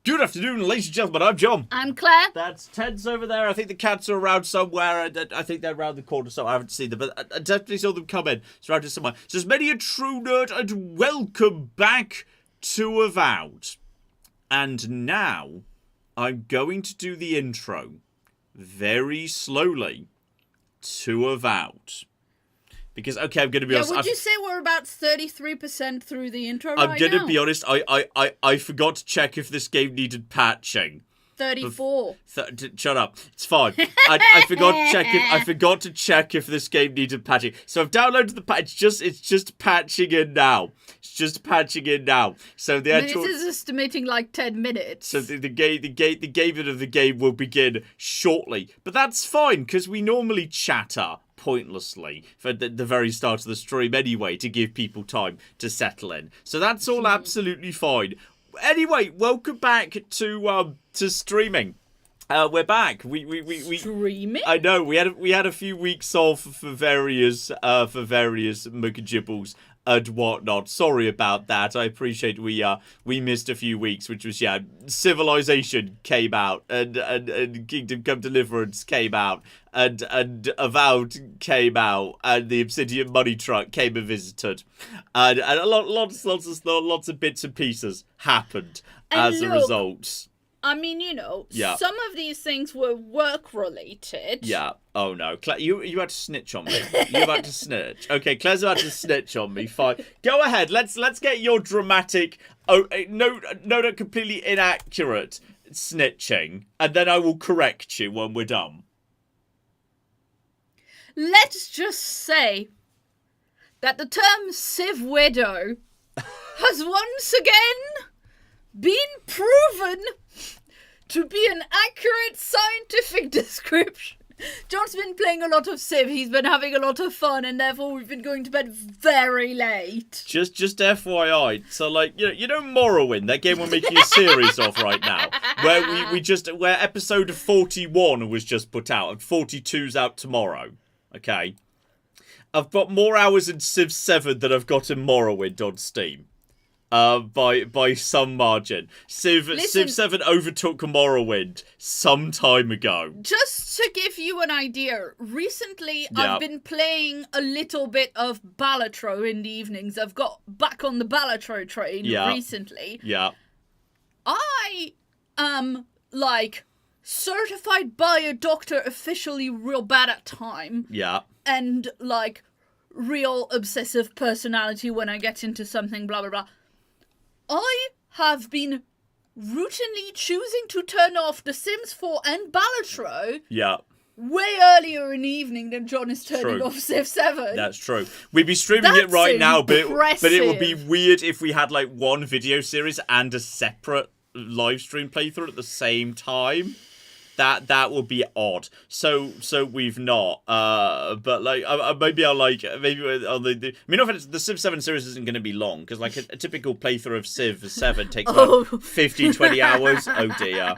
Good afternoon, ladies and gentlemen. I'm John. I'm Claire. That's Ted's over there. I think the cats are around somewhere. I think they're around the corner, so I haven't seen them. But I definitely saw them come in. It's around here somewhere. So it's many a true nerd, and welcome back to Avowed. And now, I'm going to do the intro very slowly to Avowed. Because, okay, I'm going to be honest. Would you say we're about 33% through the intro I'm going to be honest. I forgot to check if this game needed patching. 34. Shut up. It's fine. I forgot to check if if this game needed patching. So I've downloaded the patch. It's just patching in now. So the actual this is estimating like 10 minutes. So the gaming of the game will begin shortly. But that's fine because we normally chatter pointlessly for the very start of the stream anyway to give people time to settle in. So that's all absolutely fine. Anyway, welcome back to streaming. We're back. We streaming. I know we had a few weeks off for various McGibbles and whatnot. Sorry about that. I appreciate we missed a few weeks, which was Civilization came out and Kingdom Come Deliverance came out and Avowed came out and the Obsidian money truck came and visited and lots of bits and pieces happened as a result. I mean, some of these things were work-related. Yeah. Oh, no. Claire, you had to snitch on me. You about to snitch. Okay, Claire's about to snitch on me. Fine. Go ahead. Let's get your dramatic, not completely inaccurate snitching, and then I will correct you when we're done. Let's just say that the term Civ Widow has once again been proven to be an accurate scientific description. John's been playing a lot of Civ, he's been having a lot of fun, and therefore we've been going to bed very late. Just FYI, so Morrowind, that game we're making a series of right now, where episode 41 was just put out, and 42's out tomorrow, okay? I've got more hours in Civ 7 than I've got in Morrowind on Steam. By some margin. Civ 7 overtook Morrowind some time ago. Just to give you an idea, recently I've been playing a little bit of Balatro in the evenings. I've got back on the Balatro train recently. Yeah. I am, certified by a doctor, officially real bad at time. Yeah. And, real obsessive personality when I get into something, blah, blah, blah. I have been routinely choosing to turn off The Sims 4 and Balatro way earlier in the evening than John is turning off Civ 7. That's true. We'd be streaming it right now, but it would be weird if we had one video series and a separate live stream playthrough at the same time. That would be odd. So we've not. But maybe I'll the Civ 7 series isn't going to be long because a typical playthrough of Civ 7 takes 15-20 hours. Oh dear.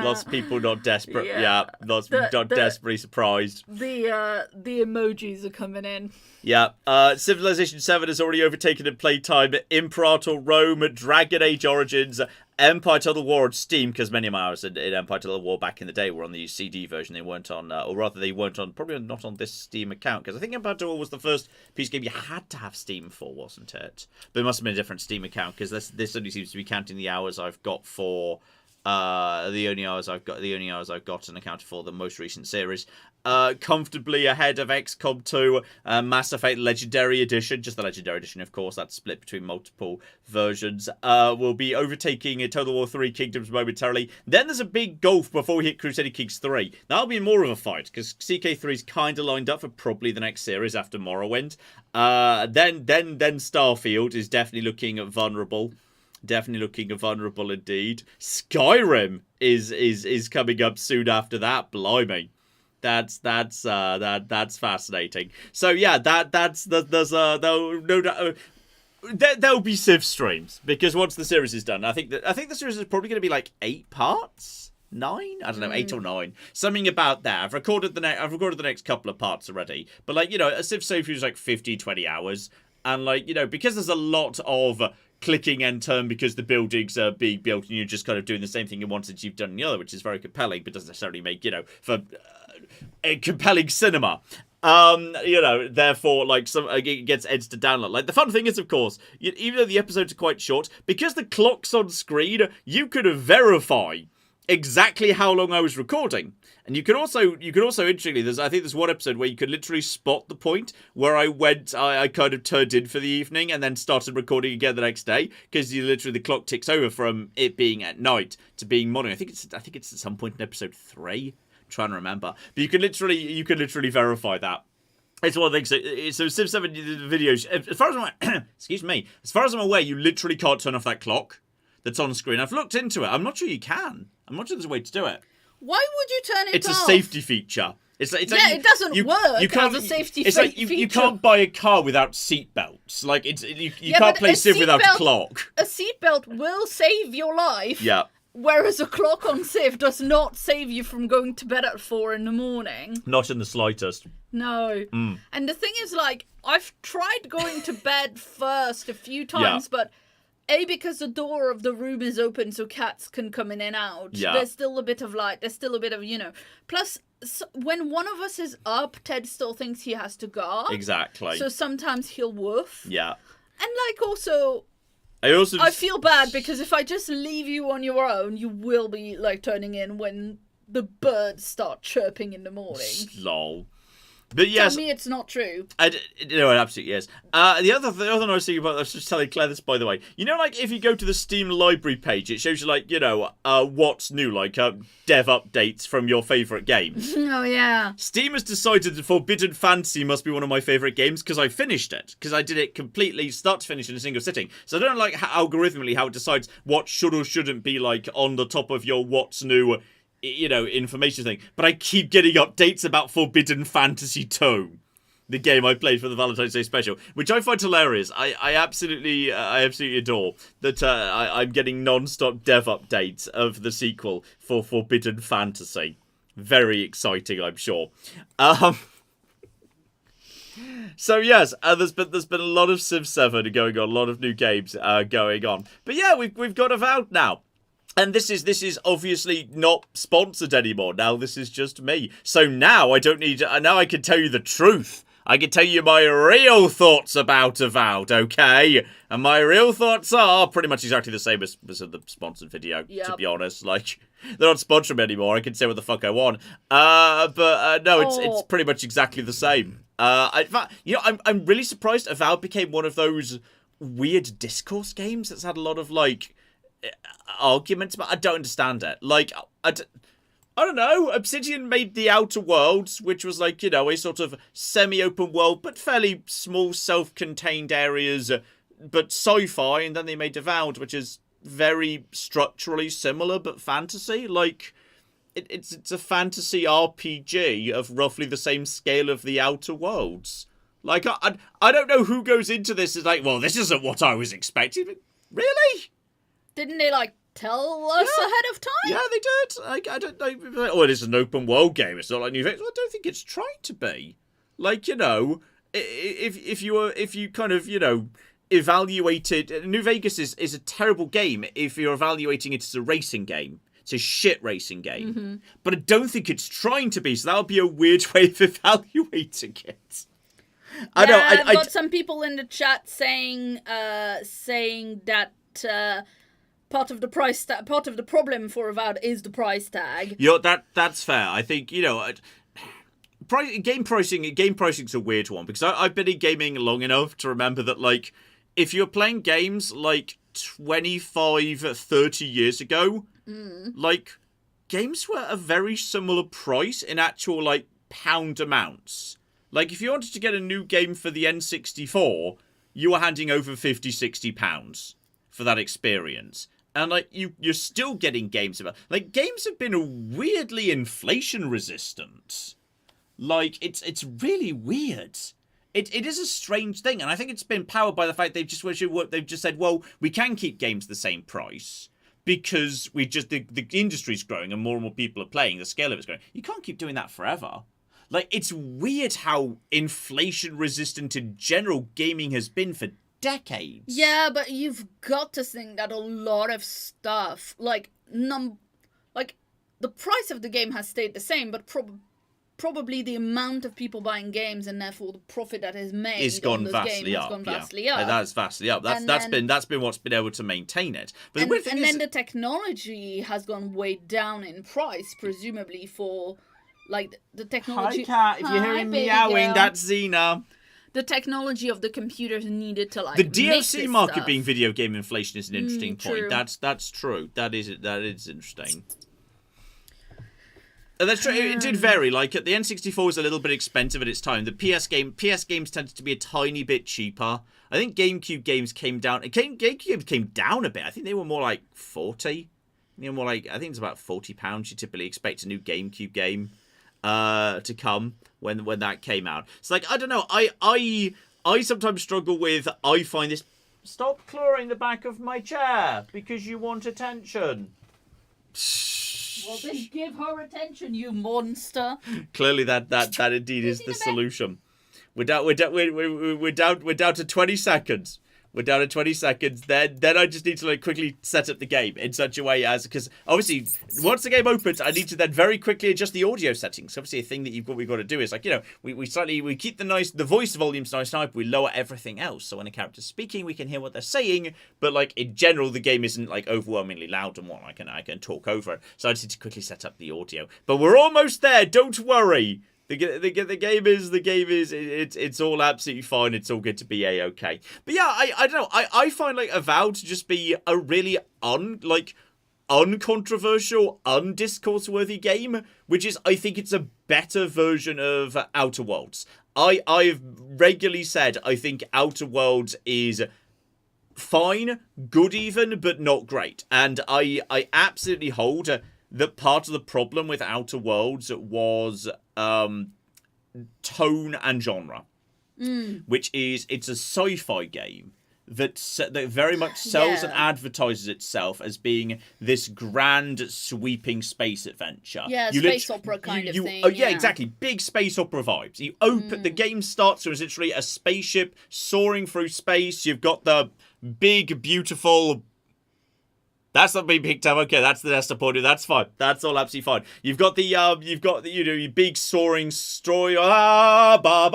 Lots of people not desperate. Yeah. Lots of people not desperately surprised. The emojis are coming in. Yeah, Civilization 7 has already overtaken in playtime Imperator Rome, Dragon Age Origins, Empire Total War on Steam, because many of my hours in Empire Total War back in the day were on the CD version. They weren't on, probably not on this Steam account, because I think Empire Total War was the first PC game you had to have Steam for, wasn't it? But it must have been a different Steam account, because this only seems to be counting the hours I've got for... the only hours I've got and accounted for the most recent series. Comfortably ahead of XCOM 2, Mass Effect Legendary Edition, just the Legendary Edition, of course, that's split between multiple versions. We'll be overtaking Total War 3 Kingdoms momentarily. Then there's a big gulf before we hit Crusader Kings 3. That'll be more of a fight, because CK3 is kind of lined up for probably the next series after Morrowind. Then Starfield is definitely looking vulnerable. Definitely looking vulnerable indeed. Skyrim is coming up soon after that. Blimey, that's fascinating. So yeah, there'll be Civ streams because once the series is done, I think the series is probably going to be 8 parts. 9? I don't know, 8 or 9. Something about that. I've recorded the next couple of parts already. But a Civ save is 15-20 hours. And, because there's a lot of clicking end turn because the buildings are being built and you're just kind of doing the same thing in one since you've done in the other, which is very compelling, but doesn't necessarily make, for a compelling cinema. Therefore, like, it gets edged to download. Like, the fun thing is, of course, even though the episodes are quite short, because the clock's on screen, you could verify exactly how long I was recording. And you can also interestingly, there's one episode where you could literally spot the point where I kind of turned in for the evening and then started recording again the next day, because the clock ticks over from it being at night to being morning. I think it's at some point in episode 3. I'm trying to remember, but you can literally verify that. It's one of the things. So Civ 7 videos, as far as I'm excuse me, as far as I'm aware, you literally can't turn off that clock that's on screen. I've looked into it. I'm not sure you can. I'm not sure there's a way to do it. Why would you turn it off? It's a safety feature. It doesn't work as a safety feature. It's like you can't buy a car without seatbelts. Like, you can't play Civ without a clock. A seatbelt will save your life. Yeah. Whereas a clock on Civ does not save you from going to bed at 4 a.m. Not in the slightest. No. And the thing is, like, I've tried going to bed first a few times, but because the door of the room is open so cats can come in and out, there's still a bit of light, there's still a bit of, Plus, when one of us is up, Ted still thinks he has to guard. Exactly. So sometimes he'll woof. Yeah. And, like, also... I feel bad because if I just leave you on your own, you will be, like, turning in when the birds start chirping in the morning. Lol. But yes, tell me it's not true. It absolutely is. The other nice thing about, I was just telling Claire this, by the way. Like, if you go to the Steam library page, it shows you, like, what's new, like, dev updates from your favourite games. Oh, yeah. Steam has decided that Forbidden Fantasy must be one of my favourite games because I finished it. Because I did it completely, start to finish, in a single sitting. So I don't like algorithmically how it decides what should or shouldn't be, like, on the top of your what's new information thing, but I keep getting updates about Forbidden Fantasy 2, the game I played for the Valentine's Day special, which I find hilarious. I absolutely adore that. I'm getting non-stop dev updates of the sequel for Forbidden Fantasy. Very exciting, I'm sure. So yes, there's been a lot of Civ 7 going on, a lot of new games going on. But yeah, we've got Avowed now. And this is obviously not sponsored anymore. Now this is just me. So now I don't need. Now I can tell you the truth. I can tell you my real thoughts about Avowed, okay? And my real thoughts are pretty much exactly the same as in the sponsored video. Yep. To be honest, like, they're not sponsoring me anymore. I can say what the fuck I want. No, it's pretty much exactly the same. In fact, I'm really surprised Avowed became one of those weird discourse games that's had a lot of, like, arguments, but I don't understand it. Like, I don't know. Obsidian made The Outer Worlds, which was, like, a sort of semi-open world, but fairly small, self-contained areas, but sci-fi, and then they made Avowed, which is very structurally similar, but fantasy. Like, it's a fantasy RPG of roughly the same scale of The Outer Worlds. Like, I don't know who goes into this as like, well, this isn't what I was expecting. But really? Didn't they, like, tell us ahead of time? Yeah, they did. Like, I don't know. Oh, it is an open world game. It's not like New Vegas. Well, I don't think it's trying to be. Like, if you kind of, evaluated... New Vegas is a terrible game if you're evaluating it as a racing game. It's a shit racing game. Mm-hmm. But I don't think it's trying to be, so that would be a weird way of evaluating it. I've got some people in the chat saying that... part of the problem for Avowed is the price tag. Yeah, that's fair. I think game pricing's a weird one because I've been in gaming long enough to remember that, like, if you're playing games like 25, 30 years ago, like, games were a very similar price in actual, like, pound amounts. Like, if you wanted to get a new game for the N64, you were handing over £50-60 for that experience. And, like, you're still getting games about... Like, games have been weirdly inflation resistant. Like, it's really weird. It is a strange thing, and I think it's been powered by the fact they've just said, well, we can keep games the same price because the industry's growing and more people are playing, the scale of it's growing. You can't keep doing that forever. Like, it's weird how inflation resistant in general gaming has been for decades. Yeah, but you've got to think that a lot of stuff, like the price of the game has stayed the same, but probably the amount of people buying games and therefore the profit that is made It's gone on this vastly game up. has gone Yeah. vastly up. That's vastly up. That's been what's been able to maintain it. But the weird thing is, then the technology has gone way down in price, presumably for like the technology. Hi, cat. If you're hearing baby meowing, girl. that's Xena. The technology of the computers needed to like The make DLC this market stuff. being video game inflation is an interesting point. True. That's true. That is interesting. And that's true. It did vary. Like the N64 was a little bit expensive at its time. The PS games tended to be a tiny bit cheaper. I think GameCube games came down. GameCube came down a bit. I think they were more like 40. You know, more like I think it's about £40. You typically expect a new GameCube game to come when that came out. It's like I don't know. I sometimes struggle with. I find this. Stop clawing the back of my chair because you want attention. Well, then give her attention, you monster. Clearly, that indeed is the solution. We're down to 20 seconds. We're down to 20 seconds. Then I just need to like quickly set up the game in such a way as because obviously once the game opens, I need to then very quickly adjust the audio settings. Obviously, a thing that we've got to do is like we keep the voice volumes nice and high, but we lower everything else. So when a character's speaking, we can hear what they're saying. But like in general, the game isn't like overwhelmingly loud and what I can talk over it. So I just need to quickly set up the audio. But we're almost there. Don't worry. The game is it's all absolutely fine. It's all good to be a-okay. But yeah, I don't know. I find like Avowed to just be a really uncontroversial, undiscourse-worthy game, which is I think it's a better version of Outer Worlds. I've regularly said I think Outer Worlds is fine, good even, but not great. And I absolutely hold that part of the problem with Outer Worlds was tone and genre, which is it's a sci-fi game that very much sells and advertises itself as being this grand sweeping space adventure. Yeah, space opera kind of thing. Oh yeah, exactly. Big space opera vibes. You open the game starts with literally a spaceship soaring through space. You've got the big, beautiful. That's not being picked up. Okay, that's the disappointed. That's fine. That's all absolutely fine. You've got your big soaring story. Ba ba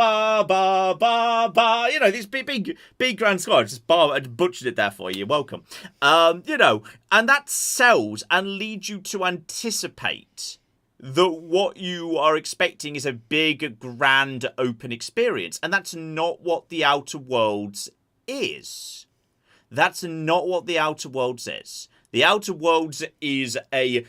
ba ba ba. This big grand sky. I butchered it there for you. You're welcome. And that sells and leads you to anticipate that what you are expecting is a big, grand, open experience, and that's not what the Outer Worlds is. That's not what the Outer Worlds is. The Outer Worlds is a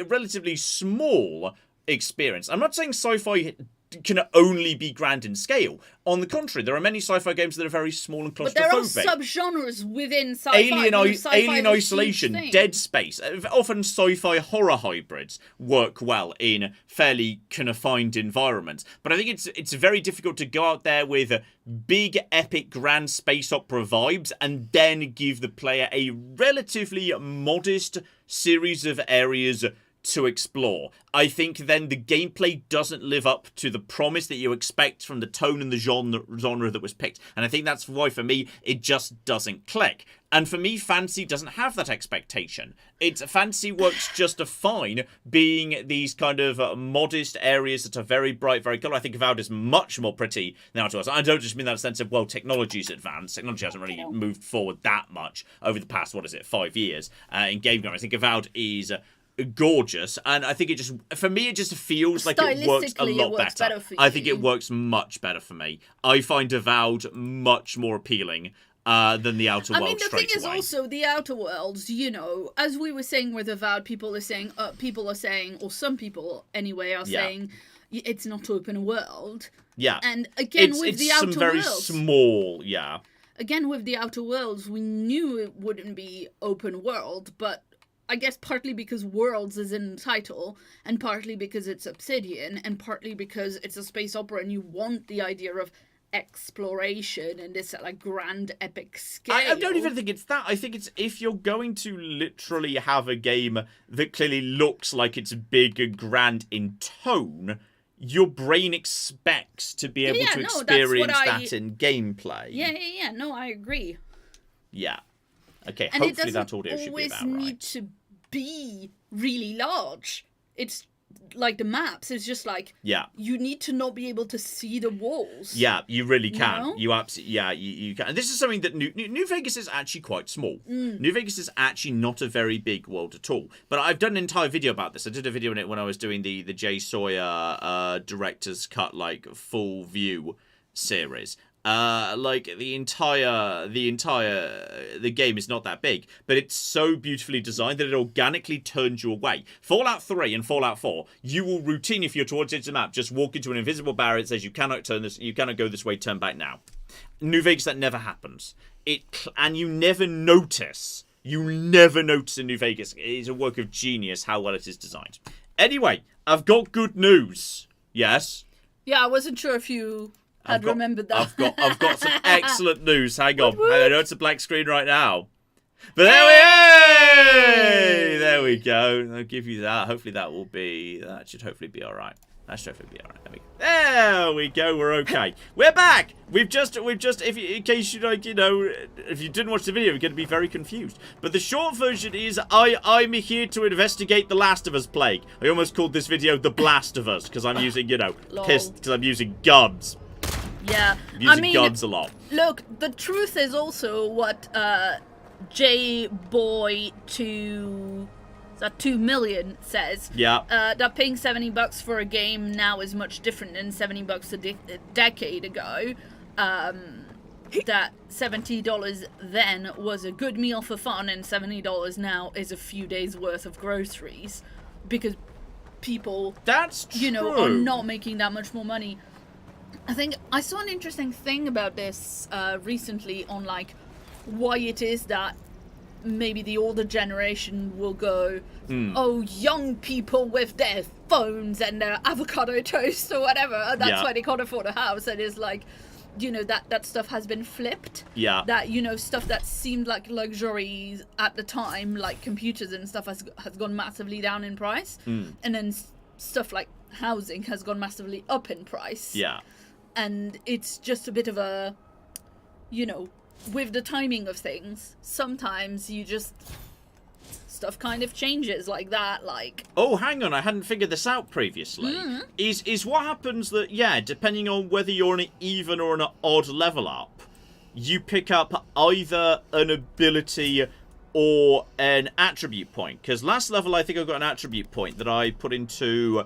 relatively small experience. I'm not saying sci-fi can only be grand in scale. On the contrary, there are many sci-fi games that are very small and claustrophobic. But there are subgenres within sci-fi. Alien Isolation, Dead Space. Often sci-fi horror hybrids work well in fairly confined environments. But I think it's very difficult to go out there with big, epic, grand space opera vibes and then give the player a relatively modest series of areas to explore. I think then the gameplay doesn't live up to the promise that you expect from the tone and the genre that was picked. And I think that's why, for me, it just doesn't click. And for me, Fantasy doesn't have that expectation. Fantasy works just fine being these kind of modest areas that are very bright, very colourful. I think Avowed is much more pretty than Outer Worlds. I don't just mean that in the sense of, well, technology's advanced. Technology hasn't really moved forward that much over the past, 5 years in game design. I think Avowed is gorgeous, and I think it just feels like it works a lot better. I think it works much better for me. I find Avowed much more appealing than the Outer Worlds. The thing is also the Outer Worlds, as we were saying with Avowed, people are saying, or some people anyway are saying, it's not open world. Yeah. And again, with the Outer Worlds, very small, yeah. Again, with the Outer Worlds, we knew it wouldn't be open world, but I guess partly because Worlds is in the title, and partly because it's Obsidian, and partly because it's a space opera and you want the idea of exploration and this grand epic scale. I don't even think it's that. I think it's if you're going to literally have a game that clearly looks like it's big and grand in tone, your brain expects to be able to experience that in gameplay. Yeah. No, I agree. Yeah. Okay, And hopefully that audio should be about right. It doesn't always need to be really large. It's like the maps is just like, you need to not be able to see the walls. Yeah, you really can. You know? You absolutely, you can. And this is something that New Vegas is actually quite small. New Vegas is actually not a very big world at all. But I've done an entire video about this. I did a video on it when I was doing the Jay Sawyer director's cut, like, full view series. Like the game is not that big, but it's so beautifully designed that it organically turns you away. Fallout 3 and Fallout 4, you will routinely, if you're towards the edge of the map, just walk into an invisible barrier that says you cannot go this way, turn back now. New Vegas, that never happens. And you never notice in New Vegas. It is a work of genius how well it is designed. Anyway, I've got good news. Yes? Yeah, I wasn't sure if you remembered that. I've got some excellent news. Hang on. I know it's a blank screen right now. But there we go. I'll give you that. Hopefully that should hopefully be alright. That should hopefully be alright. There we go. We're okay. We're back. We've just in case you like, if you didn't watch the video, you're going to be very confused. But the short version is I'm here to investigate the Last of Us plague. I almost called this video The Blast of Us because I'm using, pissed because I'm using guns. Yeah, I'm using guns a lot. Look, the truth is also what J-Boy 2 million says. Yeah. That paying $70 for a game now is much different than $70 a decade ago. That $70 then was a good meal for fun, and $70 now is a few days worth of groceries because people, that's true, are not making that much more money. I think I saw an interesting thing about this recently on like why it is that maybe the older generation will go, oh, young people with their phones and their avocado toast or whatever, that's why they can't afford a house. And it's like, that stuff has been flipped. Yeah. That, stuff that seemed like luxuries at the time, like computers and stuff, has gone massively down in price. And then stuff like housing has gone massively up in price. Yeah. And it's just a bit of a, with the timing of things, sometimes stuff kind of changes like that, like... Oh, hang on, I hadn't figured this out previously. Is what happens that, depending on whether you're on an even or an odd level up, you pick up either an ability or an attribute point. Because last level, I think I got an attribute point that I put into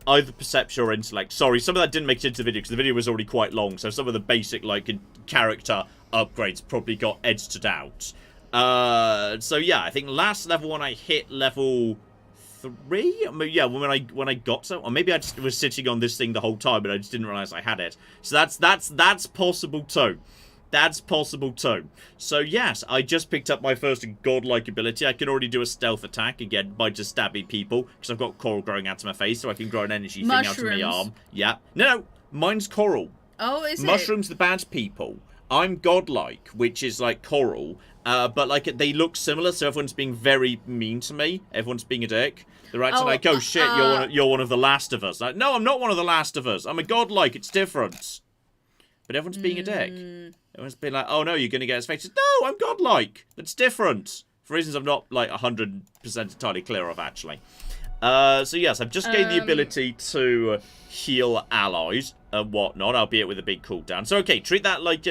either perception or intellect. Sorry, some of that didn't make it into the video because the video was already quite long, so some of the basic, like, character upgrades probably got edited out. So yeah, I think last level when I hit level 3, when I got so, or maybe I just was sitting on this thing the whole time, but I just didn't realize I had it. So that's possible too. That's possible too. So yes, I just picked up my first godlike ability. I can already do a stealth attack again by just stabbing people because I've got coral growing out of my face, so I can grow an energy thing out of my arm. Yeah. No, mine's coral. Oh, is Mushrooms, the bad people. I'm godlike, which is like coral, but like they look similar, so everyone's being very mean to me. Everyone's being a dick. They're acting like, oh shit, you're one of the Last of Us. Like, no, I'm not one of the Last of Us. I'm a godlike. It's different. But everyone's being a dick. Everyone's being like, oh no, you're going to get his face. No, I'm godlike. That's different. For reasons I'm not like 100% entirely clear of, actually. So yes, I've just gained the ability to heal allies and whatnot, albeit with a big cooldown. So okay, treat that like,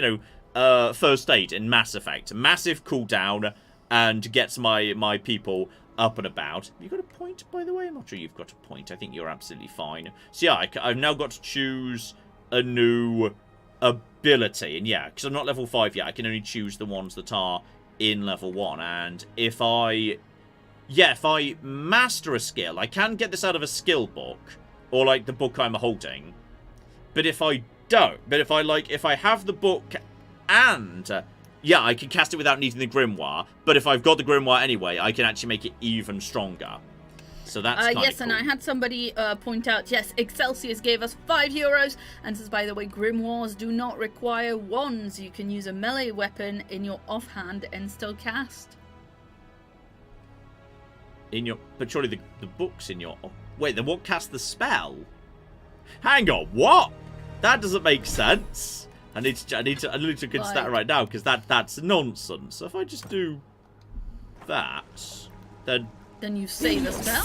first aid in Mass Effect. Massive cooldown and gets my people up and about. You got a point, by the way? I'm not sure you've got a point. I think you're absolutely fine. So yeah, I've now got to choose a new ability. And yeah, because I'm not level 5 yet, I can only choose the ones that are in level 1. And if I master a skill, I can get this out of a skill book, or like the book I'm holding. But if I don't, if I have the book and, I can cast it without needing the grimoire. But if I've got the grimoire anyway, I can actually make it even stronger. So that's kind of yes, cool. And I had somebody point out, yes, Excelsius gave us €5, and says, by the way, grimoires do not require wands. You can use a melee weapon in your offhand and still cast. But surely the book's in your... Wait, then what casts the spell? Hang on, what? That doesn't make sense. I need to consider that right now because that's nonsense. So if I just do that, then you say the spell.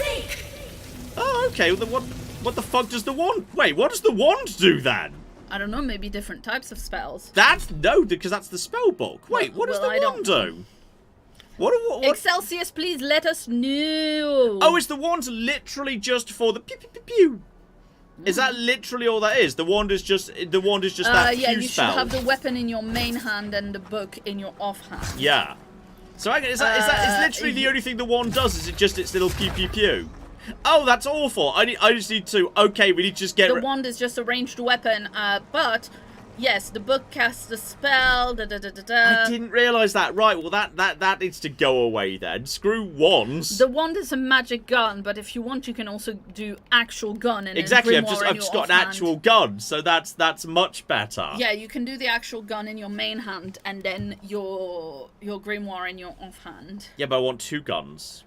Oh, okay. Well, then what the fuck does the wand? Wait, what does the wand do then? I don't know. Maybe different types of spells. Because that's the spell book. Wait, what does the wand do? What? Excelsius, please let us know. Oh, is the wand literally just for the pew pew pew pew? Is that literally all that is? The wand is just that yeah, pew you spell. should have the weapon in your main hand and the book in your offhand. Yeah. So is that literally the only thing the wand does? Is it just its little pew pew pew? Oh, that's awful. I just need to. Okay, we need to just get. The wand is just a ranged weapon, but. Yes, the book casts the spell. I didn't realise that. Right, well, that needs to go away then. Screw wands. The wand is a magic gun, but if you want, you can also do actual gun. And exactly, I've just got an actual gun, so that's much better. Yeah, you can do the actual gun in your main hand, and then your grimoire in your offhand. Yeah, but I want two guns.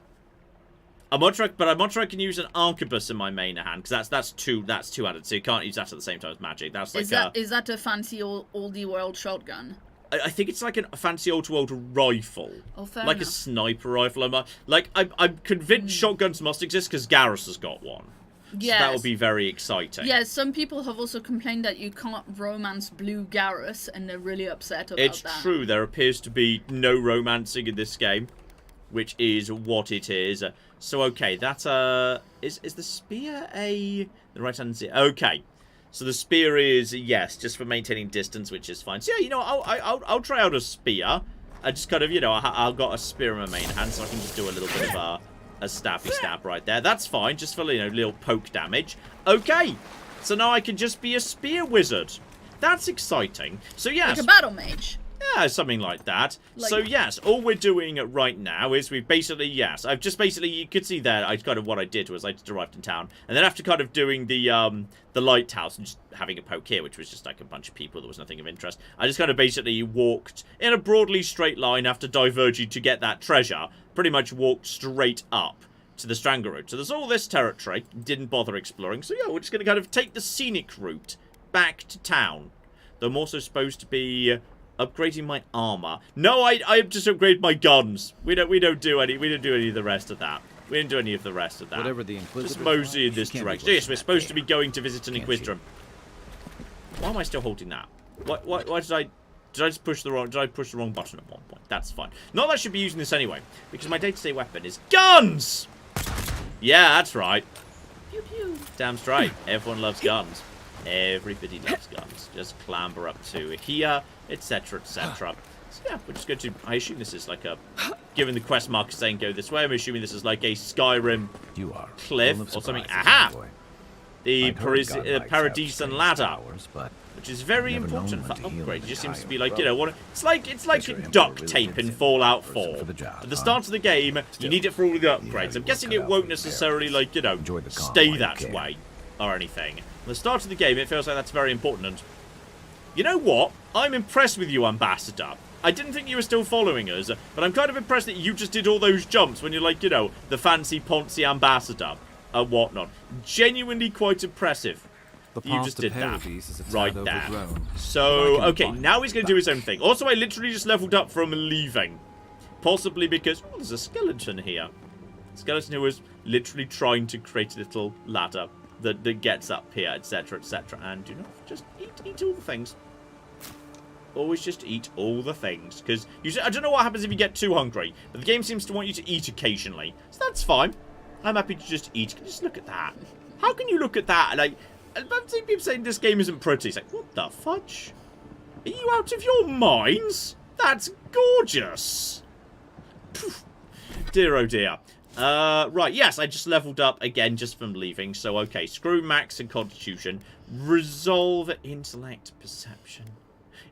I'm not sure I can use an arquebus in my main hand because that's two-handed, so you can't use that at the same time as magic. That's like is that a fancy oldie world shotgun? I think it's like a fancy old-world rifle, oh, fair like enough. a sniper rifle. I'm convinced shotguns must exist because Garrus has got one. Yes. So that will be very exciting. Yeah, some people have also complained that you can't romance Blue Garrus, and they're really upset about that. It's true. There appears to be no romancing in this game, which is what it is. So okay, that is the spear the right hand? Okay, so the spear is yes, just for maintaining distance, which is fine. So yeah, I'll try out a spear. I just kind of I've got a spear in my main hand, so I can just do a little bit of a stabby stab right there. That's fine, just for little poke damage. Okay, so now I can just be a spear wizard. That's exciting. So yes, like a battle mage. Yeah, something like that. So yes, all we're doing right now is we've basically, I've just basically, you could see there, what I did was I just arrived in town, and then after kind of doing the lighthouse and just having a poke here, which was just like a bunch of people, there was nothing of interest, I just kind of basically walked in a broadly straight line after diverging to get that treasure, pretty much walked straight up to the Strangler Road. So there's all this territory, didn't bother exploring, so yeah, we're just going to kind of take the scenic route back to town. Though I'm also supposed to be upgrading my armor. No, I just upgrade my guns. We don't do any of the rest of that. We didn't do any of the rest of that. Whatever the Inquisitor just mosey in this direction. Yes, we're supposed to be going to visit an Inquisitor. Why am I still holding that? Why did I just push the wrong button at one point? That's fine. Not that I should be using this anyway, because my day-to-day weapon is guns. Yeah, that's right. Pew pew. Damn straight. Everyone loves guns. Everybody loves guns. Just clamber up to here, etc., etc. So yeah, we're just going to. I assume this is like a. Given the quest marker saying go this way, I'm assuming this is like a Skyrim cliff or something. Aha! The Paradisian ladder, which is very important for upgrade. It just seems to be like it's like duct tape in Fallout 4. At the start of the game, you need it for all the upgrades. I'm guessing it won't necessarily stay that way or anything. At the start of the game, it feels like that's very important. And you know what? I'm impressed with you, Ambassador. I didn't think you were still following us, but I'm kind of impressed that you just did all those jumps when you're like, the fancy poncy ambassador and whatnot. Genuinely quite impressive. You just did that right there. So, okay, now he's going to do his own thing. Also, I literally just leveled up from leaving. Possibly because, there's a skeleton here. Skeleton who was literally trying to create a little ladder that gets up here, etc., etc. And, just eat all the things. Always just eat all the things. Because, I don't know what happens if you get too hungry, but the game seems to want you to eat occasionally. So that's fine. I'm happy to just eat. Just look at that. How can you look at that? Like, I've seen people saying this game isn't pretty. It's like, what the fudge? Are you out of your minds? That's gorgeous. Poof. Dear oh dear. Right, yes, I just leveled up again just from leaving. So, okay, screw max and constitution. Resolve intellect perception.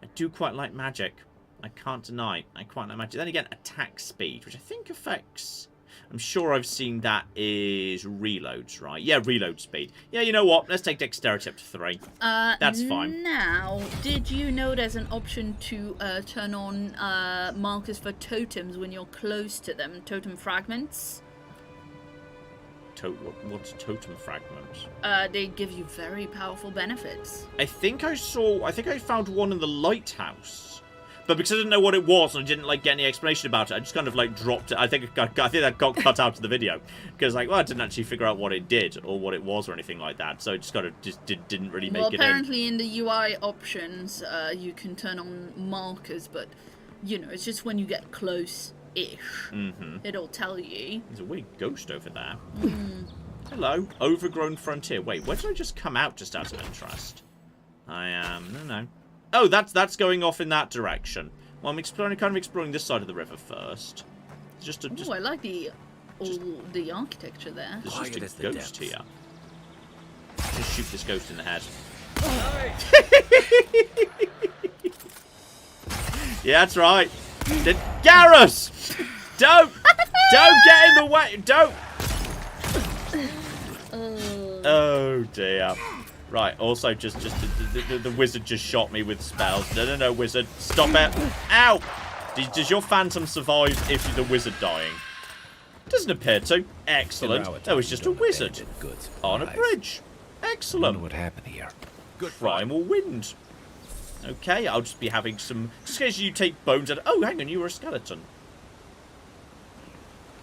I do quite like magic. I can't deny. I quite like magic. Then again, attack speed, which I think affects... I'm sure I've seen that is reloads, right? Yeah, reload speed. Yeah, you know what? Let's take dexterity up to 3. That's fine. Now, did you know there's an option to turn on markers for totems when you're close to them? Totem fragments? what's a totem fragment? They give you very powerful benefits. I think I found one in the lighthouse. But because I didn't know what it was and I didn't like get any explanation about it, I just kind of like dropped it. I think that got cut out of the video because I didn't actually figure out what it did or what it was or anything like that. So it just didn't really make it in. Well, apparently in the UI options, you can turn on markers, but you know, it's just when you get close-ish, it'll tell you. There's a weird ghost over there. Hello, overgrown frontier. Wait, where did I just come out? Just out of interest. I am no. Oh, that's going off in that direction. Well, I'm kind of exploring this side of the river first. Oh, I like the architecture there. There's just a ghost here. Just shoot this ghost in the head. Yeah, that's right. Garrus! Don't get in the way! Don't! Oh dear. Right, also just the wizard just shot me with spells. No, wizard. Stop it. Ow! Does your phantom survive if the wizard dying? Doesn't appear to. Excellent. That was just a wizard. On a bridge. Excellent. What happened here? Good. Primal wind. Okay, I'll just be having some... Just in case you take bones and... Oh, hang on, you were a skeleton.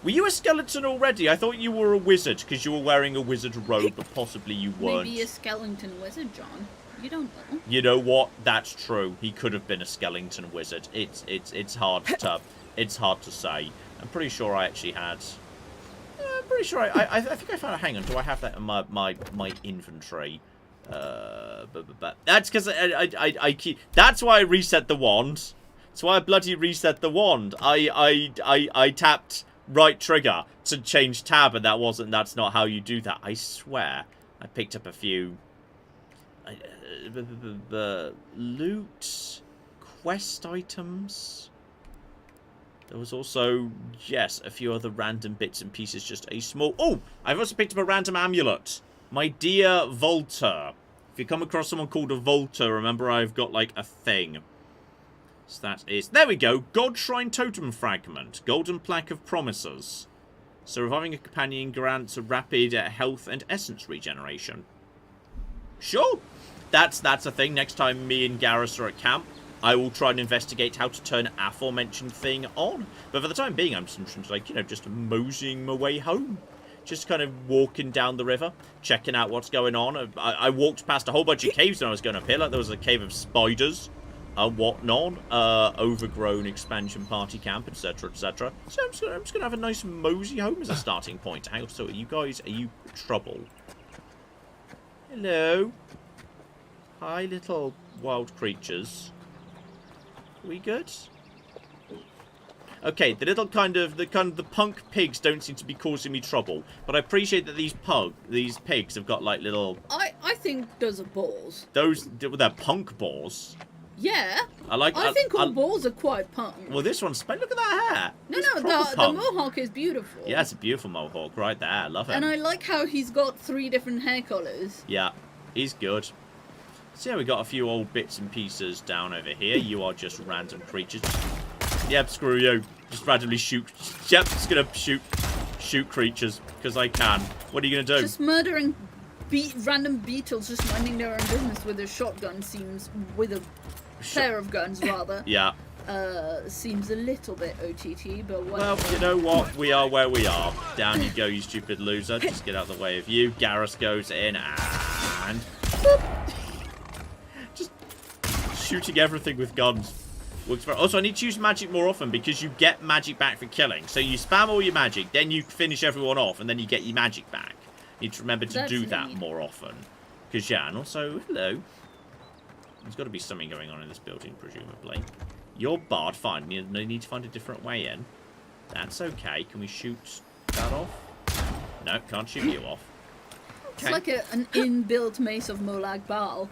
Were you a skeleton already? I thought you were a wizard because you were wearing a wizard robe, but possibly you weren't. Maybe a skeleton wizard, John. You don't know. You know what? That's true. He could have been a skeleton wizard. It's hard to say. I'm pretty sure I actually had. I'm pretty sure I think I found a. Hang on. Do I have that in my inventory? But that's because I keep. That's why I reset the wand. That's why I bloody reset the wand. I tapped right trigger to change tab, and that's not how you do that. I swear. I picked up a few loot quest items. There was also, yes, a few other random bits and pieces, just a small... Oh! I've also picked up a random amulet. My dear Volter. If you come across someone called a Volter, remember I've got, like, a thing. So that is... There we go! God Shrine Totem Fragment. Golden Plaque of Promises. So reviving a companion grants a rapid health and essence regeneration. Sure! That's a thing. Next time me and Garrus are at camp, I will try and investigate how to turn aforementioned thing on. But for the time being, I'm just like, you know, just moseying my way home. Just kind of walking down the river, checking out what's going on. I walked past a whole bunch of caves when I was going up here. Like there was a cave of spiders and whatnot. Overgrown expansion party camp, etc., etc. So I'm just gonna have a nice mosey home as a starting point. So are you trouble? Hello. Hi, little wild creatures. We good? Okay, the punk pigs don't seem to be causing me trouble, but I appreciate that these pigs have got like little. I think those are balls. They're punk balls. Yeah. I think all balls are quite punk. Well, this one's look at that hair. No, the mohawk is beautiful. Yeah, it's a beautiful mohawk right there. I love it. And I like how he's got 3 different hair colors. Yeah, he's good. So yeah, we got a few old bits and pieces down over here. You are just random creatures. Yep, screw you. Just randomly shoot. Yep, just gonna shoot creatures because I can. What are you gonna do? Just murdering random beetles, just minding their own business with a shotgun seems with a pair of guns rather. Yeah. Seems a little bit OTT, but whatever. Well, you know what? We are where we are. Down you go, you stupid loser. Just get out of the way of you. Garrus goes in and just shooting everything with guns. Works for. Also, I need to use magic more often because you get magic back for killing. So you spam all your magic, then you finish everyone off, and then you get your magic back. You need to remember to do that more often. Because, yeah, and also, hello. There's got to be something going on in this building, presumably. You're barred. Fine. You need to find a different way in. That's okay. Can we shoot that off? No, can't shoot you off. Okay. It's like an inbuilt mace of Molag Bal.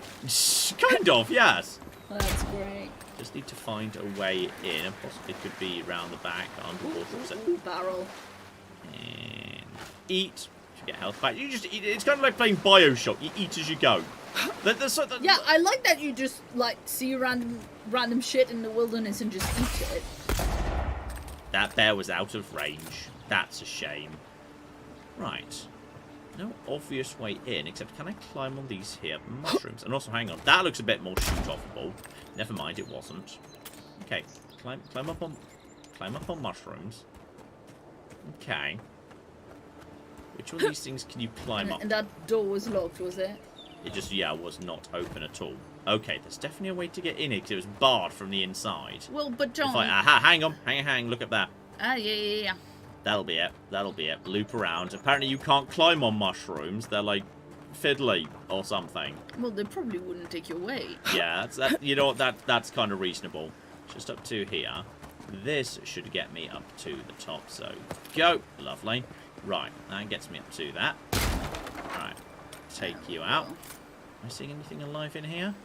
Kind of, yes. That's great. Just need to find a way in, and possibly could be around the back, underwater. Barrel. And eat. You get health back. You just eat. It's kind of like playing Bioshock. You eat as you go. Yeah, I like that you just like see random shit in the wilderness and just eat it. That bear was out of range. That's a shame. Right. No obvious way in, except can I climb on these here mushrooms? And also, hang on, that looks a bit more shoot-offable. Never mind, it wasn't. Okay, climb up on mushrooms. Okay. Which one of these things can you climb up? And that door was locked, was it? It just, yeah, was not open at all. Okay, there's definitely a way to get in here, because it was barred from the inside. Well, but John... Aha, hang on, look at that. Ah, yeah. That'll be it. Loop around. Apparently you can't climb on mushrooms. They're like fiddly or something. Well, they probably wouldn't take you away. Yeah, you know what, that's kind of reasonable. Just up to here. This should get me up to the top, so go. Lovely. Right, that gets me up to that. Right, take you out. Am I seeing anything alive in here?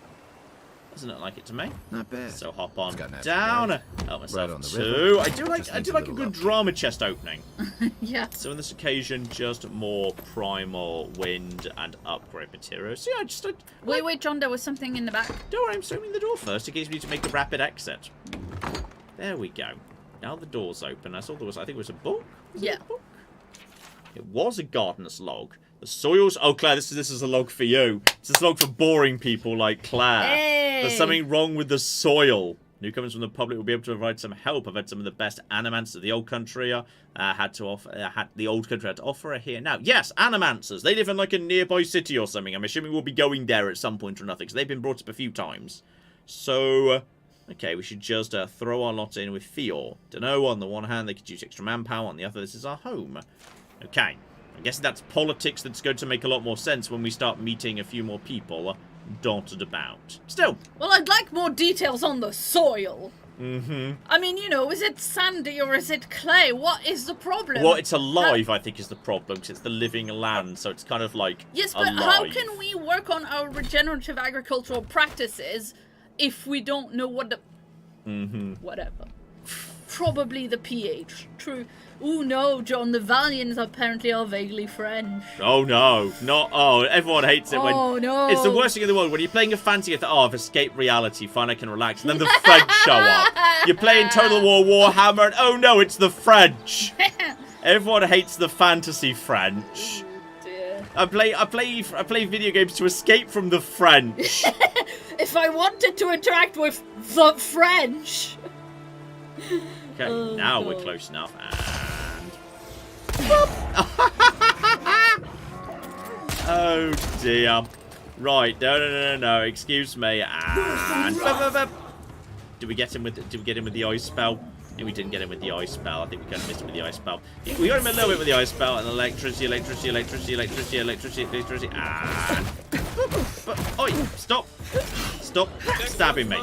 Doesn't look like it to me. Not bad. So hop on got down. right. Help myself Right on the too. river. I do like a good drama chest opening. Yeah. So on this occasion, just more primal wind and upgrade materials. So yeah, Wait, John, there was something in the back. don't worry, I'm opening the door first in case we need to make a rapid exit. There we go. Now the door's open. I think it was a book. Yeah. It was a gardener's log. The soils. Oh, Claire, this is a log for you. This is a log for boring people like Claire. Hey. There's something wrong with the soil. Newcomers from the public will be able to provide some help. I've had some of the best animants the old country had to offer here. Now, yes, animancers. They live in like a nearby city or something. I'm assuming we'll be going there at some point or nothing, because they've been brought up a few times. So, okay, we should just throw our lot in with Fior. Dunno, on the one hand, they could use extra manpower. On the other, this is our home. Okay. I guess that's politics that's going to make a lot more sense when we start meeting a few more people dotted about. Still. Well, I'd like more details on the soil. Mm-hmm. I mean, you know, is it sandy or is it clay? What is the problem? Well, it's alive, I think, is the problem, because it's the living land, so it's kind of like Yes, but alive. how can we work on our regenerative agricultural practices if we don't know what the... Mm-hmm. Whatever. Probably the pH. True. Ooh, no, John, the Valiants apparently are vaguely French. Oh, no. Not... Oh, everyone hates it when... Oh, no. It's the worst thing in the world. When you're playing a fantasy, you think, oh, I've escaped reality, fine, I can relax. And then the French show up. You're playing Total War Warhammer, and oh, no, it's the French. Everyone hates the fantasy French. Dear. I play video games to escape from the French. If I wanted to interact with the French... Okay, Oh, now God. we're close enough, and... Oh, dear. Right, no, excuse me, and... Did we get him with the ice spell? No, we didn't get him with the ice spell. I think we kind of missed him with the ice spell. We got him a little bit with the ice spell, and electricity, and... But, oi, stop stabbing me.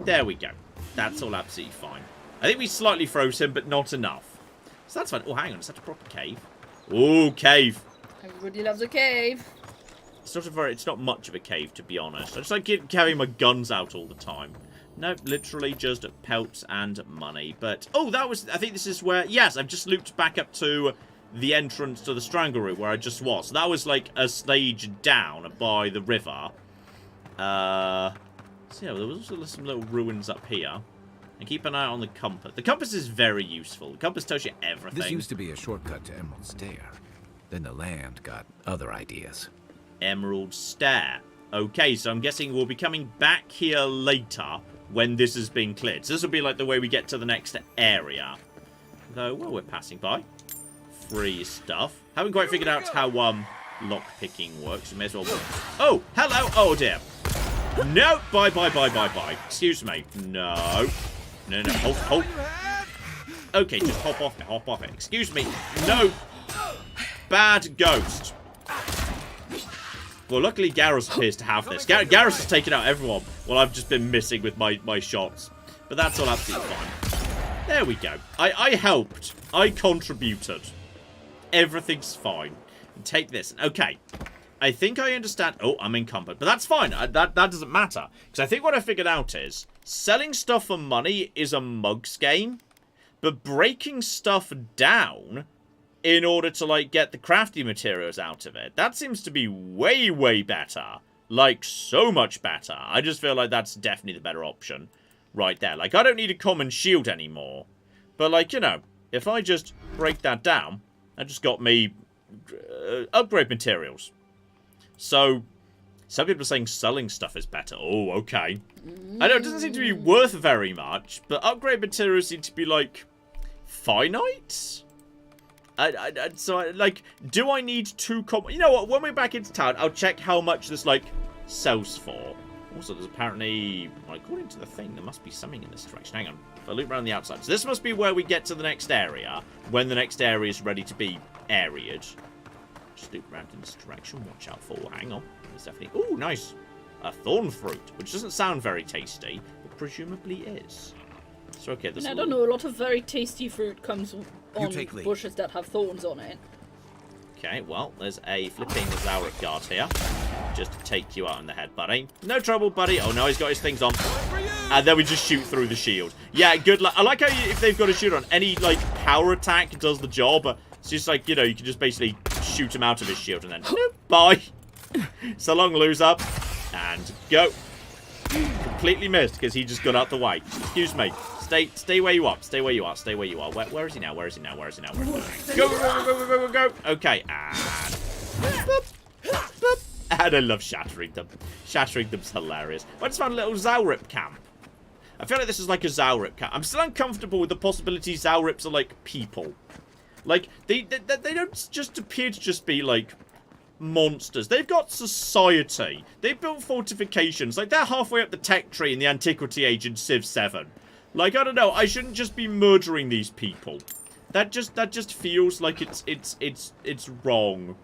There we go. That's all absolutely fine. I think we slightly froze him, but not enough. So that's fine. Oh, hang on. It's such a proper cave. Oh, cave. Everybody loves a cave. It's not much of a cave, to be honest. I just like carrying my guns out all the time. No, literally just pelts and money. But, oh, I think this is where, yes, I've just looped back up to the entrance to the Strangle Room where I just was. So that was like a stage down by the river. So yeah, there was also some little ruins up here. And keep an eye on the compass. The compass is very useful. The compass tells you everything. This used to be a shortcut to Emerald Stair. Then the land got other ideas. Emerald Stair. Okay, so I'm guessing we'll be coming back here later when this has been cleared. So this will be like the way we get to the next area. Though, well, we're passing by. Free stuff. Haven't quite figured out how lockpicking works. We may as well... Oh, hello. Oh, dear. No. Bye. Excuse me. No. No. Hold. Okay, just hop off it. Excuse me. No. Bad ghost. Well, luckily Garrus appears to have this. Garrus has taken out everyone while I've just been missing with my shots. But that's all absolutely fine. There we go. I helped. I contributed. Everything's fine. Take this. Okay. I think I understand. Oh, I'm encumbered. But that's fine. That doesn't matter. Because I think what I figured out is selling stuff for money is a mugs game. But breaking stuff down in order to, like, get the crafting materials out of it, that seems to be way, way better. Like, so much better. I just feel like that's definitely the better option right there. Like, I don't need a common shield anymore. But, like, you know, if I just break that down, that just got me upgrade materials. So, some people are saying selling stuff is better. Oh, okay. I know it doesn't seem to be worth very much, but upgrade materials seem to be, like, finite? Like, do I need 2 You know what? When we're back into town, I'll check how much this, like, sells for. Also, there's apparently, well, according to the thing, there must be something in this direction. Hang on. If I loop around the outside. So this must be where we get to the next area, when the next area is ready to be areaed. Just loop around in this direction. Watch out for. Hang on. There's definitely. Ooh, nice. A thorn fruit, which doesn't sound very tasty, but presumably is. So okay, there's. I don't know. A lot of very tasty fruit comes on take lead. bushes that have thorns on it. Okay, well, there's a flipping Zauric guard here. Just to take you out in the head, buddy. No trouble, buddy. Oh, no, he's got his things on. And then we just shoot through the shield. Yeah, good luck. I like how if they've got a shield on, any, like, power attack does the job. It's just like, you know, you can just basically shoot him out of his shield and then, bye. So long, loser. And go. Completely missed because he just got out the way. Excuse me. Stay where you are. Stay where you are. Stay where you are. Where is he now? Where is he now? Where is he now? Where is he now? Go. Okay. And... Boop. Boop. And I love shattering them. Shattering them's hilarious. I just found a little Zaurip camp. I feel like this is like a Zaurip camp. I'm still uncomfortable with the possibility Zaurips are like people. Like, they don't just appear to just be like monsters. They've got society. They've built fortifications. Like, they're halfway up the tech tree in the Antiquity Age in Civ 7. Like, I don't know. I shouldn't just be murdering these people. That just feels like it's wrong.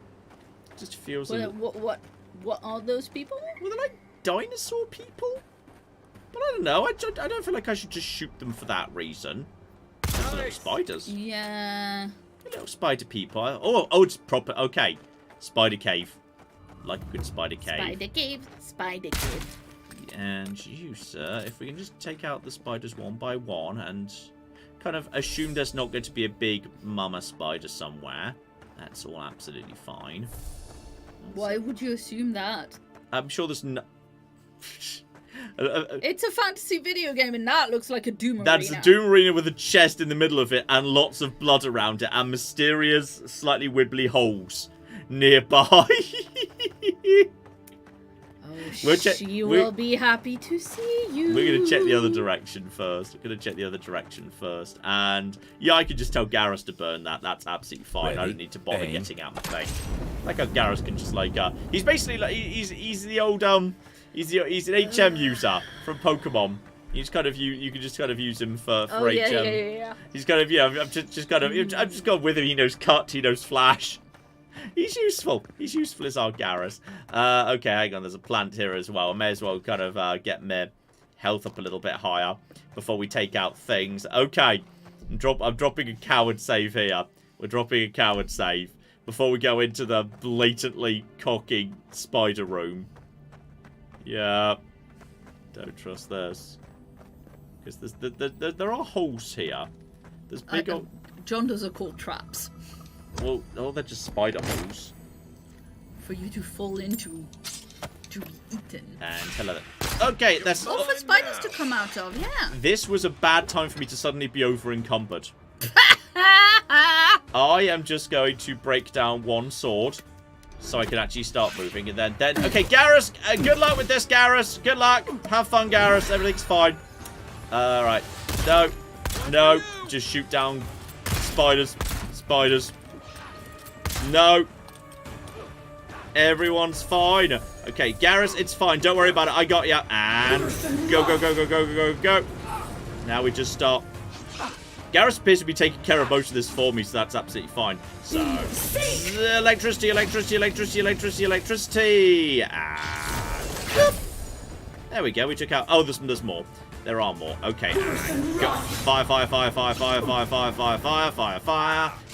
It just feels like... What are those people? Well, they're like dinosaur people? But I don't know. I don't feel like I should just shoot them for that reason. Just little spiders. Yeah. Little spider people. Oh, it's proper. Okay. Spider cave. Like a good spider cave. Spider cave. And you, sir, if we can just take out the spiders one by one and kind of assume there's not going to be a big mama spider somewhere. That's all absolutely fine. Why would you assume that? I'm sure there's no... It's a fantasy video game and that looks like a Doom That's arena. a Doom arena with a chest in the middle of it and lots of blood around it and mysterious, slightly wibbly holes nearby. She will be happy to see you. We're going to check the other direction first. And, yeah, I can just tell Garrus to burn that. That's absolutely fine. Ready, I don't need to bother aim. getting out my thing. Like how Garrus can just, like, he's basically, like, he's the old, he's an HM user from Pokemon. You just kind of, you can just kind of use him for HM. Yeah. He's kind of, I'm just going with him. He knows Cut, he knows Flash. He's useful. He's useful as our Garrus. Okay, hang on. There's a plant here as well. I may as well kind of get my health up a little bit higher before we take out things. Okay. I'm dropping a coward save here. We're dropping a coward save before we go into the blatantly cocky spider room. Yeah. Don't trust this. Because there are holes here. There's big old... John, those are called traps. Well, oh, they're just spider holes. For you to fall into, to be eaten. And hello there. Okay, that's... Or for spiders to come out of, yeah. This was a bad time for me to suddenly be over-encumbered. I am just going to break down one sword so I can actually start moving. And then okay, Garrus, good luck with this, Garrus. Good luck. Have fun, Garrus. Everything's fine. Alright. No. Just shoot down spiders. No. Everyone's fine. Okay, Garrus, it's fine. Don't worry about it. I got you. And go. Now we just start. Garrus appears to be taking care of most of this for me, so that's absolutely fine. So, electricity. And there we go. We took out... Oh, there's more. There are more. Okay. Go. Fire.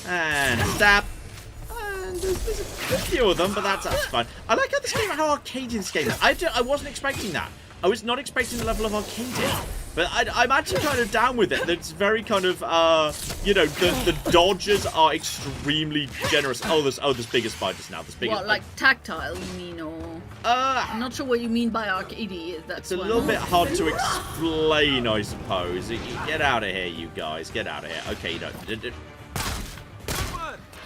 And stab. And there's a few of them, but that's fine. I like how arcadey this game is. I wasn't expecting that. I was not expecting the level of arcadey. But I'm actually kind of down with it. It's very kind of, you know, the dodges are extremely generous. Oh, there's bigger spiders now. There's bigger. What, like tactile, you mean, or? I'm not sure what you mean by arcadey. It's a little bit hard to explain, I suppose. Get out of here, you guys. Get out of here. Okay, you don't.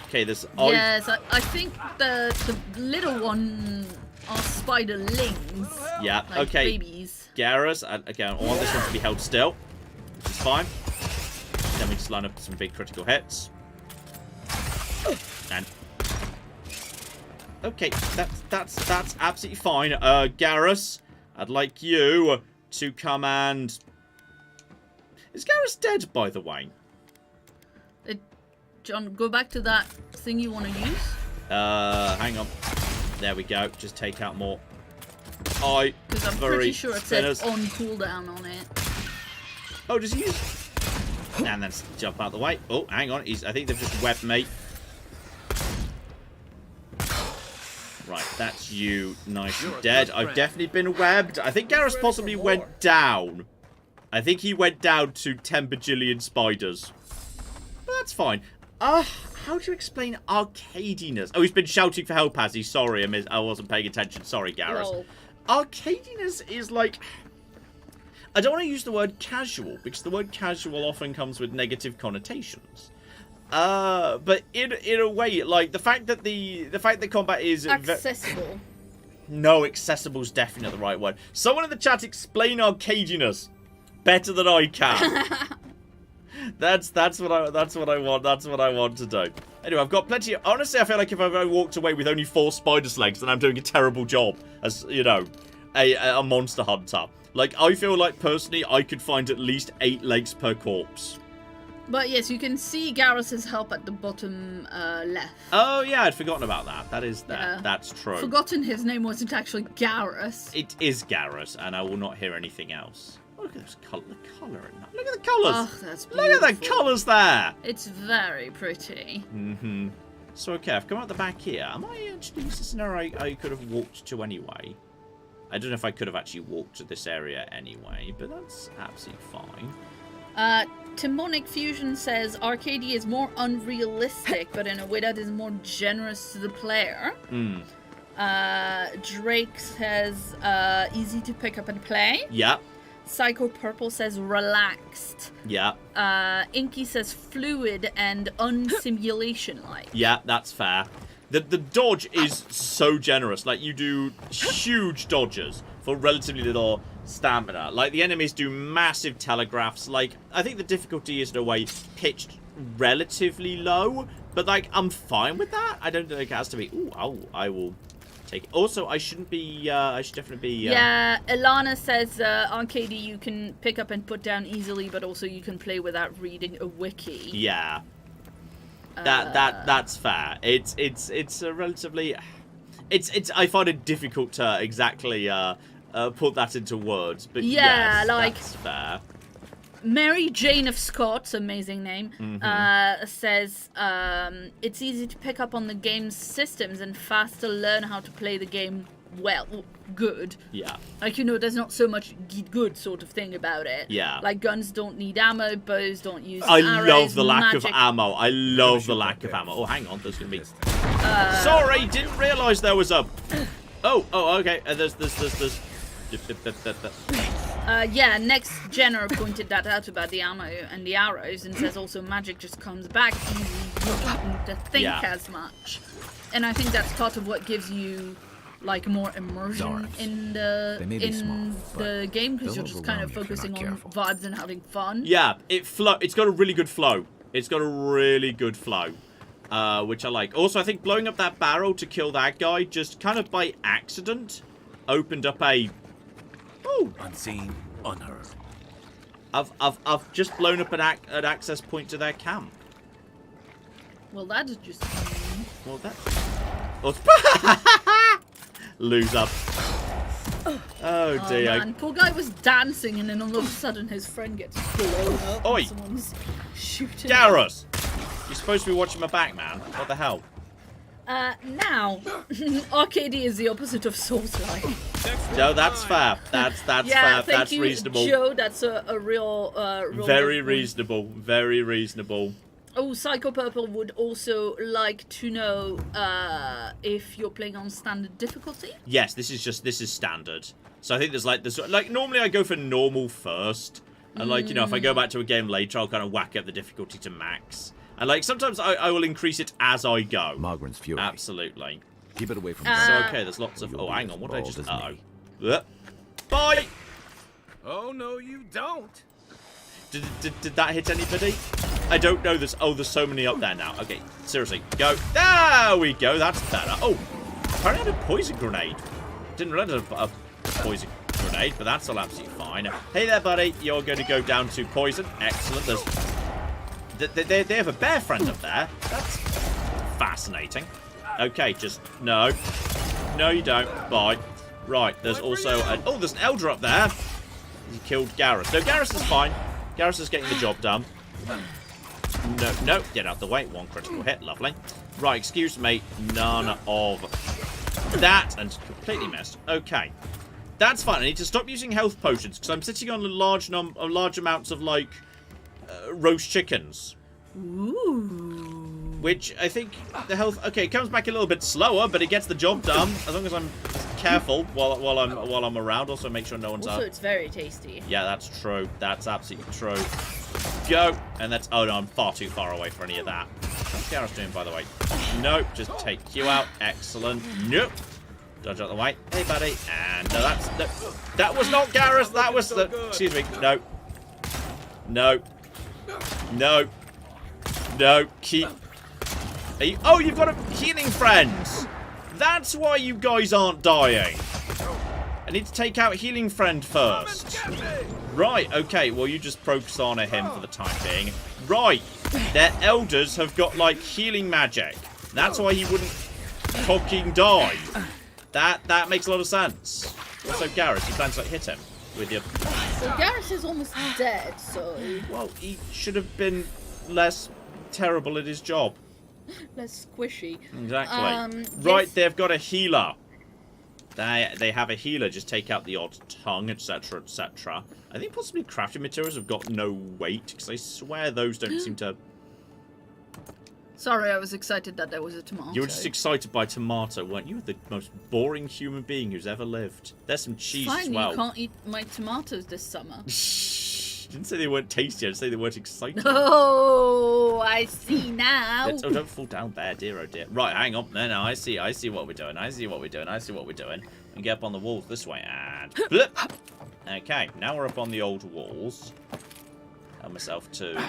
Okay, there's... Yes, I think the little one are spiderlings. Yeah, like okay. babies. Garrus, again, I want this one to be held still. Which is fine. Then we just line up some big critical hits. And... Okay, that's absolutely fine. Garrus, I'd like you to come and... Is Garrus dead, by the way? John, go back to that thing you want to use. Hang on. There we go. Just take out more. Because I'm pretty sure it says on cooldown on it. Oh, does he use... And then jump out the way. Oh, hang on. I think they've just webbed me. Right, that's you. Nice and dead. I've definitely been webbed. I think Garrus possibly went down. I think he went down to 10 bajillion spiders. But that's fine. How do you explain arcadiness? Oh, he's been shouting for help, has he? Sorry, I wasn't paying attention. Sorry, Garrus. Lol. Arcadiness is like... I don't want to use the word casual, because the word casual often comes with negative connotations. But in a way, like, the fact that combat is... Accessible. No, accessible is definitely not the right word. Someone in the chat explain arcadiness better than I can. That's what I want. That's what I want to do. Anyway, I've got plenty of... Honestly, I feel like if I walked away with only 4 spider's legs, then I'm doing a terrible job as, you know, a monster hunter. Like, I feel like, personally, I could find at least 8 legs per corpse. But yes, you can see Garrus's help at the bottom left. Oh, yeah, I'd forgotten about that. That is that. Yeah. That's true. Forgotten his name wasn't actually Garrus. It is Garrus, and I will not hear anything else. Look at this colour in that. Look at the colours. Oh, that's beautiful. Look at the colours there. It's very pretty. Mm-hmm. So, okay, I've come out the back here. Am I actually... Is this an area I could have walked to anyway? I don't know if I could have actually walked to this area anyway, but that's absolutely fine. Timonic Fusion says Arcadia is more unrealistic, but in a way that is more generous to the player. Drake says easy to pick up and play. Yeah. Psycho Purple says relaxed. Yeah. Inky says fluid and unsimulation-like. Yeah, that's fair. The dodge is so generous. Like, you do huge dodges for relatively little stamina. Like, the enemies do massive telegraphs. Like, I think the difficulty is, in a way, pitched relatively low. But, like, I'm fine with that. I don't think it has to be... Ooh, I will take it. Also, I shouldn't be... I should definitely be... Yeah, Ilana says Arcadia you can pick up and put down easily, but also you can play without reading a wiki. Yeah. That's fair. It's a relatively... It's I find it difficult to exactly put that into words, but yeah, yes, like that's fair. Mary Jane of Scots, amazing name, says it's easy to pick up on the game's systems and fast to learn how to play the game good. Yeah. Like, you know, there's not so much good sort of thing about it. Yeah. Like, guns don't need ammo, bows don't use I arrows, love the lack of magic... ammo. I love the lack of ammo. Oh, hang on, there's gonna be... Sorry, didn't realise there was a... Oh, okay. There's... Yeah, Next Jenner pointed that out about the ammo and the arrows and says also magic just comes back easy. You don't have to think as much. And I think that's part of what gives you like more immersion in the game, because you're just kind of focusing on vibes and having fun. Yeah, it's got a really good flow. It's got a really good flow. Which I like. Also, I think blowing up that barrel to kill that guy just kind of by accident opened up a... Oh! Unseen, unheard. I've just blown up an access point to their camp. Well, that is just... Well, that's... Lose up. Oh dear. Man, poor guy was dancing and then all of a sudden his friend gets blown up. Oi! Someone's shooting. Garrus! You're supposed to be watching my back, man. What the hell? Now, Arcadia is the opposite of Souls-like. No, that's fair. That's yeah, fair. That's you, reasonable. Joe, that's a real very reasonable. Very reasonable. Oh, Psycho Purple would also like to know if you're playing on standard difficulty. Yes, this is standard. So I think there's like normally I go for normal first, and like, you know, if I go back to a game later, I'll kind of whack up the difficulty to max. And like sometimes I will increase it as I go. Mogren's fury. Absolutely. Keep it away from So them. okay, there's lots of. Oh, hang on. What did I just? Bald as Uh-oh. Bye. Oh, no, you don't. Did that hit anybody? I don't know. There's so many up there now. Okay, seriously, go. There we go. That's better. Oh, apparently I had a poison grenade. Didn't realize I had a poison grenade, but that's all absolutely fine. Hey there, buddy. You're going to go down to poison. Excellent. They have a bear friend up there. That's fascinating. Okay, just no. No, you don't. Bye. Right, there's also an... Oh, there's an elder up there. He killed Garrus. No, Garrus is fine. Garrus is getting the job done. No, no. Get out the way. One critical hit. Lovely. Right, excuse me. None of that. And completely missed. Okay. That's fine. I need to stop using health potions because I'm sitting on large amounts of, like, roast chickens. Ooh. Which I think the health... Okay, it comes back a little bit slower, but it gets the job done. As long as I'm careful while I'm around. Also, make sure no one's Also, it's very tasty. Yeah, that's true. That's absolutely true. Go. And that's... Oh, no, I'm far too far away for any of that. What's Garrus doing, by the way? Nope. Just take you out. Excellent. Nope. Dodge out the way. Hey, buddy. And no, that's... No, that was not Garrus. That was the... Excuse me. No. No. No. No. Keep... Oh, you've got a healing friends. That's why you guys aren't dying. I need to take out healing friend first. Right, okay. Well, you just focus on him for the time being. Right. Their elders have got, like, healing magic. That's why he wouldn't fucking die. That makes a lot of sense. Also, Garrus, you plan to, like, hit him with your... So Garrus is almost dead, so... Well, he should have been less terrible at his job. Less squishy. Exactly. Right, they've got a healer. They have a healer. Just take out the odd tongue, etc., etc. I think possibly crafting materials have got no weight, because I swear those don't seem to... Sorry, I was excited that there was a tomato. You were just excited by tomato, weren't you? The most boring human being who's ever lived. There's some cheese as well. You can't eat my tomatoes this summer. Didn't say they weren't tasty, I didn't say they weren't exciting. Oh, I see now. Oh, don't fall down there, dear, oh dear. Right, hang on. No, I see what we're doing. I see what we're doing. And get up on the walls this way, and... Blip. Okay, now we're up on the old walls. Help myself to...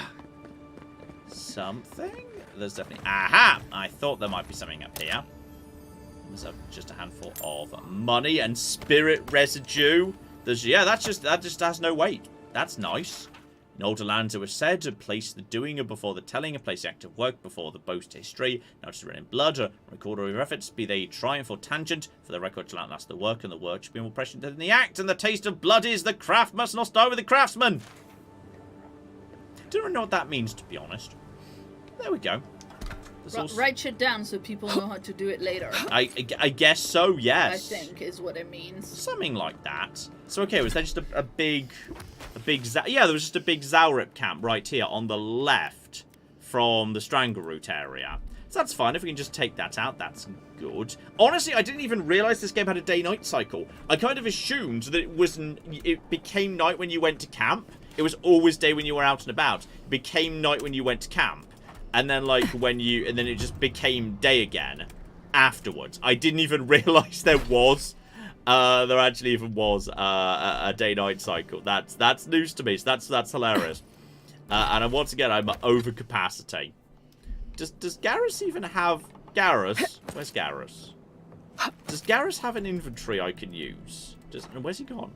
something? There's definitely... Aha! I thought there might be something up here. Myself just a handful of money and spirit residue. Yeah, that just has no weight. That's nice. In older lands, it was said to place the doing before the telling, a place the act of work before the boast history. Now it's written in blood, a record of your efforts, be they triumph or tangent, for the record shall outlast the work, and the work should be more prescient than the act, and the taste of blood is the craft must not die with the craftsman. Don't really know what that means, to be honest. There we go. Write shit down so people know how to do it later. I guess so, yes. I think is what it means. Something like that. So, okay, was there just a big... Yeah, there was just a big Zaurip camp right here on the left from the Strangleroot area. So that's fine. If we can just take that out, that's good. Honestly, I didn't even realise this game had a day-night cycle. I kind of assumed that it became night when you went to camp. It was always day when you were out and about. It became night when you went to camp. And then, like, and then it just became day again afterwards. I didn't even realise there actually even was a day-night cycle. That's news to me, so that's hilarious. And once again, I'm at overcapacity. Does Garrus even have... Garrus? Where's Garrus? Does Garrus have an inventory I can use? Where's he gone?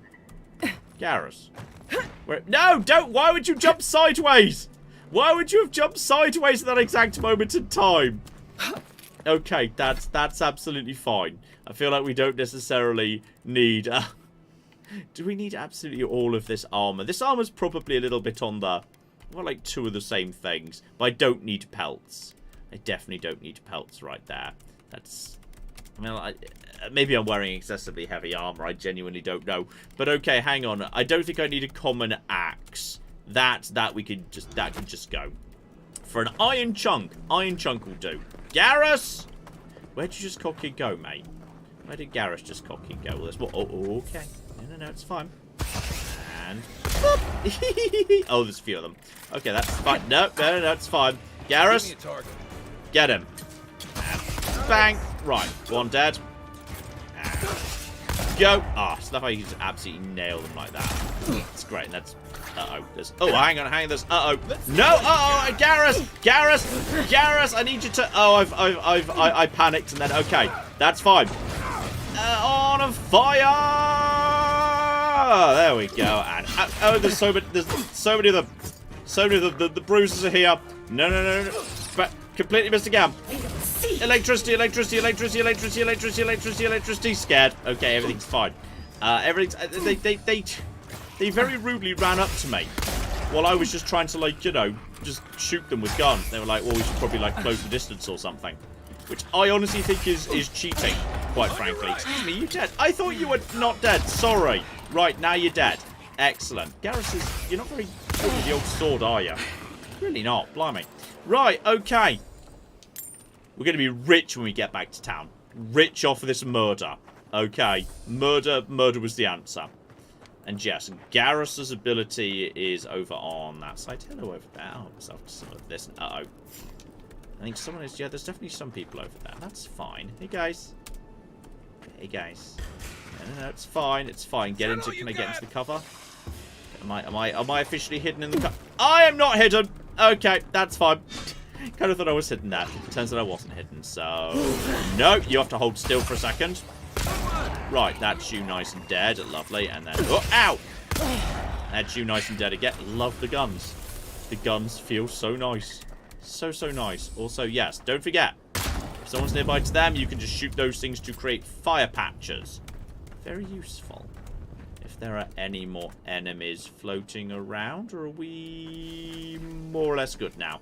Garrus. No, don't! Why would you jump sideways? Why would you have jumped sideways at that exact moment in time? Okay, that's absolutely fine. I feel like we don't necessarily need... do we need absolutely all of this armor? This armor's probably a little bit on the... Well, like two of the same things. But I don't need pelts. I definitely don't need pelts right there. That's... I mean, maybe I'm wearing excessively heavy armor. I genuinely don't know. But okay, hang on. I don't think I need a common axe. That can just go. For an iron chunk will do. Garrus! Where'd you just cocky go, mate? Where did Garrus just cocky go? Well, oh, okay. No, it's fine. And... oh, there's a few of them. Okay, that's fine. No, it's fine. Garrus, get him. Bang. Right, one dead. Go. Ah, it's not how you just absolutely nail them like that. It's great. And that's. Uh-oh. There's. Oh, hang on. There's. Uh-oh. No. Uh-oh. Garrus. I need you to. Oh, I panicked and then. Okay, that's fine. On fire. There we go. And oh, there's so many of them. So many of the bruises are here. No. But completely missed again. Electricity. Scared. Okay, everything's fine. They very rudely ran up to me while I was just trying to, like, you know, just shoot them with guns. They were like, well, we should probably, like, close the distance or something. Which I honestly think is cheating, quite frankly. Excuse me, you dead? I thought you were not dead. Sorry. Right, now you're dead. Excellent. Garrus is... You're not very good with the old sword, are you? Really not. Blimey. Right, okay. We're going to be rich when we get back to town. Rich off of this murder. Okay. Murder was the answer. And yes, Garrus's ability is over on that side. Hello over there. I'll myself to some of this. Uh-oh. I think someone is... Yeah, there's definitely some people over there. That's fine. Hey, guys. Hey, guys. No, it's fine. It's fine. Can I get into the cover? Am I officially hidden in the cover? I am not hidden! Okay, that's fine. Kind of thought I was hidden there. Turns out I wasn't hidden, so... No, you have to hold still for a second. Right, that's you nice and dead. Lovely. And then... Oh, ow! That's you nice and dead again. Love the guns. The guns feel so nice. So nice. Also, yes, don't forget. If someone's nearby to them, you can just shoot those things to create fire patches. Very useful. If there are any more enemies floating around, or are we more or less good now?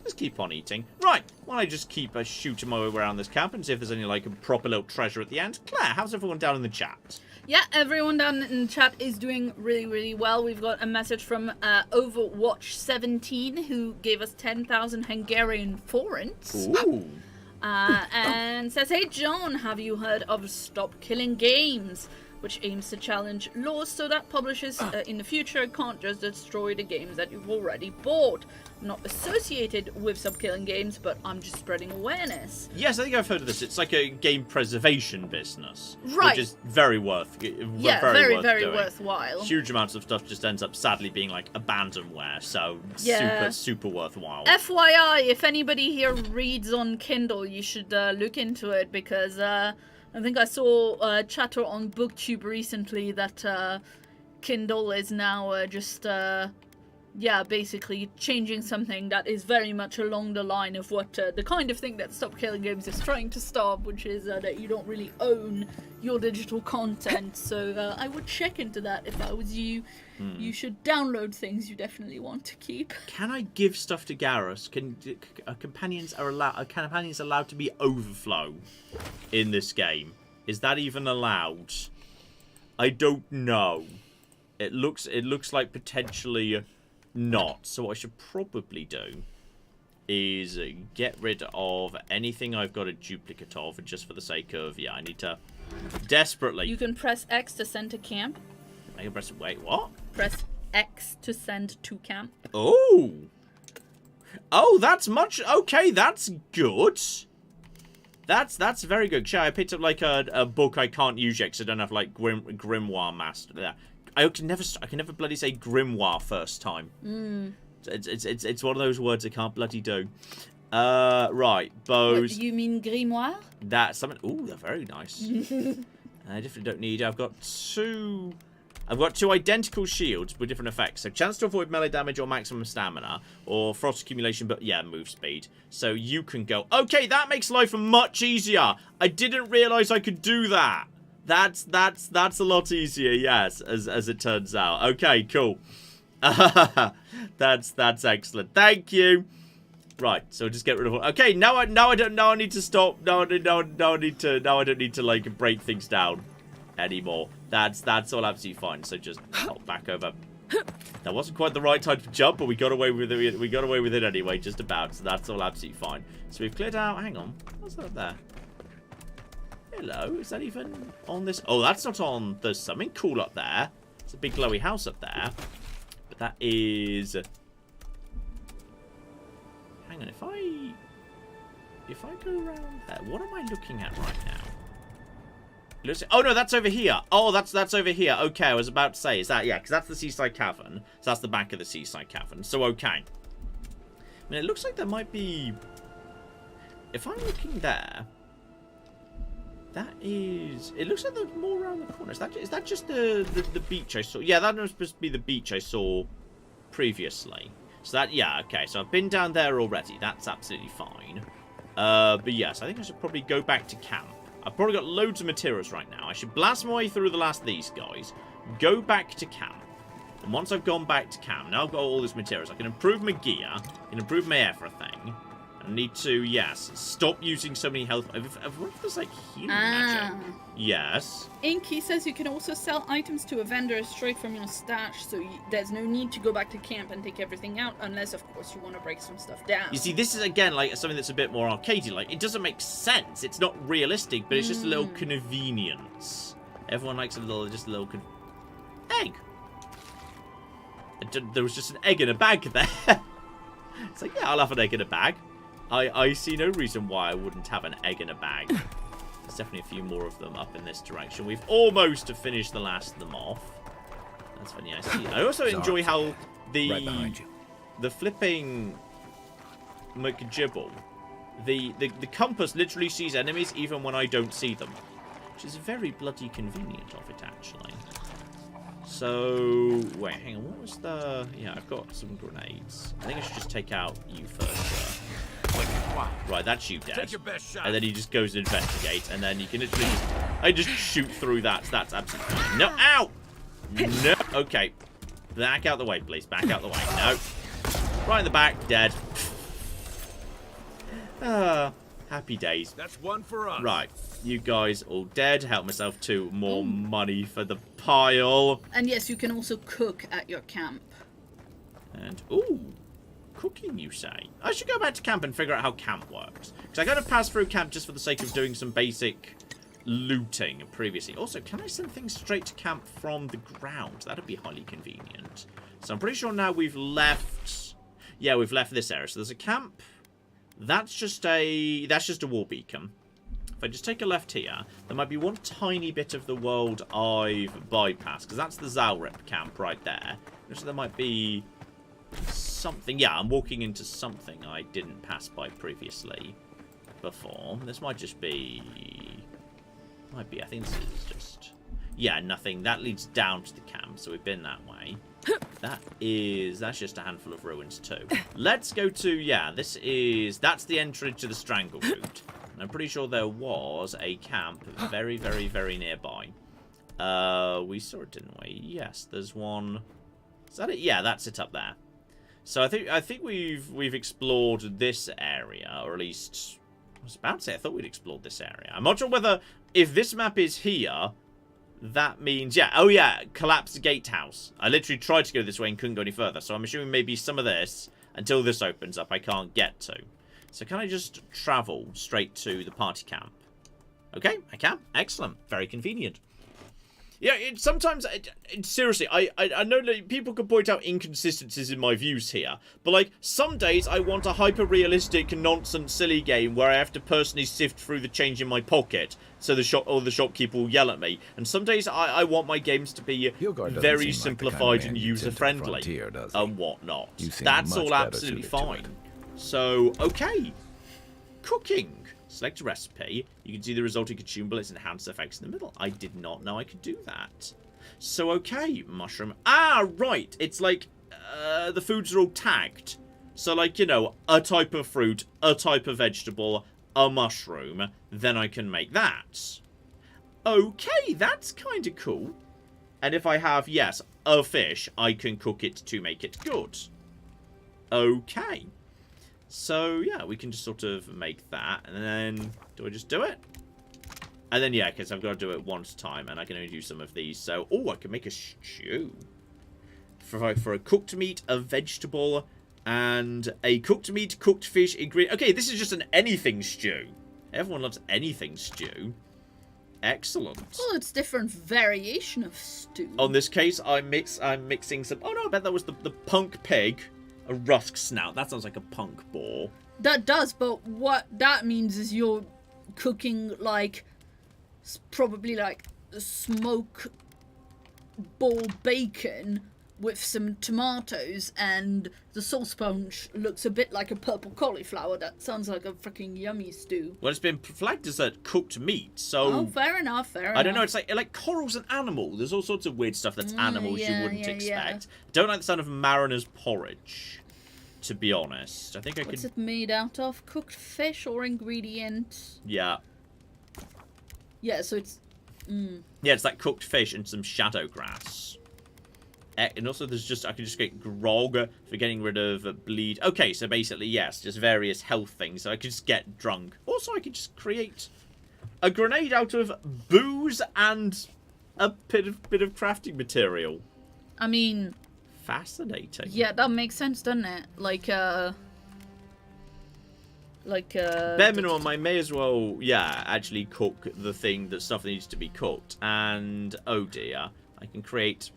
Just keep on eating. Right, why don't I just keep shooting my way around this camp and see if there's any, like, a proper little treasure at the end. Claire, how's everyone down in the chat? Yeah, everyone down in the chat is doing really well. We've got a message from Overwatch 17, who gave us 10,000 Hungarian forints. Ooh. And says, hey John, have you heard of Stop Killing Games, which aims to challenge laws so that publishers in the future can't just destroy the games that you've already bought? I'm not associated with Stop Killing Games, but I'm just spreading awareness. Yes, I think I've heard of this. It's like a game preservation business. Right. Which is very worth Yeah, very doing. worthwhile. Huge amounts of stuff just ends up sadly being like abandonware, so Yeah. super worthwhile. FYI, if anybody here reads on Kindle, you should look into it, because I think I saw chatter on BookTube recently that Kindle is now basically changing something that is very much along the line of what the kind of thing that Stop Killing Games is trying to stop, which is that you don't really own your digital content. So I would check into that if I was you. You should download things you definitely want to keep. Can I give stuff to Garrus? Are companions allowed to be overflow in this game? Is that even allowed? I don't know. It looks like potentially not. So what I should probably do is get rid of anything I've got a duplicate of, just for the sake of, yeah, I need to desperately. You can press X to send to camp. I can press, wait, what? Press X to send to camp. Oh, that's much, okay, that's good. That's very good. Sure, I picked up like a book I can't use yet because I don't have like Grimoire Master there. I can never bloody say grimoire first time. It's one of those words I can't bloody do. Right, bows. What, you mean grimoire? That's something. Ooh, they're very nice. I definitely don't need. I've got two identical shields with different effects. So chance to avoid melee damage or maximum stamina, or frost accumulation, but yeah, move speed. So you can go. Okay, that makes life much easier. I didn't realize I could do that. That's a lot easier, yes, as it turns out. Okay, cool. That's excellent. Thank you. Right, so just get rid of all. Okay, now I need to stop. Now I don't need to like break things down anymore. That's all absolutely fine. So just hop back over. That wasn't quite the right time to jump, but we got away with it. We got away with it anyway, just about. So that's all absolutely fine. So we've cleared out. Hang on, what's that up there? Hello, is that even on this? Oh, that's not on. There's something cool up there. It's a big glowy house up there. But that is... hang on, if I go around there, what am I looking at right now? Oh no, that's over here. Oh, that's over here. Okay, I was about to say, is that, yeah, because that's the Seaside Cavern. So that's the back of the Seaside Cavern. So, okay. I mean, it looks like there might be... If I'm looking there, that is... It looks like there's more around the corner. Is that just the beach I saw? Yeah, that was supposed to be the beach I saw previously. So that, yeah, okay. So I've been down there already. That's absolutely fine. But yes, I think I should probably go back to camp. I've probably got loads of materials right now. I should blast my way through the last of these guys, go back to camp. And once I've gone back to camp, now I've got all these materials. I can improve my gear, I can improve my everything. I need to, yes, stop using so many health. What if there's like healing magic? Yes. Inky says you can also sell items to a vendor straight from your stash, so there's no need to go back to camp and take everything out, unless, of course, you want to break some stuff down. You see, this is, again, like, something that's a bit more arcadey. Like, it doesn't make sense. It's not realistic, but it's just a little convenience. Everyone likes just a little egg. There was just an egg in a bag there. It's like, yeah, I'll have an egg in a bag. I see no reason why I wouldn't have an egg in a bag. There's definitely a few more of them up in this direction. We've almost finished the last of them off. That's funny. I see. I also enjoy how the flipping McJibble, the compass literally sees enemies even when I don't see them, which is very bloody convenient of it, actually. So, wait, hang on, what was the... Yeah, I've got some grenades. I think I should just take out you first. Right, that's you, Dad. Take your best shot. And then he just goes and investigates, and then you can literally just... I just shoot through that, so that's absolutely fine. No, ow! No, okay. Back out the way, please, back out the way. No. Right in the back, dead. Happy days. That's one for us. Right, you guys all dead. Help myself to more money for the pile. And yes, you can also cook at your camp. And, ooh, cooking, you say? I should go back to camp and figure out how camp works. Because I kind of passed through camp just for the sake of doing some basic looting previously. Also, can I send things straight to camp from the ground? That'd be highly convenient. So I'm pretty sure now we've left... Yeah, we've left this area. So there's a camp... That's just a wall beacon. If I just take a left here, there might be one tiny bit of the world I've bypassed, because that's the Zalrip camp right there. So there might be something. Yeah, I'm walking into something I didn't pass by previously before. This might just be... I think this is just... Yeah, nothing. That leads down to the camp, so we've been that way. That's just a handful of ruins too. Let's go to, yeah, that's the entrance to the Strangleroot. And I'm pretty sure there was a camp very, very, very nearby. We saw it, didn't we? Yes, there's one. Is that it? Yeah, that's it up there. So I think we've explored this area, or at least I was about to say I thought we'd explored this area. I'm not sure whether if this map is here, that means, yeah, oh yeah, collapsed gatehouse. I literally tried to go this way and couldn't go any further, so I'm assuming maybe some of this, until this opens up, I can't get to. So can I just travel straight to the party camp? Okay, I can. Excellent. Very convenient. Yeah, sometimes, seriously, I know that people can point out inconsistencies in my views here, but, like, some days I want a hyper-realistic, nonsense, silly game where I have to personally sift through the change in my pocket so the shopkeeper will yell at me, and some days I want my games to be very simplified and user-friendly and whatnot. That's all absolutely fine. So, okay. Cooking. Select a recipe. You can see the resulting consumable. Its enhanced effects in the middle. I did not know I could do that. So, okay. Mushroom. Ah, right. It's like the foods are all tagged. So, like, you know, a type of fruit, a type of vegetable, a mushroom. Then I can make that. Okay, that's kind of cool. And if I have, yes, a fish, I can cook it to make it good. Okay. So, yeah, we can just sort of make that. And then, do I just do it? And then, yeah, because I've got to do it one at a time. And I can only do some of these. So, oh, I can make a stew. For a cooked meat, a vegetable, and a cooked meat, cooked fish, ingredient. Okay, this is just an anything stew. Everyone loves anything stew. Excellent. Well, it's different variation of stew. On this case, I'm mixing some... Oh, no, I bet that was the punk pig. A rusk snout. That sounds like a punk boar. That does, but what that means is you're cooking like probably like smoke ball bacon with some tomatoes, and the sauce sponge looks a bit like a purple cauliflower. That sounds like a freaking yummy stew. Well, it's been flagged as a cooked meat, so... Oh, fair enough, fair enough. I don't know, it's like coral's an animal. There's all sorts of weird stuff that's animals you wouldn't expect. I don't like the sound of mariner's porridge, to be honest. I think I could... What's it made out of? Cooked fish or ingredient? Yeah. Yeah, so it's... Yeah, it's like cooked fish and some shadow grass. And also there's just, I can just get grog for getting rid of bleed. Okay, so basically, yes, just various health things. So I could just get drunk. Also, I could just create a grenade out of booze and a bit of crafting material. I mean... Fascinating. Yeah, that makes sense, doesn't it? Bare minimum, I may as well, yeah, actually cook the stuff that needs to be cooked. And, oh dear, I can create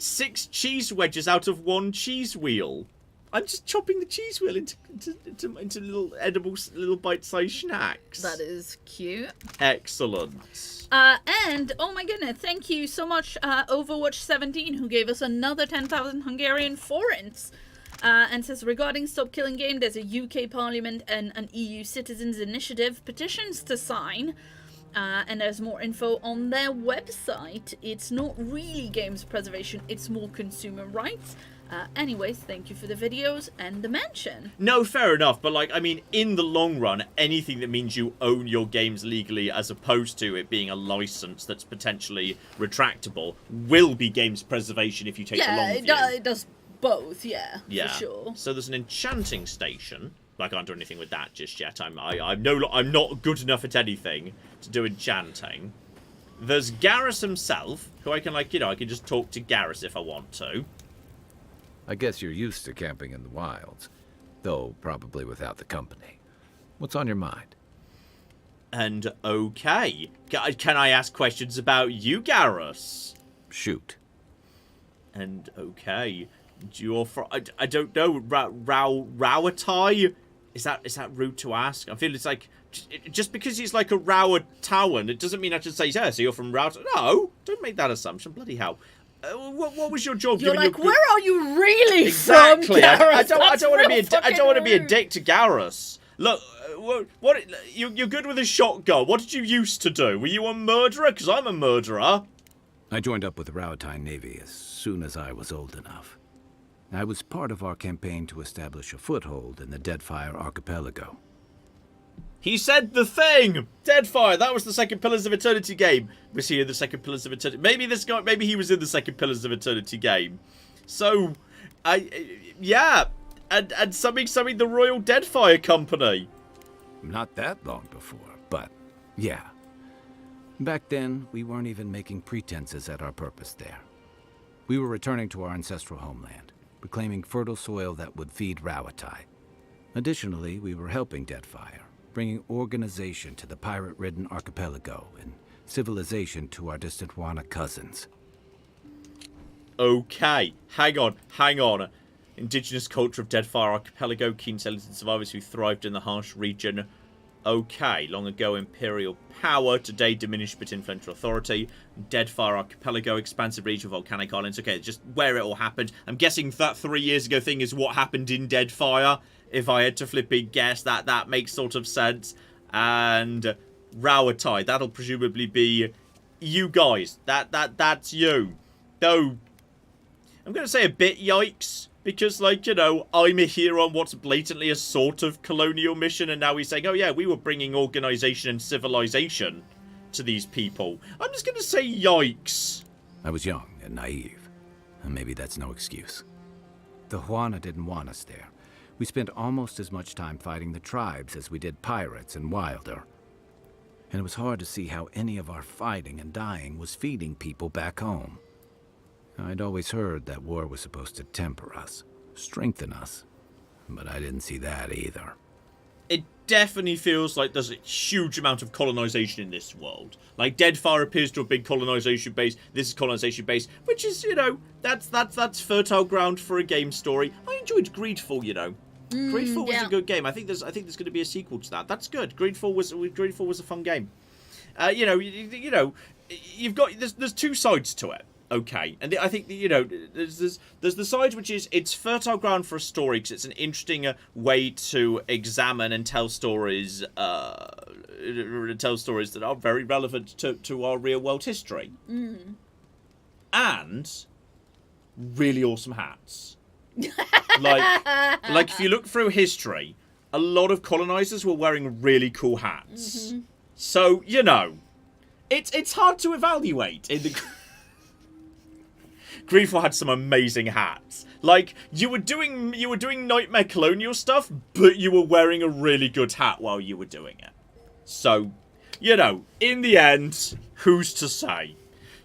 6 cheese wedges out of 1 cheese wheel. I'm just chopping the cheese wheel into little edible, little bite-sized snacks. That is cute. Excellent. And, oh my goodness, thank you so much, Overwatch 17, who gave us another 10,000 Hungarian forints. And says, regarding Stop Killing Game, there's a UK Parliament and an EU Citizens Initiative petitions to sign. And there's more info on their website. It's not really games preservation, it's more consumer rights. Anyways, thank you for the videos and the mention. No, fair enough, but like, I mean, in the long run, anything that means you own your games legally as opposed to it being a license that's potentially retractable will be games preservation if you take the long view. Yeah, it does both, yeah, for sure. So there's an enchanting station. I can't do anything with that just yet. I'm not good enough at anything to do enchanting. There's Garrus himself, who I can, like, I can just talk to Garrus if I want to. I guess you're used to camping in the wilds, though probably without the company. What's on your mind? And okay, can I ask questions about you, Garrus? Shoot. And okay, you're from, I don't know, Rawatai? Is that rude to ask? I feel it's like, just because he's like a Rawatawan, it doesn't mean I should say, yeah, so you're from Rawatai. No, don't make that assumption, bloody hell. What was your job? You're like, where are you really exactly. from, Garrus? I don't want to be a dick to Garrus. Look, you're good with a shotgun. What did you used to do? Were you a murderer? Because I'm a murderer. I joined up with the Rawatai Navy as soon as I was old enough. I was part of our campaign to establish a foothold in the Deadfire Archipelago. He said the thing! Deadfire, that was the second Pillars of Eternity game. Was he in the second Pillars of Eternity? Maybe he was in the second Pillars of Eternity game. So, yeah. And something the Royal Deadfire Company. Not that long before, but yeah. Back then, we weren't even making pretenses at our purpose there. We were returning to our ancestral homeland, reclaiming fertile soil that would feed Rawatai. Additionally, we were helping Deadfire, bringing organization to the pirate-ridden archipelago and civilization to our distant Wana cousins. Okay, hang on. Indigenous culture of Deadfire Archipelago, keen settlers and survivors who thrived in the harsh region. Okay, long ago imperial power, today diminished but influential authority. Deadfire Archipelago, expansive region, volcanic islands. Okay, just where it all happened. I'm guessing that 3 years ago thing is what happened in Deadfire. If I had to flipping guess, that makes sort of sense. And Rawatai, that'll presumably be you guys. That's you. Though, I'm going to say a bit yikes. Because, like, I'm here on what's blatantly a sort of colonial mission, and now he's saying, oh yeah, we were bringing organization and civilization to these people. I'm just going to say yikes. I was young and naive, and maybe that's no excuse. The Huana didn't want us there. We spent almost as much time fighting the tribes as we did pirates and Wilder. And it was hard to see how any of our fighting and dying was feeding people back home. I'd always heard that war was supposed to temper us, strengthen us, but I didn't see that either. It definitely feels like there's a huge amount of colonization in this world. Like, Deadfire appears to have been colonization based. This is colonization based, which is, you know, that's fertile ground for a game story. I enjoyed Greedfall, you know. Greedfall was a good game. I think there's going to be a sequel to that. That's good. Greedfall was a fun game. You know, you've got there's two sides to it. Okay, and I think, you know, there's the side which is it's fertile ground for a story because it's an interesting way to examine and tell stories that are very relevant to our real world history, and really awesome hats. like if you look through history, a lot of colonizers were wearing really cool hats. So, you know, it's hard to evaluate in the. Greedfall had some amazing hats. Like, you were doing Nightmare Colonial stuff, but you were wearing a really good hat while you were doing it. So, you know, in the end, who's to say?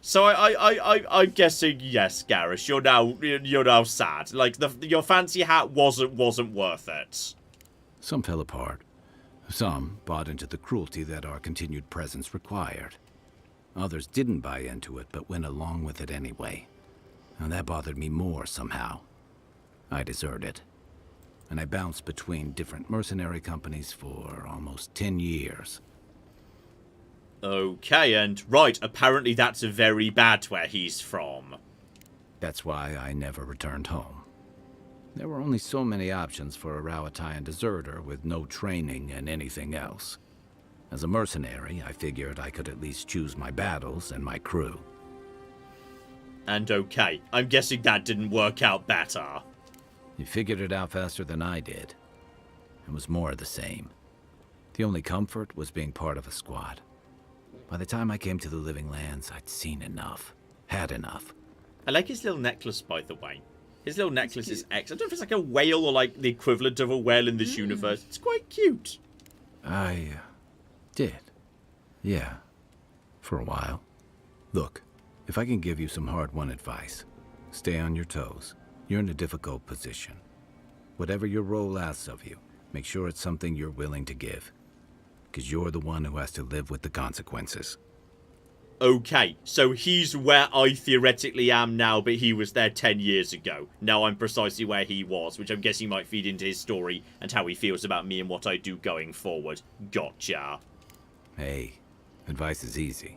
So I'm guessing yes, Garrus. You're now sad. Like, your fancy hat wasn't worth it. Some fell apart. Some bought into the cruelty that our continued presence required. Others didn't buy into it, but went along with it anyway. And that bothered me more somehow. I deserted. And I bounced between different mercenary companies for almost 10 years. Okay, and right, apparently that's very bad where he's from. That's why I never returned home. There were only so many options for a Rowatayan deserter with no training and anything else. As a mercenary, I figured I could at least choose my battles and my crew. And okay, I'm guessing that didn't work out better. You figured it out faster than I did. It was more of the same. The only comfort was being part of a squad. By the time I came to the Living Lands, I'd seen enough. Had enough. I like his little necklace, by the way. His little necklace is excellent. I don't know if it's like a whale or like the equivalent of a whale in this universe. It's quite cute. I did. Yeah. For a while. Look. If I can give you some hard-won advice, stay on your toes. You're in a difficult position. Whatever your role asks of you, make sure it's something you're willing to give. Because you're the one who has to live with the consequences. Okay, so he's where I theoretically am now, but he was there 10 years ago. Now I'm precisely where he was, which I'm guessing might feed into his story and how he feels about me and what I do going forward. Gotcha. Hey, advice is easy.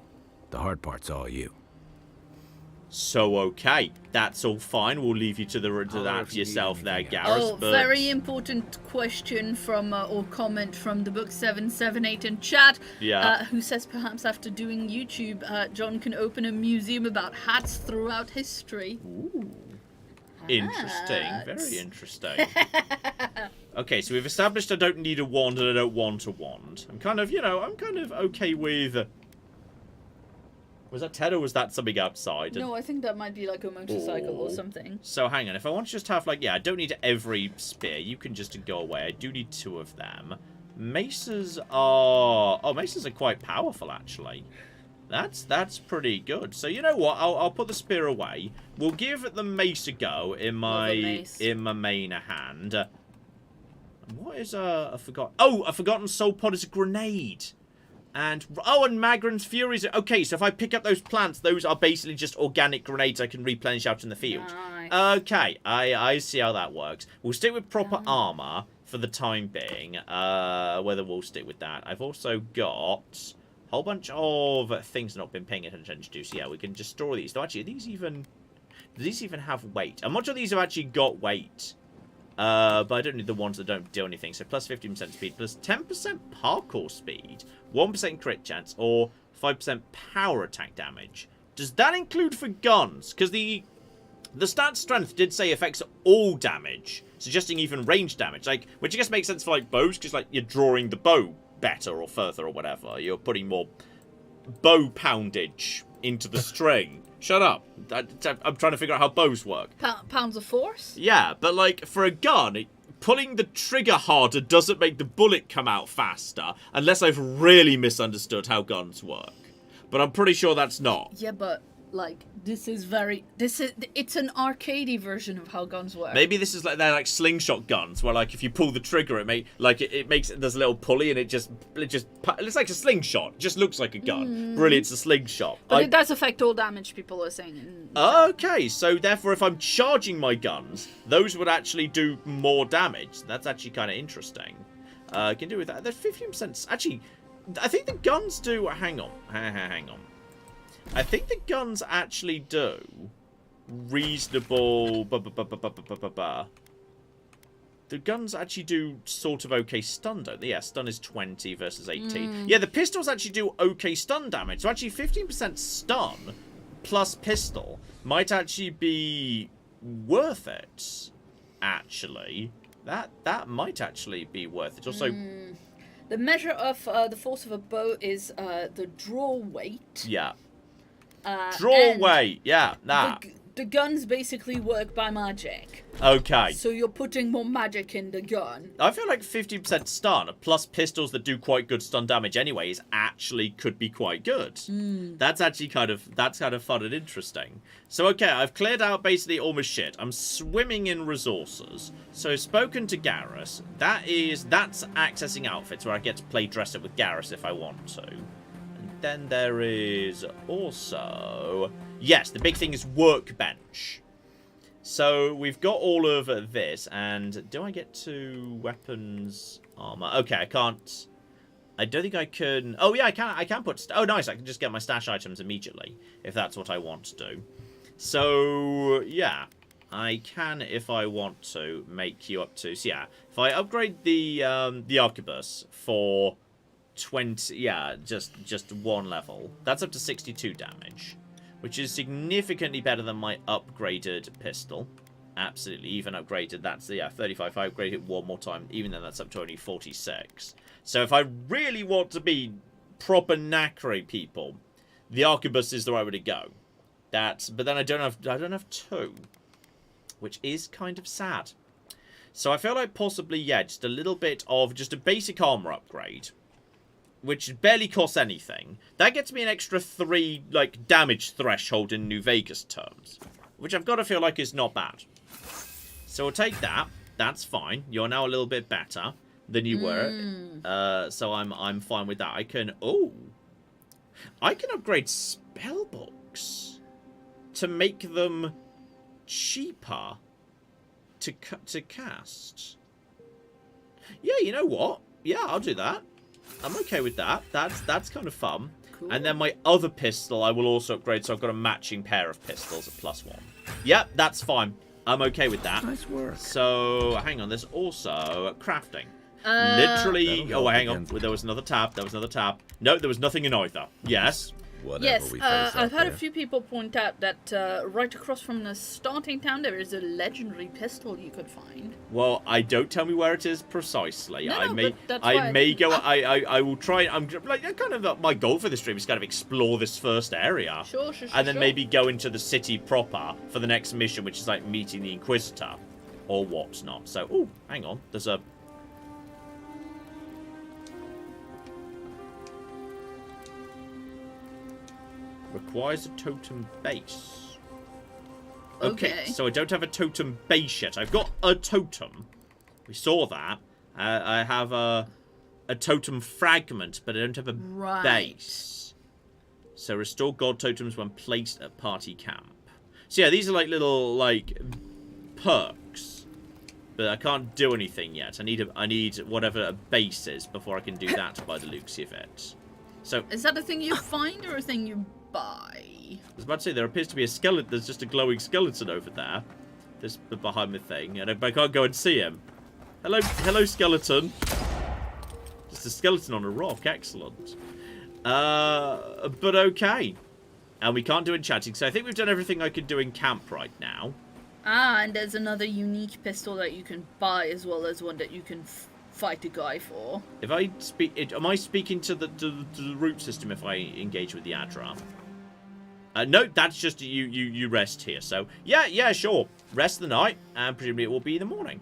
The hard part's all you. So, okay, that's all fine. We'll leave you to that yourself there, Garrus. Oh, very important question from, or comment from the book 778 in chat. Yeah. Who says perhaps after doing YouTube, John can open a museum about hats throughout history. Ooh. Interesting. Very interesting. Okay, so we've established I don't need a wand and I don't want a wand. I'm kind of okay with... Was that Ted or was that something outside? No, I think that might be like a motorcycle or something. So hang on, if I want to just have like, yeah, I don't need every spear. You can just go away. I do need 2 of them. Maces are... Oh, maces are quite powerful, actually. That's pretty good. So you know what? I'll put the spear away. We'll give the mace a go in my main hand. What is a forgotten soul pod is a grenade. And Magran's Furies. Okay, so if I pick up those plants, those are basically just organic grenades I can replenish out in the field. Nice. Okay, I see how that works. We'll stick with proper armor for the time being. Whether we'll stick with that. I've also got a whole bunch of things I've not been paying attention to. So yeah, we can just store these. So actually, do these even have weight? I'm not sure these have actually got weight. But I don't need the ones that don't do anything. So plus 15% speed, plus 10% parkour speed, 1% crit chance, or 5% power attack damage. Does that include for guns? Because the stat strength did say affects all damage, suggesting even range damage. Like, which I guess makes sense for like bows, because like you're drawing the bow better or further or whatever. You're putting more bow poundage into the string. Shut up. I'm trying to figure out how bows work. Pounds of force? Yeah, but like for a gun, pulling the trigger harder doesn't make the bullet come out faster, unless I've really misunderstood how guns work. But I'm pretty sure that's not. Yeah, but like, it's an arcadey version of how guns work. Maybe this is like they're like slingshot guns, where like if you pull the trigger, it makes there's a little pulley and it's like a slingshot. It just looks like a gun. Brilliant, it's a slingshot. But it does affect all damage. People are saying. Okay, so therefore, if I'm charging my guns, those would actually do more damage. That's actually kind of interesting. Can do with that. There's 15%. Actually, I think the guns do. Hang on. I think the guns actually do reasonable. The guns actually do sort of okay stun, don't they? Yeah, stun is 20 versus 18. Yeah, the pistols actually do okay stun damage. So actually 15% stun plus pistol might actually be worth it. Actually, that might actually be worth it. Also, the measure of the force of a bow is the draw weight. Yeah. Draw weight, yeah, nah. The guns basically work by magic. Okay. So you're putting more magic in the gun. I feel like 50% stun plus pistols that do quite good stun damage anyways actually could be quite good. That's actually kind of fun and interesting. So okay, I've cleared out basically all my shit. I'm swimming in resources. So I've spoken to Garrus. That's accessing outfits where I get to play dress up with Garrus if I want to. Then there is also... Yes, the big thing is workbench. So we've got all of this, and do I get to weapons armor? Okay, I can't... I don't think I can... Oh, yeah, I can put... Oh, nice, I can just get my stash items immediately, if that's what I want to do. So, yeah, I can, if I want to, make you up to... So, yeah, if I upgrade the arquebus for... 20, yeah, just one level. That's up to 62 damage, which is significantly better than my upgraded pistol. Absolutely, even upgraded. That's, yeah, 35. If I upgrade it one more time, even then that's up to only 46. So if I really want to be proper knackery people, the arquebus is the right way to go. But then I don't have two, which is kind of sad. So I feel like possibly, yeah, just a little bit of just a basic armor upgrade, which barely costs anything. That gets me an extra 3, like, damage threshold in New Vegas terms, which I've got to feel like is not bad. So we'll take that. That's fine. You're now a little bit better than you were. So I'm fine with that. I can upgrade spellbooks to make them cheaper to cast. Yeah, you know what? Yeah, I'll do that. I'm okay with that. That's kind of fun. Cool. And then my other pistol I will also upgrade, so I've got a matching pair of pistols at +1. Yep, that's fine. I'm okay with that. Nice work. So, hang on. There's also crafting. Literally... Oh, hang on. There was another tab. No, there was nothing in either. Yes. Yes, I've had a few people point out that right across from the starting town there is a legendary pistol you could find. Well, don't tell me where it is precisely. No, I may go. I will try. I'm like kind of my goal for this stream is kind of explore this first area. Sure. And then maybe go into the city proper for the next mission, which is like meeting the Inquisitor or whatnot. So, oh, hang on. There's a. Requires a totem base. Okay, so I don't have a totem base yet. I've got a totem. We saw that. I have a totem fragment, but I don't have a base. So restore god totems when placed at party camp. So yeah, these are like little like perks, but I can't do anything yet. I need whatever a base is before I can do that by the looks of it. So is that a thing you find or a thing you buy? I was about to say there appears to be a skeleton. There's just a glowing skeleton over there, just behind the thing, and I can't go and see him. Hello, skeleton. Just a skeleton on a rock. Excellent. But okay, and we can't do enchanting. So I think we've done everything I could do in camp right now. And there's another unique pistol that you can buy as well as one that you can fight a guy for. If I speak, am I speaking to the root system if I engage with the Adra? No, that's just you rest here. So yeah, sure. Rest the night, and presumably it will be in the morning.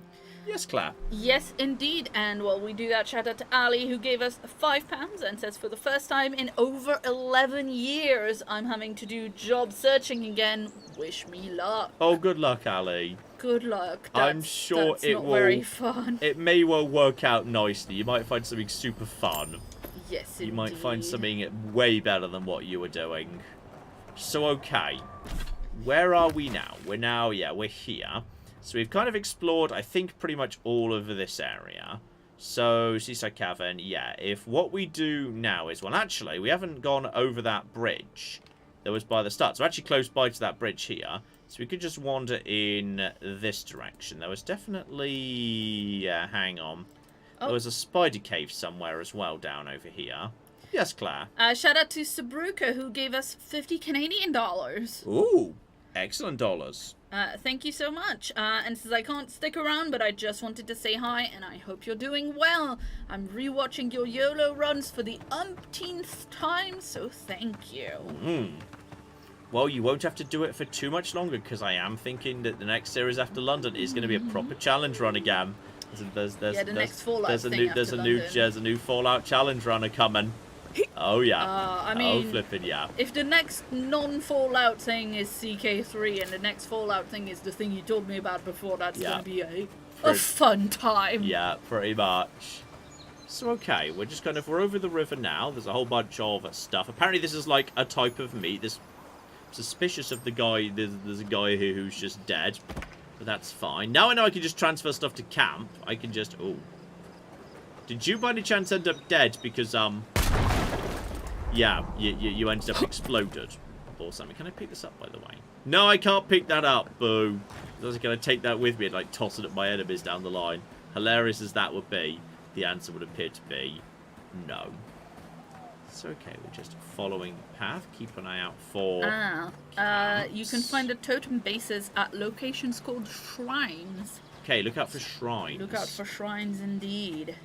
Yes, Claire. Yes, indeed. And while we do that, shout out to Ali, who gave us £5 and says, for the first time in over 11 years, I'm having to do job searching again. Wish me luck. Oh, good luck, Ali. Good luck. I'm sure that's it not will. Very fun. It may well work out nicely. You might find something super fun. Yes, You indeed. might find something way better than what you were doing. So, okay. Where are we now? We're here. So we've kind of explored, I think, pretty much all over this area. So, Seaside Cavern, yeah. If what we do now is... Well, actually, we haven't gone over that bridge that was by the start. So we're actually close by to that bridge here. So we could just wander in this direction. There was definitely... Yeah, hang on. Oh. There was a spider cave somewhere as well down over here. Yes, Claire. Shout out to Sabruka, who gave us 50 Canadian dollars. Ooh, excellent dollars. Thank you so much. And says I can't stick around, but I just wanted to say hi, and I hope you're doing well. I'm rewatching your YOLO runs for the umpteenth time, so thank you. Well, you won't have to do it for too much longer, because I am thinking that the next series after London is going to be a proper challenge run again. There's next Fallout thing there's after a new Fallout challenge runner coming. Oh yeah. I mean, oh flipping yeah. If the next non-Fallout thing is CK3 and the next Fallout thing is the thing you told me about before, that's Yeah. gonna be a fun time. Yeah, pretty much. So okay, we're over the river now. There's a whole bunch of stuff. Apparently this is like a type of meat. This suspicious of the guy. There's a guy here who's just dead. But that's fine. Now I know I can just transfer stuff to camp. I can just... Oh. Did you by any chance end up dead because, yeah, you ended up exploded or something. Can I pick this up, by the way? No, I can't pick that up. Boo. I was going to take that with me and, like, toss it at my enemies down the line. Hilarious as that would be, the answer would appear to be no. It's okay, we're just following the path. Keep an eye out for... You can find the totem bases at locations called shrines. Okay, look out for shrines. Look out for shrines indeed.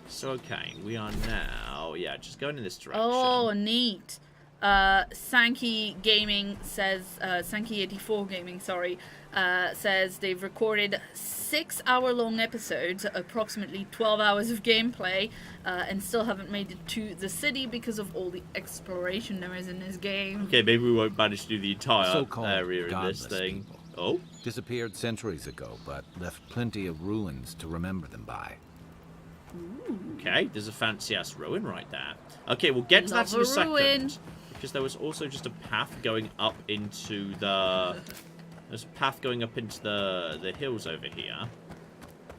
So, okay, we are now... Yeah, just going in this direction. Oh, neat. Sankey Gaming says... Sankey84 Gaming, sorry. Says they've recorded 6-hour-long episodes, approximately 12 hours of gameplay, and still haven't made it to the city because of all the exploration there is in this game. Okay, maybe we won't manage to do the entire So-called area in this godless thing. people. Oh? Disappeared centuries ago, but left plenty of ruins to remember them by. Okay, there's a fancy-ass ruin right there. Okay, we'll get to that in a second. Because there was also just a path going up into the... There's a path going up into the hills over here,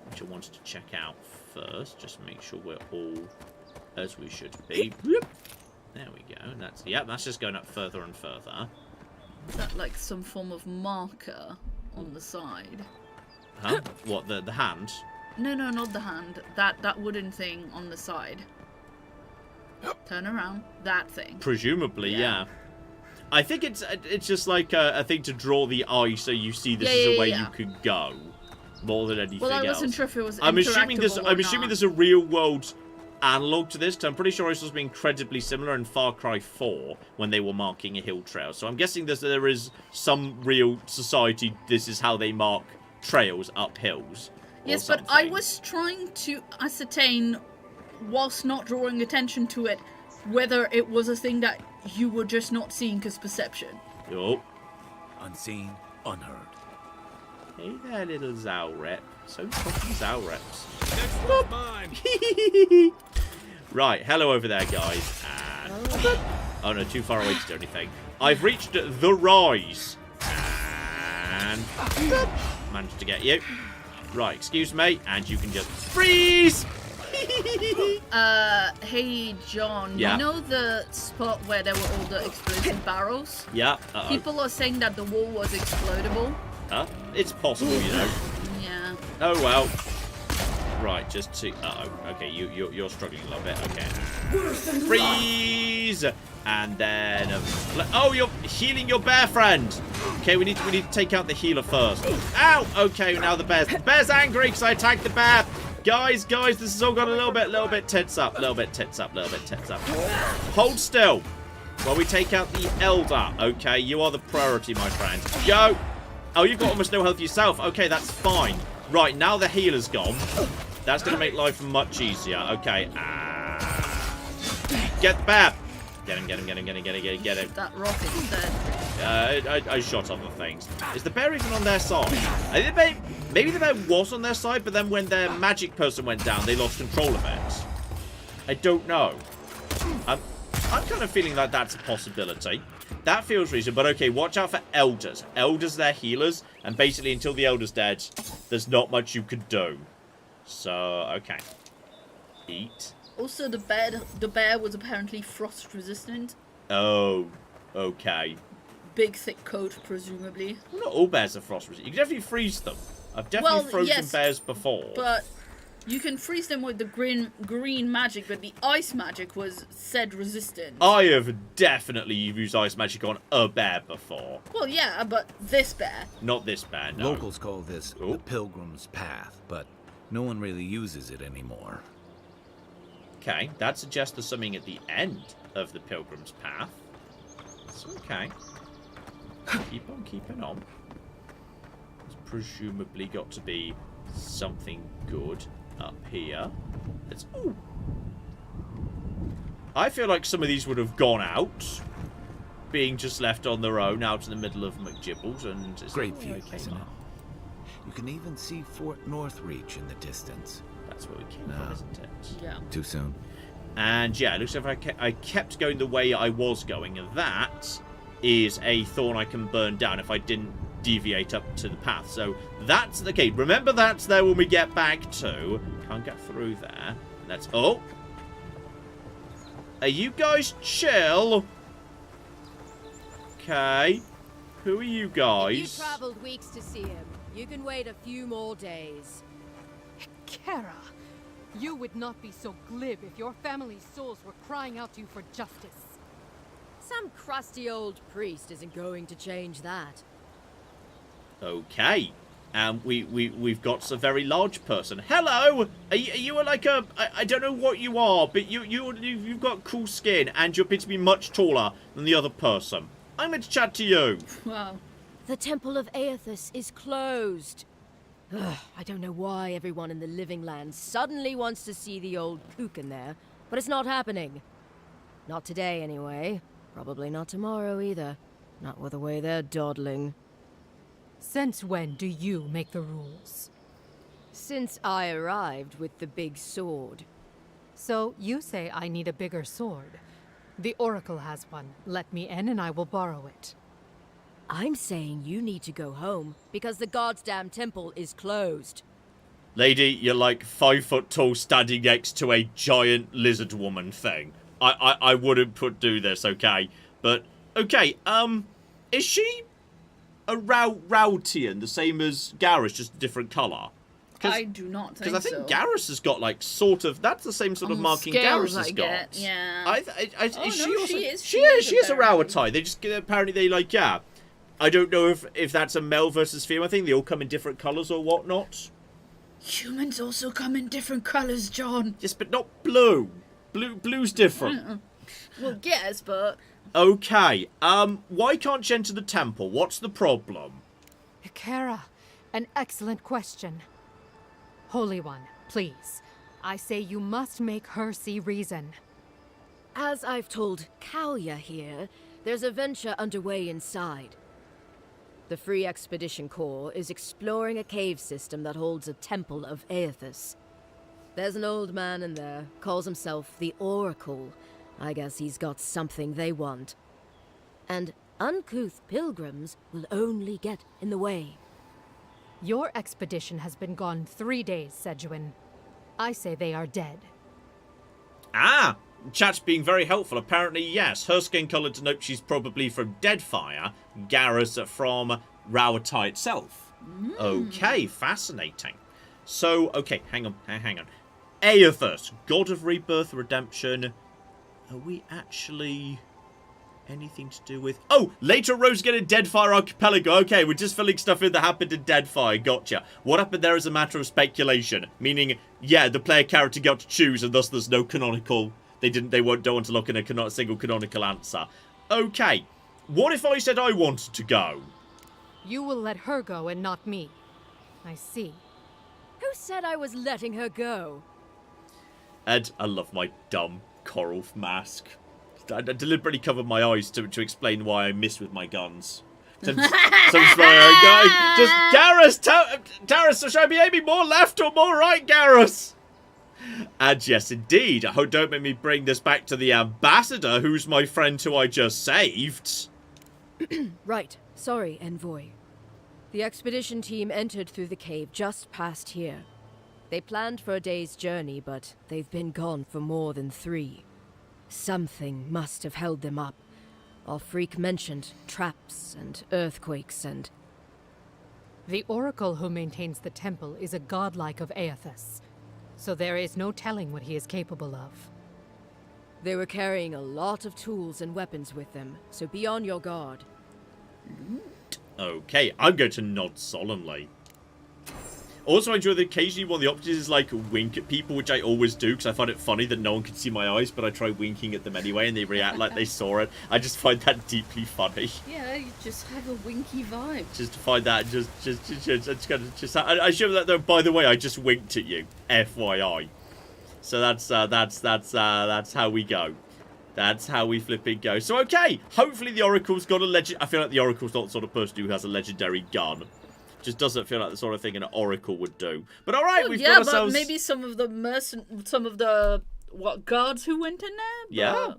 which I wanted to check out first. Just make sure we're all as we should be. There we go. That's just going up further and further. Is that like some form of marker on the side? Huh? What, the hand? No, not the hand. That wooden thing on the side. Turn around. That thing. Presumably, yeah. Yeah. I think it's just like a thing to draw the eye so you see this is a way you could go, more than anything else. Well, I wasn't sure if it was I'm assuming interactable there's a real world analog to this. 'Cause I'm pretty sure this was incredibly similar in Far Cry 4 when they were marking a hill trail. So I'm guessing there is some real society. This is how they mark trails up hills. Yes, but I was trying to ascertain, whilst not drawing attention to it, whether it was a thing that you were just not seeing because perception. Oh. Unseen, unheard. Hey there, little Zalrep. So fucking Zalreps. Next one's mine. Right, hello over there, guys. And... Oh no, too far away to do anything. I've reached the rise. And... Managed to get you. Right, excuse me, and you can just freeze! Hey, John, Yeah. you know the spot where there were all the explosive barrels? Yeah, People are saying that the wall was explodable. it's possible, you know. Yeah. Oh well. Right, just to... okay, you're struggling a little bit. Okay. Freeze! And then... oh, you're healing your bear friend! Okay, we need to take out the healer first. Ow! Okay, now the bear's... The bear's angry because I attacked the bear! Guys, this has all got a little bit tits up. Little bit tits up. Hold still while we take out the elder. Okay, you are the priority, my friend. Go! Oh, you've got almost no health yourself. Okay, that's fine. Right, now the healer's gone. That's going to make life much easier. Okay. Get the bear. Get him. That rock is dead. I shot other things. Is the bear even on their side? I think maybe the bear was on their side, but then when their magic person went down, they lost control of it. I don't know. I'm kind of feeling like that's a possibility. That feels reasonable, but okay, watch out for elders. Elders, they're healers, and basically until the elder's dead, there's not much you could do. So, okay. Eat. Also, the bear was apparently frost resistant. Oh, okay. Big thick coat, presumably. Well, not all bears are frost resistant. You can definitely freeze them. I've definitely frozen bears before. But you can freeze them with the green magic, but the ice magic was said resistant. I have definitely used ice magic on a bear before. Well, yeah, but this bear. Not this bear, no. Locals call this the Pilgrim's Path, but no one really uses it anymore. Okay, that suggests there's something at the end of the Pilgrim's Path. It's okay. Keep on keeping on. There's presumably got to be something good up here. Ooh. I feel like some of these would have gone out, being just left on their own out in the middle of McGibbles, and it's great view, isn't it? You can even see Fort Northreach in the distance. That's where we came from, isn't it? Yeah. Too soon. And yeah, it looks like I kept going the way I was going, and that is a thorn I can burn down if I didn't deviate up to the path. So that's okay. Remember that's there when we get back to. Can't get through there. Let's. Oh, are you guys chill? Okay. Who are you guys? If you traveled weeks to see him, you can wait a few more days. Kara, you would not be so glib if your family's souls were crying out to you for justice. Some crusty old priest isn't going to change that. Okay. And we've got a very large person. Hello! Are you like a... I don't know what you are, but you've got cool skin, and you appear to be much taller than the other person. I'm going to chat to you. Wow. The Temple of Aethys is closed. Ugh, I don't know why everyone in the Living Land suddenly wants to see the old kook in there, but it's not happening. Not today, anyway. Probably not tomorrow, either. Not with the way they're dawdling. Since when do you make the rules? Since I arrived with the big sword. So you say I need a bigger sword. The Oracle has one. Let me in and I will borrow it. I'm saying you need to go home because the goddamn temple is closed. Lady, you're like 5 foot tall standing next to a giant lizard woman thing. I wouldn't do this, okay? But, okay, is she a Routian, the same as Garrus, just a different colour? I do not think so. Because I think Garrus has got, like, sort of... That's the same sort of marking Garrus has got. Yeah. She is a Rauatai. They just... Apparently they, like, yeah. I don't know if that's a male versus female thing. They all come in different colours or whatnot. Humans also come in different colours, John. Yes, but not blue. Blue's different. Well, yes, but... Okay, why can't you enter the temple? What's the problem? Kara, an excellent question. Holy One, please. I say you must make her see reason. As I've told Kalya here, there's a venture underway inside. The Free Expedition Corps is exploring a cave system that holds a temple of Aethys. There's an old man in there, calls himself the Oracle. I guess he's got something they want. And uncouth pilgrims will only get in the way. Your expedition has been gone 3 days, Sejuan. I say they are dead. Ah! Chat's being very helpful. Apparently, yes. Her skin colour denotes she's probably from Deadfire. Garrus from Rauatai itself. Okay, fascinating. So, okay, hang on. Aethys, God of Rebirth, Redemption. Are we actually anything to do with... Oh, later Rose get in Deadfire Archipelago. Okay, we're just filling stuff in that happened in Deadfire. Gotcha. What happened there is a matter of speculation. Meaning, yeah, the player character got to choose, and thus there's no canonical... don't want to lock in a single canonical answer. Okay, what if I said I wanted to go? You will let her go and not me. I see. Who said I was letting her go? Ed, I love my dumb coral mask. I deliberately covered my eyes to explain why I miss with my guns. Garrus, Garrus, should I be aiming more left or more right, Garrus? And yes, indeed. I hope don't make me bring this back to the ambassador, who's my friend who I just saved. Right. Sorry, Envoy. The expedition team entered through the cave just past here. They planned for a day's journey, but they've been gone for more than 3. Something must have held them up. Our freak mentioned traps and earthquakes and... The oracle who maintains the temple is a godlike of Aethys, so there is no telling what he is capable of. They were carrying a lot of tools and weapons with them, so be on your guard. Okay, I'm going to nod solemnly. Also, I enjoy that occasionally one of the options is like wink at people, which I always do because I find it funny that no one can see my eyes, but I try winking at them anyway and they react like they saw it. I just find that deeply funny. Yeah, you just have a winky vibe. Just to find that, I show that though. By the way, I just winked at you, FYI. So that's how we go. That's how we flipping go. So okay, hopefully the Oracle's got a legend. I feel like the Oracle's not the sort of person who has a legendary gun. Just doesn't feel like the sort of thing an Oracle would do. But all right, we've got ourselves. But maybe some of the guards who went in there. Yeah,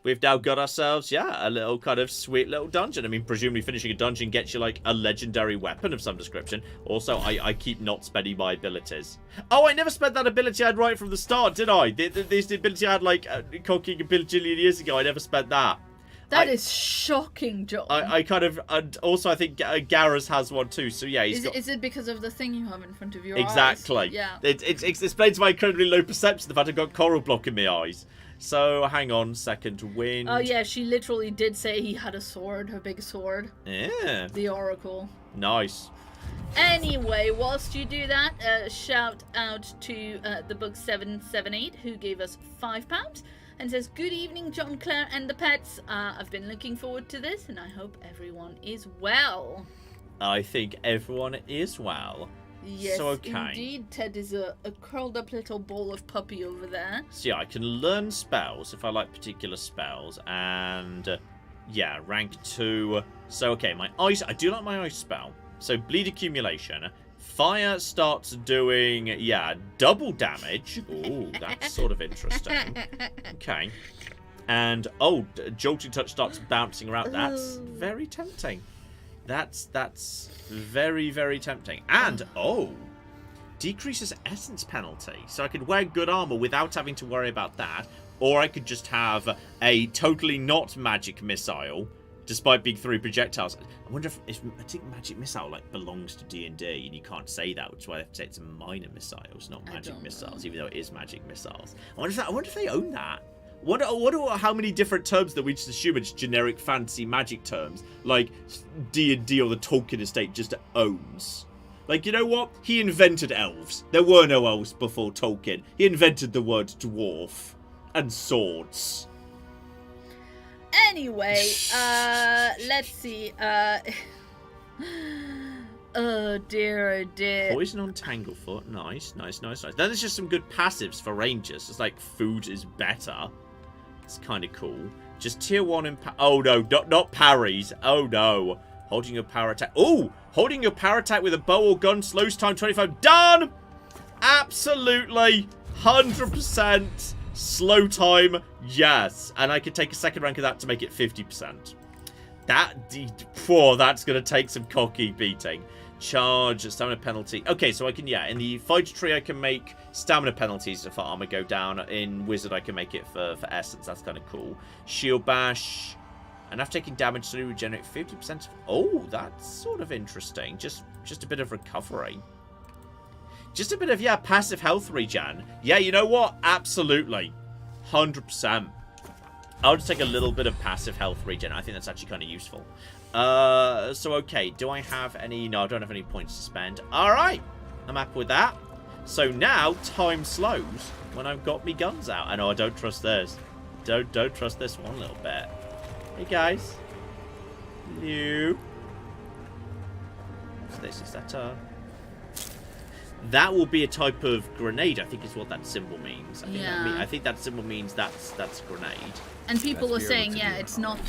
we've now got ourselves a little kind of sweet little dungeon. I mean, presumably finishing a dungeon gets you like a legendary weapon of some description. Also, I keep not spending my abilities. Oh, I never spent that ability I had right from the start, did I? The ability I had like cocking a bajillion years ago. I never spent that. That is shocking, John. I kind of... And also, I think Garrus has one too, so yeah, he's got... Is it because of the thing you have in front of your Exactly. eyes? Yeah. It explains my incredibly low perception, the fact I've got coral block in my eyes. So, hang on, second wind. Oh yeah, she literally did say he had a sword, her big sword. Yeah. The Oracle. Nice. Anyway, whilst you do that, shout out to the book 778, who gave us £5. And says, good evening, John, Claire, and the pets. I've been looking forward to this, and I hope everyone is well. I think everyone is well. Yes, so, okay. Indeed. Ted is a curled up little ball of puppy over there. So, yeah, I can learn spells if I like particular spells. And, yeah, rank 2. So, okay, my ice... I do like my ice spell. So, bleed accumulation. Fire starts doing, double damage. Ooh, that's sort of interesting. Okay. And, Jolting Touch starts bouncing around. That's very tempting. That's very, very tempting. And, decreases essence penalty. So I could wear good armor without having to worry about that. Or I could just have a totally not magic missile, despite being 3 projectiles. I wonder if I think magic missile like belongs to D&D, and you can't say that, which is why they have to say it's minor missiles, not magic missiles, even though it is magic missiles. I wonder if they own that. How many different terms that we just assume it's generic fantasy magic terms, like D&D or the Tolkien estate just owns. Like, you know what? He invented elves. There were no elves before Tolkien. He invented the word dwarf and swords. Anyway, let's see. Oh dear, oh dear. Poison on Tanglefoot. Nice. Then there's just some good passives for rangers. It's like food is better. It's kind of cool. Just tier 1 oh no, not parries. Oh no. Holding your power attack. Oh! Holding your power attack with a bow or gun slows time 25. Done! Absolutely. 100%. Slow time, yes. And I could take a second rank of that to make it 50%. That's going to take some cocky beating. Charge, stamina penalty. Okay, so I can, in the fighter tree I can make stamina penalties if armor go down. In wizard I can make it for essence. That's kind of cool. Shield bash. And after taking damage, so you regenerate 50%. Oh, that's sort of interesting. Just a bit of recovery. Just a bit of, passive health regen. Yeah, you know what? Absolutely. 100%. I'll just take a little bit of passive health regen. I think that's actually kind of useful. So, okay. Do I have any... No, I don't have any points to spend. All right. I'm happy with that. So now, time slows when I've got me guns out. I know I don't trust this. Don't trust this one little bit. Hey, guys. Hello. What's this? Is that That will be a type of grenade, I think is what that symbol means. Yeah. I think that symbol means that's a grenade. And people That's are the saying, urban yeah, to it's do. not.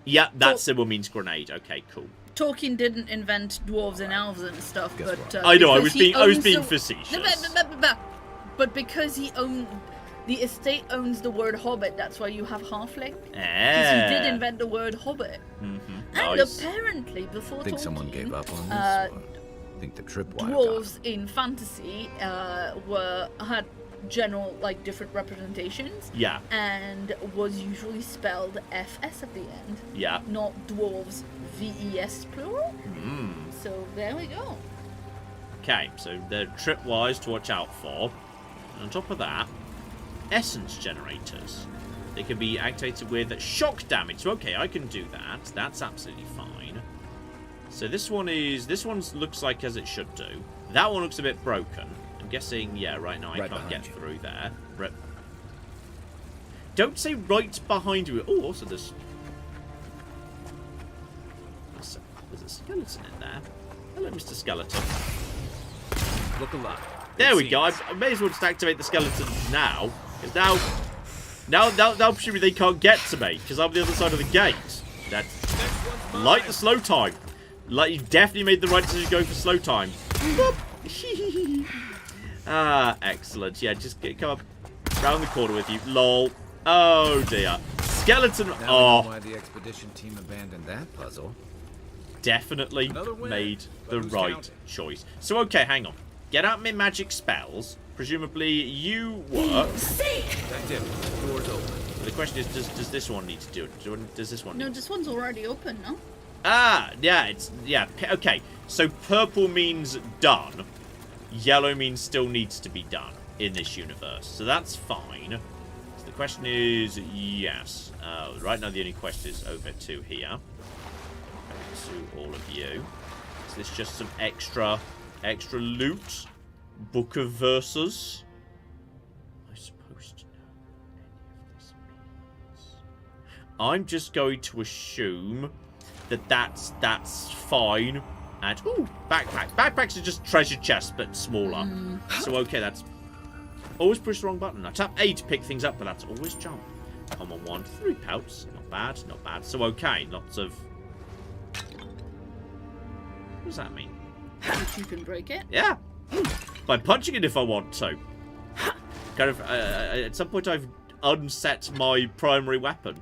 Yeah, that Well- symbol means grenade. Okay, cool. Tolkien didn't invent dwarves and elves and stuff, Guess but what? I know, I because was he being owns facetious. But because he owned the estate owns the word hobbit, that's why you have halfling. Because he did invent the word hobbit. And Nice. apparently, before Think Tolkien, someone gave up on this? Or think the tripwire got dwarves him? in fantasy had general different representations. Yeah, And was usually spelled FS at the end, yeah. not dwarves VES plural. Mm. So there we go. Okay, so they're tripwires to watch out for. And on top of that, essence generators. They can be activated with shock damage. So okay, I can do that. That's absolutely fine. So this one looks like as it should do. That one looks a bit broken. I'm guessing, yeah, right now I Right can't get behind you. through there. Don't say right behind you. Oh, also there's a skeleton in there. Hello, Mr. Skeleton. Look alive. There we go. I may as well just activate the skeleton now, because now presumably they can't get to me because I'm the other side of the gate. That's like the slow time. Like you definitely made the right decision going for slow time. Excellent. Yeah, just come up round the corner with you. Lol. Oh dear. Skeleton. Now I know Oh, why the expedition team abandoned that puzzle. definitely Another win. made But the who's right counting? choice. So okay, hang on. Get out my magic spells. Presumably you work. That's it. Doors open. The question is, does this one need to do it? Does this one? No, Need this one's already open, no? Okay. So purple means done. Yellow means still needs to be done in this universe. So that's fine. So the question is, yes. Right now the only question is over to here. Over to all of you. Is this just some extra loot? Book of verses? Am I supposed to know any of this means? I'm just going to assume that that's fine. And ooh, backpack. Backpacks are just treasure chests, but smaller. So okay, that's always push the wrong button. I tap A to pick things up, but that's always jump. Come on, 1, 3 pelts. Not bad, not bad. So okay, lots of. What does that mean? If you can break it. Yeah, by punching it if I want to. Kind of. At some point, I've unset my primary weapon.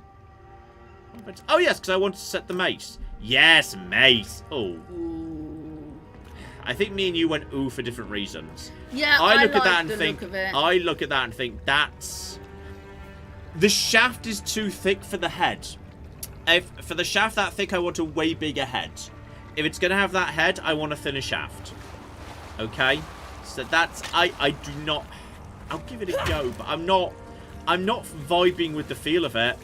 Oh yes, because I want to set the mace. Yes, mace. Oh. Ooh. I think me and you went ooh for different reasons. Yeah, I look like at that and the think look of it. I look at that and think that's the shaft is too thick for the head. If for the shaft that thick, I want a way bigger head. If it's gonna have that head, I want a thinner shaft. Okay, so that's I do not. I'll give it a go, but I'm not vibing with the feel of it.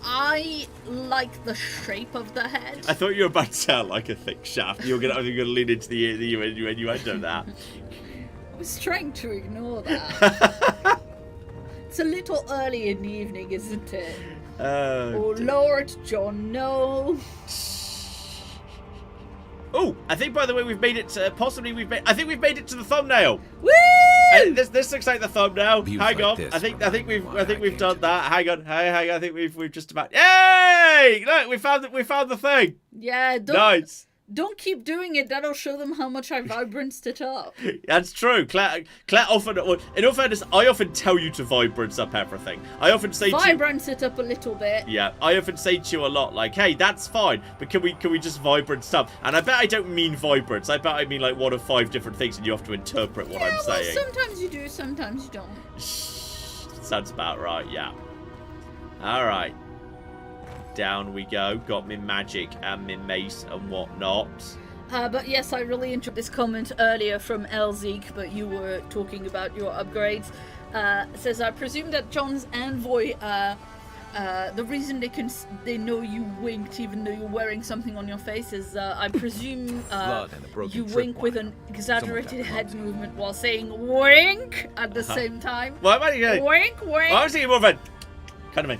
I like the shape of the head. I thought you were about to sound like a thick shaft. You're gonna lean into the innuendo of that. I was trying to ignore that. It's a little early in the evening, isn't it? Oh, Lord, John, no. Oh, I think by the way we've made it. I think we've made it to the thumbnail. Woo! This looks like the thumbnail. Views Hang like on. this I think remind me why I we've came done to that. Hang on. Hang on. I think we've just about. Yay! Look, we found the thing. Yeah, Nice. don't keep doing it. That'll show them how much I vibranced it up. That's true. Claire often. Well, in all fairness, I often tell you to vibrance up everything. I often say to you. Vibrance it up a little bit. Yeah, I often say to you a lot, like, hey, that's fine, but can we just vibrance stuff? And I bet I don't mean vibrance. I bet I mean like 1 of 5 different things, and you have to interpret what I'm Well, saying. sometimes you do, sometimes you don't. Sounds about right, yeah. Alright. Down we go. Got me magic and me mace and whatnot. But yes, I really enjoyed this comment earlier from Elzik, but you were talking about your upgrades. It says, I presume that John's envoy, the reason they know you winked even though you're wearing something on your face is, I presume Blood and a broken you wink with an tripwire. exaggerated Someone head got it. movement while saying wink at the same time. Well, I Wink, wink. was thinking more of a kind of a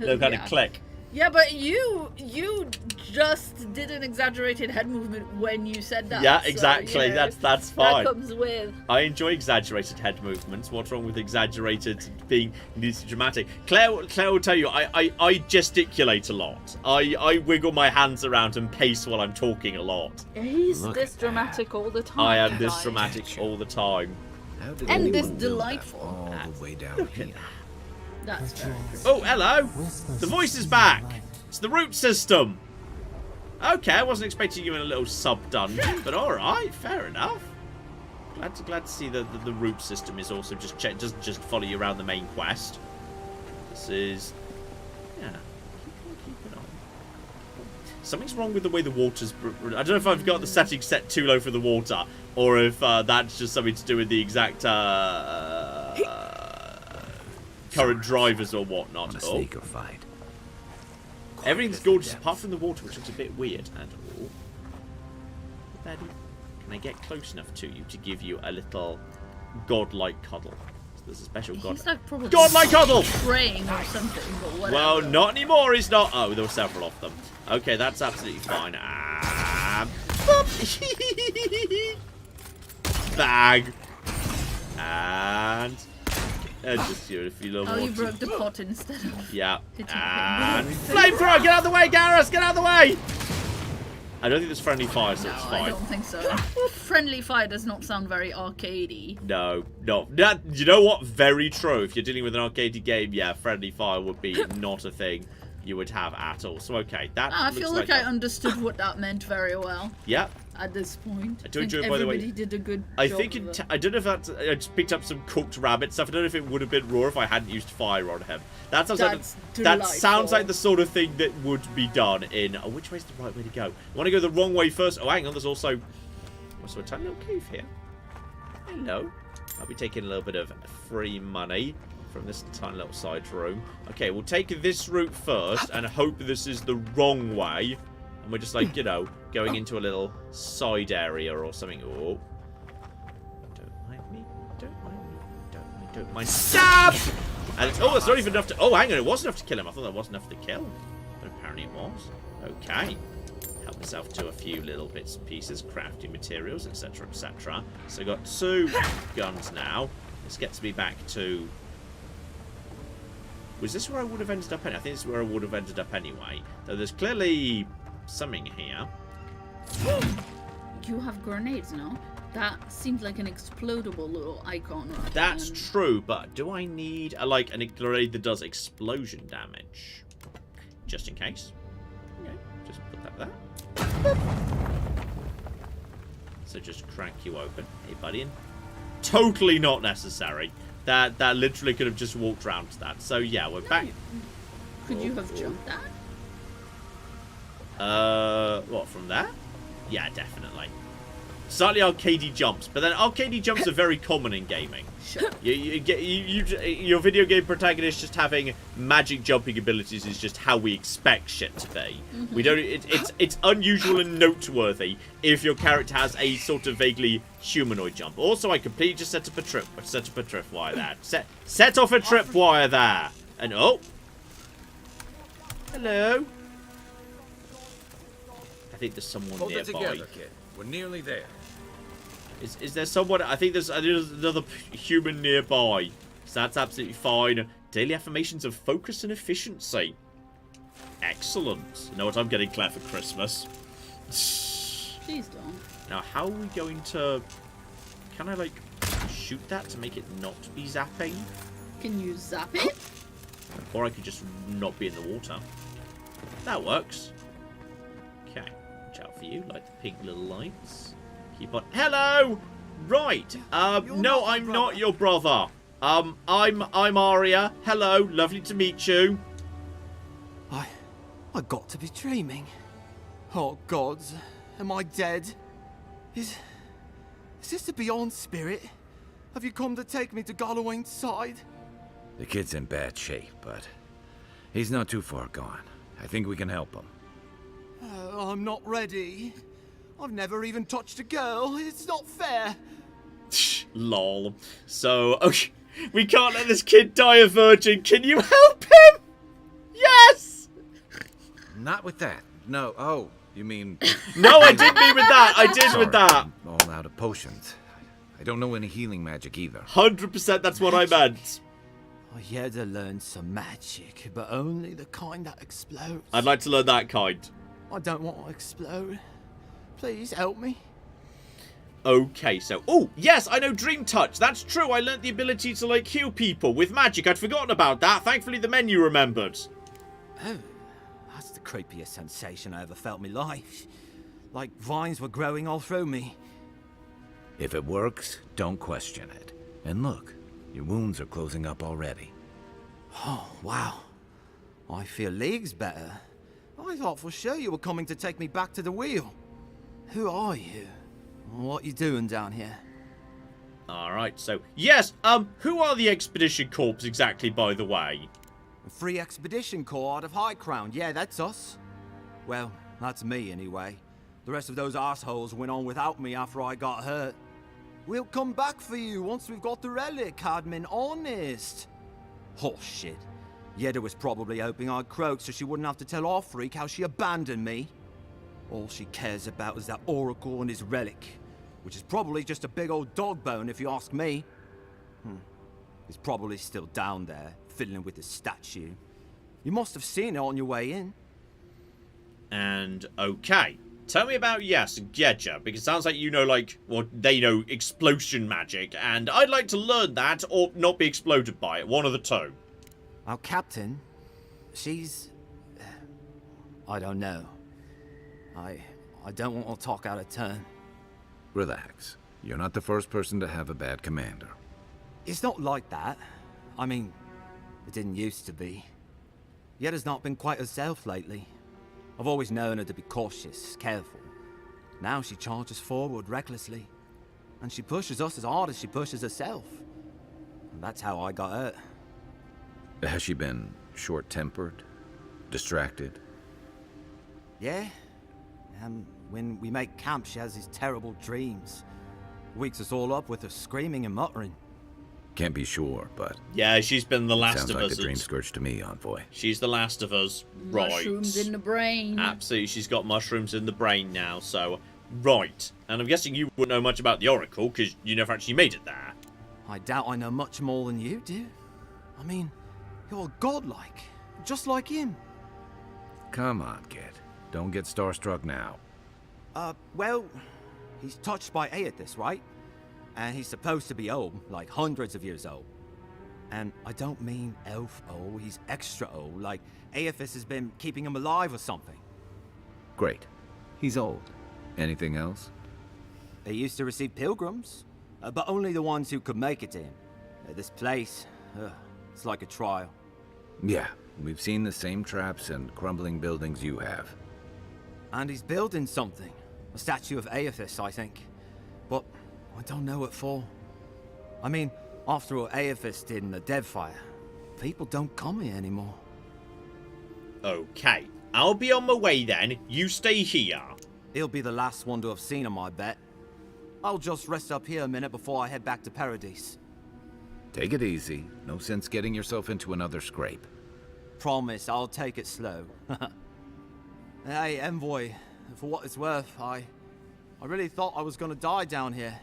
little kind Yeah. of click. Yeah, but you just did an exaggerated head movement when you said that. Yeah, so, exactly. you know, That's fine. That comes with. I enjoy exaggerated head movements. What's wrong with exaggerated being dramatic? Claire will tell you, I gesticulate a lot. I wiggle my hands around and pace while I'm talking a lot. He's Look this at dramatic all the time. I am this guys. dramatic all the time. How did And anyone this build that delightful. all the way down Look at here? that. That's very true. Oh, hello. The voice is back. It's the root system. Okay, I wasn't expecting you in a little sub-dungeon, but alright, fair enough. Glad to see that the root system is also doesn't just follow you around the main quest. This is... yeah. Keep it on. Something's wrong with the way the water's... I don't know if I've got the settings set too low for the water, or if that's just something to do with the exact current drivers or whatnot. On a sneaker fight. Everything's gorgeous apart from the water, which looks a bit weird. And Betty, can I get close enough to you to give you a little godlike cuddle? So there's a special He's like probably godlike cuddle. praying or something, but whatever. Well, not anymore. He's not. Oh, there were several of them. Okay, that's absolutely fine. Bag. And just you, if you love. Oh, you broke the pot instead of. Yeah. hitting And him. flamethrower, get out of the way, Garrus, get out of the way! I don't think there's friendly fire, so it's No, I fine. don't think so. Friendly fire does not sound very arcadey. No. You know what? Very true. If you're dealing with an arcade game, yeah, friendly fire would be not a thing you would have at all. So, okay, that I looks feel like I understood what that meant very well Yeah. at this point. I do think enjoy, by the way- everybody did a good I job think of it. I don't know if that's... I just picked up some cooked rabbit stuff. I don't know if it would have been raw if I hadn't used fire on him. That sounds That's that sounds delightful. like the sort of thing that would be done in... Oh, which way's the right way to go? I want to go the wrong way first. Oh, hang on. There's also a tiny little cave here. Hello. I'll be taking a little bit of free money from this tiny little side room. Okay, we'll take this route first and hope this is the wrong way. And we're just like, you know, going into a little side area or something. Oh. Don't mind me. Don't mind. Stab! And it's, that's not even enough to... Oh, hang on. It was enough to kill him. I thought that wasn't enough to kill. But apparently it was. Okay. Help myself to a few little bits and pieces, crafting materials, etc., etc. So I've got 2 guns now. This gets me back to... Was this where I would have ended up? I think this is where I would have ended up anyway. Though there's clearly something here. You have grenades now? That seems like an explodable little icon. Rather That's than- true, but do I need a grenade that does explosion damage? Just in case. Okay, just put that there. So just crack you open. Hey, buddy. And totally not necessary. That literally could have just walked around to that. So yeah, we're back. Could you have jumped that? What, from there? Yeah, definitely. Slightly arcadey jumps, but then arcadey jumps are very common in gaming. Sure. Your video game protagonist just having magic jumping abilities is just how we expect shit to be. We don't. It's unusual and noteworthy if your character has a sort of vaguely humanoid jump. Also, I completely just set up a tripwire there. Set off a tripwire there. And oh, hello. I think there's someone Hold it nearby. together, kid. We're nearly there. Is there someone? I think there's another human nearby. So that's absolutely fine. Daily affirmations of focus and efficiency. Excellent. You know what I'm getting Claire for Christmas? Please don't. Now, how are we going to... Can I, shoot that to make it not be zapping? Can you zap it? Or I could just not be in the water. That works. Okay. Watch out for you. Like the pink little lights. Keep on. Hello! Right. No, I'm not your brother. I'm Arya. Hello. Lovely to meet you. I got to be dreaming. Oh gods, am I dead? Is this the Beyond Spirit? Have you come to take me to Galloway's side? The kid's in bad shape, but he's not too far gone. I think we can help him. I'm not ready. I've never even touched a girl. It's not fair. Lol. So, okay, we can't let this kid die a virgin. Can you help him? Yes! not with that. No, oh, you mean... No, I didn't mean with that. I did Sorry, with that. I'm all out of potions. I don't know any healing magic either. 100% that's what I meant. I had to learn some magic, but only the kind that explodes. I'd like to learn that kind. I don't want to explode. Please help me. Okay, so... Oh, yes, I know Dream Touch. That's true. I learnt the ability to, like, heal people with magic. I'd forgotten about that. Thankfully, the menu remembered. Oh, that's the creepiest sensation I ever felt in my life. Like vines were growing all through me. If it works, don't question it. And look, your wounds are closing up already. Oh, wow. I feel leagues better. I thought for sure you were coming to take me back to the wheel. Who are you? What you doing down here? Alright, so... Yes, who are the Expedition Corps exactly, by the way? A free expedition corps out of High Crown. Yeah, that's us. Well, that's me anyway. The rest of those assholes went on without me after I got hurt. We'll come back for you once we've got the relic, Admin, honest. Oh, shit. Yeda was probably hoping I'd croak so she wouldn't have to tell our freak how she abandoned me. All she cares about is that Oracle and his relic, which is probably just a big old dog bone if you ask me. He's probably still down there, fiddling with the statue. You must have seen it on your way in. And, okay. Tell me about, yes, Gedja, because it sounds like you know, like, well, they know explosion magic, and I'd like to learn that or not be exploded by it. One of the two. Our captain, she's... I don't know. I don't want to talk out of turn. Relax. You're not the first person to have a bad commander. It's not like that. I mean, it didn't used to be. Yeda's not been quite herself lately. I've always known her to be cautious, careful. Now she charges forward recklessly. And she pushes us as hard as she pushes herself. And that's how I got hurt. Has she been short-tempered? Distracted? Yeah. When we make camp, she has these terrible dreams. Wakes us all up with her screaming and muttering. Can't be sure, but... Yeah, she's been the last sounds of like us. a dream scourge to me, Envoy. She's the last of us. Right. Mushrooms in the brain. Absolutely, she's got mushrooms in the brain now, so... Right. And I'm guessing you wouldn't know much about the Oracle, because you never actually made it there. I doubt I know much more than you do. I mean, you're godlike. Just like him. Come on, kid. Don't get starstruck now. Well, he's touched by Aethys, right? And he's supposed to be old, like hundreds of years old. And I don't mean elf old, he's extra old, like Aethys has been keeping him alive or something. Great. He's old. Anything else? He used to receive pilgrims, but only the ones who could make it to him. This place, it's like a trial. Yeah, we've seen the same traps and crumbling buildings you have. And he's building something. A statue of Aethys, I think. But I don't know what for. I mean, after what Aethys did in the Deadfire, people don't come here anymore. Okay. I'll be on my way then. You stay here. He'll be the last one to have seen him, I bet. I'll just rest up here a minute before I head back to Paradise. Take it easy. No sense getting yourself into another scrape. Promise, I'll take it slow. Hey, Envoy, for what it's worth, I really thought I was gonna die down here.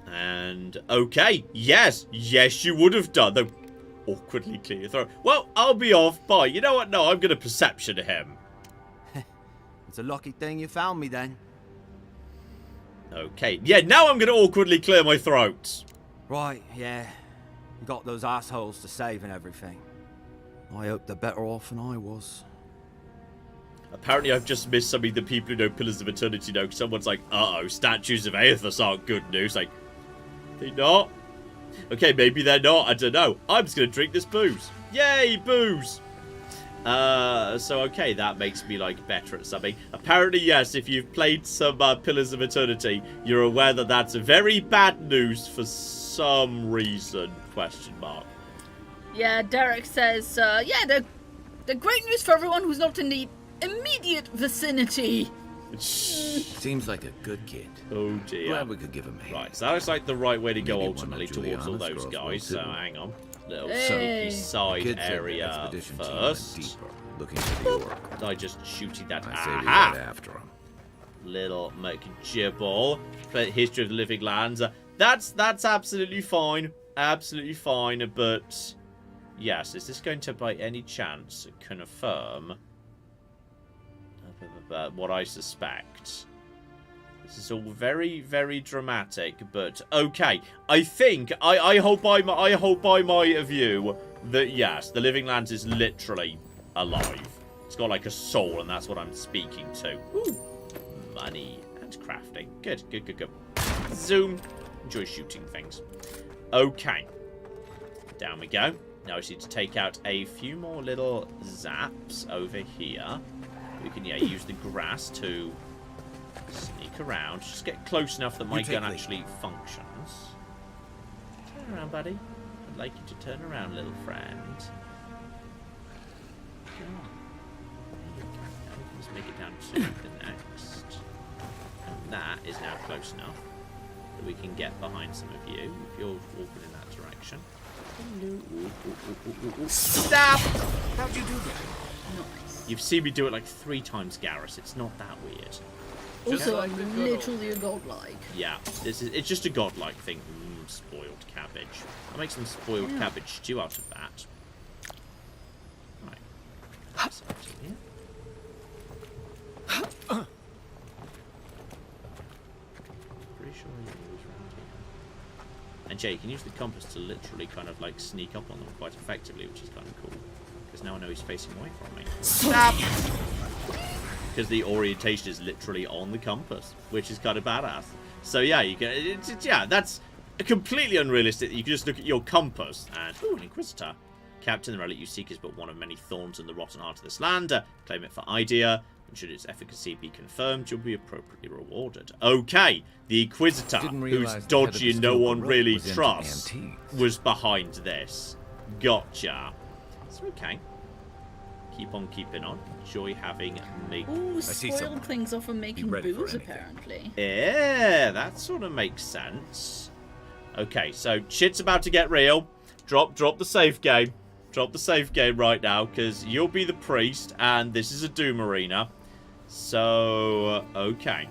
And, okay, yes, you would have done, though awkwardly clear your throat. Well, I'll be off, bye. You know what, no, I'm gonna perception him. It's a lucky thing you found me then. Okay, yeah, now I'm gonna awkwardly clear my throat. Right, yeah. You got those assholes to save and everything. I hope they're better off than I was. Apparently I've just missed something that people who know Pillars of Eternity know. Someone's like, uh-oh, statues of Aethys aren't good news. Like, they not? Okay, maybe they're not. I don't know. I'm just going to drink this booze. Yay, booze! So okay, that makes me, like, better at something. Apparently, yes, if you've played some Pillars of Eternity, you're aware that that's very bad news for some reason, question mark. Yeah, Derek says, yeah, they're great news for everyone who's not in the immediate vicinity. Seems like a good kid. Oh dear. Glad we could give him a hand. Right, so that looks like the right way to go Maybe one ultimately of towards all Juliana's those girls will guys. So too. hang on. Little Hey. sneaky side Kid said the area expedition team went first. deeper, looking for the Oracle. I just shooting that. I say we Aha! get after him. Little McGibble. But history of the living lands. That's absolutely fine. Absolutely fine. But yes, is this going to by any chance confirm what I suspect? This is all very, very dramatic, but okay. I think I hold by my view that yes, the Living Lands is literally alive. It's got like a soul, and that's what I'm speaking to. Ooh, money and crafting. Good, good, good, good. Zoom. Enjoy shooting things. Okay. Down we go. Now I just need to take out a few more little zaps over here. We can, yeah, use the grass to sneak around. Just get close enough that my gun actually functions. Turn around, buddy. I'd like you to turn around, little friend. Come on. There you go. Let's make it down to the next. And that is now close enough that we can get behind some of you if you're walking in that direction. Stop! How'd you do that? Nice. You've seen me do it like 3 times, Garrus. It's not that weird. Also, like I'm the good literally a godlike. Yeah, it's just a godlike thing. Spoiled cabbage. I'll make some spoiled cabbage stew out of that. Right. That's up to here. Pretty sure he was around here. And Jay, you can use the compass to literally kind of like sneak up on them quite effectively, which is kind of cool. Because now I know he's facing away from me. Stop! Because the orientation is literally on the compass, which is kind of badass. So yeah, you can. Yeah, that's completely unrealistic. You can just look at your compass and ooh, an Inquisitor. Captain, the relic you seek is but one of many thorns in the rotten heart of this land. Claim it for idea, and should its efficacy be confirmed, you'll be appropriately rewarded. Okay, the Inquisitor, who's dodgy and no one really trusts, was behind this. Gotcha. It's okay. Keep on keeping on. Enjoy having me. Ooh, spoiled things off of making booze, apparently. Yeah, that sort of makes sense. Okay, so shit's about to get real. Drop the safe game. Drop the safe game right now, because you'll be the priest, and this is a Doom arena. So, okay.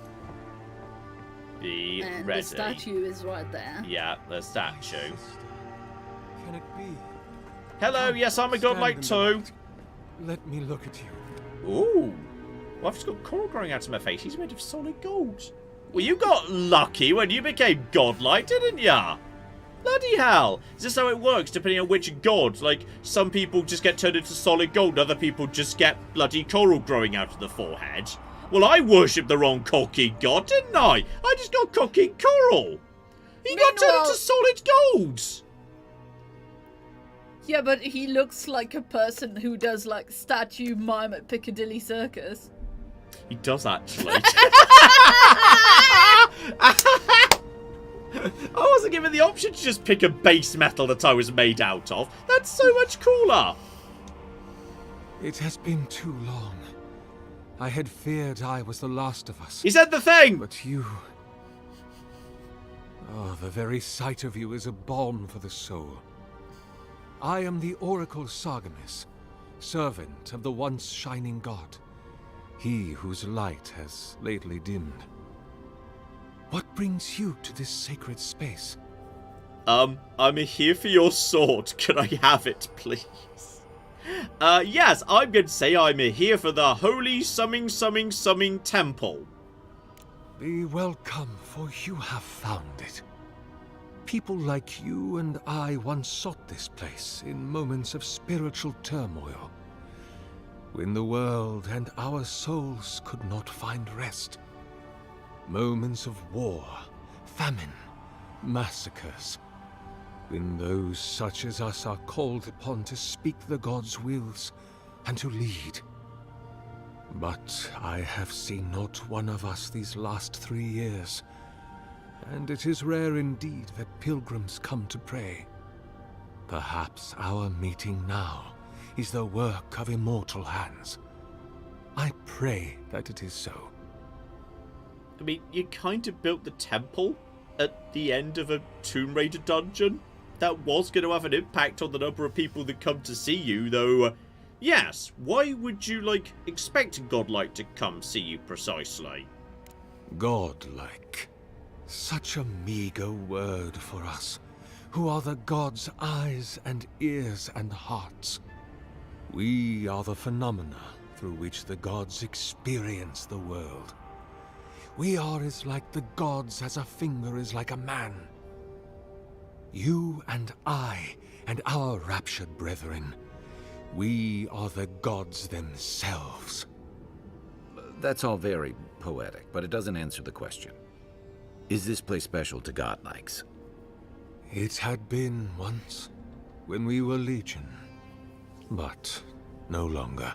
Be and ready. The statue is right there. Yeah, the statue. Can it be? Hello, yes, I'm a godlike too. Let me look at you. Ooh. Well, I've just got coral growing out of my face. He's made of solid gold. Well, you got lucky when you became godlike, didn't ya? Bloody hell. Is this how it works, depending on which god? Like, some people just get turned into solid gold, other people just get bloody coral growing out of the forehead. Well, I worshipped the wrong cocky god, didn't I? I just got cocky coral. He got turned into solid gold. Yeah, but he looks like a person who does, like, statue mime at Piccadilly Circus. He does, actually. I wasn't given the option to just pick a base metal that I was made out of. That's so much cooler. It has been too long. I had feared I was the last of us. He said the thing! But you... Oh, the very sight of you is a balm for the soul. I am the Oracle Sargemis, servant of the once shining god, he whose light has lately dimmed. What brings you to this sacred space? I'm here for your sword. Can I have it, please? Yes, I'm going to say I'm here for the Holy Summing Temple. Be welcome, for you have found it. People like you and I once sought this place in moments of spiritual turmoil, when the world and our souls could not find rest. Moments of war, famine, massacres, when those such as us are called upon to speak the gods' wills and to lead. But I have seen not one of us these last 3 years, and it is rare indeed that pilgrims come to pray. Perhaps our meeting now is the work of immortal hands. I pray that it is so. I mean, you kind of built the temple at the end of a Tomb Raider dungeon. That was going to have an impact on the number of people that come to see you, though Yes, why would you, expect a godlike to come see you precisely? Godlike. Such a meager word for us, who are the gods' eyes and ears and hearts. We are the phenomena through which the gods experience the world. We are as like the gods as a finger is like a man. You and I, and our raptured brethren, we are the gods themselves. That's all very poetic, but it doesn't answer the question. Is this place special to godlikes? It had been once, when we were legion, but no longer.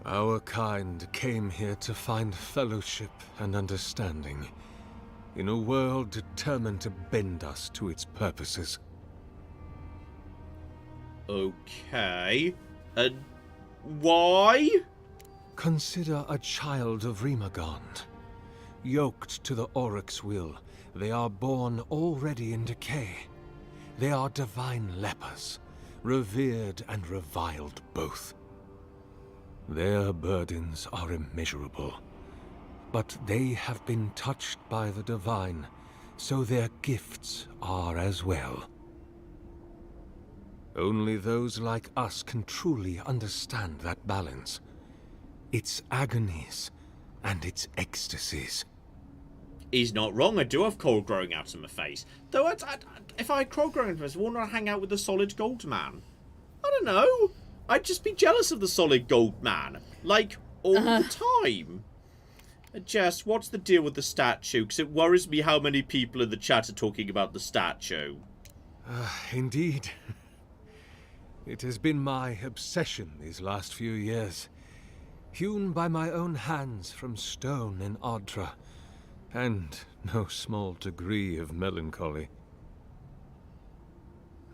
Our kind came here to find fellowship and understanding, in a world determined to bend us to its purposes. Okay. And why? Consider a child of Rimagond. Yoked to the Oryx's will, they are born already in decay. They are divine lepers, revered and reviled both. Their burdens are immeasurable, but they have been touched by the divine, so their gifts are as well. Only those like us can truly understand that balance, its agonies and its ecstasies. He's not wrong, I do have coal growing out of my face. Though, if I had coal growing out of my face, wouldn't I hang out with the solid gold man? I don't know. I'd just be jealous of the solid gold man. All the time. Jess, what's the deal with the statue? Because it worries me how many people in the chat are talking about the statue. Indeed. It has been my obsession these last few years. Hewn by my own hands from stone in Ardra, and no small degree of melancholy.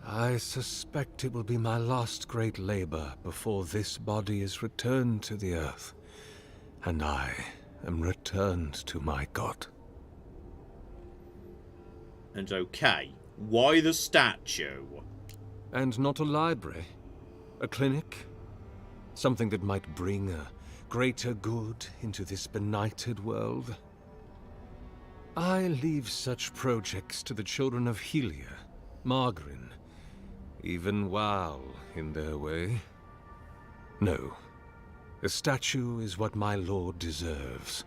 I suspect it will be my last great labor before this body is returned to the earth, and I am returned to my god. And okay, why the statue? And not a library? A clinic? Something that might bring a greater good into this benighted world? I leave such projects to the children of Helia, Margarin, even Wal in their way. No, a statue is what my lord deserves.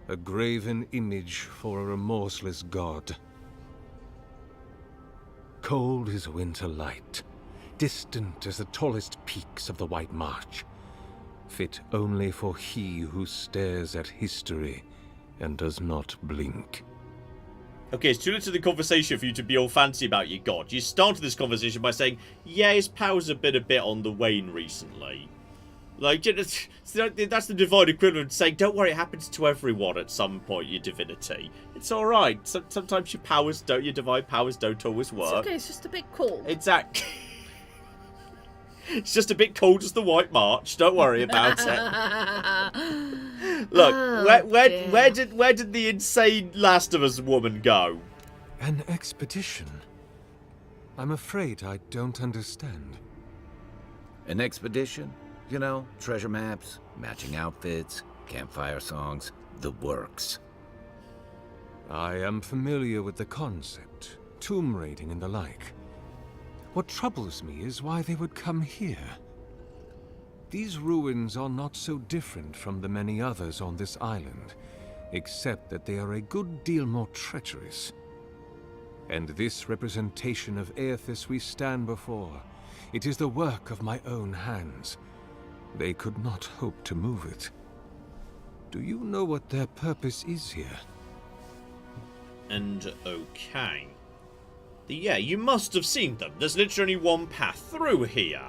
A graven image for a remorseless god. Cold as winter light, distant as the tallest peaks of the White March, fit only for he who stares at history and does not blink. Okay, it's too late to the conversation for you to be all fancy about your god. You started this conversation by saying, yeah, his powers have been a bit on the wane recently. That's the divine equivalent of saying, don't worry, it happens to everyone at some point, your divinity. It's alright. Sometimes your divine powers don't always work. It's okay, it's just a bit cold. Exactly. It's just a bit cold as the White March. Don't worry about it. Look, where did the insane Last of Us woman go? An expedition? I'm afraid I don't understand. An expedition? You know, treasure maps, matching outfits, campfire songs, the works. I am familiar with the concept, tomb raiding and the like. What troubles me is why they would come here. These ruins are not so different from the many others on this island, except that they are a good deal more treacherous. And this representation of Aethys we stand before, it is the work of my own hands. They could not hope to move it. Do you know what their purpose is here? And okay. Yeah, you must have seen them. There's literally one path through here.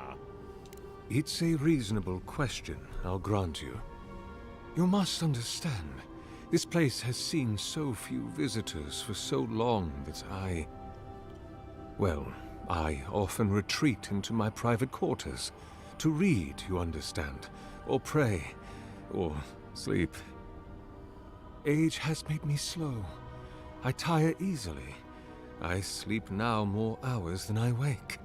It's a reasonable question, I'll grant you. You must understand, this place has seen so few visitors for so long that I often retreat into my private quarters. To read, you understand, or pray, or sleep. Age has made me slow. I tire easily. I sleep now more hours than I wake.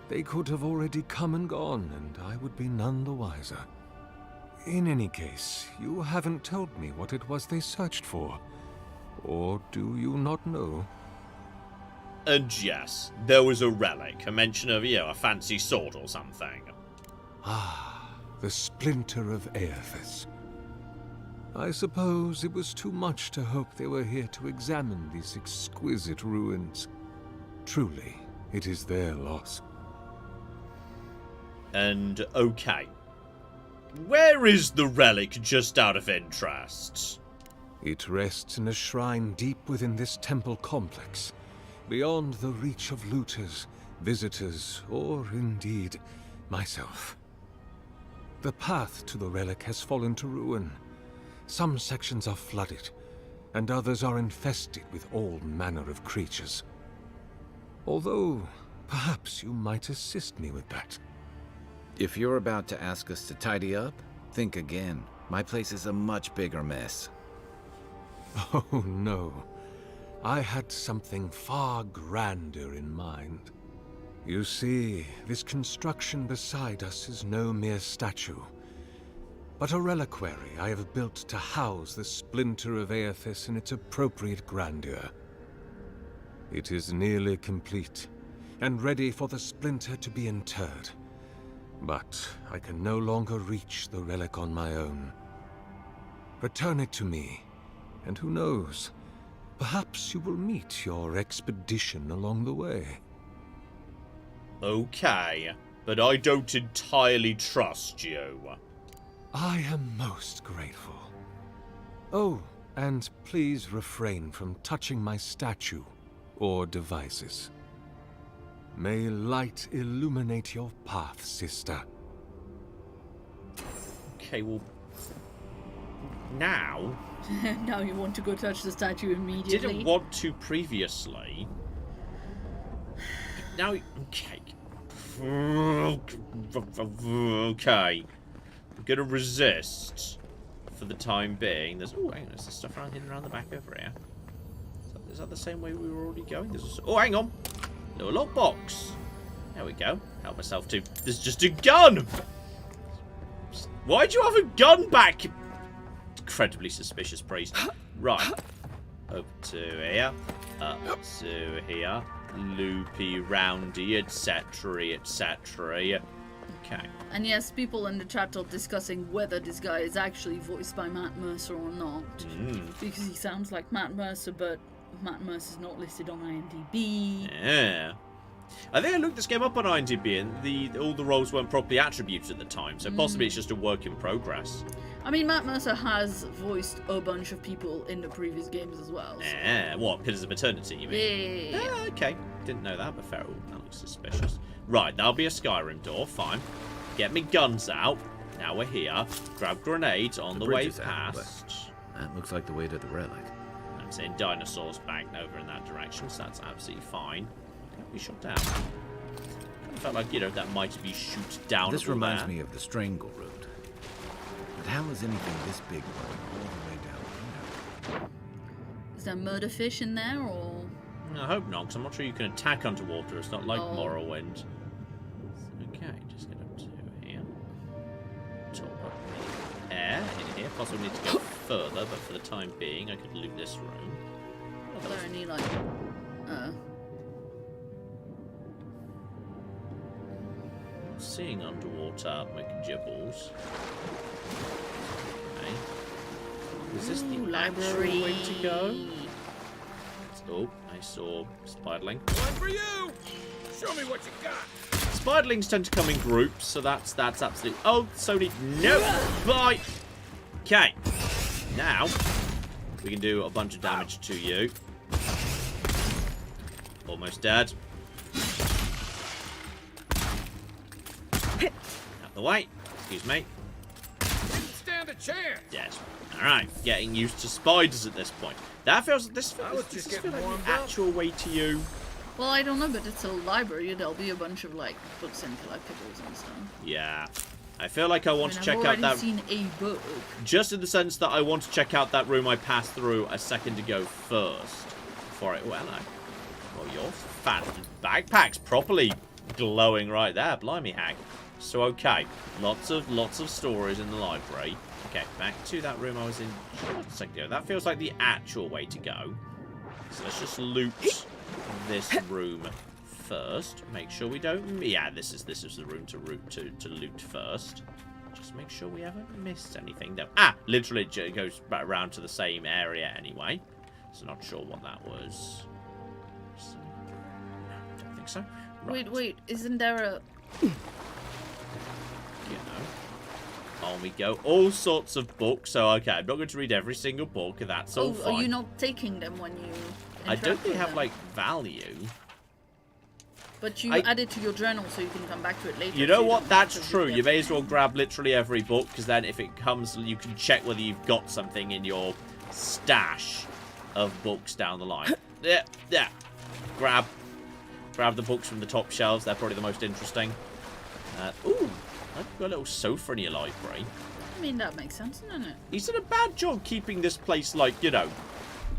They could have already come and gone, and I would be none the wiser. In any case, you haven't told me what it was they searched for. Or do you not know? And yes, there was a relic, a mention of, a fancy sword or something. Ah, the splinter of Aethys. I suppose it was too much to hope they were here to examine these exquisite ruins. Truly, it is their loss. And, okay. Where is the relic, just out of interest? It rests in a shrine deep within this temple complex, beyond the reach of looters, visitors, or indeed, myself. The path to the relic has fallen to ruin. Some sections are flooded, and others are infested with all manner of creatures. Although, perhaps you might assist me with that. If you're about to ask us to tidy up, think again. My place is a much bigger mess. Oh, no. I had something far grander in mind. You see, this construction beside us is no mere statue, but a reliquary I have built to house the splinter of Aethys in its appropriate grandeur. It is nearly complete, and ready for the splinter to be interred. But I can no longer reach the relic on my own. Return it to me, and who knows, perhaps you will meet your expedition along the way. Okay, but I don't entirely trust you. I am most grateful. Oh, and please refrain from touching my statue or devices. May light illuminate your path, sister. Okay, well... Now? Now you want to go touch the statue immediately. Didn't want to previously. Now, okay. Okay. I'm gonna resist for the time being. There's hang on, there's stuff hidden around the back over here. Is that the same way we were already going? Hang on. Little lockbox. There we go. Help myself to. There's just a gun. Why'd you have a gun back? Incredibly suspicious priest. Right. Up to here. Up to here. Loopy, roundy, etc., etc. Okay. And yes, people in the chat are discussing whether this guy is actually voiced by Matt Mercer or not. Because he sounds like Matt Mercer, but Matt Mercer's not listed on IMDb. Yeah. I think I looked this game up on IMDb and all the roles weren't properly attributed at the time, so possibly it's just a work in progress. I mean, Matt Mercer has voiced a bunch of people in the previous games as well. So. Yeah, what? Pillars of Eternity, you mean? Yeah. Okay. Didn't know that, but fair. Ooh, that looks suspicious. Right, that'll be a Skyrim door, fine. Get me guns out. Now we're here. Grab grenades on the way past. That looks like the way to the relic. I'm saying dinosaurs back over in that direction, so that's absolutely fine. Can't be shot down. I felt like, that might be shoot down. This reminds me of the Strangle Road. But how is anything this big going all the way down here? Is there murder fish in there, or...? I hope not, because I'm not sure you can attack underwater. It's not like Morrowind. Okay, just get up to here. Top up air in here. Possibly need to go further, but for the time being, I could loot this room. Are there any, Seeing underwater McGibbles. Okay. Is this the library actual way to go? Oh, I saw spiderling. One for you! Show me what you got! Spiderlings tend to come in groups, so that's absolutely... Oh, Sony, no! Bye! Okay. Now, we can do a bunch of damage to you. Almost dead. Out the way. Excuse me. Didn't stand a chance! Dead. Alright, getting used to spiders at this point. That feels... This I was feels just like getting the warmed up. actual way to you. Well, I don't know, but it's a library. There'll be a bunch of, books and collectibles and stuff. Yeah. I feel like I want to check out I've that... already seen a book. Just in the sense that I want to check out that room I passed through a second ago first. Before I... Oh, hello. Oh, you're fat. Backpack's properly glowing right there. Blimey, hag. So, okay. Lots of stories in the library. Okay, back to that room I was in just a second ago. That feels like the actual way to go. So let's just loot this room first. Make sure we don't... Yeah, this is the room to loot first. Just make sure we haven't missed anything. Though. Ah! Literally, it goes back around to the same area anyway. So not sure what that was. So, no, don't think so. Right. Wait. Isn't there a... You know. On we go. All sorts of books. So, okay, I'm not going to read every single book. That's all fine. Are you not taking them when you... I don't think they have, them? like, value. But you add it to your journal so you can come back to it later. You know what? That's true. You may as well grab literally every book, because then if it comes, you can check whether you've got something in your stash of books down the line. Yeah. Grab the books from the top shelves. They're probably the most interesting. Ooh, I've got a little sofa in your library. I mean, that makes sense, doesn't it? He's done a bad job keeping this place, like, you know,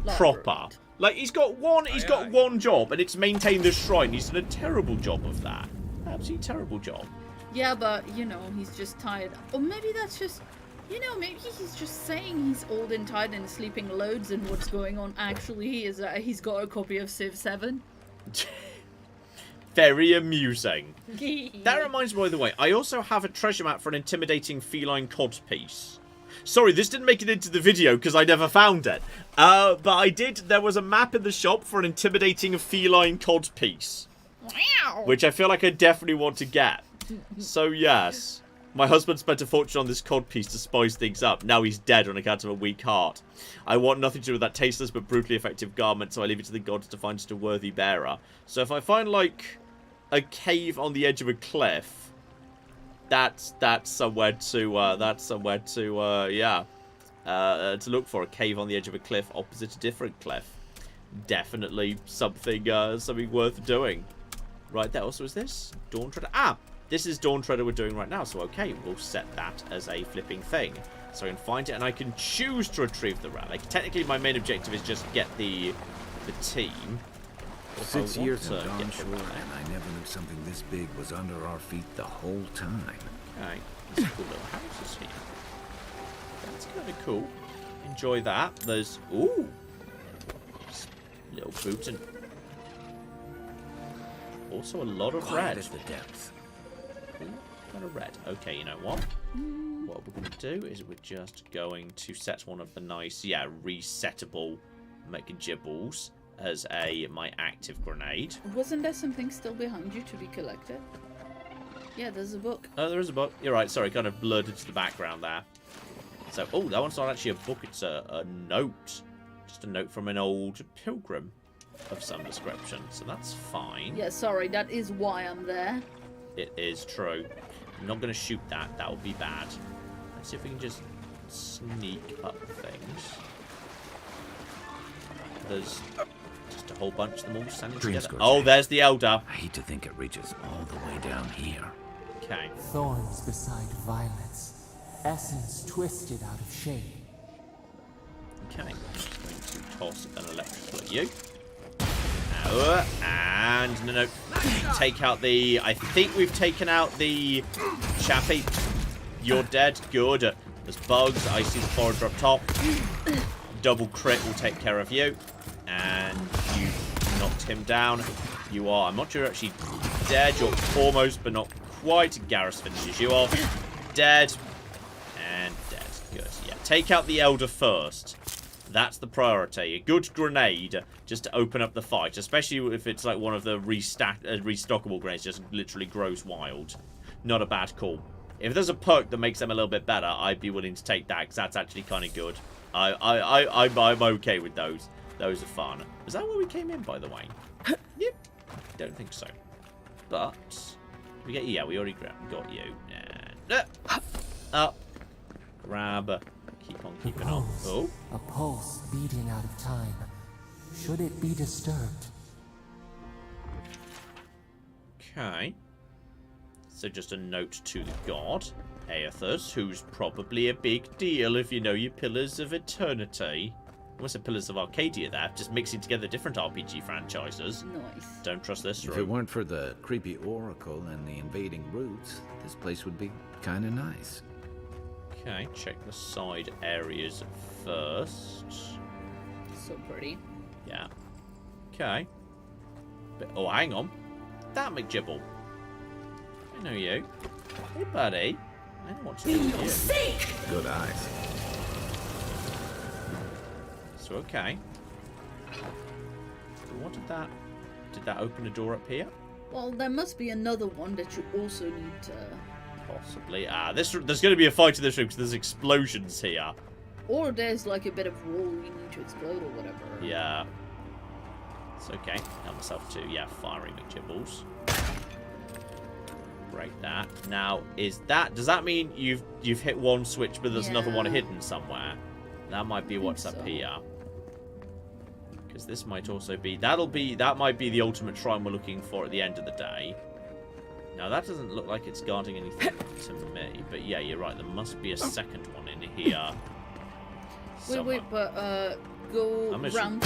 Library. proper. Like, he's got one job, and it's maintain the shrine. He's done a terrible job of that. Absolutely terrible job. Yeah, but, you know, he's just tired. Or maybe that's just... You know, maybe he's just saying he's old and tired and sleeping loads, and what's going on actually is that he's got a copy of Civ 7. Very amusing. That reminds me, by the way, I also have a treasure map for an intimidating feline codpiece. Sorry, this didn't make it into the video because I never found it. But I did. There was a map in the shop for an intimidating feline codpiece. Wow. Which I feel like I definitely want to get. So, yes. My husband spent a fortune on this codpiece to spice things up. Now he's dead on account of a weak heart. I want nothing to do with that tasteless but brutally effective garment, so I leave it to the gods to find just a worthy bearer. So if I find, like, a cave on the edge of a cliff... That's somewhere to look for. A cave on the edge of a cliff opposite a different cliff. Definitely something worth doing. Right there. Also, is this Dawn Treader? Ah, this is Dawn Treader we're doing right now. So okay, we'll set that as a flipping thing. So I can find it and I can choose to retrieve the relic. Technically, my main objective is just get the team. 6 years have gone short, and I never knew something this big was under our feet the whole time. Okay, there's cool little houses here. That's kind of cool. Enjoy that. There's little boots and also a lot of Quiet red. as the depths. A lot of red. Okay, you know what? What we're going to do is we're just going to set one of the nice, resettable McGibbles as my active grenade. Wasn't there something still behind you to be collected? Yeah, there's a book. Oh, there is a book. You're right. Sorry, kind of blurred into the background there. So, that one's not actually a book. It's a note. Just a note from an old pilgrim of some description. So that's fine. Yeah, sorry. That is why I'm there. It is true. I'm not going to shoot that. That would be bad. Let's see if we can just sneak up things. There's just a whole bunch of them all standing together. Oh, there's the Elder. I hate to think it reaches all the way down here. Okay. Thorns beside violets, essence twisted out of shape. Okay, I'm just going to toss an electrical at you. And no, take out the... I think we've taken out the chappie. You're dead. Good. There's bugs. I see the forager up top. Double crit will take care of you. And you knocked him down. You are... I'm not sure you're actually dead. You're almost, but not quite. Garrus finishes you off. Dead. And dead. Good. Yeah. Take out the Elder first. That's the priority. A good grenade just to open up the fight, especially if it's like one of the restockable grenades just literally grows wild. Not a bad call. If there's a perk that makes them a little bit better, I'd be willing to take that because that's actually kind of good. I'm okay with those. Those are fun. Is that where we came in, by the way? Yep. Don't think so. But we get we already got you. And up. Grab. Keep on keeping on. Oh. A pulse beating out of time. Should it be disturbed? Okay. So just a note to the god, Aethus, who's probably a big deal if you know your Pillars of Eternity. Almost a Pillars of Arcadia there, just mixing together different RPG franchises. Nice. Don't trust this If room. it weren't for the creepy oracle and the invading roots, this place would be kind of nice. Okay, check the side areas first. So pretty. Yeah. Okay. Oh, hang on. That McGibble. I know you. Hey, buddy. I know what to do with you. Good eyes. So, okay. What did that... Did that open a door up here? Well, there must be another one that you also need to... Possibly. There's going to be a fight in this room because there's explosions here. Or there's like a bit of wall you need to explode or whatever. Yeah. It's okay. Help myself to, yeah, fiery McGibbles. Break that. Now, does that mean you've hit one switch but there's another one hidden somewhere? That might be what's up here. Because this might also be... That might be the ultimate shrine we're looking for at the end of the day. Now, that doesn't look like it's guarding anything to me. But yeah, you're right. There must be a second one in here. Wait, but go round.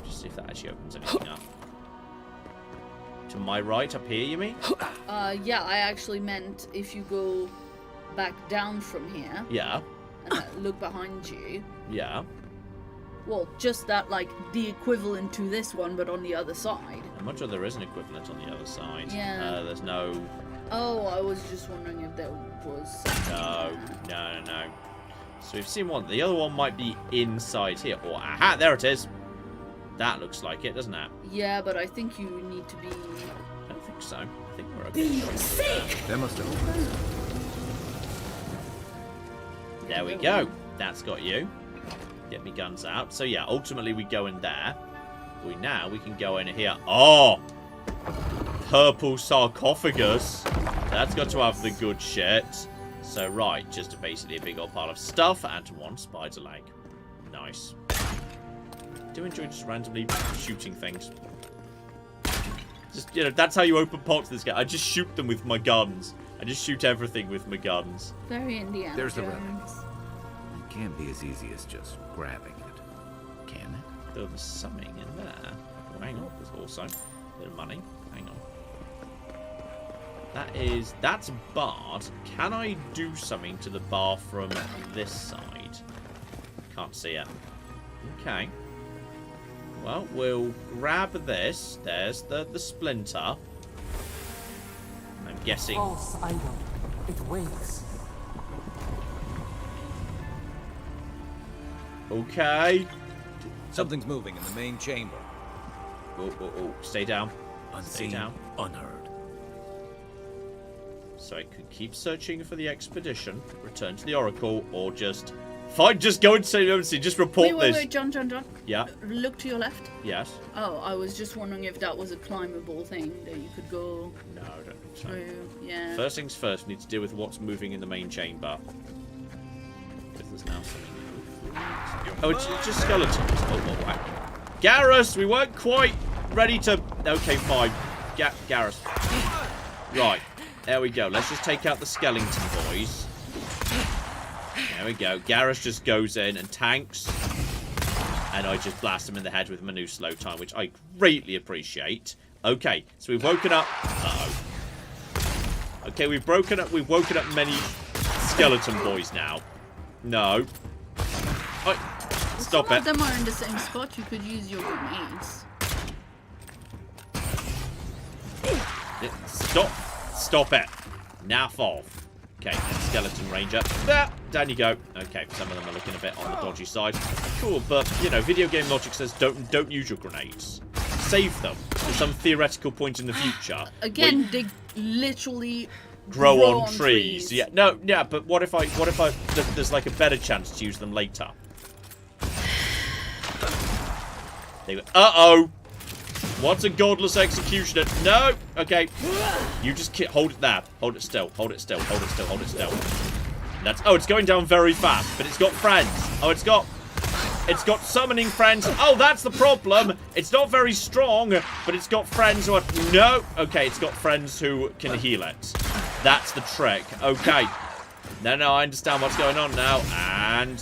Just see if that actually opens anything up. To my right, up here, you mean? Yeah, I actually meant if you go back down from here. Yeah. And look behind you. Yeah. Well, just that, like, the equivalent to this one, but on the other side. I'm not sure there is an equivalent on the other side. Yeah. There's no... Oh, I was just wondering if there was... No. So we've seen one. The other one might be inside here. Or, aha, there it is. That looks like it, doesn't it? Yeah, but I think you need to be... I don't think so. I think we're okay. That must have... There we go. That's got you. Get me guns out. So yeah, ultimately we go in there. We can go in here. Oh! Purple sarcophagus. That's got to have the good shit. So right, just basically a big old pile of stuff and one spider leg. Nice. I do enjoy just randomly shooting things. Just, that's how you open parts of this game. I just shoot them with my guns. I just shoot everything with my guns. Very Indiana There's the Jones. It can't be as easy as just grabbing it, can it? There's something in there. Oh, hang on, there's also a bit of money. Hang on. That's barred. Can I do something to the bar from this side? Can't see it. Okay. Well, we'll grab this. There's the splinter. I'm guessing. False idol. It wakes. Okay. Something's moving in the main chamber. Oh. Stay down. Unseen, Stay down. unheard. So I could keep searching for the expedition, return to the Oracle, or just... Fine, just go and say just report this. Wait, John. Yeah. Look to your left. Yes. Oh, I was just wondering if that was a climbable thing that you could go No, I don't think so. through. Yeah. First things first, we need to deal with what's moving in the main chamber. Because there's now something. Oh, it's just skeletons. Oh. Garrus, we weren't quite ready to... Okay, fine. Garrus. Right. There we go. Let's just take out the skeleton boys. There we go. Garrus just goes in and tanks. And I just blast him in the head with my new slow time, which I greatly appreciate. Okay, so we've woken up... Uh-oh. Okay, we've woken up many skeleton boys now. No. Stop Some it. of them are in the same spot. You could use your grenades. Stop it. Naff off. Okay, skeleton ranger. Ah, down you go. Okay, some of them are looking a bit on the dodgy side. Cool, but, video game logic says don't use your grenades. Save them at some theoretical point in the future. Again, they literally grow on trees. Yeah, no, yeah, but what if there's like a better chance to use them later? Uh-oh. What's a godless executioner? No. Okay. You just hold it there. Hold it still. Hold it still. Hold it still. Hold it still. That's... Oh, it's going down very fast, but it's got friends. Oh, it's got summoning friends. Oh, that's the problem. It's not very strong, but it's got friends who are... No. Okay, it's got friends who can heal it. That's the trick. Okay. No, I understand what's going on now. And...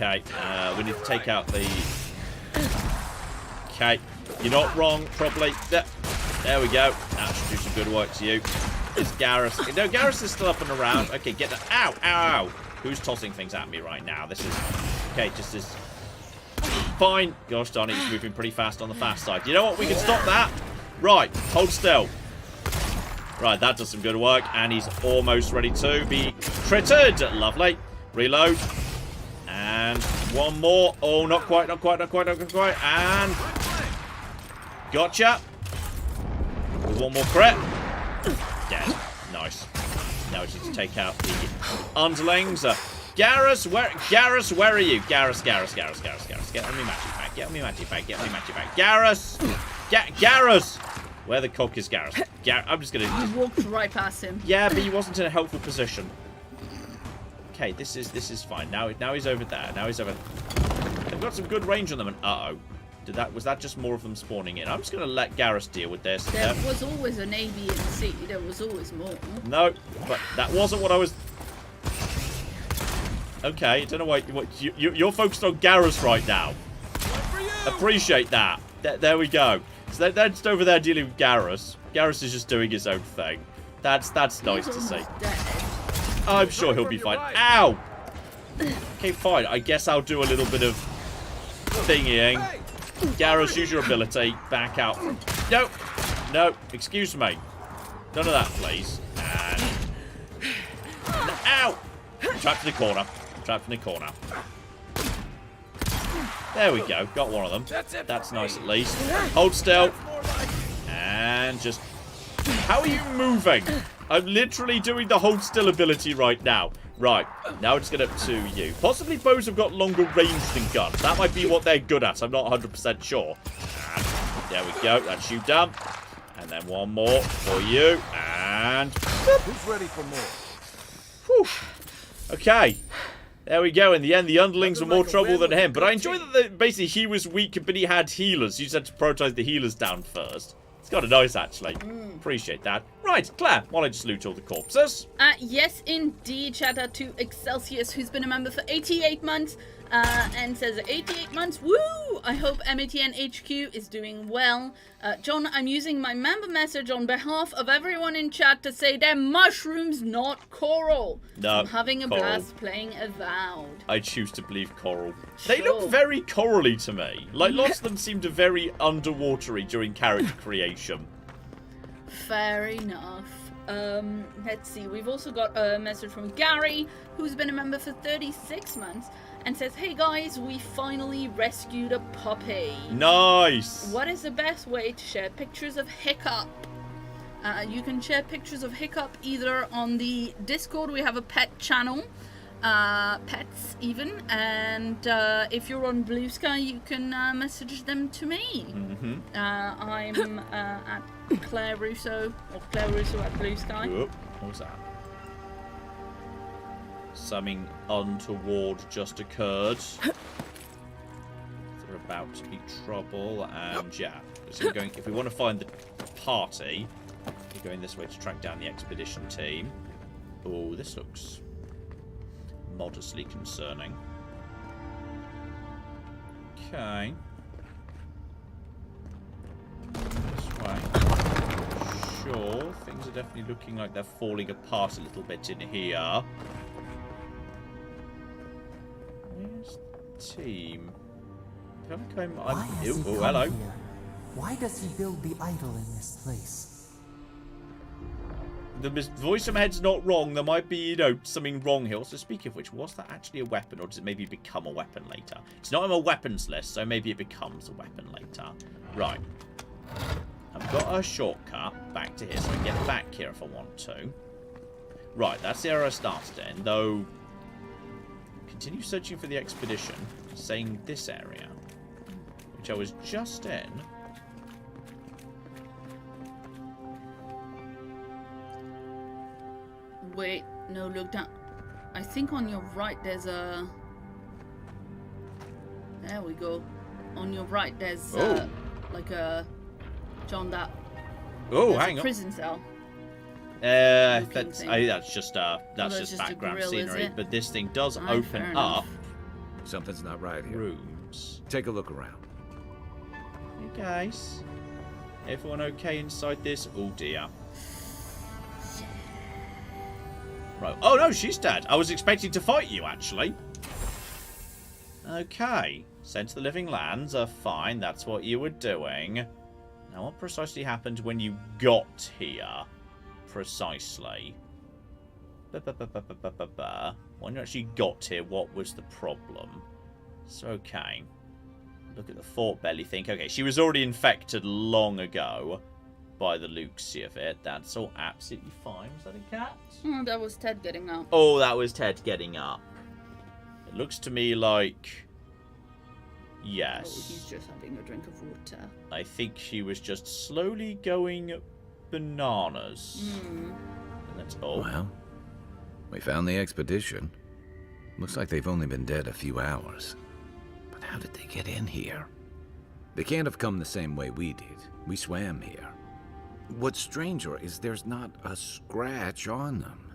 Okay, we need to take out the... Okay, you're not wrong, probably. There we go. That should do some good work to you. It's Garrus. No, Garrus is still up and around. Okay, get that. Ow, ow, ow. Who's tossing things at me right now? This is... Okay, just as... Fine. Gosh darn it, he's moving pretty fast on the fast side. You know what? We can stop that. Right, hold still. Right, that does some good work. And he's almost ready to be crittered. Lovely. Reload. And one more. Oh, not quite, not quite, not quite, not quite. And... Gotcha. With one more crit. Dead. Nice. Now we need to take out the underlings. Garrus, where are you? Garrus. Get me magic back. Get me magic back. Garrus. Where the cock is Garrus? I'm just gonna... I walked right past him. Yeah, but he wasn't in a helpful position. Okay, this is fine. Now he's over there. They've got some good range on them. And uh-oh. Was that just more of them spawning in? I'm just going to let Garrus deal with this. There was always an A, B, and C. There was always more. No, but that wasn't what I was... Okay, I don't know what you're focused on Garrus right now. Appreciate that. There we go. So they're just over there dealing with Garrus. Garrus is just doing his own thing. That's nice to see. I'm sure he'll be fine. Ow! Okay, fine. I guess I'll do a little bit of thingying. Garrus, use your ability. Back out. No. Excuse me. None of that, please. And... Ow! Trapped in the corner. There we go. Got one of them. That's nice at least. Hold still. And just... How are you moving? I'm literally doing the hold still ability right now. Right, now it's get up to you. Possibly bows have got longer range than guns. That might be what they're good at. I'm not 100% sure. And there we go. That's you done. And then one more for you. And... Who's ready for more? Whew. Okay. There we go. In the end, the underlings were more trouble than him. But I enjoy that basically he was weak, but he had healers. You just had to prioritize the healers down first. It's kind of nice, actually. Appreciate that. Right, Claire, why don't you just loot all the corpses? Yes, indeed. Shout out to Excelsius, who's been a member for 88 months. And says 88 months. Woo! I hope MATN HQ is doing well. John, I'm using my member message on behalf of everyone in chat to say they're mushrooms, not coral. No, I'm having a coral. blast playing Avowed. I choose to believe coral. They look very corally to me. Like, lots of them seemed very underwatery during character creation. Fair enough. Let's see. We've also got a message from Gary, who's been a member for 36 months, and says, hey guys, we finally rescued a puppy. Nice! What is the best way to share pictures of Hiccup? You can share pictures of Hiccup either on the Discord. We have a pet channel. Pets even, and if you're on Blue Sky, you can message them to me. I'm at Claire Russo, or Claire Russo at Blue Sky. Whoop. What was that? Something untoward just occurred. They're about to be trouble, and yeah. So we're going, if we want to find the party, we're going this way to track down the expedition team. Oh, this looks modestly concerning. Okay. This way. Sure, things are definitely looking like they're falling apart a little bit in here. Where's the team? I feel like oh, hello. Here? Why does he build the idol in this place? The voice from head's not wrong. There might be, you know, something wrong here. So speaking of which, was that actually a weapon, or does it maybe become a weapon later? It's not on my weapons list, so maybe it becomes a weapon later. Right. I've got a shortcut back to here, so I can get back here if I want to. Right, that's the area I started in, though... Continue searching for the expedition, saying this area, which I was just in. Wait, no, look down. I think on your right there's a... There we go. On your right there's like a... John, that... Oh, hang on. Prison cell. That's just just background grill, scenery. But this thing does open fair up enough. Something's not right here. rooms. Take a look around. Hey guys, everyone okay inside this? Oh dear. Right. Oh no, she's dead. I was expecting to fight you actually. Okay. Sent to the living lands are fine. That's what you were doing. Now, what precisely happened when you got here? Precisely. When you actually got here, what was the problem? So, okay. Look at the fort belly, think. Okay, she was already infected long ago by the Luxie of it. That's all absolutely fine. Was that a cat? Oh, that was Ted getting up. Oh, that was Ted getting up. It looks to me like... Yes. Oh, he's just having a drink of water. I think she was just slowly going bananas. And that's all. Well, we found the expedition. Looks like they've only been dead a few hours. But how did they get in here? They can't have come the same way we did. We swam here. What's stranger is there's not a scratch on them.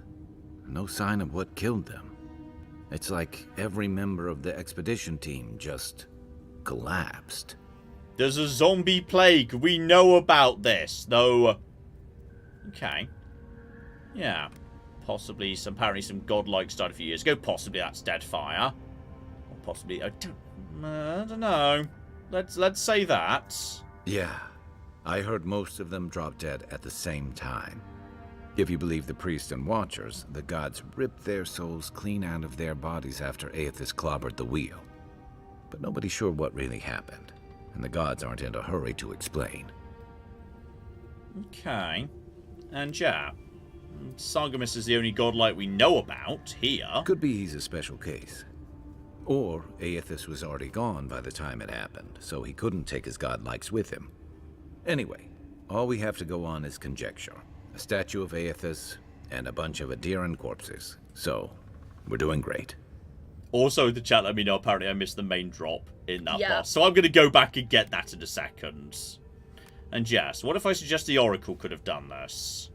No sign of what killed them. It's like every member of the expedition team just collapsed. There's a zombie plague. We know about this, though. Okay. Yeah. Possibly apparently some godlike started a few years ago. Possibly that's Deadfire. Or possibly I don't know. Let's say that. Yeah. I heard most of them drop dead at the same time. If you believe the priests and watchers, the gods ripped their souls clean out of their bodies after Aethys clobbered the wheel. But nobody's sure what really happened, and the gods aren't in a hurry to explain. Okay. And yeah, Sargemus is the only godlike we know about here. Could be he's a special case. Or Aethys was already gone by the time it happened, so he couldn't take his godlikes with him. Anyway, all we have to go on is conjecture. A statue of Aethys, and a bunch of Adiran corpses. So, we're doing great. Also, the chat let me know, apparently I missed the main drop in that Yeah. boss. So I'm going to go back and get that in a second. And yes, what if I suggest the Oracle could have done this?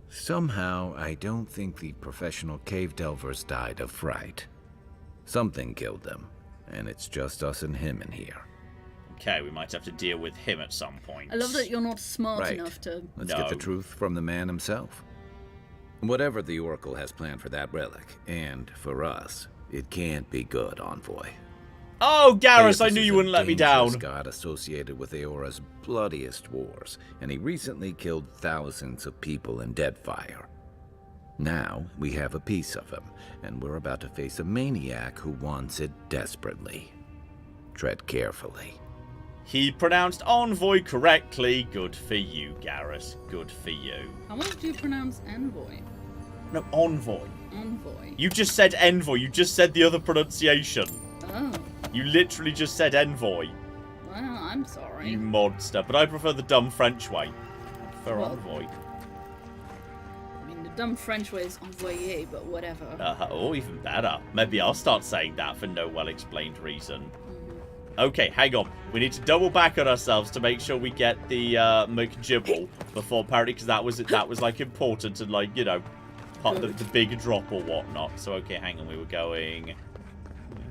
Somehow, I don't think the professional cave delvers died of fright. Something killed them, and it's just us and him in here. Okay, we might have to deal with him at some point. I love that you're not smart Right. enough to... Let's get the No. truth from the man himself. Whatever the Oracle has planned for that relic, and for us, it can't be good, Envoy. Oh, Garrus, I Aethys knew is you a wouldn't let me dangerous down. god associated with Eora's bloodiest wars, and he recently killed thousands of people in Deadfire. Now, we have a piece of him, and we're about to face a maniac who wants it desperately. Tread carefully. He pronounced Envoy correctly. Good for you, Garrus. Good for you. How much do you pronounce envoy? No, Envoy. Envoy. You just said Envoy. You just said the other pronunciation. Oh. You literally just said Envoy. Well, I'm sorry. You monster. But I prefer the dumb French way. I prefer Well, Envoy. I mean, the dumb French way is envoyer, but whatever. Oh, even better. Maybe I'll start saying that for no well-explained reason. Okay, hang on. We need to double back on ourselves to make sure we get the McGibble before parody, because that was like important and like, you know, part of the big drop or whatnot. So okay, hang on. We were going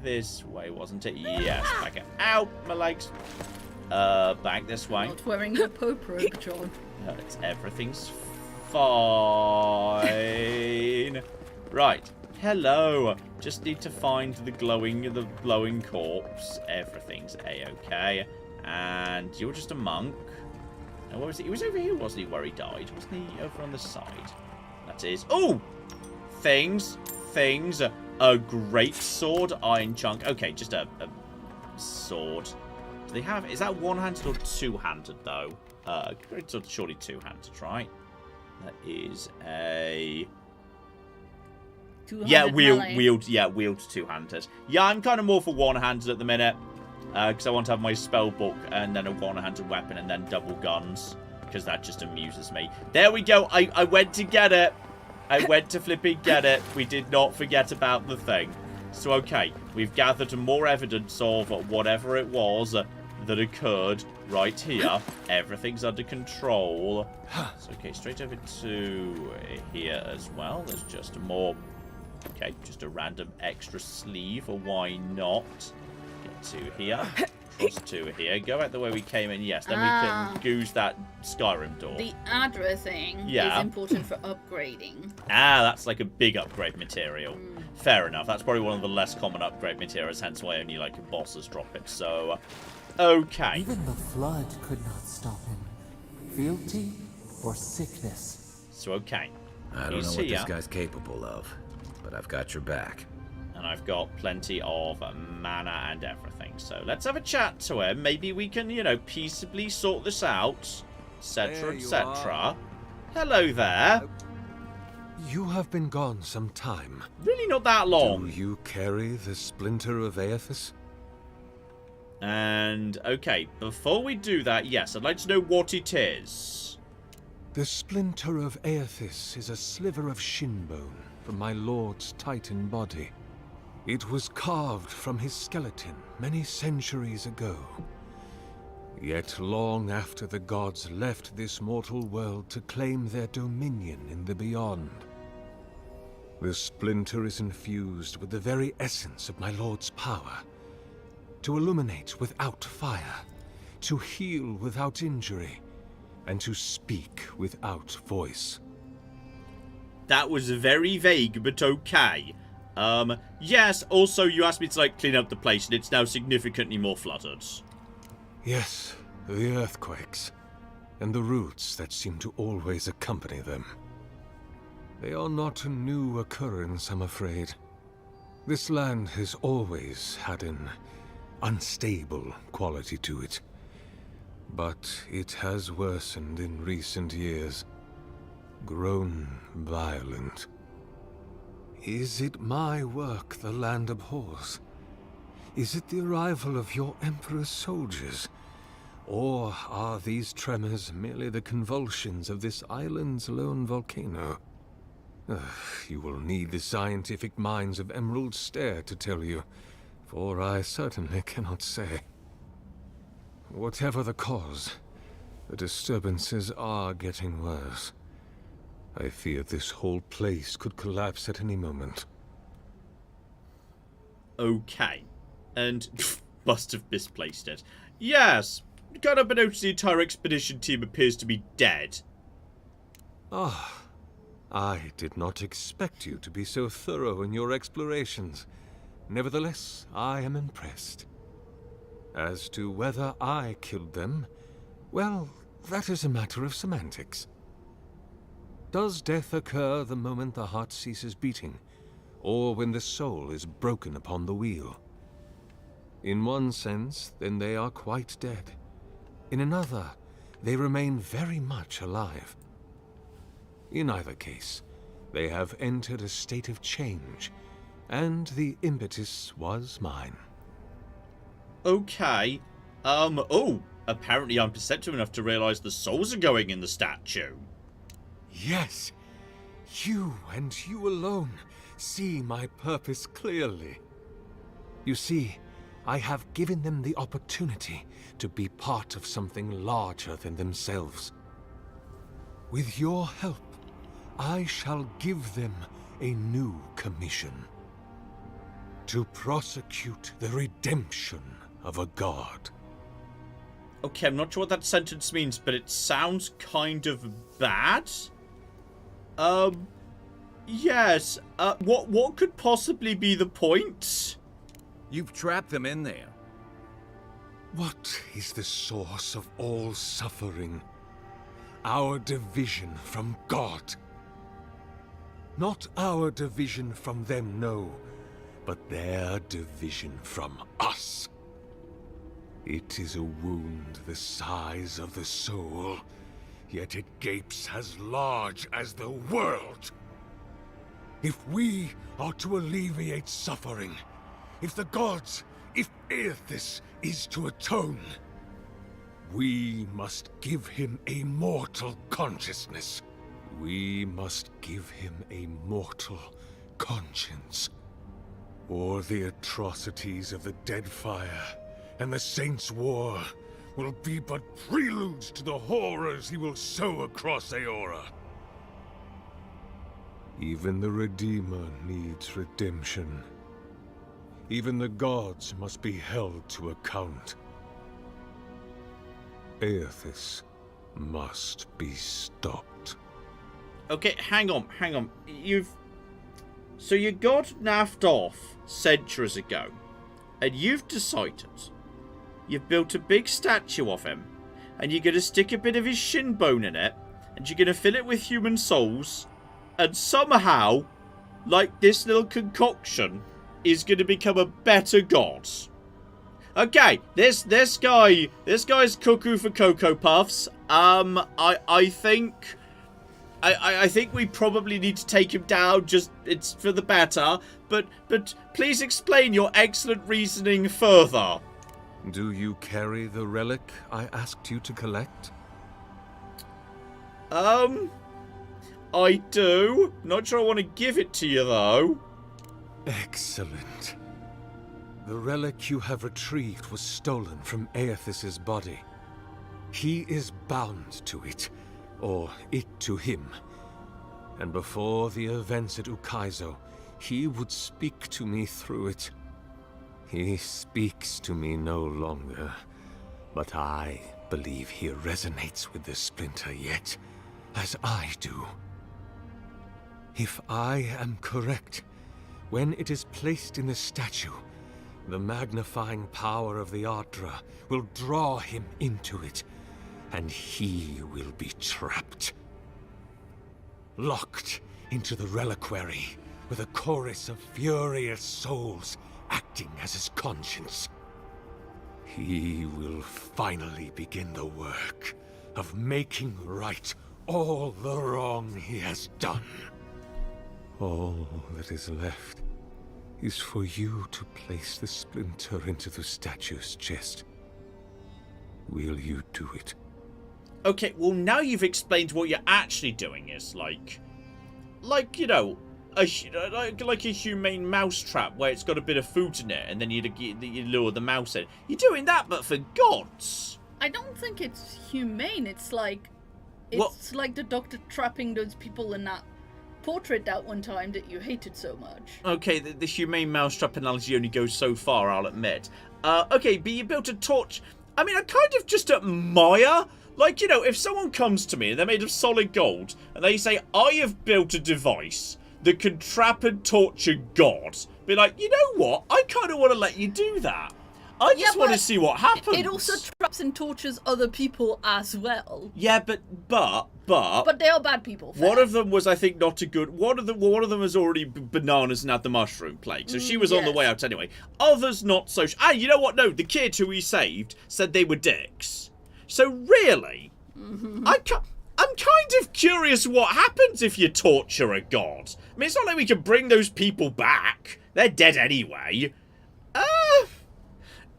this way, wasn't it? Yes. Back it out, my legs. Back this way. Not wearing your Pope robe, John. Everything's fine. Right. Hello. Just need to find the glowing corpse. Everything's a-okay. And you're just a monk. And what was he? He was over here, wasn't he, where he died? Wasn't he over on the side? That is. Oh! Things. A great sword, iron chunk. Okay, just a sword. Do they have? Is that one-handed or two-handed though? Great sword, surely two-handed, right? That is a. Yeah, wield two-handed. Yeah, I'm kind of more for one-handed at the minute. Because I want to have my spell book and then a one-handed weapon and then double guns. Because that just amuses me. There we go. I went to get it. I went to flipping get it. We did not forget about the thing. So, okay. We've gathered more evidence of whatever it was that occurred right here. Everything's under control. So, okay, straight over to here as well. There's just more... Okay, just a random extra sleeve, or why not? 2 here. Plus 2 here. Go out the way we came in. Yes, then we can goose that Skyrim door. The Adra thing Yeah. is important for upgrading. Ah, that's like a big upgrade material. Fair enough. That's probably one of the less common upgrade materials, hence why only like bosses drop it. So, okay. Even the flood could not stop him. Fealty or sickness. So, okay. I don't know what this guy's capable of, but I've got your back. And I've got plenty of mana and everything. So let's have a chat to him. Maybe we can, you know, peaceably sort this out, etc., etc. Hello there. You have been gone some time. Really not that long. Do you carry the splinter of Aethys? And, okay, before we do that, yes, I'd like to know what it is. The splinter of Aethys is a sliver of shinbone from my lord's titan body. It was carved from his skeleton many centuries ago. Yet long after the gods left this mortal world to claim their dominion in the beyond. The splinter is infused with the very essence of my lord's power. To illuminate without fire, to heal without injury, and to speak without voice. That was very vague, but okay. Yes, also you asked me to, like, clean up the place, and it's now significantly more flooded. Yes, the earthquakes, and the roots that seem to always accompany them. They are not a new occurrence, I'm afraid. This land has always had an unstable quality to it. But it has worsened in recent years, grown violent. Is it my work the land abhors? Is it the arrival of your Emperor's soldiers? Or are these tremors merely the convulsions of this island's lone volcano? You will need the scientific minds of Emerald Stair to tell you, for I certainly cannot say. Whatever the cause, the disturbances are getting worse. I fear this whole place could collapse at any moment. Okay. And must have misplaced it. Yes. Got up and noticed the entire expedition team appears to be dead. Ah, I did not expect you to be so thorough in your explorations. Nevertheless, I am impressed. As to whether I killed them, well, that is a matter of semantics. Does death occur the moment the heart ceases beating, or when the soul is broken upon the wheel? In one sense, then they are quite dead. In another, they remain very much alive. In either case, they have entered a state of change, and the impetus was mine. Okay. Oh, apparently I'm perceptive enough to realize the souls are going in the statue. Yes, you and you alone see my purpose clearly. You see, I have given them the opportunity to be part of something larger than themselves. With your help, I shall give them a new commission. To prosecute the redemption of a god. Okay, I'm not sure what that sentence means, but it sounds kind of bad. Yes. What could possibly be the point? You've trapped them in there. What is the source of all suffering? Our division from God. Not our division from them, no, but their division from us. It is a wound the size of the soul, yet it gapes as large as the world. If we are to alleviate suffering, if the gods, if Aethys is to atone, we must give him a mortal consciousness. We must give him a mortal conscience. Or the atrocities of the Deadfire and the Saints' War will be but preludes to the horrors he will sow across Aora. Even the Redeemer needs redemption. Even the gods must be held to account. Aethys must be stopped. Okay, hang on. So your god naffed off centuries ago, and you've decided you've built a big statue of him, and you're going to stick a bit of his shin bone in it, and you're going to fill it with human souls, and somehow, like this little concoction, is going to become a better god. Okay, this guy's cuckoo for Cocoa Puffs. I think we probably need to take him down. Just it's for the better. But please explain your excellent reasoning further. Do you carry the relic I asked you to collect? I do. Not sure I want to give it to you though. Excellent. The relic you have retrieved was stolen from Aethys' body. He is bound to it, or it to him. And before the events at Ukaizo, he would speak to me through it. He speaks to me no longer, but I believe he resonates with the splinter yet, as I do. If I am correct, when it is placed in the statue, the magnifying power of the Ardra will draw him into it, and he will be trapped. Locked into the reliquary with a chorus of furious souls acting as his conscience. He will finally begin the work of making right all the wrong he has done. All that is left is for you to place the splinter into the statue's chest. Will you do it? Okay, well now you've explained what you're actually doing is like you know, like a humane mousetrap where it's got a bit of food in it, and then you lure the mouse in. You're doing that, but for gods. I don't think it's humane. It's like the doctor trapping those people in that portrait that one time that you hated so much. Okay, the humane mousetrap analogy only goes so far, I'll admit. Okay, but you built a torch. I mean, I kind of just admire, like, you know, if someone comes to me and they're made of solid gold, and they say, I have built a device that can trap and torture God, be like, you know what? I kind of want to let you do that. I just want to see what happens. It also traps and tortures other people as well. Yeah, but they are bad people. Fair. One of them was, I think, not a good. One of them was already bananas and had the mushroom plague, so she was on the way out anyway. Others not so. You know what? No, the kid who he saved said they were dicks. So really, I'm kind of curious what happens if you torture a god. I mean, it's not like we can bring those people back. They're dead anyway.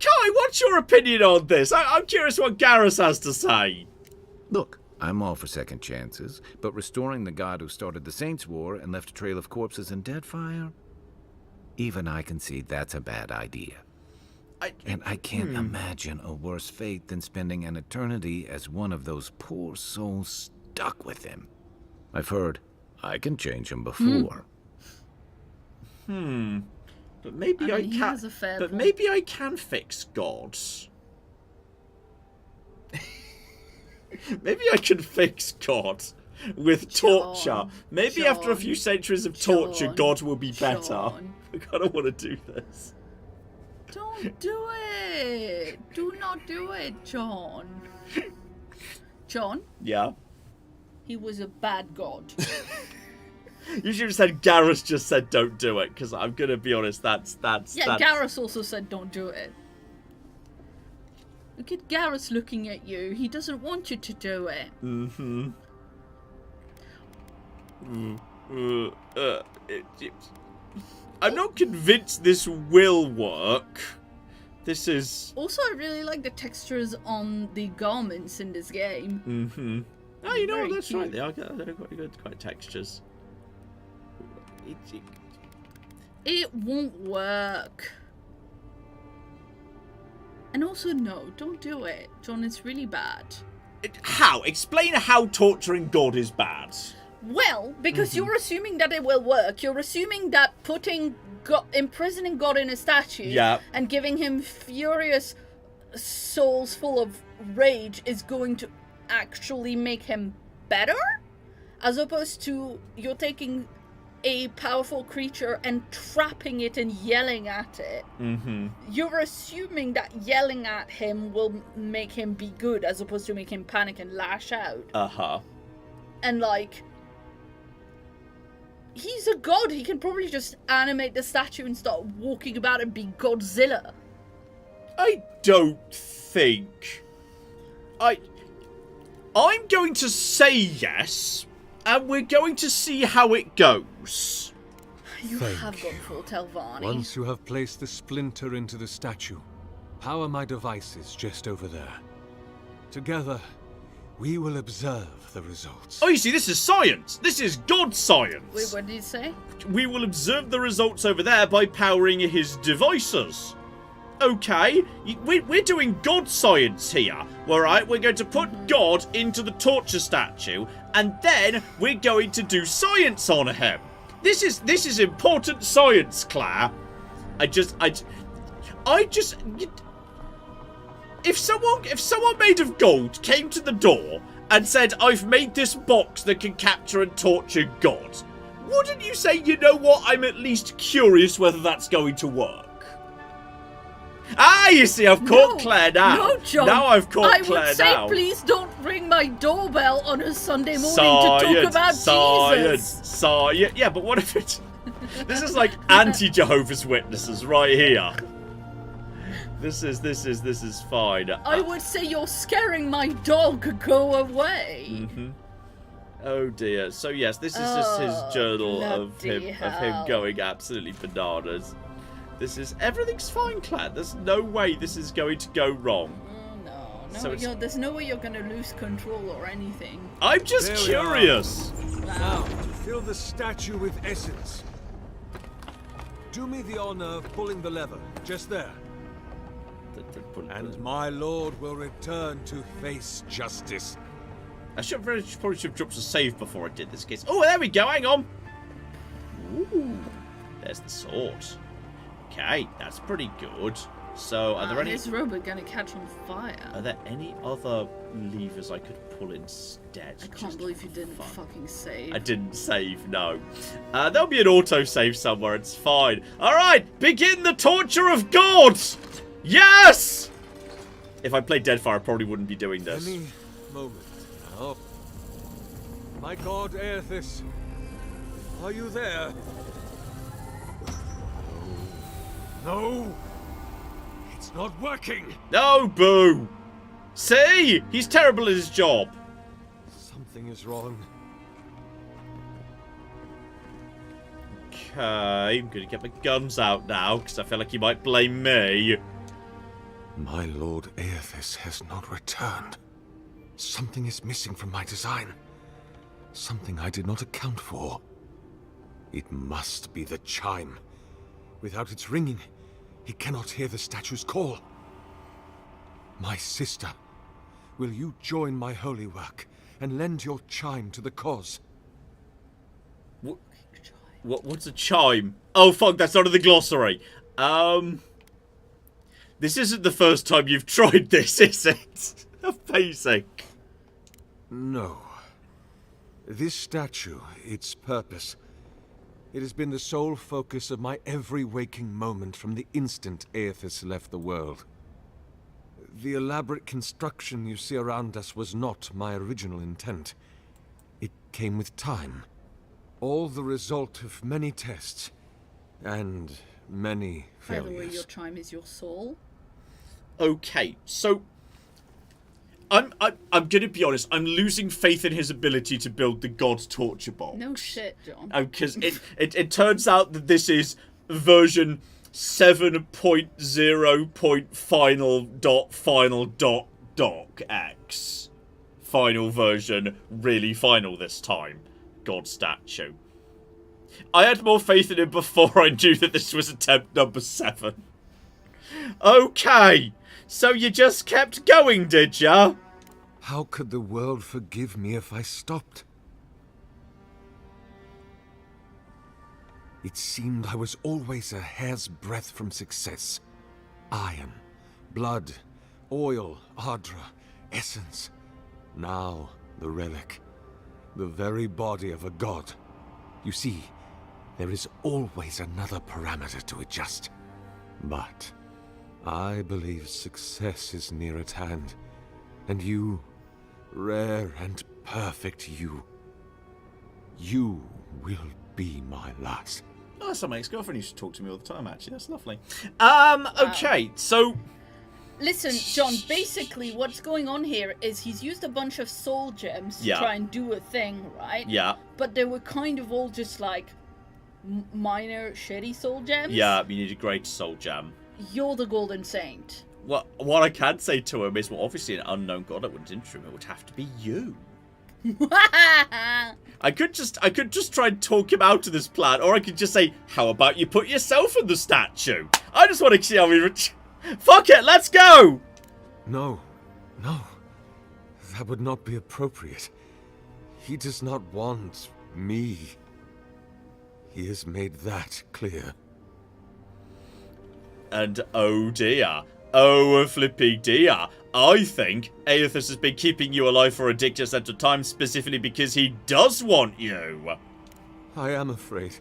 Kai, what's your opinion on this? I'm curious what Garrus has to say. Look, I'm all for second chances, but restoring the god who started the Saints' War and left a trail of corpses and Deadfire? Even I can see that's a bad idea. And I can't imagine a worse fate than spending an eternity as one of those poor souls stuck with him. I've heard I can change him before. But maybe I can. But maybe I can fix gods. Maybe I can fix God with torture. Maybe after a few centuries of torture, God will be better. I kind of want to do this. Don't do it. Do not do it, John. John? Yeah? He was a bad god. You should have said Garrus just said don't do it, because I'm going to be honest, that's... Yeah, Garrus also said don't do it. Look at Garrus looking at you. He doesn't want you to do it. I'm not convinced this will work. This is... Also, I really like the textures on the garments in this game. Oh, you know what? That's right. They are quite textures. It won't work. And also, no, don't do it. John, it's really bad. How? Explain how torturing God is bad. Well, because you're assuming that it will work. You're assuming that imprisoning God in a statue and giving him furious souls full of rage is going to actually make him better? As opposed to you're taking a powerful creature and trapping it and yelling at it. Mm-hmm. You're assuming that yelling at him will make him be good as opposed to make him panic and lash out. Uh-huh. And like, he's a god. He can probably just animate the statue and start walking about and be Godzilla. I don't think... I'm going to say yes, and we're going to see how it goes. You have gone full Telvanni. Once you have placed the splinter into the statue, power my devices just over there. Together, we will observe the results. Oh, you see, this is science. This is God science. Wait, what did you say? We will observe the results over there by powering his devices. Okay, we're doing God science here. All right, we're going to put God into the torture statue, and then we're going to do science on him. This is important science, Claire. If someone made of gold came to the door and said, "I've made this box that can capture and torture God," wouldn't you say, "You know what? I'm at least curious whether that's going to work"? Ah, you see, I've caught Claire now. No, John. Now I've caught Claire now. I would say, please don't ring my doorbell on a Sunday morning to talk about Jesus. Yeah, but what if it... This is like anti-Jehovah's Witnesses right here. This is fine. I would say you're scaring my dog. Go away. Mm-hmm. Oh dear. So yes, this is just his journal of him going absolutely bananas. Everything's fine, Claire. There's no way this is going to go wrong. No, there's no way you're going to lose control or anything. I'm just curious. Now, fill the statue with essence. Do me the honor of pulling the lever, just there. And my lord will return to face justice. I probably should have dropped a save before I did this case. Oh, there we go. Hang on. Ooh, there's the sword. Okay, that's pretty good. So, are there any... Is Robert going to catch on fire? Are there any other levers I could pull instead? I can't believe you didn't fucking save. I didn't save, no. There'll be an auto-save somewhere, it's fine. Alright, begin the torture of God! Yes! If I played Deadfire, I probably wouldn't be doing this. Any moment now. My god, Aethys, are you there? No! It's not working! No, boo! See? He's terrible at his job. Something is wrong. Okay, I'm gonna get my guns out now, because I feel like he might blame me. My lord Aethys has not returned. Something is missing from my design. Something I did not account for. It must be the chime. Without its ringing, he cannot hear the statue's call. My sister, will you join my holy work and lend your chime to the cause? What's a chime? Oh, fuck, that's not in the glossary. This isn't the first time you've tried this, is it? Amazing. No. This statue, its purpose... It has been the sole focus of my every waking moment from the instant Aethys left the world. The elaborate construction you see around us was not my original intent. It came with time. All the result of many tests, and many failures. By the way, your chime is your soul. Okay, so... I'm gonna be honest, I'm losing faith in his ability to build the God's torture box. No shit, John. Because it turns out that this is version 7.0.final.final.doc.x. Final version, really final this time. God statue. I had more faith in him before I knew that this was attempt number 7. Okay, so you just kept going, did ya? How could the world forgive me if I stopped? It seemed I was always a hair's breadth from success. Iron, blood, oil, Ardra, essence. Now the relic. The very body of a god. You see, there is always another parameter to adjust. But I believe success is near at hand. And you, rare and perfect you will be my last. Oh, that's my ex-girlfriend used to talk to me all the time, actually. That's lovely. Okay, so... Listen, John, basically what's going on here is he's used a bunch of soul gems to try and do a thing, right? Yeah. But they were kind of all just like minor shitty soul gems. Yeah, you need a great soul gem. You're the golden saint. What I can say to him is, well, obviously an unknown god that would enter him, it would have to be you. I could just try and talk him out of this plan, or I could just say, how about you put yourself in the statue? I just want to see how we... Fuck it, let's go! No. That would not be appropriate. He does not want me. He has made that clear. And oh dear. Oh flippy dear. I think Aethys has been keeping you alive for a ridiculous amount of time specifically because he does want you. I am afraid.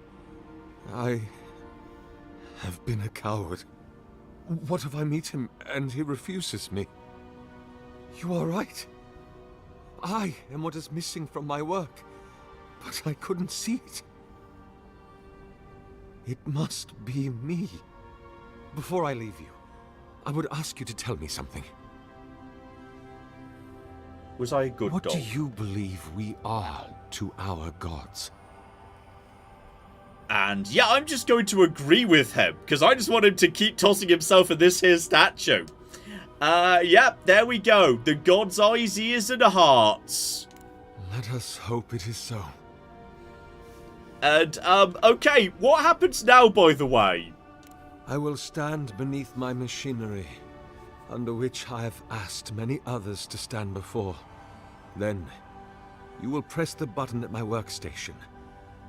I have been a coward. What if I meet him and he refuses me? You are right. I am what is missing from my work, but I couldn't see it. It must be me. Before I leave you, I would ask you to tell me something. Was I a good What dog? do you believe we are to our gods? And yeah, I'm just going to agree with him, because I just want him to keep tossing himself in this here statue. Yeah, there we go. The god's eyes, ears, and hearts. Let us hope it is so. And, okay, what happens now, by the way? I will stand beneath my machinery, under which I have asked many others to stand before. Then, you will press the button at my workstation,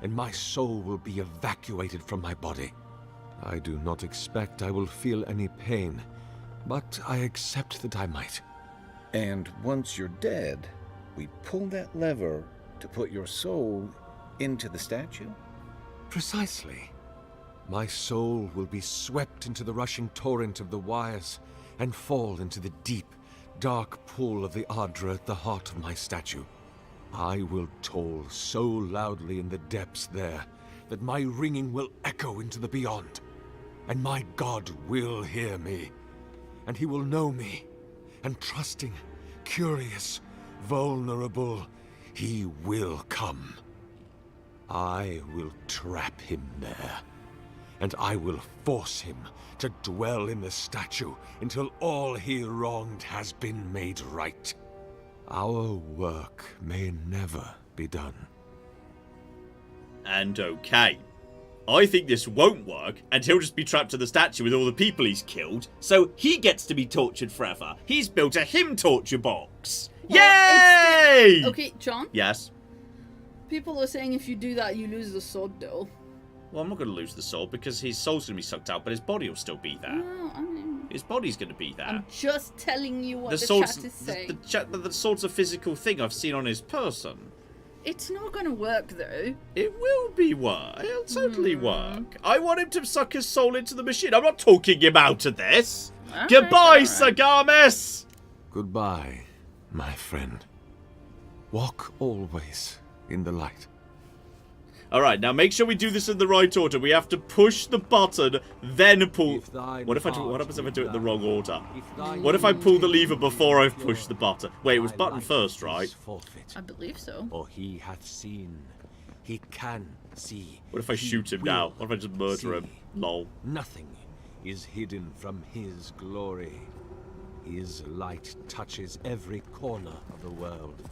and my soul will be evacuated from my body. I do not expect I will feel any pain, but I accept that I might. And once you're dead, we pull that lever to put your soul into the statue? Precisely. My soul will be swept into the rushing torrent of the wires and fall into the deep, dark pool of the Ardra at the heart of my statue. I will toll so loudly in the depths there that my ringing will echo into the beyond. And my God will hear me, and he will know me. And trusting, curious, vulnerable, he will come. I will trap him there, and I will force him to dwell in the statue until all he wronged has been made right. Our work may never be done. And okay. I think this won't work, and he'll just be trapped in the statue with all the people he's killed, so he gets to be tortured forever. He's built a him torture box. Well, Yay! Okay, John? Yes? People are saying if you do that, you lose the sword, though. Well, I'm not going to lose the soul because his soul's going to be sucked out, but his body will still be there. No, I mean, His body's going to be there. I'm just telling you what the sword's, chat is saying. the sword's a physical thing I've seen on his person. It's not going to work, though. It will be work. It'll totally work. I want him to suck his soul into the machine. I'm not talking him out of this. All Goodbye, right. Sagamis! Goodbye, my friend. Walk always in the light. Alright, now make sure we do this in the right order. We have to push the button, then pull... What happens if I do it in the wrong order? What if I pull the lever before I've pushed the button? Wait, it was button first, right? I believe so. For he hath seen, he can see. What if I shoot him now? What if I just murder him? Lol. Nothing is hidden from his glory. His light touches every corner of the world.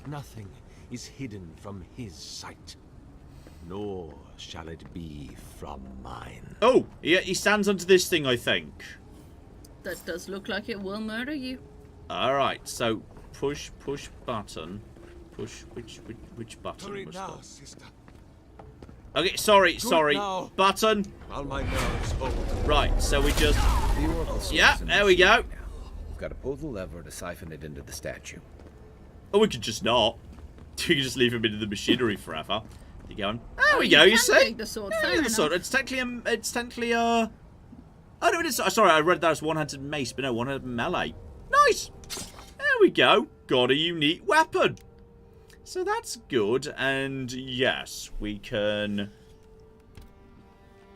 Nothing is hidden from his sight. Nor shall it be from mine. Oh, yeah, he stands under this thing, I think. That does look like it will murder you. Alright, so push button. Push, which button Hurry was now, that? sister. Okay, sorry. now. Button. While my nerves hold. Right, so we just... The Oracle Sword Yeah, is in there we the go. machine now. We've got to pull the lever to siphon it into the statue. Oh, we could just not. We could just leave him into the machinery forever. You going? There we you go. You can see? take the sword, Yeah, fair the sword. enough. It's technically Oh no, it is. Sorry, I read that as one-handed mace, but no, one-handed melee. Nice. There we go. Got a unique weapon. So that's good. And yes, we can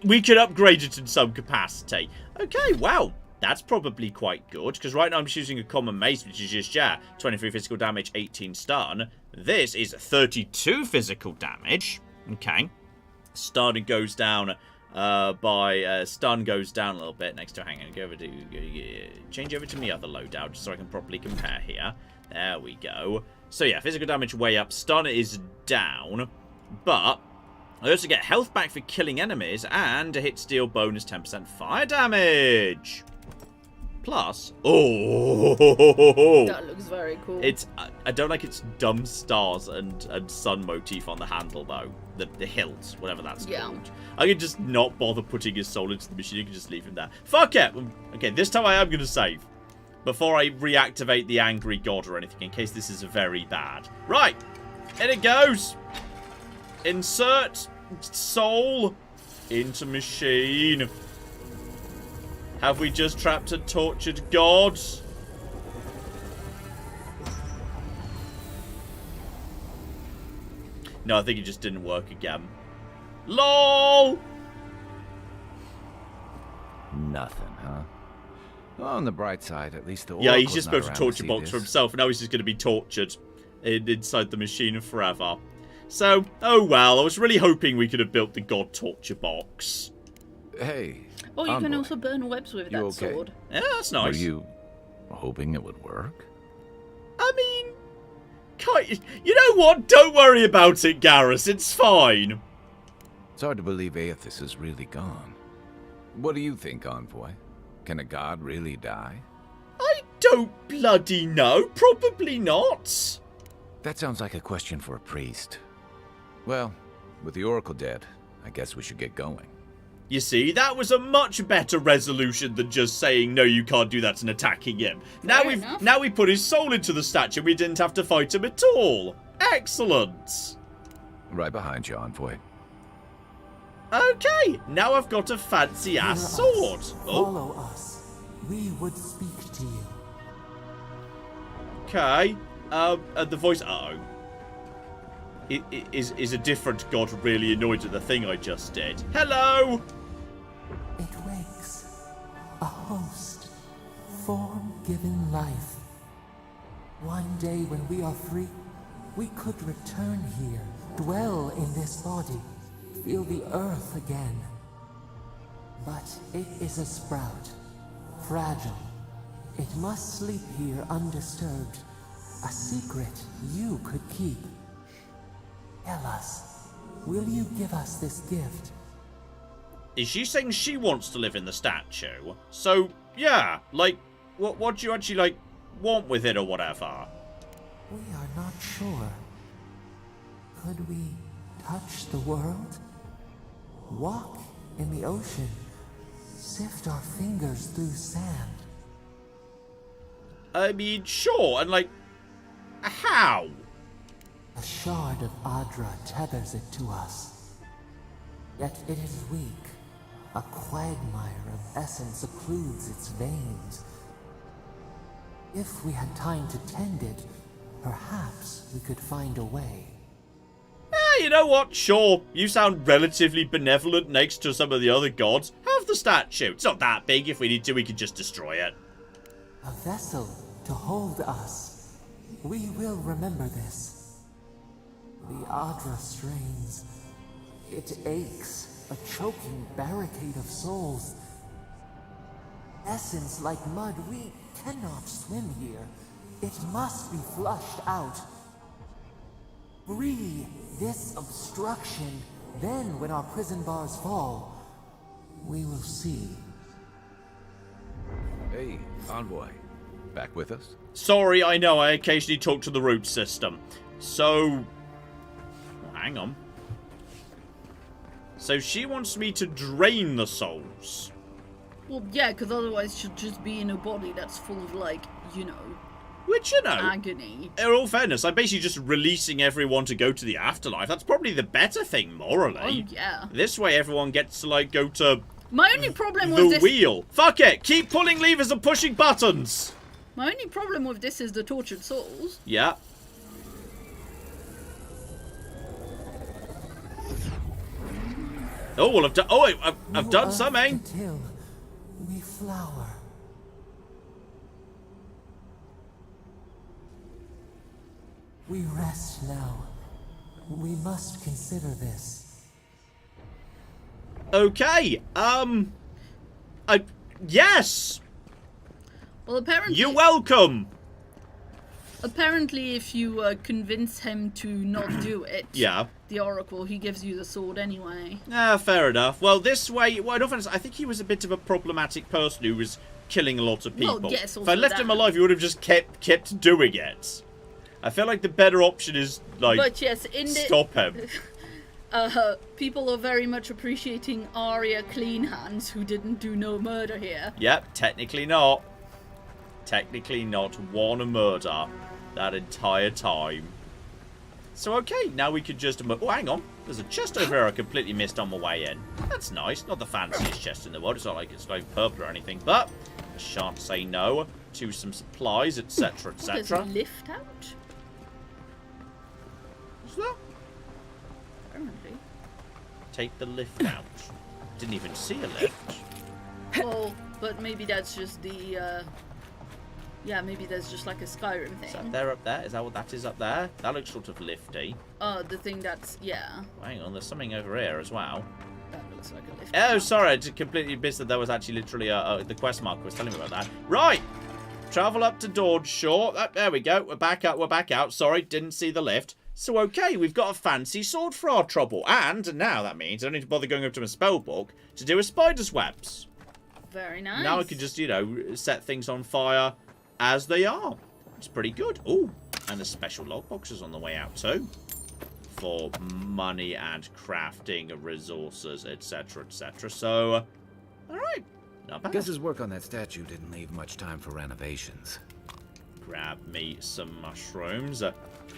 upgrade it in some capacity. Okay, well, that's probably quite good, because right now I'm just using a common mace, which is just, 23 physical damage, 18 stun. This is 32 physical damage. Okay. Stun goes down stun goes down a little bit next to, hang on, change over to my other loadout, just so I can properly compare here. There we go. So yeah, physical damage way up, stun is down, but I also get health back for killing enemies, and a hit steal bonus 10% fire damage. Plus, That looks very cool. It's I don't like its dumb stars and sun motif on the handle though. The hilt, whatever that's called. I could just not bother putting his soul into the machine. You can just leave him there. Fuck it. Okay, this time I am gonna save before I reactivate the angry god or anything, in case this is very bad. Right, in it goes. Insert soul into machine. Have we just trapped a tortured god? No, I think it just didn't work again. LOL! Nothing, huh? Well, on the bright side, at least the Yeah, he's Oracle's just not built a around torture to see box this. for himself, and now he's just going to be tortured inside the machine forever. So, oh well, I was really hoping we could have built the god torture box. Hey, Or you can Envoy, also burn webs with you that okay? sword. Yeah, that's were nice. you hoping it would work? I mean, you know what? Don't worry about it, Garrus. It's fine. It's hard to believe Aethys is really gone. What do you think, Envoy? Can a god really die? I don't bloody know. Probably not. That sounds like a question for a priest. Well, with the Oracle dead, I guess we should get going. You see, that was a much better resolution than just saying, no, you can't do that and attacking him. Now we put his soul into the statue. We didn't have to fight him at all. Excellent. Right behind you, Envoy. Okay, now I've got a fancy-ass sword. Follow us. We would speak to you. Okay. The voice... Uh-oh. Is a different god really annoyed at the thing I just did? Hello! It wakes. A host. Form-given life. One day when we are free, we could return here, dwell in this body, feel the earth again. But it is a sprout. Fragile. It must sleep here undisturbed. A secret you could keep. Tell us, will you give us this gift? Is she saying she wants to live in the statue? So, yeah, like, what do you actually, like, want with it or whatever? We are not sure. Could we touch the world? Walk in the ocean? Sift our fingers through sand? I mean, sure, and, like, how? A shard of Adra tethers it to us. Yet it is weak. A quagmire of essence occludes its veins. If we had time to tend it, perhaps we could find a way. You know what? Sure, you sound relatively benevolent next to some of the other gods. Have the statue. It's not that big. If we need to, we can just destroy it. A vessel to hold us. We will remember this. The Adra strains. It aches, a choking barricade of souls. Essence like mud, we cannot swim here. It must be flushed out. Free this obstruction, then when our prison bars fall, we will see. Hey, Envoy. Back with us? Sorry, I know, I occasionally talk to the root system. So... hang on. So she wants me to drain the souls. Well, yeah, because otherwise she'll just be in a body that's full of, like, you know, Which, you know, agony. in all fairness, I'm basically just releasing everyone to go to the afterlife. That's probably the better thing, morally. Oh, yeah. This way everyone gets to, like, go to My only problem the with this... wheel. Fuck it! Keep pulling levers and pushing buttons! My only problem with this is the tortured souls. Yeah. Oh, well, I've done something. Until we flower. We rest now. We must consider this. Okay, yes! Well, apparently... You're welcome! Apparently, if you convince him to not do it... Yeah. The Oracle, he gives you the sword anyway. Fair enough. Well, this way, well, in all fairness, I think he was a bit of a problematic person who was killing a lot of people. Well, yes, if I left him that. alive, he would have just kept doing it. I feel like the better option is, like, But yes, in the... stop him. People are very much appreciating Arya Clean Hands, who didn't do no murder here. Yep, technically not. Technically not one murder that entire time. So, okay, now we could just... Oh, hang on. There's a chest over here I completely missed on my way in. That's nice. Not the fanciest chest in the world. It's not like it's like purple or anything. But I shan't say no to some supplies, etc., There's etc. a lift out? What's that? Apparently. Take the lift out. Didn't even see a lift. Well, but maybe that's just the, yeah, maybe there's just like a Skyrim Is thing. that there up there? Is that what that is up there? That looks sort of lifty. The thing that's, yeah. Hang on, there's something over here as well. That looks like a lift. Oh, sorry, I just completely missed that there was actually literally the quest marker was telling me about that. Right! Travel up to Dordge Shore. There we go. We're back out. Sorry, didn't see the lift. So, okay, we've got a fancy sword for our trouble. And now that means I don't need to bother going up to my spell book to do a spider's webs. Very nice. Now I can just, you know, set things on fire as they are. It's pretty good. Oh, and the special log boxes on the way out too. For money and crafting resources, etc., etc. So, alright. Not bad. Guess his work on that statue didn't leave much time for renovations. Grab me some mushrooms.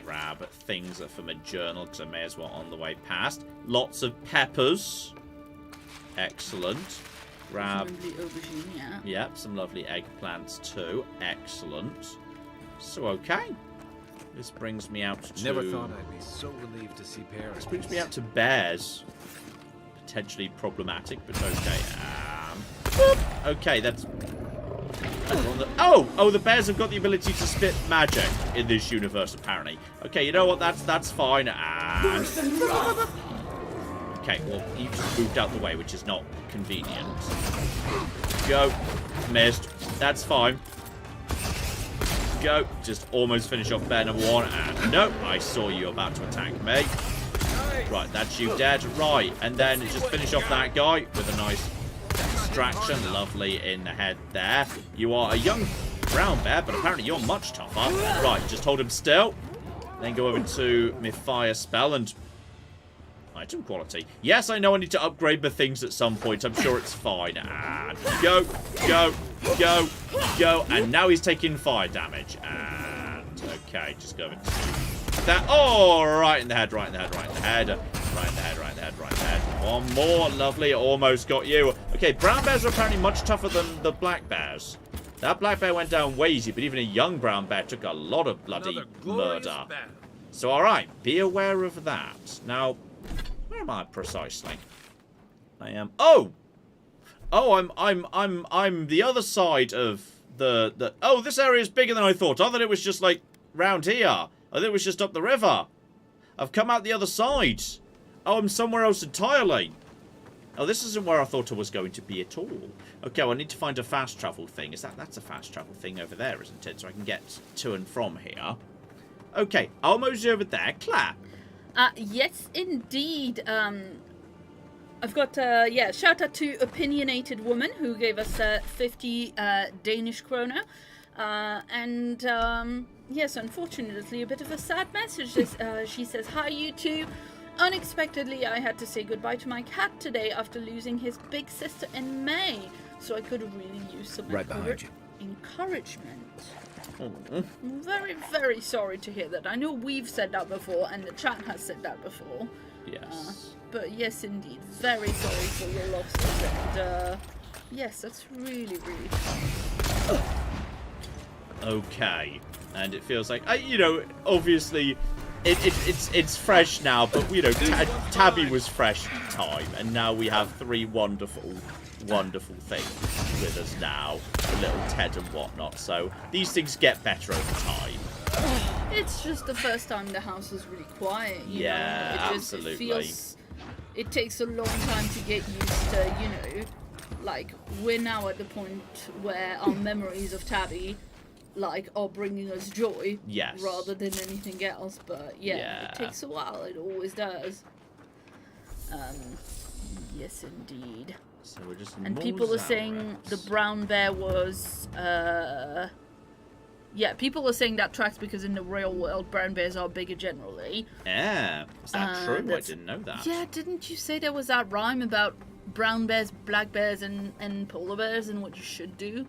Grab things for my journal, because I may as well on the way past. Lots of peppers. Excellent. Grab... Lovely aubergine, yeah. Yep, some lovely eggplants too. Excellent. So, okay. This brings me out to... Never thought I'd be so relieved to see Paris. This brings me out to bears. Potentially problematic, but okay. Okay, that's on the... Oh, the bears have got the ability to spit magic in this universe, apparently. Okay, you know what? That's fine. And... Okay, well, you just moved out the way, which is not convenient. Go. Missed. That's fine. Go. Just almost finish off bear number one. And no, I saw you about to attack me. Right, that's you dead. Right, and then just finish off that guy with a nice distraction. Lovely in the head there. You are a young brown bear, but apparently you're much tougher. Right, just hold him still. Then go over to my fire spell and... Item quality. Yes, I know I need to upgrade my things at some point. I'm sure it's fine. And go, go, go, go. And now he's taking fire damage. And okay, just go over to that. Oh, right in the head, right in the head, right in the head. Right in the head, right in the head, right in the head. One more. Lovely. Almost got you. Okay, brown bears are apparently much tougher than the black bears. That black bear went down way easy, but even a young brown bear took a lot of bloody murder. So, alright, be aware of that. Now, where am I precisely? I am... Oh, I'm the other side of the... Oh, this area is bigger than I thought. I thought it was just, like, round here. I thought it was just up the river. I've come out the other side. Oh, I'm somewhere else entirely. Oh, this isn't where I thought I was going to be at all. Okay, well, I need to find a fast travel thing. That's a fast travel thing over there, isn't it? So I can get to and from here. Okay, I'll mosey over there. Clap. Yes, indeed. I've got, shout out to Opinionated Woman, who gave us 50 Danish kroner. Yes, unfortunately, a bit of a sad message. She says, hi, you two. Unexpectedly, I had to say goodbye to my cat today after losing his big sister in May, so I could really use some Right behind you. encouragement. Oh. I'm very, very sorry to hear that. I know we've said that before, and the chat has said that before. Yes. But yes, indeed, very sorry for your losses, and yes, that's really, really tough. Okay. And it feels like, you know, obviously, it's fresh now, but, you know, Tabby was fresh at the time, and now we have 3 wonderful things with us now, little Ted and whatnot, so these things get better over time. It's just the first time the house is really quiet, you know? Absolutely. It takes a long time to get used to, you know, like, we're now at the point where our memories of Tabby, like, are bringing us joy. Yes. Rather than anything else, but yeah, it takes a while, it always does. Yes, indeed. So we're just And people are saying the brown bear was, yeah, people are saying that tracks because in the real world, brown bears are bigger generally. Yeah, is that true? I didn't know that. Yeah, didn't you say there was that rhyme about brown bears, black bears, and polar bears and what you should do?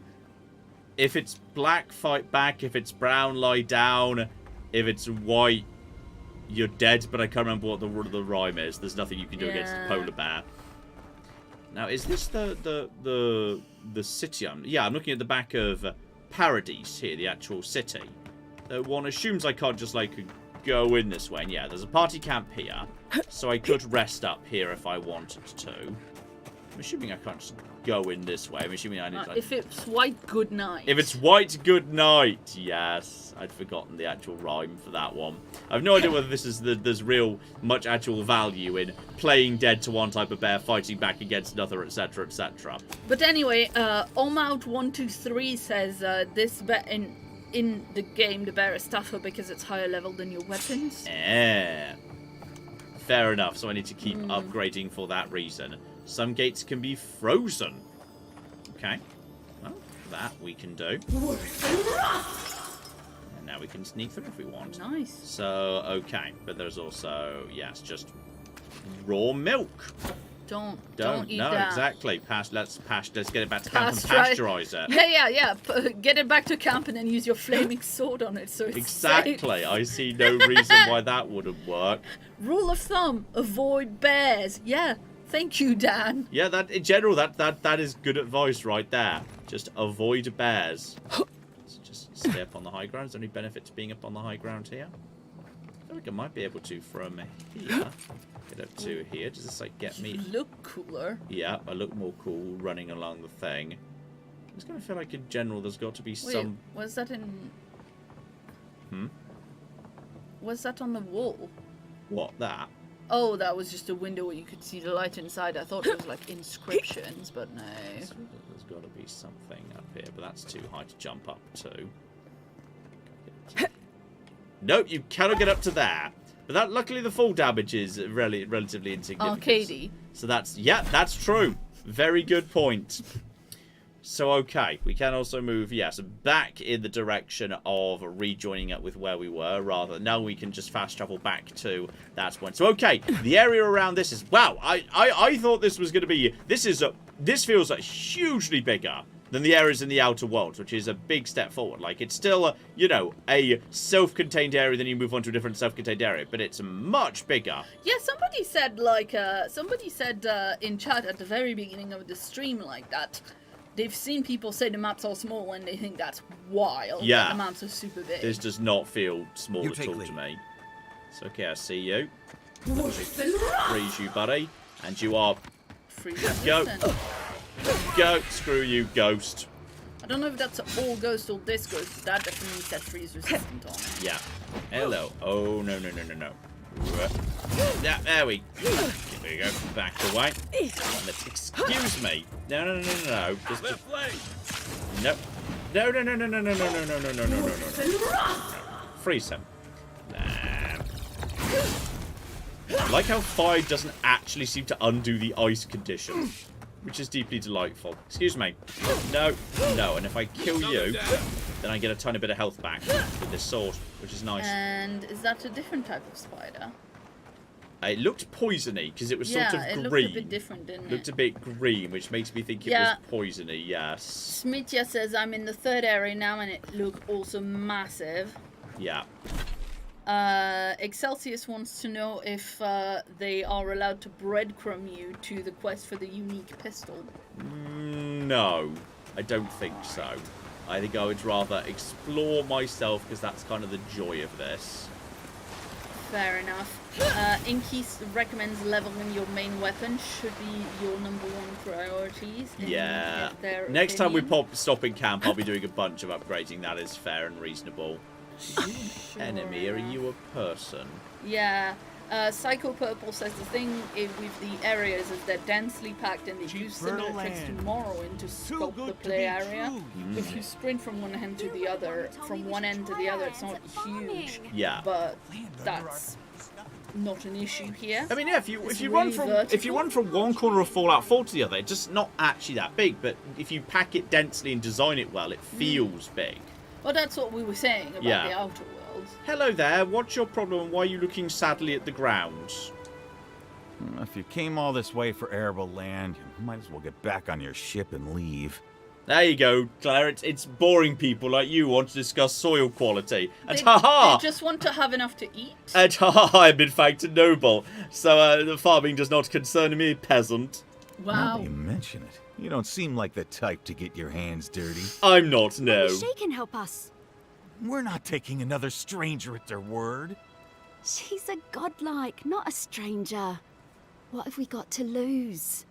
If it's black, fight back. If it's brown, lie down. If it's white, you're dead. But I can't remember what the rhyme is. There's nothing you can do against the polar bear. Now, is this the city? I'm looking at the back of Paradise here, the actual city. One assumes I can't just, like, go in this way. And yeah, there's a party camp here, so I could rest up here if I wanted to. I'm assuming I can't just go in this way. I'm assuming I need to... If it's white, good night. If it's white, good night. Yes, I'd forgotten the actual rhyme for that one. I have no idea whether this is there's real much actual value in playing dead to one type of bear, fighting back against another, etc., etc. But anyway, Omout123 says this bear in the game the bear is tougher because it's higher level than your weapons. Fair enough. So I need to keep upgrading for that reason. Some gates can be frozen. Okay. Well, that we can do. And now we can sneak through if we want. Nice. So, okay. But there's also, yes, just raw milk. Don't eat no, that. Exactly. Let's get it back to camp and pasteurize it. Yeah. Get it back to camp and then use your flaming sword on it so it's exactly. safe. I see no reason why that wouldn't work. Rule of thumb: avoid bears. Yeah. Thank you, Dan. Yeah, that in general, that is good advice right there. Just avoid bears. So just stay up on the high ground. Is there any benefit to being up on the high ground here? I feel like I might be able to from here. Get up to here. Does this, like, get me... Look cooler. Yeah, I look more cool running along the thing. I just kind of feel like in general there's got to be some... Was that in... Was that on the wall? What, that? Oh, that was just a window where you could see the light inside. I thought it was like inscriptions, but no. There's got to be something up here, but that's too high to jump up to. Nope, you cannot get up to there. But that, luckily, the fall damage is relatively insignificant. Arcadey. So that's true. Very good point. So, okay, we can also move, yes, back in the direction of rejoining up with where we were, rather. Now we can just fast travel back to that point. So, okay, the area around this is, wow, I thought this was going to be, this feels like hugely bigger than the areas in the Outer Worlds, which is a big step forward. Like, it's still, you know, a self-contained area, then you move on to a different self-contained area, but it's much bigger. Yeah, somebody said, like, in chat at the very beginning of the stream, like, that they've seen people say the maps are small and they think that's wild. Yeah. The maps are super big. This does not feel small at all to me. So, okay, I see you. Freeze you, buddy. And you are... Go. Go. Screw you, ghost. I don't know if that's all ghost or this ghost, but that definitely said freeze resistant on it. Yeah. Hello. Oh, no. Yeah, there we go. There you go. Back away. Excuse me. No. Just... No. No. Freeze him. I like how fire doesn't actually seem to undo the ice condition, which is deeply delightful. Excuse me. No. And if I kill you, then I get a tiny bit of health back with this sword, which is nice. And is that a different type of spider? It looked poisony because it was sort of it green. looked a bit different, didn't it? Looked a bit green, which makes me think it was poisony. Yes. Smitya says I'm in the 3rd area now, and it looked also massive. Yeah. Excelsius wants to know if they are allowed to breadcrumb you to the quest for the unique pistol. No, I don't think so. I think I would rather explore myself because that's kind of the joy of this. Fair enough. Inky recommends leveling your main weapon should be your #1 priorities. Yeah. Next time we stop in camp, I'll be doing a bunch of upgrading. That is fair and reasonable. Sure Enemy, are you a person? Yeah. Psycho Purple says the thing with the areas is they're densely packed and they use similar tricks to Morrowind to scope the play area. If you sprint from one end to the other, it's not huge. Yeah. But that's not an issue here. I mean, yeah, if you run from one corner of Fallout 4 to the other, it's just not actually that big. But if you pack it densely and design it well, it feels big. Well, that's what we were saying about the Outer Worlds. Hello there. What's your problem and why are you looking sadly at the ground? If you came all this way for arable land, you might as well get back on your ship and leave. There you go, Claire. It's boring people like you want to discuss soil quality. And They just want to have enough to eat. And I'm in fact a noble. So the farming does not concern me, peasant. Wow. Now that you mention it, you don't seem like the type to get your hands dirty. I'm not, no. Maybe she can help us. We're not taking another stranger at their word. She's a godlike, not a stranger. What have we got to lose?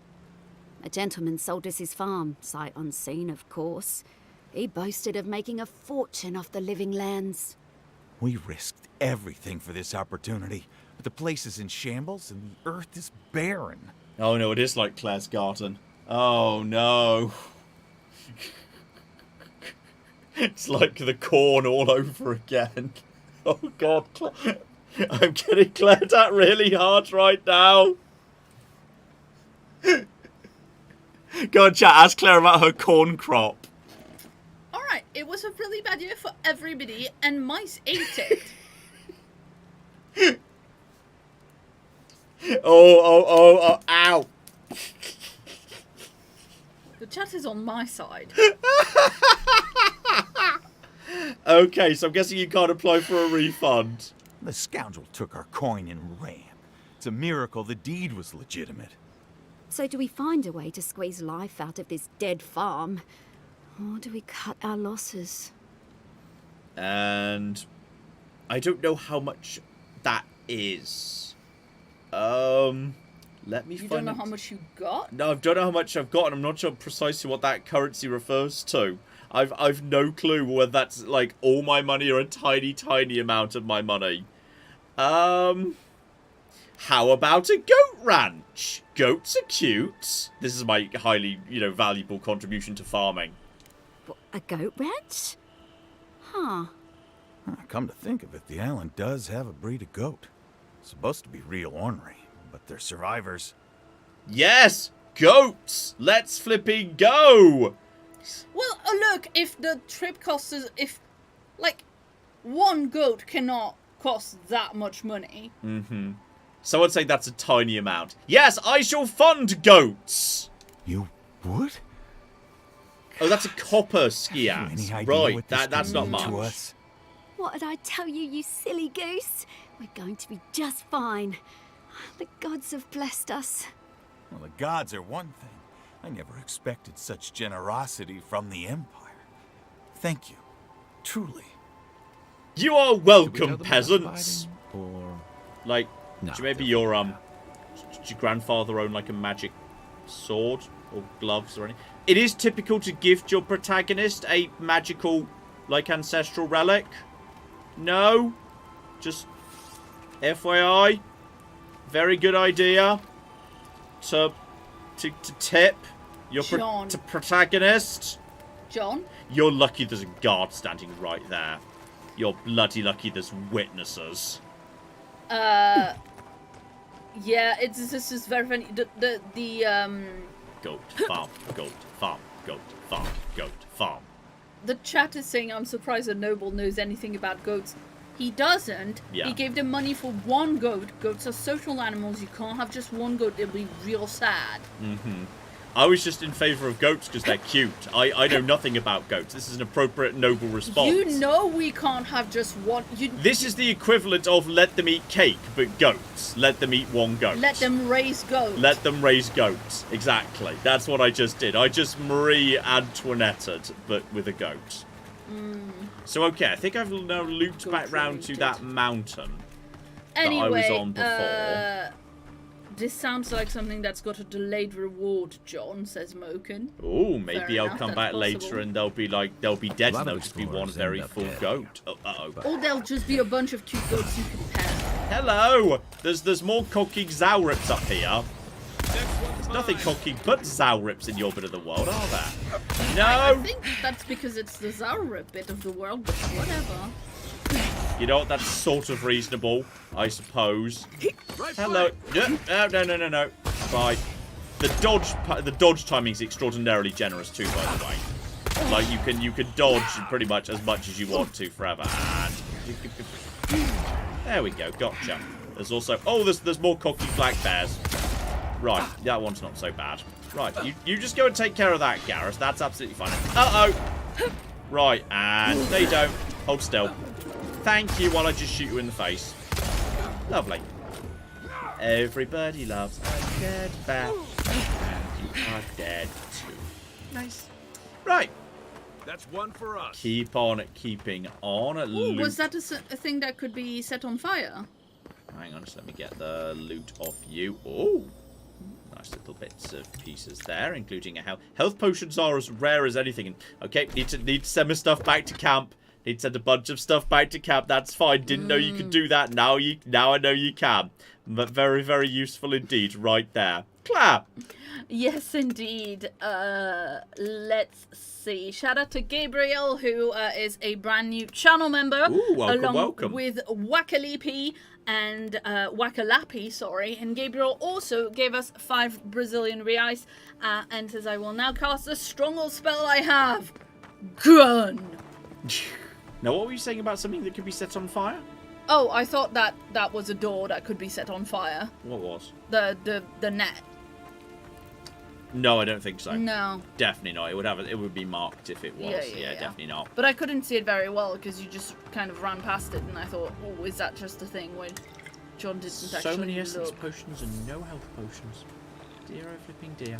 A gentleman sold us his farm, sight unseen, of course. He boasted of making a fortune off the living lands. We risked everything for this opportunity, but the place is in shambles and the earth is barren. Oh no, it is like Claire's garden. Oh no. It's like the corn all over again. Oh god, Claire. I'm getting Claire's at really hard right now. Go on, chat. Ask Claire about her corn crop. Alright, it was a really bad year for everybody, and mice ate it. Oh, ow. The chat is on my side. Okay, so I'm guessing you can't apply for a refund. The scoundrel took our coin and ran. It's a miracle the deed was legitimate. So do we find a way to squeeze life out of this dead farm? Or do we cut our losses? And I don't know how much that is. Let me You find don't know how much you got? No, I don't know how much I've got, and I'm not sure precisely what that currency refers to. I've no clue whether that's like all my money or a tiny, tiny amount of my money. How about a goat ranch? Goats are cute. This is my highly, valuable contribution to farming. What, a goat ranch? Huh. Come to think of it, the island does have a breed of goat. Supposed to be real ornery, but they're survivors. Yes! Goats! Let's flipping go! Well, look, if the trip costs us... one goat cannot cost that much money. Mm-hmm. Someone say that's a tiny amount. Yes, I shall fund goats! You would? Oh, that's a copper skiat. Right, that's not much. To us? What did I tell you, you silly goose? We're going to be just fine. The gods have blessed us. Well, the gods are one thing. I never expected such generosity from the Empire. Thank you. Truly. You are welcome, peasants. Or like, no, maybe your did your grandfather own like a magic sword or gloves or anything? It is typical to gift your protagonist a magical, like, ancestral relic. No, just FYI. Very good idea to tip your protagonist. John? You're lucky there's a guard standing right there. You're bloody lucky there's witnesses. Yeah, this is very funny. Goat farm, goat farm, goat farm, goat farm. The chat is saying, I'm surprised a noble knows anything about goats. He doesn't. Yeah. He gave them money for one goat. Goats are social animals. You can't have just one goat. It'll be real sad. Mm-hmm. I was just in favour of goats because they're cute. I know nothing about goats. This is an appropriate, noble response. You know we can't have just one. This is the equivalent of let them eat cake, but goats. Let them eat one goat. Let them raise goats. Let them raise goats. Exactly. That's what I just did. I just Marie Antoinetted, but with a goat. So, okay, I think I've now looped back round to that mountain anyway, that I was on before. This sounds like something that's got a delayed reward, John, says Moken. Oh, maybe Fair I'll enough, come that's back possible. later and they'll be dead and they'll just be one explorers very end up full dead. goat. Oh, uh-oh. Or they'll just be a bunch of cute goats you can pet. Hello! There's more cocking Zowrips up here. There's nothing cocking but Zowrips in your bit of the world, are there? I No! think that's because it's the Zaurip bit of the world, but whatever. You know what? That's sort of reasonable, I suppose. Hello. No. Bye. The dodge timing is extraordinarily generous too, by the way. Like you can dodge pretty much as you want to forever. And there we go. Gotcha. There's also there's more cocky black bears. Right, that one's not so bad. Right, you just go and take care of that, Gareth. That's absolutely fine. Right, and they don't. Hold still. Thank you while I just shoot you in the face. Lovely. Everybody loves a dead bat. And you are dead too. Nice. Right. That's one for us. Keep on keeping on. Ooh, was that a thing that could be set on fire? Hang on, just let me get the loot off you. Oh, nice little bits of pieces there, including a health potions are as rare as anything. Okay, need to send my stuff back to camp. Need to send a bunch of stuff back to camp. That's fine. Didn't know you could do that. Now I know you can. But very, very useful indeed. Right there. Clap. Yes, indeed. Let's see. Shout out to Gabriel, who is a brand new channel member. Ooh, welcome, along with Wakalipi and Wakalapi, sorry. And Gabriel also gave us 5 Brazilian reais and says, I will now cast the stronghold spell I have. Gun. Now, what were you saying about something that could be set on fire? Oh, I thought that was a door that could be set on fire. What was? The net. No, I don't think so. No. Definitely not. It would be marked if it was. Yeah, definitely not. But I couldn't see it very well because you just kind of ran past it, and I thought, oh, is that just a thing when John didn't actually So many essence look. potions and no health potions. Dear oh flipping dear.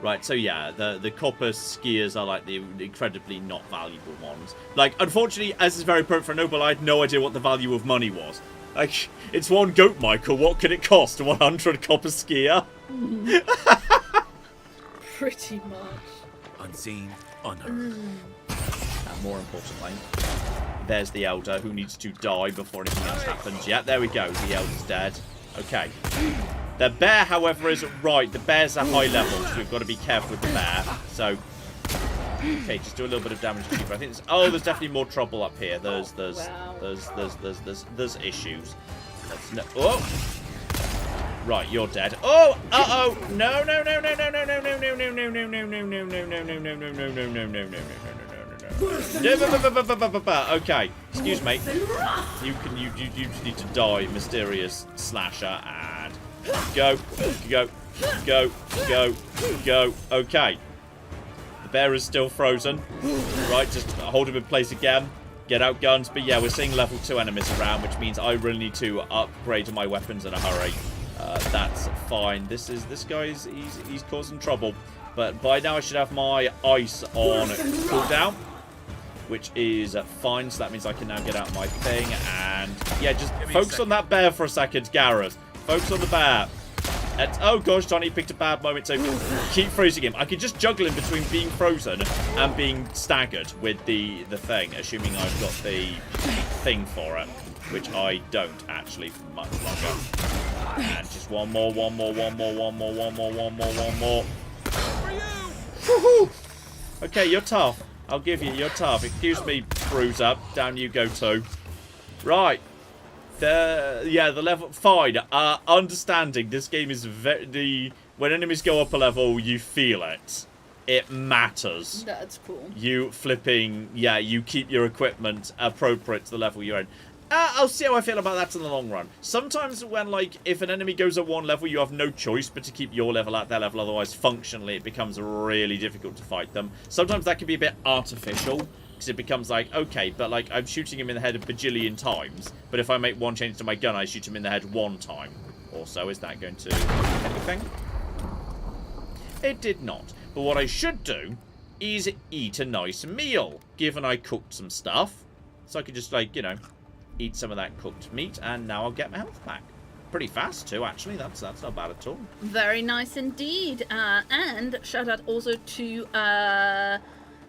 Right, so yeah, the copper skiers are like the incredibly not valuable ones. Like, unfortunately, as is very appropriate for a noble, I had no idea what the value of money was. Like, it's one goat, Michael. What could it cost? 100 copper skier? Pretty much. Unseen, unheard. And more importantly, there's the Elder who needs to die before anything else happens. Yeah, there we go. The Elder's dead. Okay. The bear, however, isn't right. The bear's at high levels, so we've got to be careful with the bear. So, okay, just do a little bit of damage to keep. I think there's definitely more trouble up here. There's issues. Right, you're dead. Oh, no, okay, excuse me. You just need to die, mysterious slasher, and go. Okay. The bear is still frozen. Right, just hold him in place again. Get out guns. But yeah, we're seeing level 2 enemies around, which means I really need to upgrade my weapons in a hurry. That's fine. This guy's he's causing trouble. But by now I should have my ice on cooldown, which is fine. So that means I can now get out my thing. And yeah, just focus on that bear for a second, Gareth. Focus on the bear. Oh gosh, Johnny picked a bad moment, so keep freezing him. I could just juggle him between being frozen and being staggered with the thing, assuming I've got the thing for it, which I don't actually for much longer. And just one more. Woohoo! Okay, you're tough. I'll give you. You're tough. Excuse me, Bruiser. Down you go too. Right. The level fine. Understanding this game is when enemies go up a level, you feel it. It matters. That's cool. You keep your equipment appropriate to the level you're in. I'll see how I feel about that in the long run. Sometimes when, like, if an enemy goes at one level, you have no choice but to keep your level at their level. Otherwise, functionally, it becomes really difficult to fight them. Sometimes that can be a bit artificial. Because it becomes like, okay, but, like, I'm shooting him in the head a bajillion times. But if I make one change to my gun, I shoot him in the head one time. Also, is that going to do anything? It did not. But what I should do is eat a nice meal. Given I cooked some stuff. So I could just, like, you know, eat some of that cooked meat. And now I'll get my health back. Pretty fast, too, actually. That's not bad at all. Very nice indeed. And shout out also to...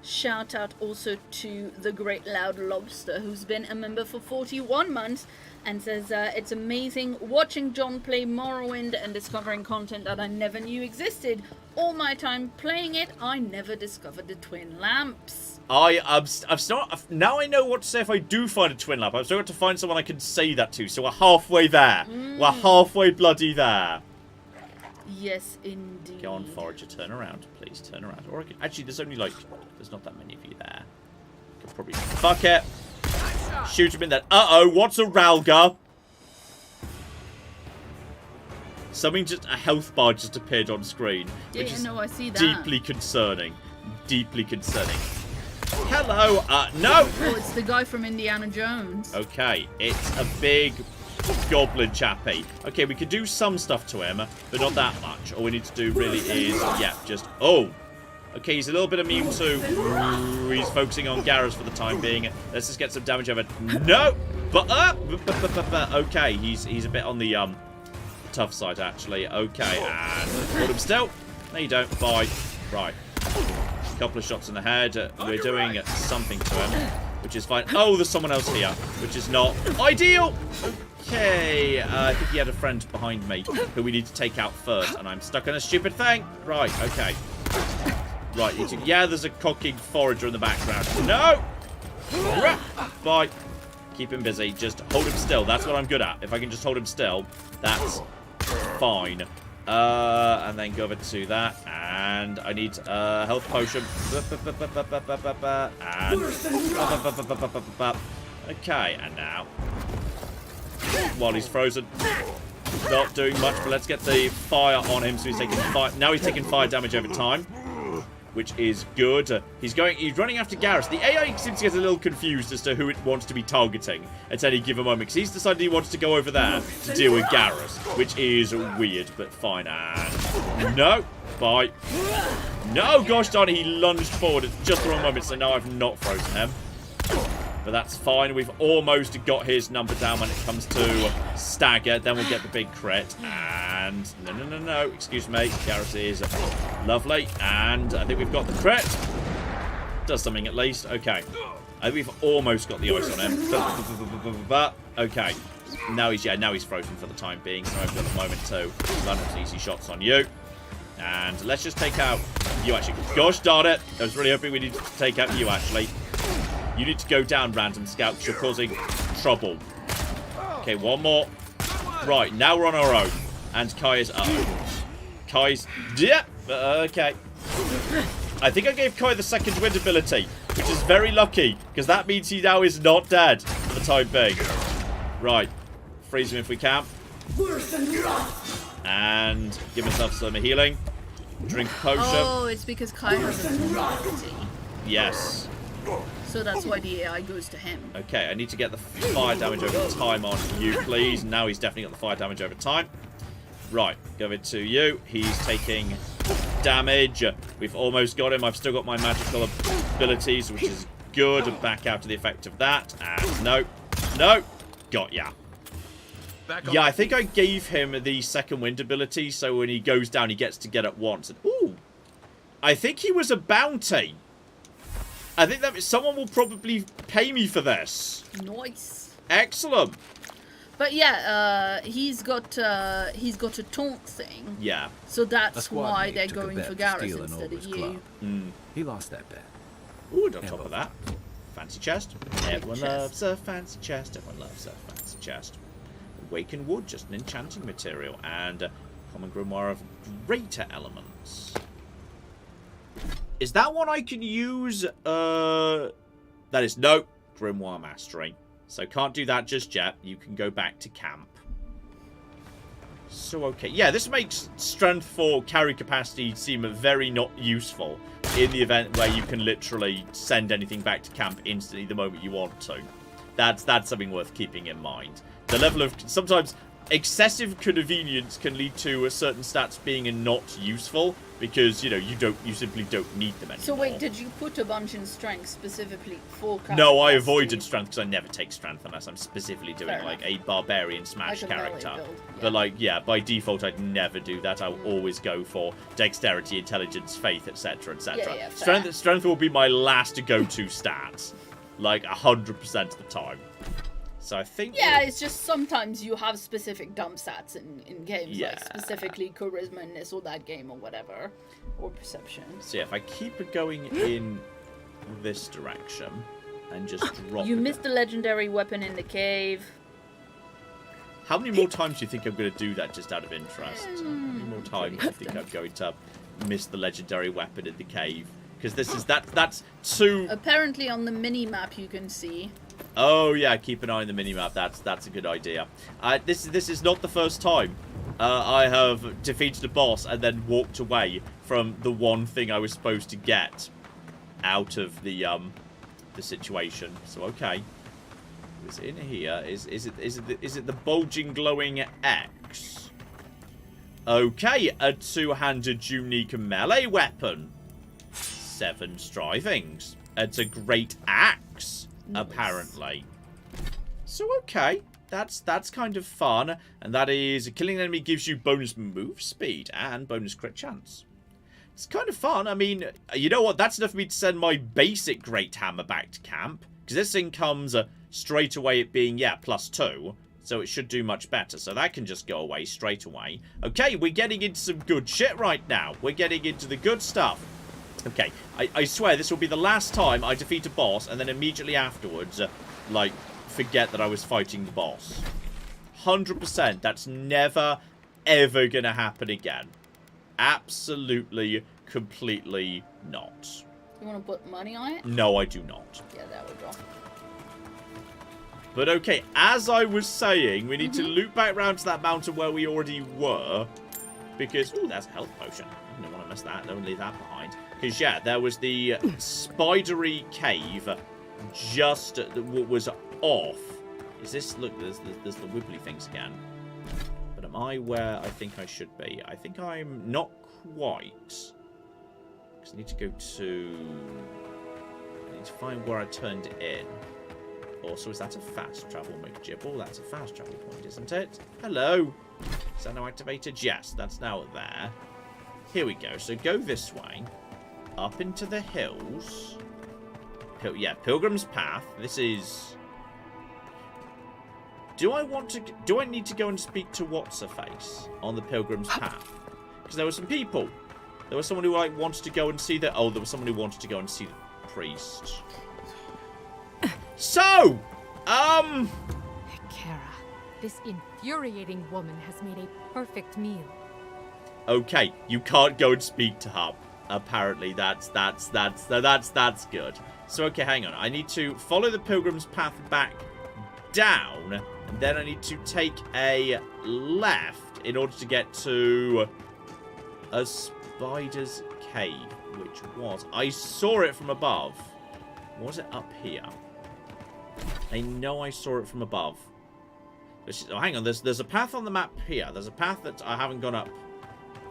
Shout out also to the Great Loud Lobster, who's been a member for 41 months, and says, it's amazing watching John play Morrowind and discovering content that I never knew existed. All my time playing it, I never discovered the twin lamps. I've now I know what to say if I do find a twin lamp. I've still got to find someone I can say that to, so we're halfway there. We're halfway bloody there. Yes, indeed. Go on, Forager, turn around. Please, turn around. Or I can, actually, there's only, like, there's not that many of you there. I could probably... Fuck it. Shoot him in there. Uh-oh, what's a Ralga? Something just... A health bar just appeared on screen. Yeah, which is no, I see that. deeply concerning. Deeply concerning. Hello, no! Oh, it's the guy from Indiana Jones. Okay, it's a big... goblin chappy. Okay, we could do some stuff to him, but not that much. All we need to do really is, yeah, just... Oh! Okay, he's a little bit immune to... He's focusing on Garrus for the time being. Let's just get some damage over... No! But, okay, he's a bit on the, tough side, actually. Okay, and... Hold him still. No, you don't. Bye. Right. A couple of shots in the head. We're doing something to him, which is fine. Oh, there's someone else here, which is not ideal! Okay, I think he had a friend behind me who we need to take out first, and I'm stuck on a stupid thing. Right, okay. Right, yeah, there's a cocking forager in the background. No! Bye. Keep him busy. Just hold him still. That's what I'm good at. If I can just hold him still, that's fine. And then go over to that, and I need health potion. And okay, and now while he's frozen, not doing much, but let's get the fire on him. So he's taking fire. Now he's taking fire damage over time, which is good. He's running after Garrus. The AI seems to get a little confused as to who it wants to be targeting at any given moment, because he's decided he wants to go over there to deal with Garrus, which is weird, but fine. And no, bye. No, gosh darn it, he lunged forward at just the wrong moment, so now I've not frozen him. But that's fine. We've almost got his number down when it comes to stagger. Then we'll get the big crit. And no. Excuse me. Garrus is lovely. And I think we've got the crit. Does something at least. Okay. I think we've almost got the ice on him. Okay. Now he's frozen for the time being. So I've got the moment to run some easy shots on you. And let's just take out you, actually. Gosh darn it. I was really hoping we needed to take out you, actually. You need to go down, random scout, because you're causing trouble. Okay, one more. Right, now we're on our own. And Kai is up. Kai's... Yeah, okay. I think I gave Kai the second wind ability, which is very lucky, because that means he now is not dead for the time being. Right. Freeze him if we can. And give myself some healing. Drink a potion. Oh, it's because Kai has a tenacity. Yes. So that's why the AI goes to him. Okay, I need to get the fire damage over time on you, please. Now he's definitely got the fire damage over time. Right, go over to you. He's taking damage. We've almost got him. I've still got my magical abilities, which is good. Back out to the effect of that. And no. Got ya. Yeah, I think I gave him the second wind ability, so when he goes down, he gets to get at once. And, ooh, I think he was a bounty. I think that someone will probably pay me for this. Nice. Excellent. But yeah, he's got a taunt thing. Yeah. So that's why mate they're took a going bet for to Garrus steal an instead of Older's you. club. He lost that bet. Ooh, and on top of that, fancy chest. Everyone loves a fancy chest. Everyone loves a fancy chest. Awakened wood, just an enchanting material, and a common grimoire of greater elements. Is that one I can use? That is no grimoire mastery. So can't do that just yet. You can go back to camp. So, okay. Yeah, this makes strength for carry capacity seem very not useful in the event where you can literally send anything back to camp instantly the moment you want to. That's something worth keeping in mind. The level of... Sometimes excessive convenience can lead to certain stats being not useful because, you know, you simply don't need them anymore. So wait, did you put a bunch in strength specifically for carry No, I capacity? avoided strength because I never take strength unless I'm specifically doing like a barbarian smash Like a melee character. build, yeah. But like, yeah, by default I'd never do that. I will always go for dexterity, intelligence, faith, etc., etc. Yeah, fair. Strength will be my last go-to stat, like 100% of the time. So I think... Yeah, it's just sometimes you have specific dump stats in games, Yeah. like specifically charisma in this or that game or whatever, or perception. So yeah, if I keep it going in this direction and just drop You it missed the legendary weapon in the cave. How many more times do you think I'm going to do that just out of interest? How many more times do you think I'm going to miss the legendary weapon in the cave? Because that's two... Apparently on the mini-map you can see. Oh yeah, keep an eye on the minimap. That's a good idea. This is not the first time I have defeated a boss and then walked away from the one thing I was supposed to get out of the situation. So okay, it's in here. Is it the bulging glowing X? Okay, a two-handed unique melee weapon. 7 strivings. It's a great axe. Nice. Apparently. So okay, that's kind of fun, and that is killing an enemy gives you bonus move speed and bonus crit chance. It's kind of fun. I mean, you know what? That's enough for me to send my basic great hammer back to camp, because this thing comes straight away at being +2, so it should do much better. So that can just go away straight away. Okay, we're getting into some good shit right now. We're getting into the good stuff. Okay, I swear this will be the last time I defeat a boss and then immediately afterwards, like, forget that I was fighting the boss. 100%. That's never, ever gonna happen again. Absolutely, completely not. You want to put money on it? No, I do not. Yeah, that would drop. But okay, as I was saying, we need to loop back round to that mountain where we already were. Because, ooh, that's a health potion. I don't want to miss that. Don't leave that behind. Because, yeah, there was the spidery cave just was off. Is this... Look, there's the wibbly things again. But am I where I think I should be? I think I'm not quite. Because I need to go to... I need to find where I turned in. Also, is that a fast travel McGibble? That's a fast travel point, isn't it? Hello! Is that now activated? Yes, that's now there. Here we go. So go this way. Up into the hills. Yeah, Pilgrim's Path. This is... Do I need to go and speak to What's-Her-Face on the Pilgrim's Path? Because there were some people. There was someone who like wanted to go and see the... Oh, there was someone who wanted to go and see the priest. So, Kara, this infuriating woman has made a perfect meal. Okay, you can't go and speak to her. Apparently, that's good. So, okay, hang on. I need to follow the Pilgrim's Path back down, and then I need to take a left in order to get to a spider's cave, which was... I saw it from above. Was it up here? I know I saw it from above. Oh, hang on, there's a path on the map here. There's a path that I haven't gone up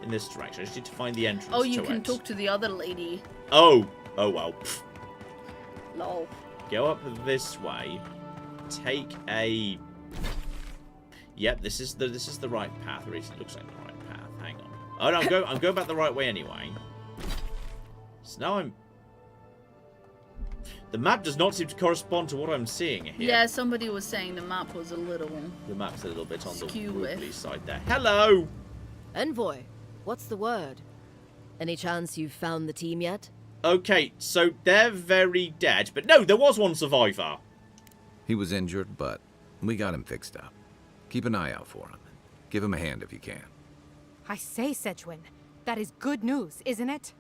in this direction. I just need to find the entrance to it. Oh, you can talk to the other lady. Oh well. Pfft. Lol. Go up this way. Take a... Yep, this is the right path. Or at least it looks like the right path. Hang on. Oh no, I'm going back the right way anyway. So now I'm... The map does not seem to correspond to what I'm seeing here. Yeah, somebody was saying the map was a little... The map's a little bit on the skew-with. wobbly side there. Hello! Envoy, what's the word? Any chance you've found the team yet? Okay, so they're very dead. But no, there was one survivor. He was injured, but we got him fixed up. Keep an eye out for him. Give him a hand if you can. I say, Sedgwin, that is good news, isn't it?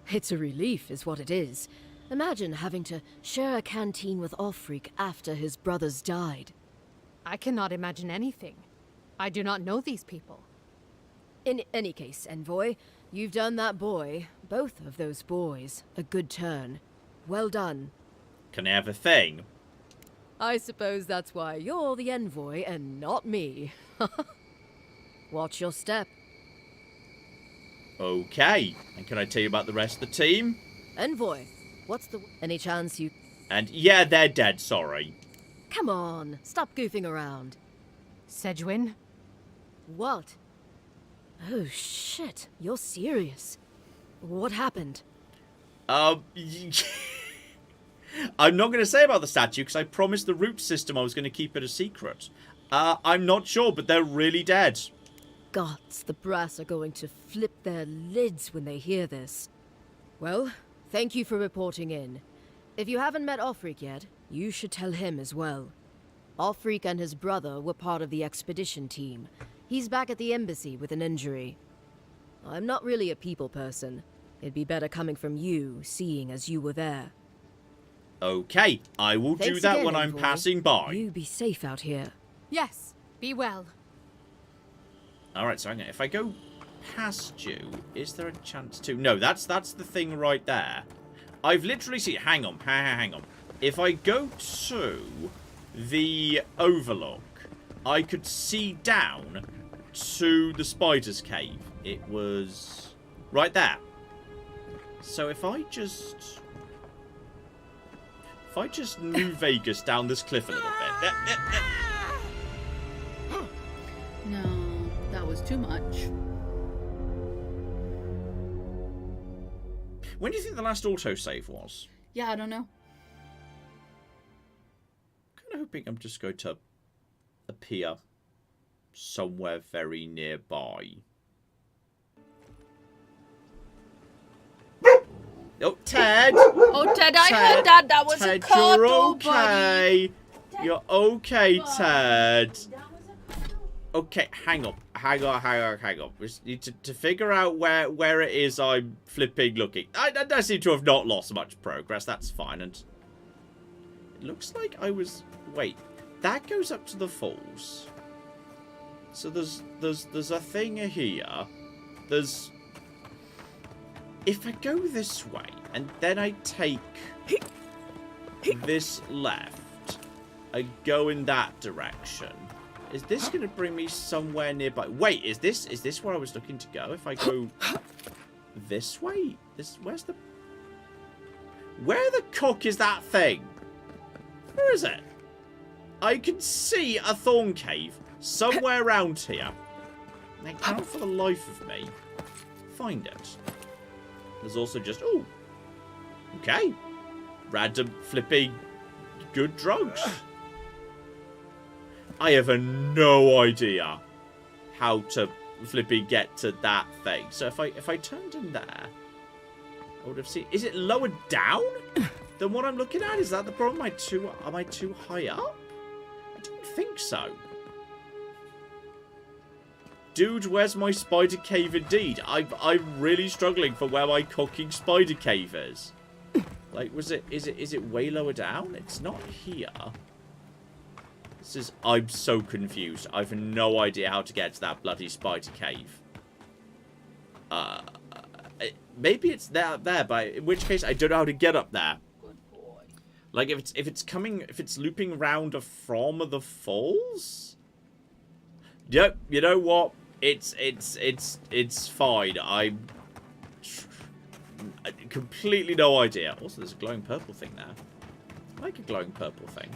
It's a relief, is what it is. Imagine having to share a canteen with Ulfric after his brothers died. I cannot imagine anything. I do not know these people. In any case, Envoy, you've done that boy, both of those boys, a good turn. Well done. Can I have a thing? I suppose that's why you're the Envoy and not me. Watch your step. Okay. And can I tell you about the rest of the team? Envoy, what's the... Any chance you... And yeah, they're dead, sorry. Come on, stop goofing around. Sedgwin? What? Oh, shit. You're serious. What happened? I'm not going to say about the statue because I promised the root system I was going to keep it a secret. I'm not sure, but they're really dead. Gods, the brass are going to flip their lids when they hear this. Well, thank you for reporting in. If you haven't met Ulfric yet, you should tell him as well. Ulfric and his brother were part of the expedition team. He's back at the embassy with an injury. I'm not really a people person. It'd be better coming from you, seeing as you were there. Okay, I will do Thanks that again, when I'm Envoy. passing by. You be safe out here. Yes, be well. Alright, so if I go past you, is there a chance to... No, that's the thing right there. I've literally seen... Hang on. If I go to the overlook, I could see down to the spider's cave. It was right there. So if I just move Vegas down this cliff a little bit. No, that was too much. When do you think the last autosave was? Yeah, I don't know. Kind of hoping I'm just going to appear somewhere very nearby. Oh, Ted! Oh, Ted, I heard that. That was Ted, a car you're door, okay. buddy. You're okay, Ted. Okay, hang on. We just need to figure out where it is I'm flipping looking. I seem to have not lost much progress. That's fine. And it looks like I was... Wait, that goes up to the falls. So there's a thing here. There's... If I go this way, and then I take this left, I go in that direction. Is this going to bring me somewhere nearby? Wait, is this where I was looking to go? If I go this way? Where's the... Where the cock is that thing? Where is it? I can see a thorn cave somewhere around here. I cannot for the life of me find it. There's also just... Oh. Okay. Random flipping good drugs. I have no idea how to flipping get to that thing. So if I turned in there, I would have seen... Is it lower down than what I'm looking at? Is that the problem? Am I too high up? I don't think so. Dude, where's my spider cave indeed? I'm really struggling for where my cooking spider cave is. Like, is it way lower down? It's not here. I'm so confused. I have no idea how to get to that bloody spider cave. Maybe it's there, but in which case I don't know how to get up there. Good boy. Like if it's looping around from the falls. Yep, you know what? It's fine. I completely no idea. Also, there's a glowing purple thing there. I like a glowing purple thing.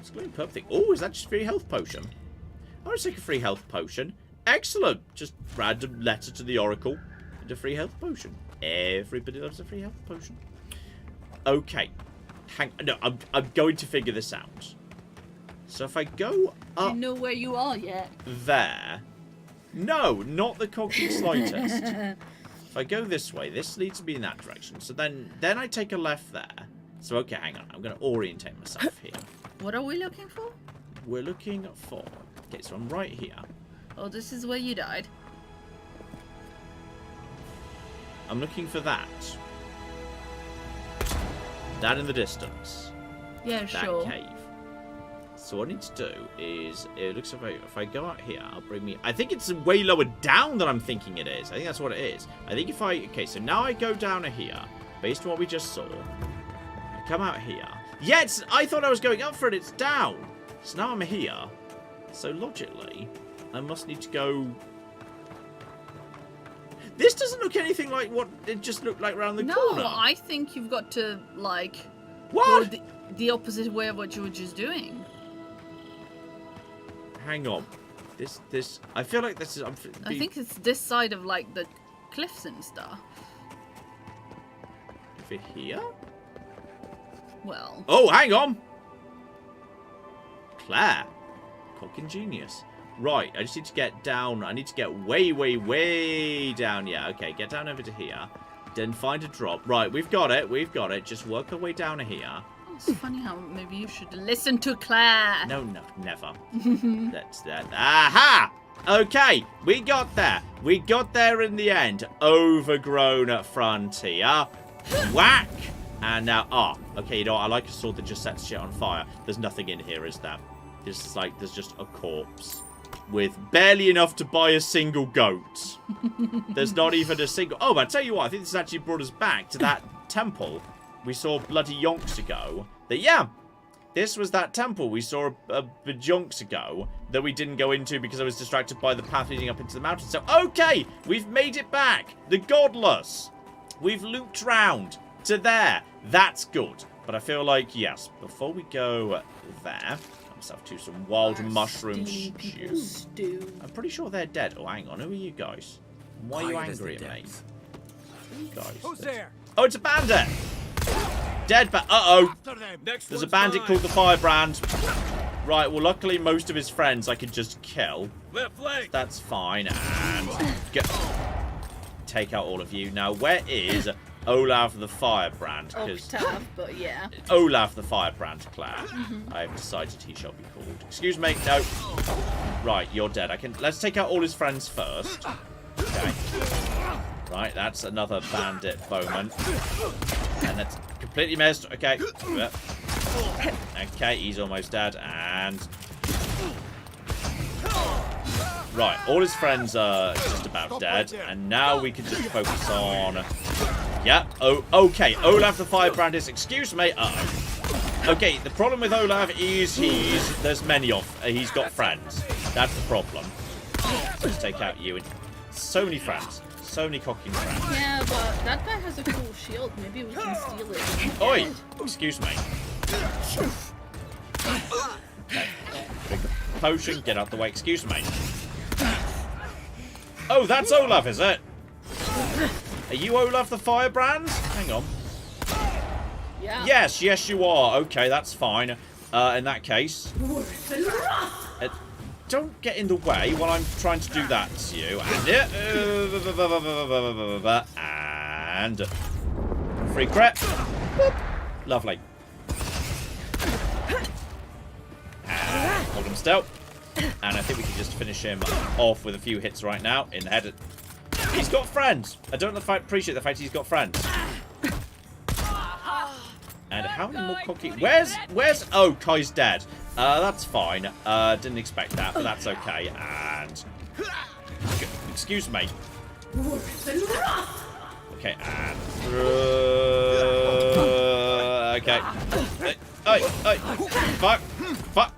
It's a glowing purple thing. Oh, is that just a free health potion? I want to take a free health potion. Excellent. Just random letter to the Oracle and a free health potion. Everybody loves a free health potion. Okay. No, I'm going to figure this out. So if I go up... Do you know where you are yet? There. No, not the cocky slightest. If I go this way, this leads me in that direction. So then I take a left there. So, okay, hang on. I'm going to orientate myself here. What are we looking for? We're looking for... Okay, so I'm right here. Oh, this is where you died. I'm looking for that. That in the distance. Yeah, That sure. cave. So what I need to do is, it looks like if I go out here, I'll bring me... I think it's way lower down than I'm thinking it is. I think that's what it is. I think if I... Okay, so now I go down here, based on what we just saw. I come out here. Yeah, I thought I was going up for it. It's down. So now I'm here. So logically, I must need to go... This doesn't look anything like what it just looked like around the corner. No, I think you've got to, like... What? Go the opposite way of what you were just doing. Hang on. This... I feel like this is... I think it's this side of, like, the cliffs and stuff. Over here? Well... Oh, hang on! Claire. Fucking genius. Right, I just need to get down. I need to get way, way, way down. Yeah, okay, get down over to here. Then find a drop. Right, we've got it. We've got it. Just work our way down here. It's funny how maybe you should listen to Claire. No, never. That's that. Aha! Okay, we got there. We got there in the end. Overgrown frontier. Whack! And now, okay, you know what? I like a sword that just sets shit on fire. There's nothing in here, is there? There's just a corpse. With barely enough to buy a single goat. There's not even a single... Oh, but I tell you what, I think this actually brought us back to that temple we saw bloody yonks ago. This was that temple we saw a yonks ago that we didn't go into because I was distracted by the path leading up into the mountain. So, okay, we've made it back. The godless. We've looped round to there. That's good. But I feel like, yes, before we go there... myself to some wild mushroom stew. I'm pretty sure they're dead. Oh, hang on. Who are you guys? Why are you angry at me? You guys. Who's there? Oh, it's a bandit. Dead uh-oh. There's a bandit called the Firebrand. Right, well, luckily most of his friends I could just kill. Left leg. That's fine. And take out all of you. Now, where is Olaf the Firebrand? Octave, but yeah. Olaf the Firebrand, Claire. I have decided he shall be called. Excuse me, no. Right, you're dead. Let's take out all his friends first. Okay. Right, that's another bandit bowman. And that's completely missed. Okay. Okay, he's almost dead. And... right, all his friends are just about dead. And now we can just focus on... yeah. Oh, okay. Olaf the Firebrand is... excuse me. Uh-oh. Okay, the problem with Olaf is there's many of... he's got friends. That's the problem. Let's take out you. And so many friends. So many cocking friends. Yeah, but that guy has a cool shield. Maybe we can steal it. Oi! Excuse me. Okay. Drink a potion. Get out the way. Excuse me. Oh, that's Olaf, is it? Are you Olaf the Firebrand? Hang on. Yeah. Yes, you are. Okay, that's fine. In that case... don't get in the way while I'm trying to do that to you. And... free crit. Boop. Lovely. And hold him still. And I think we can just finish him off with a few hits right now in the head. He's got friends. I don't appreciate the fact he's got friends. And how many more cocky... Where's... oh, Kai's dead. That's fine. Didn't expect that, but that's okay. And... excuse me. Okay, and... okay. Fuck.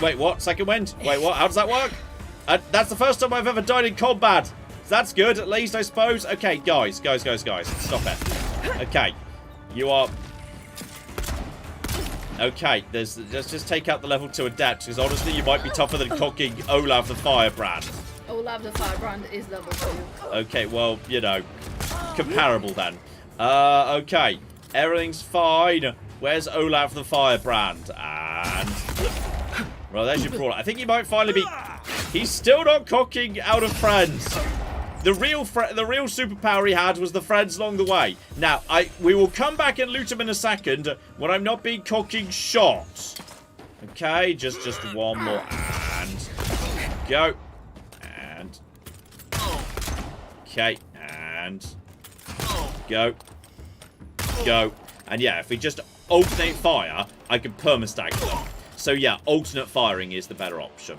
Wait, what? Second wind? Wait, what? How does that work? That's the first time I've ever died in combat. That's good, at least, I suppose. Okay, guys. Stop it. Okay. You are... okay, let's just take out the level 2 adept, because honestly, you might be tougher than cocking Olaf the Firebrand. Olaf the Firebrand is level 2. Okay, well, you know, comparable then. Okay, everything's fine. Where's Olaf the Firebrand? And... well, there's your brawler. I think he might finally be... he's still not cocking out of friends. The real superpower he had was the friends along the way. Now, we will come back and loot him in a second when I'm not being cocking shots. Okay, just one more. And go. And okay, and go. And yeah, if we just alternate fire, I can perma-stack them. So yeah, alternate firing is the better option.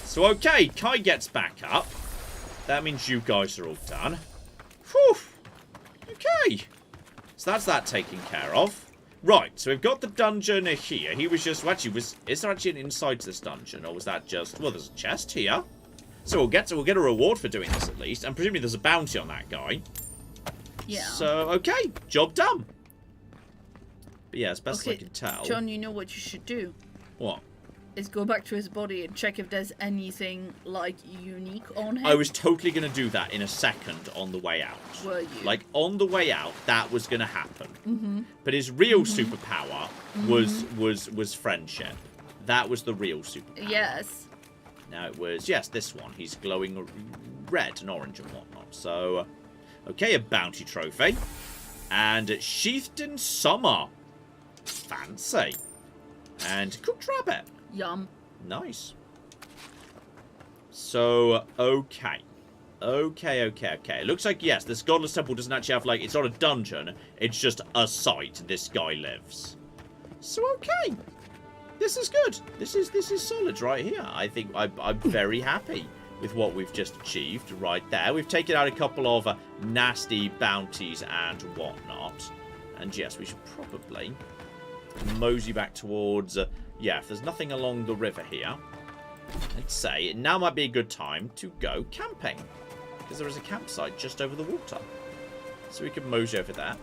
So okay, Kai gets back up. That means you guys are all done. Whew. Okay. So that's that taken care of. Right, so we've got the dungeon here. He was just... Actually, is there actually an inside to this dungeon? Or was that just... Well, there's a chest here. So we'll get a reward for doing this at least. And presumably there's a bounty on that guy. Yeah. So, okay. Job done. But yeah, as best as I can tell. John, you know what you should do? What? Is go back to his body and check if there's anything, like, unique on him. I was totally going to do that in a second on the way out. Were you? Like, on the way out, that was going to happen. But his real superpower was friendship. That was the real superpower. Yes. Now it was, yes, this one. He's glowing red and orange and whatnot. So, okay, a bounty trophy. And sheathed in summer. Fancy. And cooked rabbit. Yum. Nice. So, okay. Okay. It looks like, yes, this Godless Temple doesn't actually have, like, it's not a dungeon. It's just a site this guy lives. So, okay. This is good. This is solid right here. I think I'm very happy with what we've just achieved right there. We've taken out a couple of nasty bounties and whatnot. And yes, we should probably mosey back towards... yeah, if there's nothing along the river here, I'd say now might be a good time to go camping. Because there is a campsite just over the water. So we can mosey over there.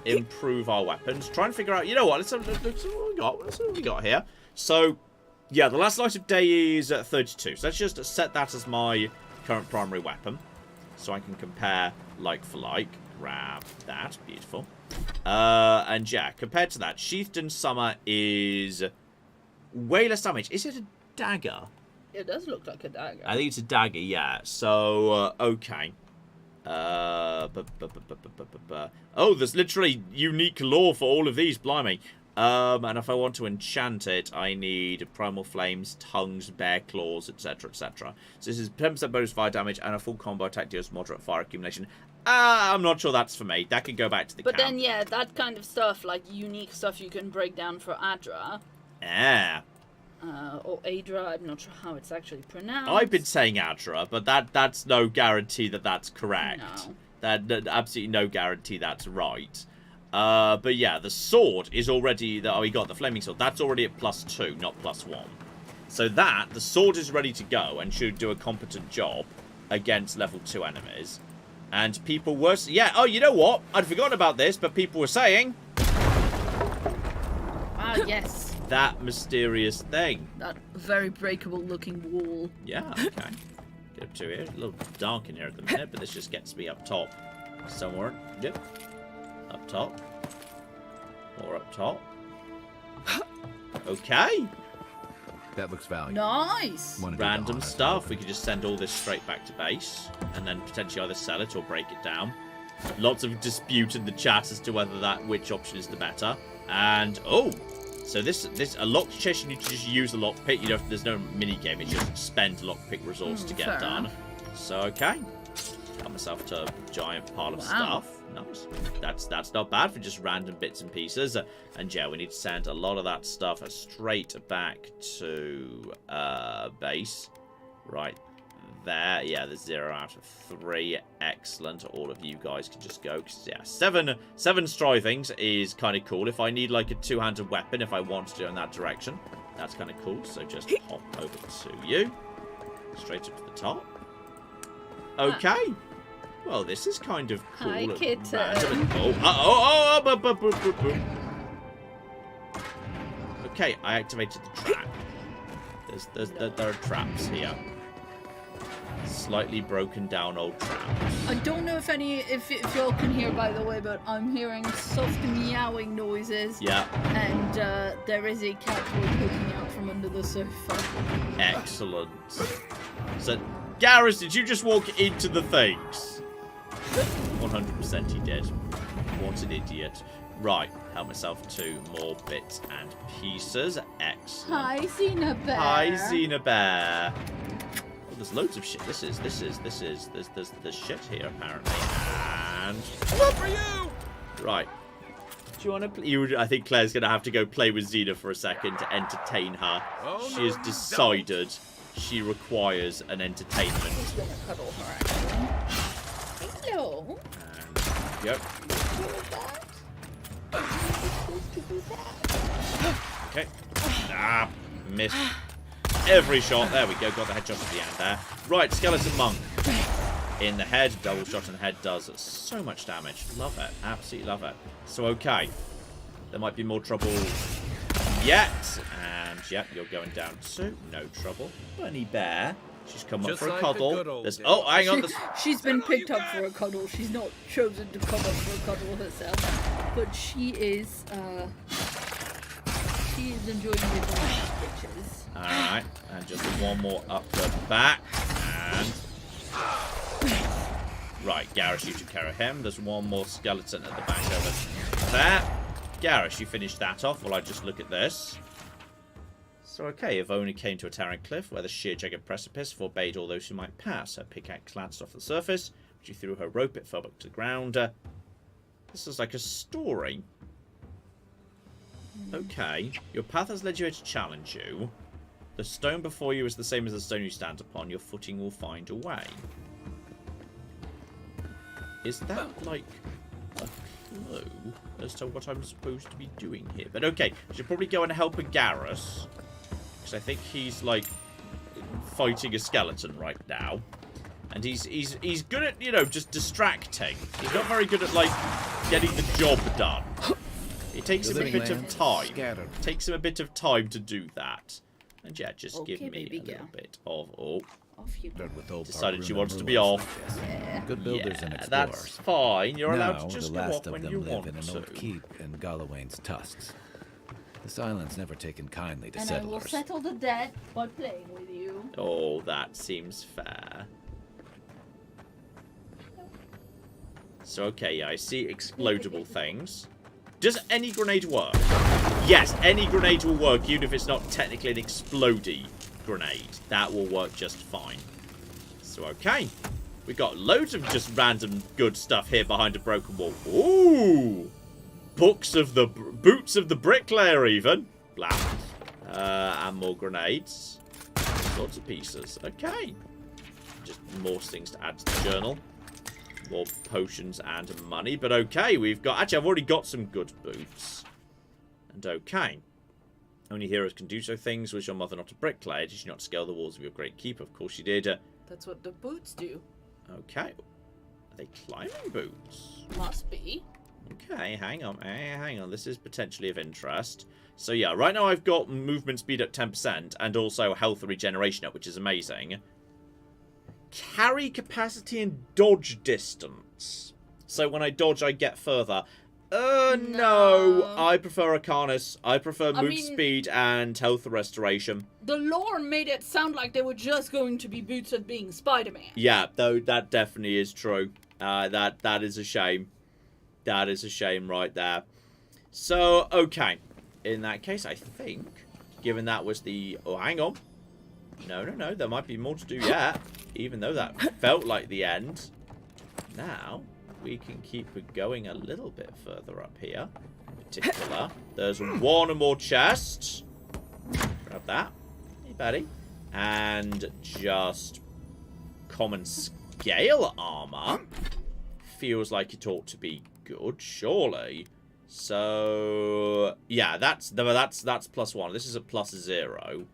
Improve our weapons. Try and figure out... You know what? Let's see what we got. Let's see what we got here. So, yeah, the last light of day is 32. So let's just set that as my current primary weapon. So I can compare like for like. Grab that. Beautiful. And yeah, compared to that, Sheathed in Summer is way less damage. Is it a dagger? It does look like a dagger. I think it's a dagger, yeah. So, okay. Oh, there's literally unique lore for all of these, blimey. And if I want to enchant it, I need Primal Flames, Tongues, Bear Claws, etc., etc. So this is 10% bonus fire damage and a full combo attack deals moderate fire accumulation. I'm not sure that's for me. That could go back to the camp. But then, yeah, that kind of stuff, like unique stuff you can break down for Adra. Yeah. Or Adra, I'm not sure how it's actually pronounced. I've been saying Adra, but that's no guarantee that that's correct. No. That absolutely no guarantee that's right. But yeah, the sword is already... we got the flaming sword. That's already at +2, not +1. So the sword is ready to go and should do a competent job against level 2 enemies. And people were... Yeah, oh, you know what? I'd forgotten about this, but people were saying... Ah, yes. That mysterious thing. That very breakable looking wall. Yeah, okay. Get up to here. A little dark in here at the minute, but this just gets me up top. Somewhere. Yep. Up top. Or up top. Okay. That looks valuable. Nice. Random stuff. We could just send all this straight back to base. And then potentially either sell it or break it down. Lots of dispute in the chat as to whether which option is the better. And, oh! So this a locked chest, you need to just use the lockpick. You know, there's no mini game. It's just spend lockpick resource to get done. So okay, got myself to a giant pile of stuff. Nice. That's not bad for just random bits and pieces. And yeah, we need to send a lot of that stuff straight back to base. Right there. Yeah, there's 0 out of 3. Excellent. All of you guys can just go. Cause, yeah, 7 strivings is kind of cool. If I need like a two-handed weapon, if I want to go in that direction, that's kind of cool. So just hop over to you. Straight up to the top. Okay. Well, this is kind of cool. Hi, kitten. Okay, I activated the trap. There are traps here. Slightly broken down old traps. I don't know if y'all can hear, by the way, but I'm hearing soft meowing noises. Yeah. And there is a cat poking out from under the sofa. Excellent. So, Garrus, did you just walk into the things? 100% he did. What an idiot. Right, help myself to more bits and pieces. Excellent. Hi, Xena Bear. Hi, Xena Bear. There's loads of shit. There's shit here apparently. And what for you? Right. Do you want to play? I think Claire's going to have to go play with Xena for a second to entertain her. Oh, She has decided she requires an entertainment. He's gonna cuddle her, actually. Hello. And, yep. Okay. Ah, missed. Every shot. There we go. Got the headshot at the end there. Right, Skeleton Monk. In the head. Double shot in the head does so much damage. Love it. Absolutely love it. So, okay. There might be more trouble yet. And, yep, you're going down too. No trouble. Bunny Bear. She's come up Just for a like cuddle. the good old There's, days. oh, hang on. She's been picked up for a cuddle. She's not chosen to come up for a cuddle herself. But she is enjoying the bitches. Alright. And just one more up the back. And... Right, Garrus, you took care of him. There's one more skeleton at the back over there. Garrus, you finished that off while I just look at this. So, okay, Ivona came to a towering cliff where the sheer jagged precipice forbade all those who might pass. Her pickaxe glanced off the surface. She threw her rope, it fell back to the ground. This is like a story. Okay, your path has led you here to challenge you. The stone before you is the same as the stone you stand upon. Your footing will find a way. Is that like a clue as to what I'm supposed to be doing here? But okay, I should probably go and help a Garrus. Because I think he's like fighting a skeleton right now. And he's good at, you know, just distracting. He's not very good at like getting the job done. It takes him a bit of time. It takes him a bit of time to do that. And yeah, just Okay, give me baby a little girl. bit of... Oh, Off you go. decided she wants to be off. Good builders and Yeah, explorers. that's fine. You're allowed Now, to just the go last off of when them you live want in an to. old keep in Gallowayne's tusks. This island's never taken kindly to And I will settlers. settle the debt by playing with you. Oh, that seems fair. So, okay, yeah, I see explodable things. Does any grenade work? Yes, any grenade will work, even if it's not technically an explodey grenade. That will work just fine. So, okay. We got loads of just random good stuff here behind a broken wall. Ooh! Boots of the bricklayer, even. Blah. And more grenades. Lots of pieces. Okay. Just more things to add to the journal. More potions and money. But okay, we've got... Actually, I've already got some good boots. And okay. Only heroes can do so things. Was your mother not a bricklayer? Did she not scale the walls of your great keep? Of course she did. That's what the boots do. Okay. Are they climbing boots? Must be. Okay, hang on. Hang on. This is potentially of interest. So yeah, right now I've got movement speed at 10% and also health regeneration up, which is amazing. Carry capacity and dodge distance. So when I dodge, I get further. No. I prefer Arcanus. I prefer move speed and health restoration. The lore made it sound like they were just going to be boots at being Spider-Man. Yeah, though that definitely is true. That is a shame. That is a shame right there. So, okay. In that case, I think, given that was the... Oh, hang on. No. There might be more to do yet. Even though that felt like the end. Now, we can keep it going a little bit further up here. In particular, there's one more chest. Grab that. Hey, buddy. And just common scale armor. Feels like it ought to be good, surely. So, yeah, that's +1. This is a +0.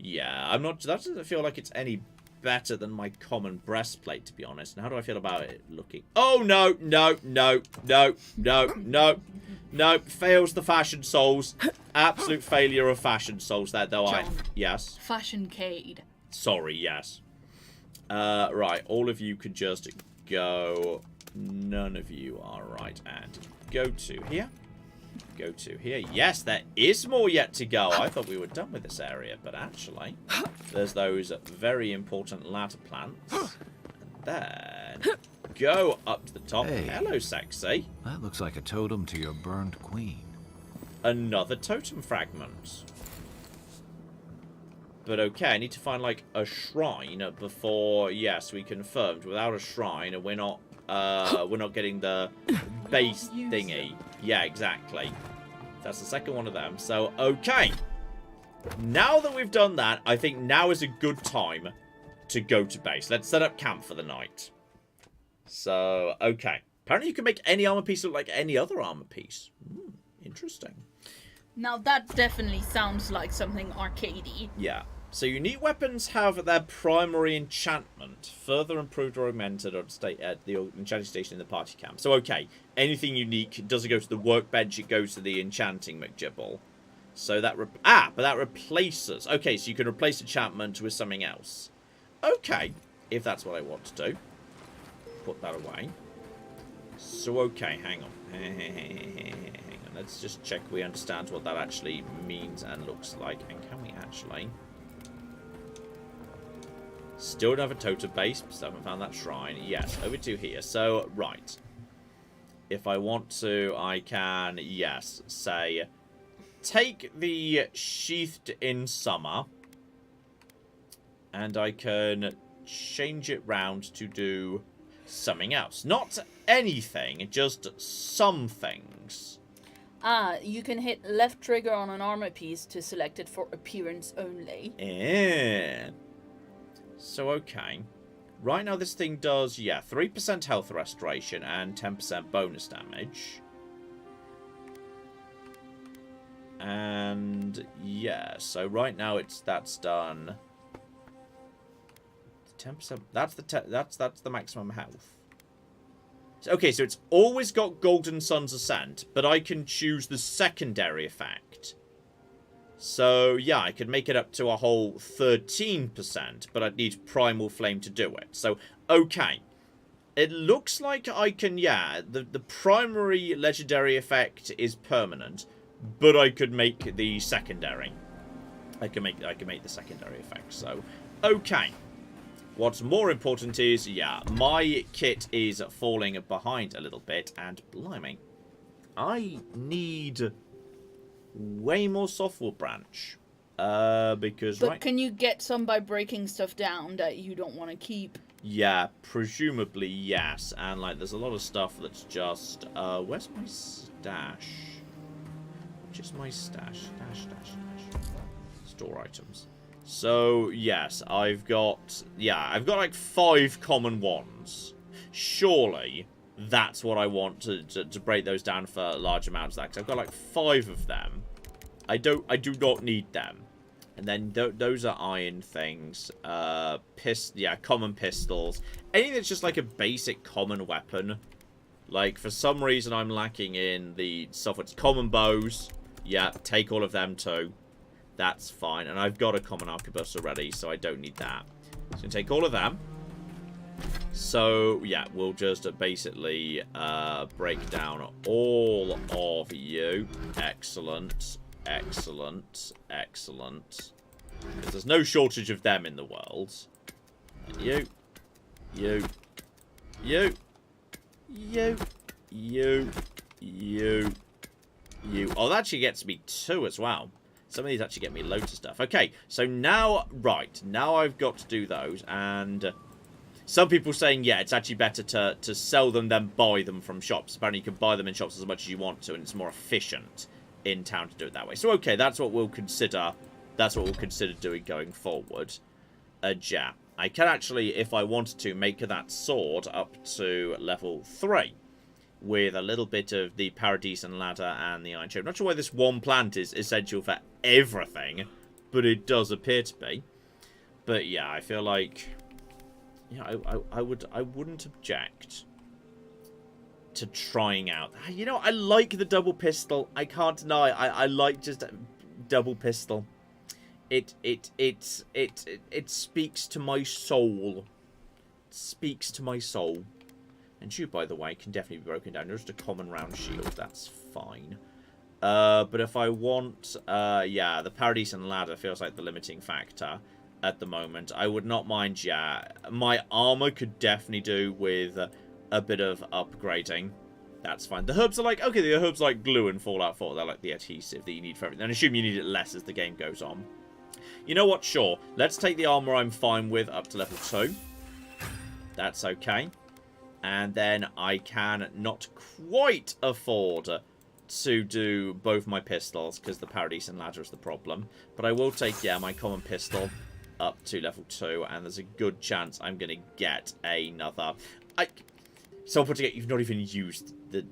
Yeah, I'm not... That doesn't feel like it's any better than my common breastplate, to be honest. And how do I feel about it looking? Oh, no. Fails the fashion souls. Absolute failure of fashion souls there, though. John. Yes. Fashion-cade. Sorry, yes. Right, all of you could just go... None of you are right. And go to here. Go to here. Yes, there is more yet to go. I thought we were done with this area, but actually, there's those very important ladder plants. And then go up to the top. Hey. Hello, sexy. That looks like a totem to your burned queen. Another totem fragment. But okay, I need to find like a shrine before. Yes, we confirmed. Without a shrine, we're not getting the base thingy. Yeah, exactly. That's the second one of them. So, okay. Now that we've done that, I think now is a good time to go to base. Let's set up camp for the night. So, okay. Apparently you can make any armor piece look like any other armor piece. Interesting. Now that definitely sounds like something arcadey. Yeah. So unique weapons have their primary enchantment, further improved or augmented at the enchanting station in the party camp. So okay, anything unique doesn't go to the workbench, it goes to the enchanting McGibble. So that but that replaces. Okay, so you can replace enchantment with something else. Okay, if that's what I want to do. Put that away. So okay, hang on. Hang on. Let's just check we understand what that actually means and looks like. And can we actually... Still don't have a totem base, still haven't found that shrine. Yes, over to here. So, right. If I want to, I can, yes, say, take the Sheathed in Summer, and I can change it round to do something else. Not anything, just some things. You can hit left trigger on an armor piece to select it for appearance only. Yeah. So, okay. Right now this thing does, yeah, 3% health restoration and 10% bonus damage. And, yeah, so right now that's done... 10%, that's the maximum health. Okay, so it's always got Golden Sun's Ascent, but I can choose the secondary effect. So, yeah, I could make it up to a whole 13%, but I'd need Primal Flame to do it. So, okay. It looks like I can, yeah, the primary legendary effect is permanent, but I could make the secondary. I can make the secondary effect, so, okay. What's more important is, yeah, my kit is falling behind a little bit, and blimey, I need... way more softwood branch. Because But can you get some by breaking stuff down that you don't want to keep? Yeah, presumably yes. And like there's a lot of stuff that's just where's my stash? Which is my stash? Stash. Store items. So yes, I've got like 5 common wands. Surely that's what I want to break those down for large amounts of that. 'Cause I've got like 5 of them. I do not need them. And then those are iron things. Common pistols. Anything that's just like a basic common weapon. Like for some reason I'm lacking in the stuff that's common bows. Yeah, take all of them too. That's fine. And I've got a common arquebus already, so I don't need that. So take all of them. So, yeah, we'll just basically break down all of you. Excellent. Excellent. Excellent. Because there's no shortage of them in the world. You. Oh, that actually gets me 2 as well. Some of these actually get me loads of stuff. Okay, so now, right, now I've got to do those, and some people saying, yeah, it's actually better to sell them than buy them from shops. Apparently you can buy them in shops as much as you want to, and it's more efficient in town to do it that way. So, okay, that's what we'll consider doing going forward. Yeah, I can actually, if I wanted to, make that sword up to level 3. With a little bit of the Paradisian ladder and the iron chain. I'm not sure why this one plant is essential for everything, but it does appear to be. But yeah, I feel like, yeah, I wouldn't object to trying out. You know, I like the double pistol. I can't deny. I like just a double pistol. It speaks to my soul. It speaks to my soul. And you, by the way, can definitely be broken down. Just a common round shield, that's fine. But if I want, yeah, the Paradisian ladder feels like the limiting factor at the moment. I would not mind, yeah. My armor could definitely do with a bit of upgrading. That's fine. The herbs are like, okay, the herbs like glue in Fallout 4. They're like the adhesive that you need for everything. And I assume you need it less as the game goes on. You know what? Sure. Let's take the armor I'm fine with up to level 2. That's okay. And then I can not quite afford to do both my pistols, because the Paradisian ladder is the problem. But I will take, yeah, my common pistol up to level 2, and there's a good chance I'm going to get another... So put together, you've not even used the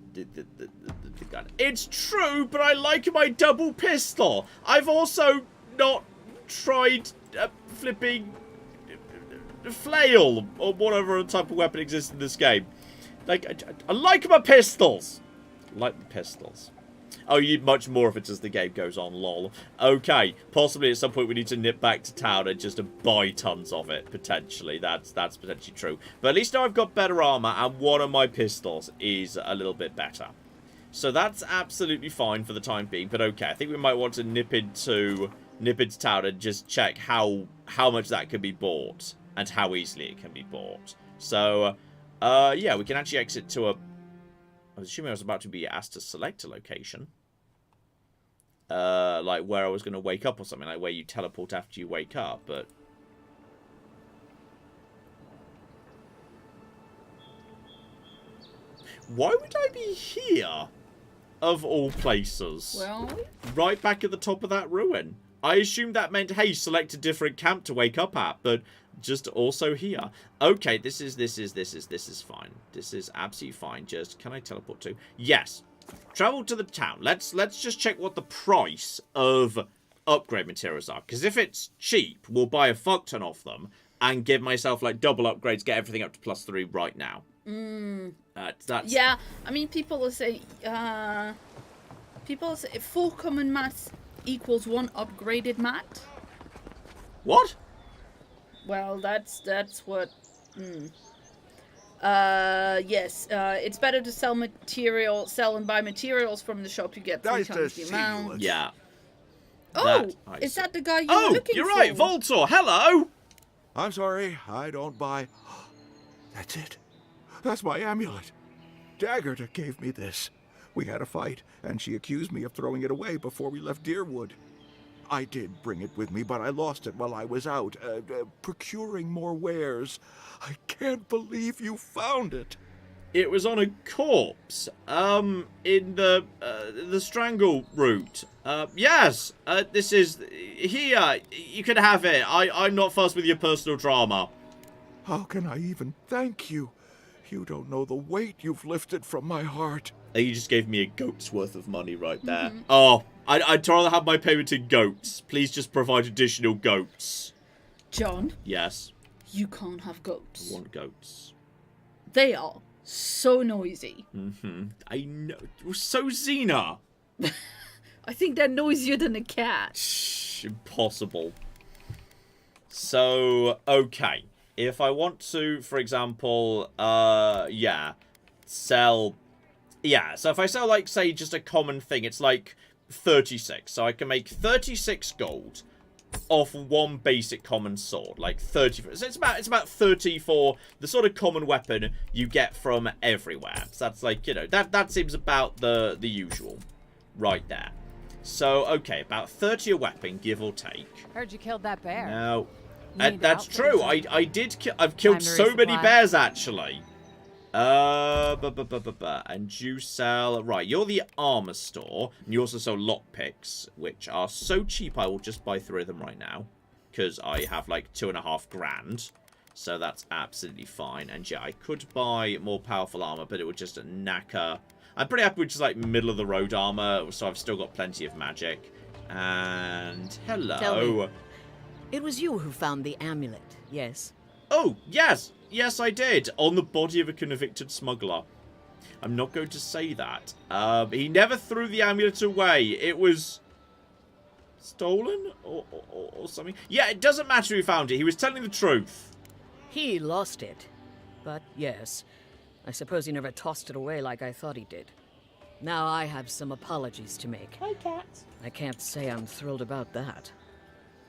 gun. It's true, but I like my double pistol. I've also not tried flipping flail or whatever type of weapon exists in this game. Like, I like my pistols. I like the pistols. Oh, you need much more of it as the game goes on, lol. Okay, possibly at some point we need to nip back to town and just buy tons of it, potentially. That's potentially true. But at least now I've got better armor, and one of my pistols is a little bit better. So that's absolutely fine for the time being, but okay. I think we might want to nip into town and just check how much that can be bought, and how easily it can be bought. So, yeah, we can actually exit to a... I was assuming I was about to be asked to select a location. Like where I was going to wake up or something. Like where you teleport after you wake up, but... Why would I be here? Of all places. Well... Right back at the top of that ruin. I assumed that meant, hey, select a different camp to wake up at, but... just also here. Okay, this is fine. This is absolutely fine. Just, can I teleport to? Yes. Travel to the town. Let's just check what the price of upgrade materials are. Because if it's cheap, we'll buy a fuck ton of them and give myself like double upgrades, get everything up to +3 right now. That's... Yeah, I mean, people say 4 common mats equals 1 upgraded mat. What? Well, that's what... yes, it's better to sell and buy materials from the shop to get 3 times the amount. Yeah. Oh, is that the guy you were looking for? Oh, you're right, Voltor, hello! I'm sorry, I don't buy... That's it. That's my amulet. Daggerta gave me this. We had a fight, and she accused me of throwing it away before we left Deerwood. I did bring it with me, but I lost it while I was out, procuring more wares. I can't believe you found it. It was on a corpse, in the strangle route. Yes, this is, here, you can have it. I'm not fussed with your personal drama. How can I even thank you? You don't know the weight you've lifted from my heart. You just gave me a goat's worth of money right there. Mm-hmm. Oh, I'd rather have my payment in goats. Please just provide additional goats. John? Yes? You can't have goats. I want goats. They are so noisy. Mm-hmm. I know. So Xena. I think they're noisier than a cat. Shh, impossible. So, okay. If I want to, for example, sell... Yeah, so if I sell, like, say, just a common thing, it's like 36. So I can make 36 gold off 1 basic common sword. Like 30. So it's about 30 for the sort of common weapon you get from everywhere. So that's like, you know, that seems about the usual right there. So, okay, about 30 a weapon, give or take. Heard you killed that bear. No. That's true. I've killed so many bears, actually. And you sell... Right, you're the armor store. And you also sell lockpicks, which are so cheap I will just buy 3 of them right now. Because I have like 2.5 grand. So that's absolutely fine. And yeah, I could buy more powerful armor, but it would just knacker... I'm pretty happy with just like middle of the road armor. So I've still got plenty of magic. And hello. Tell me, it was you who found the amulet, yes? Oh, yes. Yes, I did. On the body of a convicted smuggler. I'm not going to say that. He never threw the amulet away. It was stolen or something. Yeah, it doesn't matter who found it. He was telling the truth. He lost it. But yes, I suppose he never tossed it away like I thought he did. Now I have some apologies to make. Hi, Cat. I can't say I'm thrilled about that.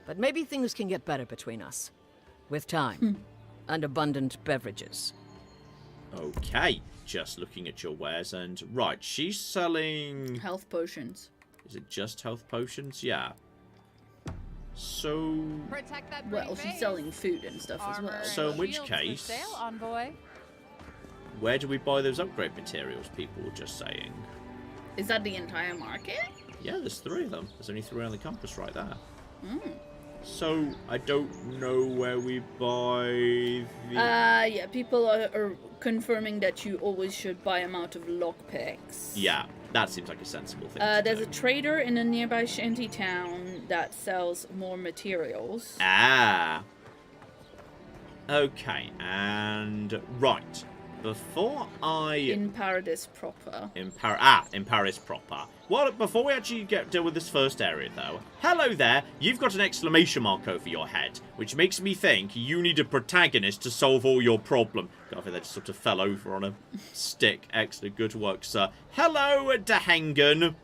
But maybe things can get better between us. With time. And abundant beverages. Okay, just looking at your wares and... Right, she's selling... Health potions. Is it just health potions? Yeah. So... Protect that well, she's selling food and stuff as well. So in which case... where do we buy those upgrade materials? People were just saying. Is that the entire market? Yeah, there's 3 of them. There's only 3 on the compass right there. Mm. So, I don't know where we buy the... Yeah, people are confirming that you always should buy them out of lockpicks. Yeah, that seems like a sensible thing to There's do. a trader in a nearby shanty town that sells more materials. Ah. Okay, and... Right. Before I... In Paradise proper. In Paris proper. Well, before we actually deal with this first area, though, hello there, you've got an exclamation mark over your head, which makes me think you need a protagonist to solve all your problem. I think that just sort of fell over on a stick. Excellent, good work, sir. Hello, Dehengen.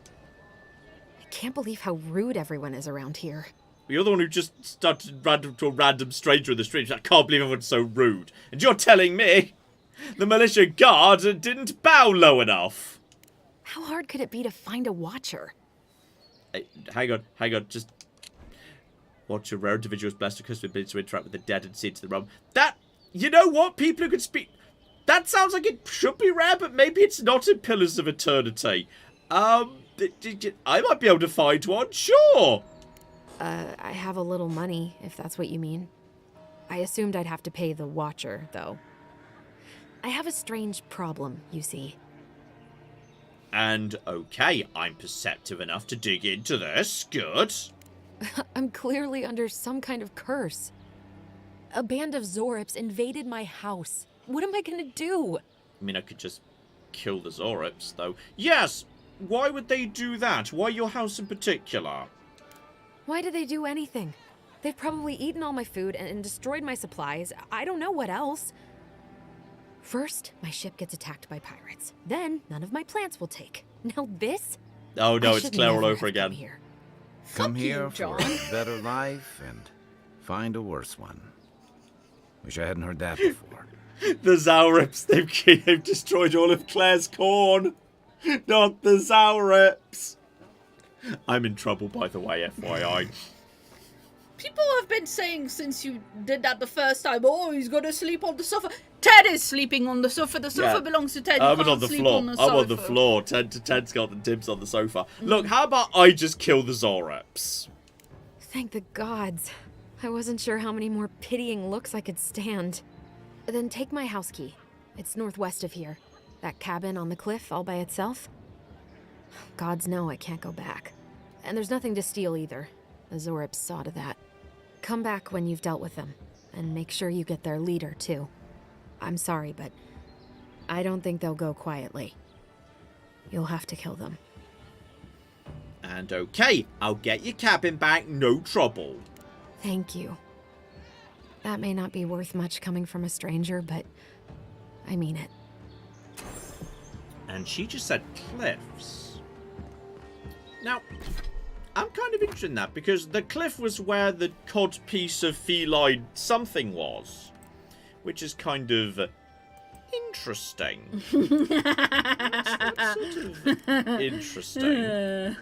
I can't believe how rude everyone is around here. You're the one who just started to a random stranger in the street. I can't believe everyone's so rude. And you're telling me the militia guard didn't bow low enough? How hard could it be to find a watcher? Hey, hang on, just... Watcher, rare individuals blessed with custom ability to interact with the dead and see into the realm. That, you know what, people who can speak... That sounds like it should be rare, but maybe it's not in Pillars of Eternity. I might be able to find one, sure! I have a little money, if that's what you mean. I assumed I'd have to pay the watcher, though. I have a strange problem, you see. And, okay, I'm perceptive enough to dig into this. Good. I'm clearly under some kind of curse. A band of Zorips invaded my house. What am I gonna do? I mean, I could just kill the Zorips, though. Yes! Why would they do that? Why your house in particular? Why did they do anything? They've probably eaten all my food and destroyed my supplies. I don't know what else. First, my ship gets attacked by pirates. Then, none of my plants will take. Now this? Oh no, I it's should Claire all never over have come again. here. Come Fuck here you, for John. a better life and find a worse one. Wish I hadn't heard that before. The Zorips, they've destroyed all of Claire's corn. Not the Zorips. I'm in trouble, by the way, FYI. People have been saying since you did that the first time, oh, he's gonna sleep on the sofa. Ted is sleeping on the sofa. The sofa belongs to Ted. You I'm can't on the sleep floor. on the I'm sofa. on the floor. Ted's got the dibs on the sofa. Look, how about I just kill the Zorips? Thank the gods. I wasn't sure how many more pitying looks I could stand. Then take my house key. It's northwest of here. That cabin on the cliff all by itself. Gods know I can't go back. And there's nothing to steal either. The Zorips saw to that. Come back when you've dealt with them. And make sure you get their leader, too. I'm sorry, but I don't think they'll go quietly. You'll have to kill them. And okay, I'll get your cabin back, no trouble. Thank you. That may not be worth much coming from a stranger, but I mean it. And she just said cliffs. Now, I'm kind of interested in that, because the cliff was where the cod piece of feline something was. Which is kind of interesting. That's sort of interesting.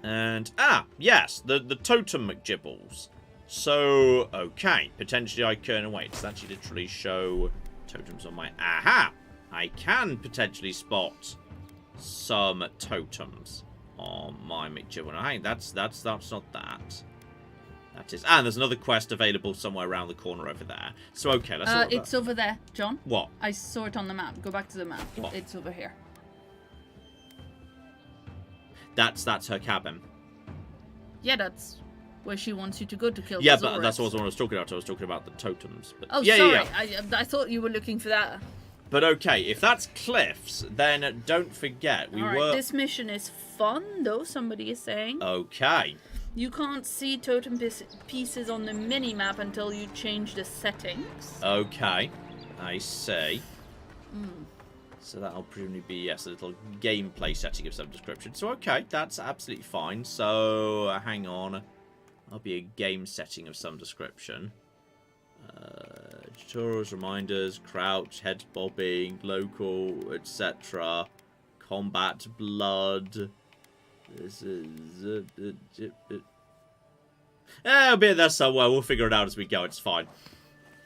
And, yes, the totem McGibbles. So, okay, potentially I can, wait, does that actually literally show totems on my, aha! I can potentially spot some totems on my McGibble. No, hey, that's not that. That is, and there's another quest available somewhere around the corner over there. So, okay, let's look at It's over there, John. What? I saw it on the map. Go back to the map. What? It's over here. That's her cabin. Yeah, that's where she wants you to go to kill Yeah, the but that's Zorips. what I was talking about. I was talking about the totems. But Oh, yeah, sorry. yeah. I thought you were looking for that. But okay, if that's cliffs, then don't forget we All right, were. this mission is fun, though. Somebody is saying Okay. you can't see totem pieces on the mini map until you change the settings. Okay, I see. So that'll presumably be, yes, a little gameplay setting of some description. So, okay, that's absolutely fine. So, hang on. That'll be a game setting of some description. Tutorials, reminders, crouch, head bobbing, local, etc. Combat, blood. This is... it'll be there somewhere. We'll figure it out as we go. It's fine.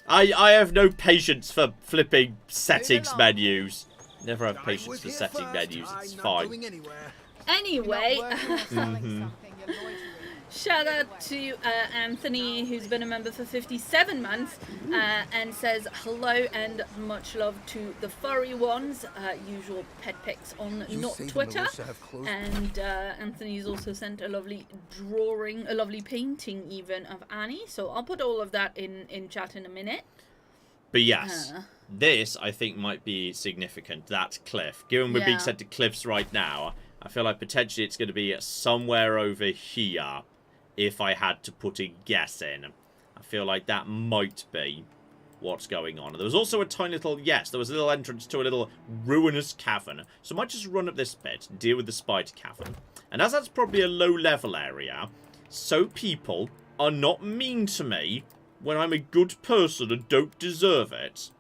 I have no patience for flipping settings menus. Never have patience for setting menus. It's fine. Anyway, shout out to Anthony, who's been a member for 57 months, and says hello and much love to the furry ones. Usual pet pics on not Twitter. And Anthony's also sent a lovely drawing, a lovely painting even of Annie. So I'll put all of that in chat in a minute. But yes, this I think might be significant. That cliff. Given we're being sent to cliffs right now, I feel like potentially it's going to be somewhere over here. If I had to put a guess in, I feel like that might be what's going on. There was also a tiny little, there was a little entrance to a little ruinous cavern. So I might just run up this bit and deal with the spider cavern. And as that's probably a low level area, so people are not mean to me when I'm a good person and don't deserve it,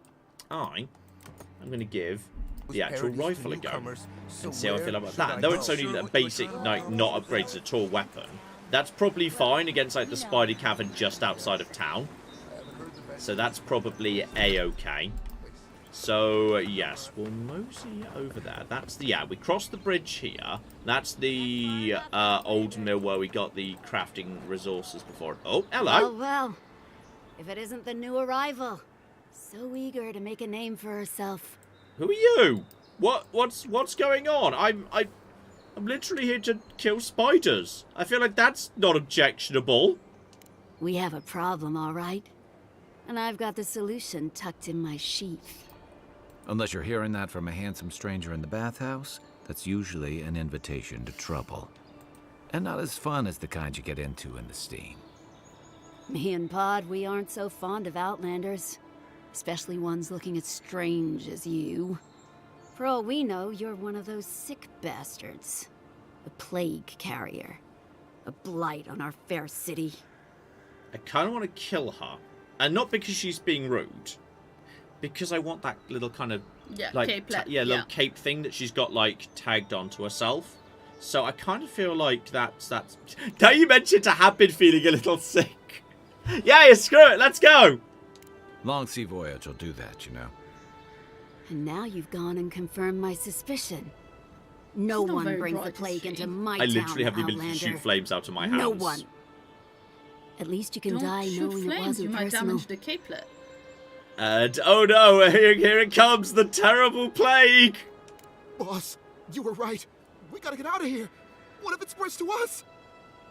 I'm going to give the actual rifle a go and see how I feel about that. Though it's only a basic, like, not upgraded at all weapon, that's probably fine against, like, the spider cavern just outside of town. So that's probably a-okay. So, yes, we'll mosey over there. That's the, we crossed the bridge here. That's the old mill where we got the crafting resources before. Oh, hello. Well, if it isn't the new arrival. So eager to make a name for herself. Who are you? What's going on? I'm literally here to kill spiders. I feel like that's not objectionable. We have a problem, all right. And I've got the solution tucked in my sheath. Unless you're hearing that from a handsome stranger in the bathhouse, that's usually an invitation to trouble. And not as fun as the kind you get into in the steam. Me and Pod, we aren't so fond of outlanders. Especially ones looking as strange as you. For all we know, you're one of those sick bastards. A plague carrier. A blight on our fair city. I kind of want to kill her. And not because she's being rude. Because I want that little kind of... like, capelet. little cape thing that she's got, like, tagged onto herself. So I kind of feel like that's... Now you mentioned I have been feeling a little sick. Yeah, screw it, let's go! Long sea voyage will do that, you know. And now you've gone and confirmed my suspicion. No one brings the plague into my town, I literally have the ability to shoot flames out of my hands. No one. At least you can die knowing it wasn't you might personal. damage the capelet. And, oh no, here it comes, the terrible plague! Boss, you were right. We gotta get out of here. What if it spreads to us?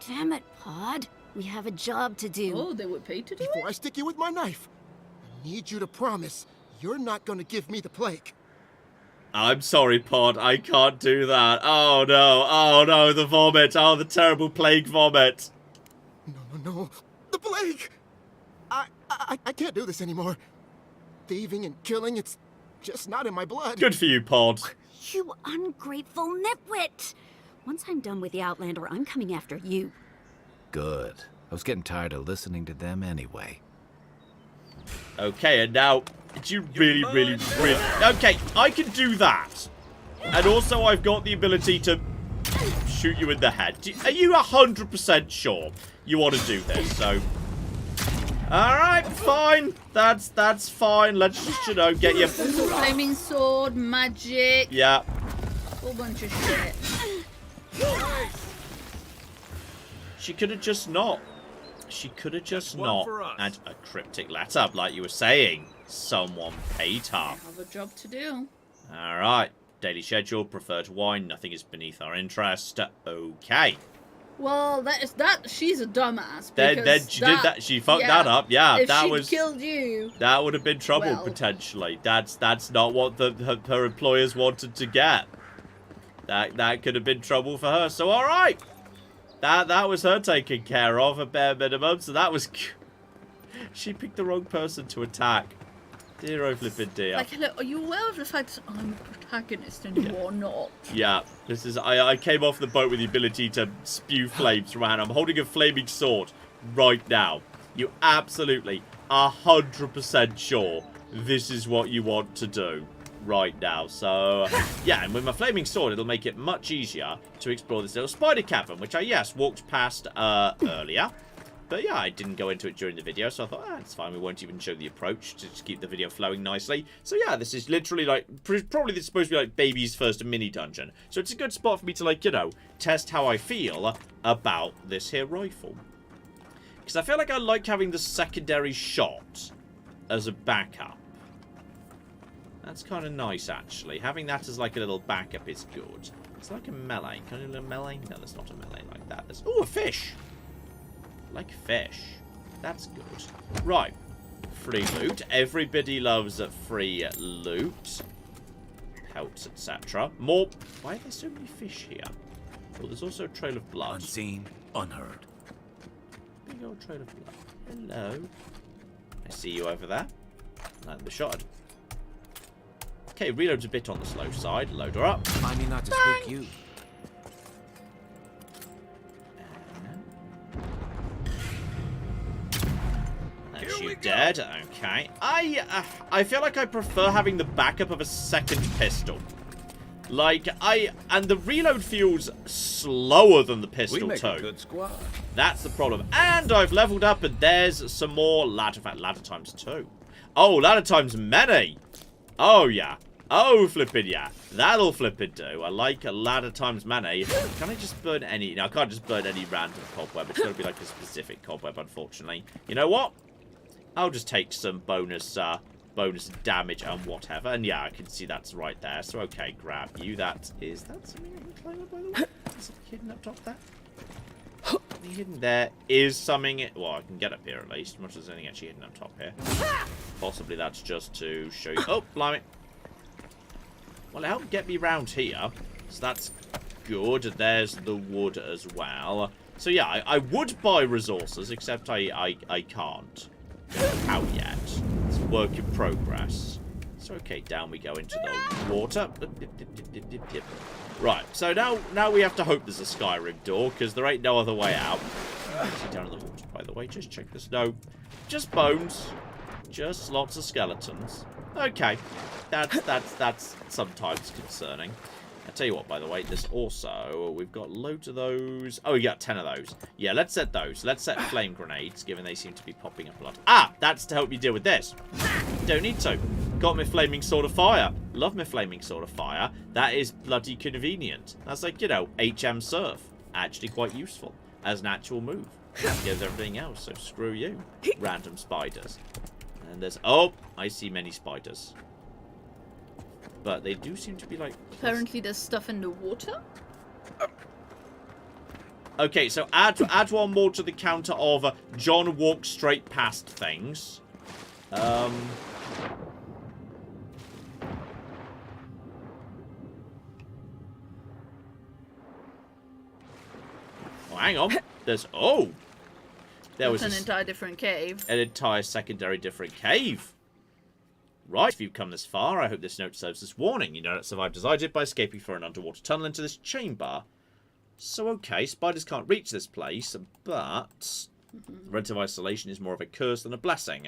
Damn it, Pod. We have a job to do. Oh, they were paid to do Before I stick you with my knife, I need you to promise you're not gonna give me the plague. I'm sorry, Pod, I can't do that. Oh no, the vomit. Oh, the terrible plague vomit. No, the plague! I can't do this anymore. Thieving and killing, it's just not in my blood. Good for you, Pod. You ungrateful nitwit! Once I'm done with the Outlander, I'm coming after you. Good. I was getting tired of listening to them anyway. Okay, and now, do you really... Okay, I can do that. And also, I've got the ability to shoot you in the head. Are you 100% sure you want to do this? So, alright, fine. That's fine. Let's just, you know, get your... Flaming sword, magic. Yeah. Whole bunch of shit. She could have just not. She could have just not. And a cryptic letter, like you were saying. Someone paid her. I have a job to do. Alright. Daily schedule, preferred wine, nothing is beneath our interest. Okay. Well, she's a dumbass. Then she did that. She fucked that up. Yeah, if that she'd was killed you. That would have been trouble potentially. That's not what her employers wanted to get. That could have been trouble for her. So all right, that was her taken care of, a bare minimum. So that was. She picked the wrong person to attack. Dear oh flippin' dear. Like, hello, are you aware of the fact that I'm a protagonist and you are not? Yeah, this is. I came off the boat with the ability to spew flames from my hand. I'm holding a flaming sword right now. You absolutely 100% sure this is what you want to do right now. So yeah, and with my flaming sword, it'll make it much easier to explore this little spider cavern, which I walked past earlier. But yeah, I didn't go into it during the video, so I thought, it's fine. We won't even show the approach to just keep the video flowing nicely. So yeah, this is literally like, probably this is supposed to be like baby's first mini dungeon. So it's a good spot for me to like, you know, test how I feel about this here rifle. Because I feel like I like having the secondary shot as a backup. That's kind of nice, actually. Having that as like a little backup is good. It's like a melee. Can I do a melee? No, that's not a melee like that. There's... Oh, a fish! Like fish. That's good. Right. Free loot. Everybody loves free loot. Pelts, etc. More... Why are there so many fish here? Oh, there's also a trail of blood. Unseen, unheard. Big old trail of blood. Hello. I see you over there. Land the shot. Okay, reload's a bit on the slow side. Load her up. Remind me not to spook you. And she's dead. Okay. I feel like I prefer having the backup of a second pistol. Like, and the reload feels slower than the pistol too. We make a good squad. That's the problem. And I've leveled up, and there's some more ladder. In fact, ladder times 2. Oh, ladder times many. Oh, yeah. Oh, flippin' yeah. That'll flippin' do. I like a ladder times many. Can I just burn any... No, I can't just burn any random cobweb. It's got to be like a specific cobweb, unfortunately. You know what? I'll just take some bonus damage and whatever. And yeah, I can see that's right there. So, okay, grab you. That is... That's something I can climb up, by the way? Is it hidden up top there? Hidden there is something... Well, I can get up here at least. Much as anything actually hidden up top here. Possibly that's just to show you... Oh, blimey. Well, it helped get me round here. So that's good. There's the wood as well. So yeah, I would buy resources, except I can't. How yet? It's a work in progress. So okay, down we go into the water. Right, so now we have to hope there's a Skyrim door, because there ain't no other way out. Down in the water, by the way. Just check this. No, just bones. Just lots of skeletons. Okay, that's sometimes concerning. I tell you what, by the way, there's also... We've got loads of those. Oh, we got 10 of those. Yeah, let's set those. Let's set flame grenades, given they seem to be popping up a lot. Ah, that's to help me deal with this. Don't need to. Got my flaming sword of fire. Love my flaming sword of fire. That is bloody convenient. That's like, you know, HM surf. Actually quite useful as an actual move. Gives everything else, so screw you. Random spiders. And there's... Oh, I see many spiders. But they do seem to be like... Apparently there's stuff in the water. Okay, so add one more to the counter of John walks straight past things. Oh, hang on. There's... Oh! There was an entire different cave. An entire secondary different cave. Right, if you've come this far, I hope this note serves as warning. You know that survived as I did by escaping through an underwater tunnel into this chamber. So, okay, spiders can't reach this place, but relative isolation is more of a curse than a blessing.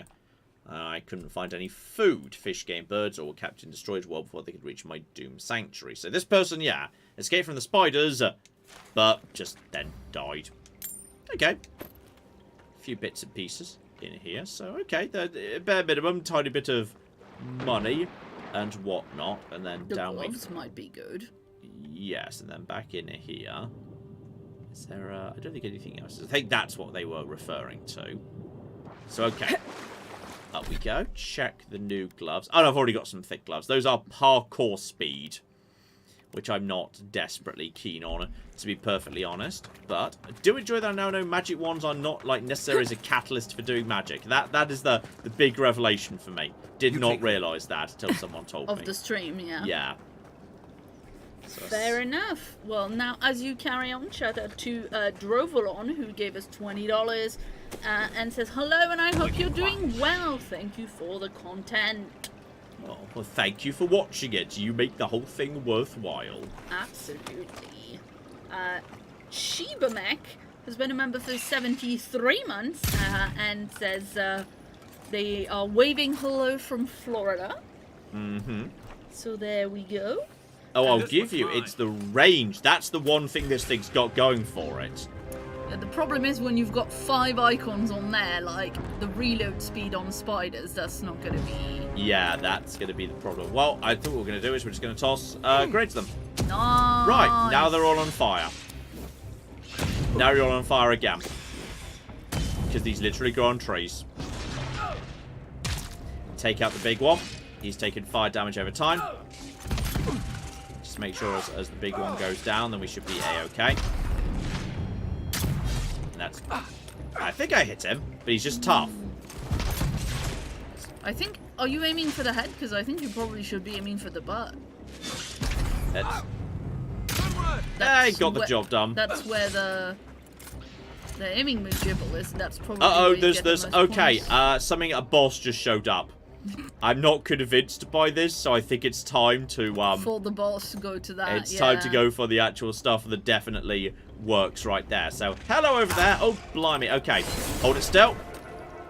I couldn't find any food. Fish, game, birds, or captured and destroyed well before they could reach my doomed sanctuary. So this person, yeah, escaped from the spiders, but just then died. Okay. A few bits and pieces in here. So, okay, bare minimum, tiny bit of money and whatnot, and then the down gloves might be good. Yes, and then back in here. Is there I don't think anything else. I think that's what they were referring to. So okay. Up we go. Check the new gloves. Oh, no, I've already got some thick gloves. Those are parkour speed, which I'm not desperately keen on, to be perfectly honest. But I do enjoy that I now know magic wands are not like necessarily as a catalyst for doing magic. That is the big revelation for me. Did not realise that until someone told me. Of the stream, yeah. Yeah. So fair enough. Well, now as you carry on, shout out to Drovalon, who gave us $20 and says, hello, and I hope you're doing well. Thank you for the content. Oh, well, thank you for watching it. You make the whole thing worthwhile. Absolutely. Shebamek has been a member for 73 months and says they are waving hello from Florida. Mm-hmm. So there we go. Oh, I'll give you, it's the range. That's the one thing this thing's got going for it. Yeah, the problem is when you've got 5 icons on there, like the reload speed on spiders, that's not going to be... Yeah, that's going to be the problem. Well, I thought what we're going to do is we're just going to toss grenades to them. Nice. Right, now they're all on fire. Now you're all on fire again. Because these literally grow on trees. Take out the big one. He's taking fire damage over time. Just make sure as the big one goes down, then we should be A-okay. And that's... I think I hit him, but he's just tough. I think... Are you aiming for the head? Because I think you probably should be aiming for the butt. He got the job done. That's where the aiming jibble is. That's probably. Uh-oh, there's okay. Something a boss just showed up. I'm not convinced by this, so I think it's time to for the boss to go to that. It's time to go for the actual stuff that definitely works right there. So hello over there. Oh blimey. Okay, hold it still.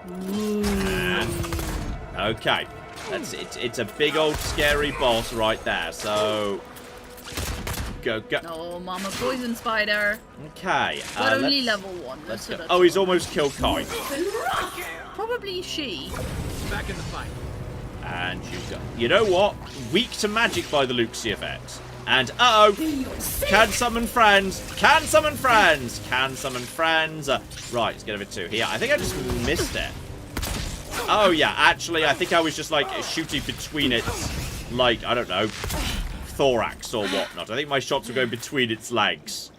And, okay, that's it. It's a big old scary boss right there. So. Go. Oh, mama poison spider. Okay. But only level 1. Let's go. Oh, he's almost killed Kai. Probably she. Back in the fight. And you go. You know what? Weak to magic by the Luxie effect. And can summon friends. Can summon friends. Can summon friends. Right, let's get over 2 here. I think I just missed it. Oh yeah, actually, I think I was just like shooting between its, like, I don't know, thorax or whatnot. I think my shots were going between its legs.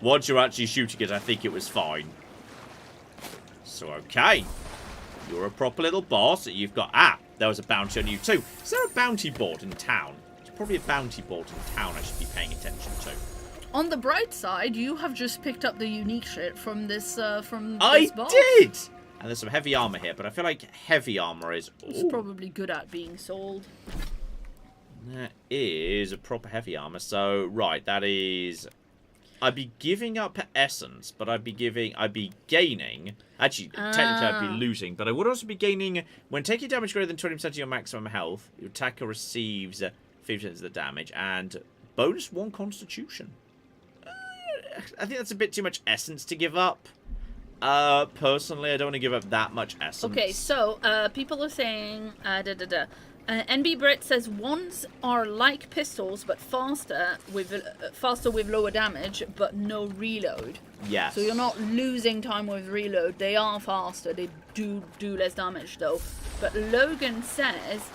Once you're actually shooting it, I think it was fine. So, okay. You're a proper little boss. You've got... there was a bounty on you too. Is there a bounty board in town? There's probably a bounty board in town I should be paying attention to. On the bright side, you have just picked up the unique shit from this, boss. I did! And there's some heavy armor here, but I feel like heavy armor is... It's probably good at being sold. That is a proper heavy armor. So, right, that is... I'd be giving up essence, but I'd be gaining... Actually, technically I'd be losing, but I would also be gaining... When taking damage greater than 20% of your maximum health, your attacker receives 50% of the damage, and bonus 1 constitution. I think that's a bit too much essence to give up. Personally, I don't want to give up that much essence. Okay, so, people are saying... NB Brit says wands are like pistols, but faster with lower damage, but no reload. Yes. So you're not losing time with reload. They are faster. They do less damage though. But Logan says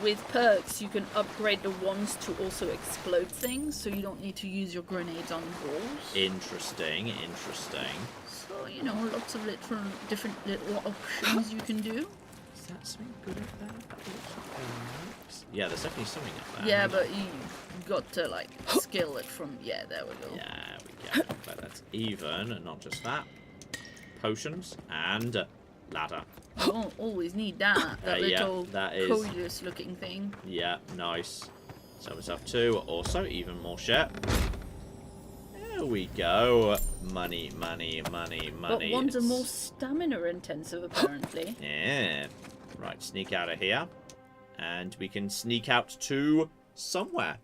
with perks you can upgrade the wands to also explode things, so you don't need to use your grenades on walls. Interesting. So you know, lots of different little options you can do. Is that something good up there? Yeah, there's definitely something up there. Yeah, but you got to, like, skill it from... Yeah, there we go. Yeah, we go. But that's even, not just that. Potions and ladder. You don't always need that. That little that is... coldest-looking thing. Yeah, nice. Sell myself 2. Also, even more shit. There we go. Money. But ones are more stamina-intensive, apparently. Yeah. Right, sneak out of here. And we can sneak out to somewhere.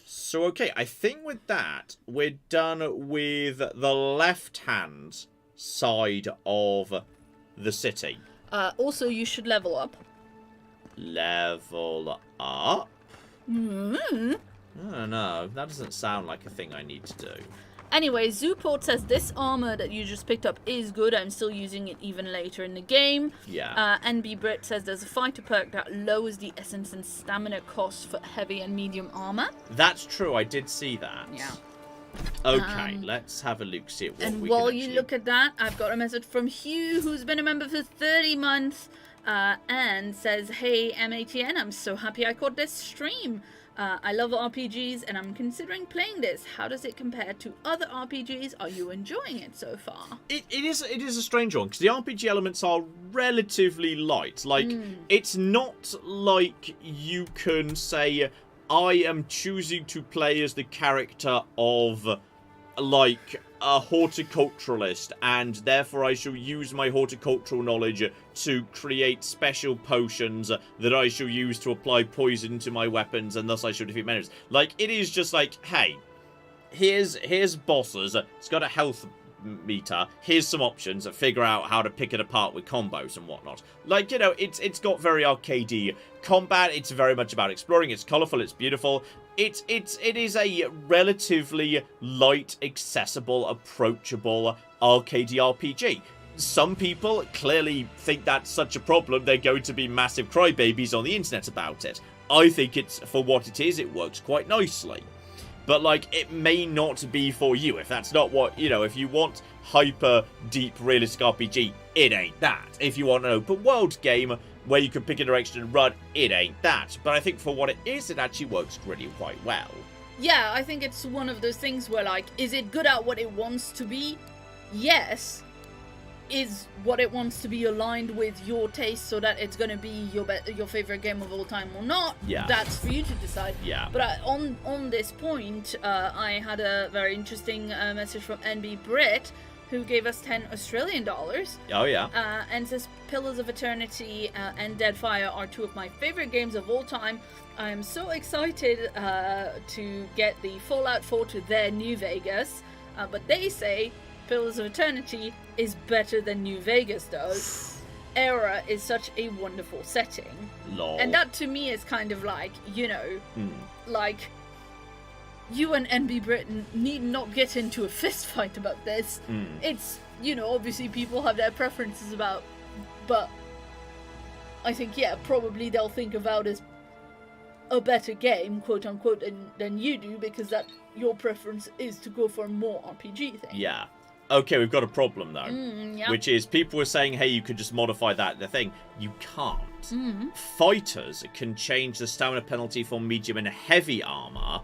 So, okay, I think with that, we're done with the left-hand side of the city. Also, you should level up. Level up? Mm-hmm. I don't know. That doesn't sound like a thing I need to do. Anyway, Zooport says this armor that you just picked up is good. I'm still using it even later in the game. Yeah. NB Brit says there's a fighter perk that lowers the essence and stamina costs for heavy and medium armor. That's true. I did see that. Yeah. Okay, let's have a look, see what we can And while actually... you look at that, I've got a message from Hugh, who's been a member for 30 months, and says, "Hey, MATN, I'm so happy I caught this stream. I love RPGs, and I'm considering playing this. How does it compare to other RPGs? Are you enjoying it so far?" It is a strange one, because the RPG elements are relatively light. Like, it's not like you can say, I am choosing to play as the character of, like, a horticulturalist, and therefore I shall use my horticultural knowledge to create special potions that I shall use to apply poison to my weapons, and thus I shall defeat enemies. Like, it is just like, hey, here's bosses. It's got a health meter. Here's some options. Figure out how to pick it apart with combos and whatnot. Like, you know, it's got very arcadey combat. It's very much about exploring. It's colorful. It's beautiful. It is a relatively light, accessible, approachable arcadey RPG. Some people clearly think that's such a problem, they're going to be massive crybabies on the internet about it. I think it's, for what it is, it works quite nicely. But, like, it may not be for you. If that's not what, you know, if you want hyper, deep, realistic RPG, it ain't that. If you want an open world game where you can pick a direction and run, it ain't that. But I think for what it is, it actually works really quite well. Yeah, I think it's one of those things where, like, is it good at what it wants to be? Yes. Is what it wants to be aligned with your taste so that it's going to be your favorite game of all time or not? Yeah. That's for you to decide. Yeah. But on this point, I had a very interesting message from NB Brit, who gave us 10 Australian dollars. Oh, yeah. And says, Pillars of Eternity and Deadfire are two of my favorite games of all time. I am so excited to get the Fallout 4 to their New Vegas. But they say Pillars of Eternity is better than New Vegas, though. Era is such a wonderful setting. Lol. And that, to me, is kind of like, you know, like, you and NB Britain need not get into a fist fight about this. It's, you know, obviously people have their preferences about, but I think, yeah, probably they'll think Avowed as a better game, quote unquote, than you do, because that your preference is to go for a more RPG thing. Yeah. Okay, we've got a problem though, yeah. which is people were saying, hey, you could just modify the thing. You can't. Fighters can change the stamina penalty for medium and heavy armor.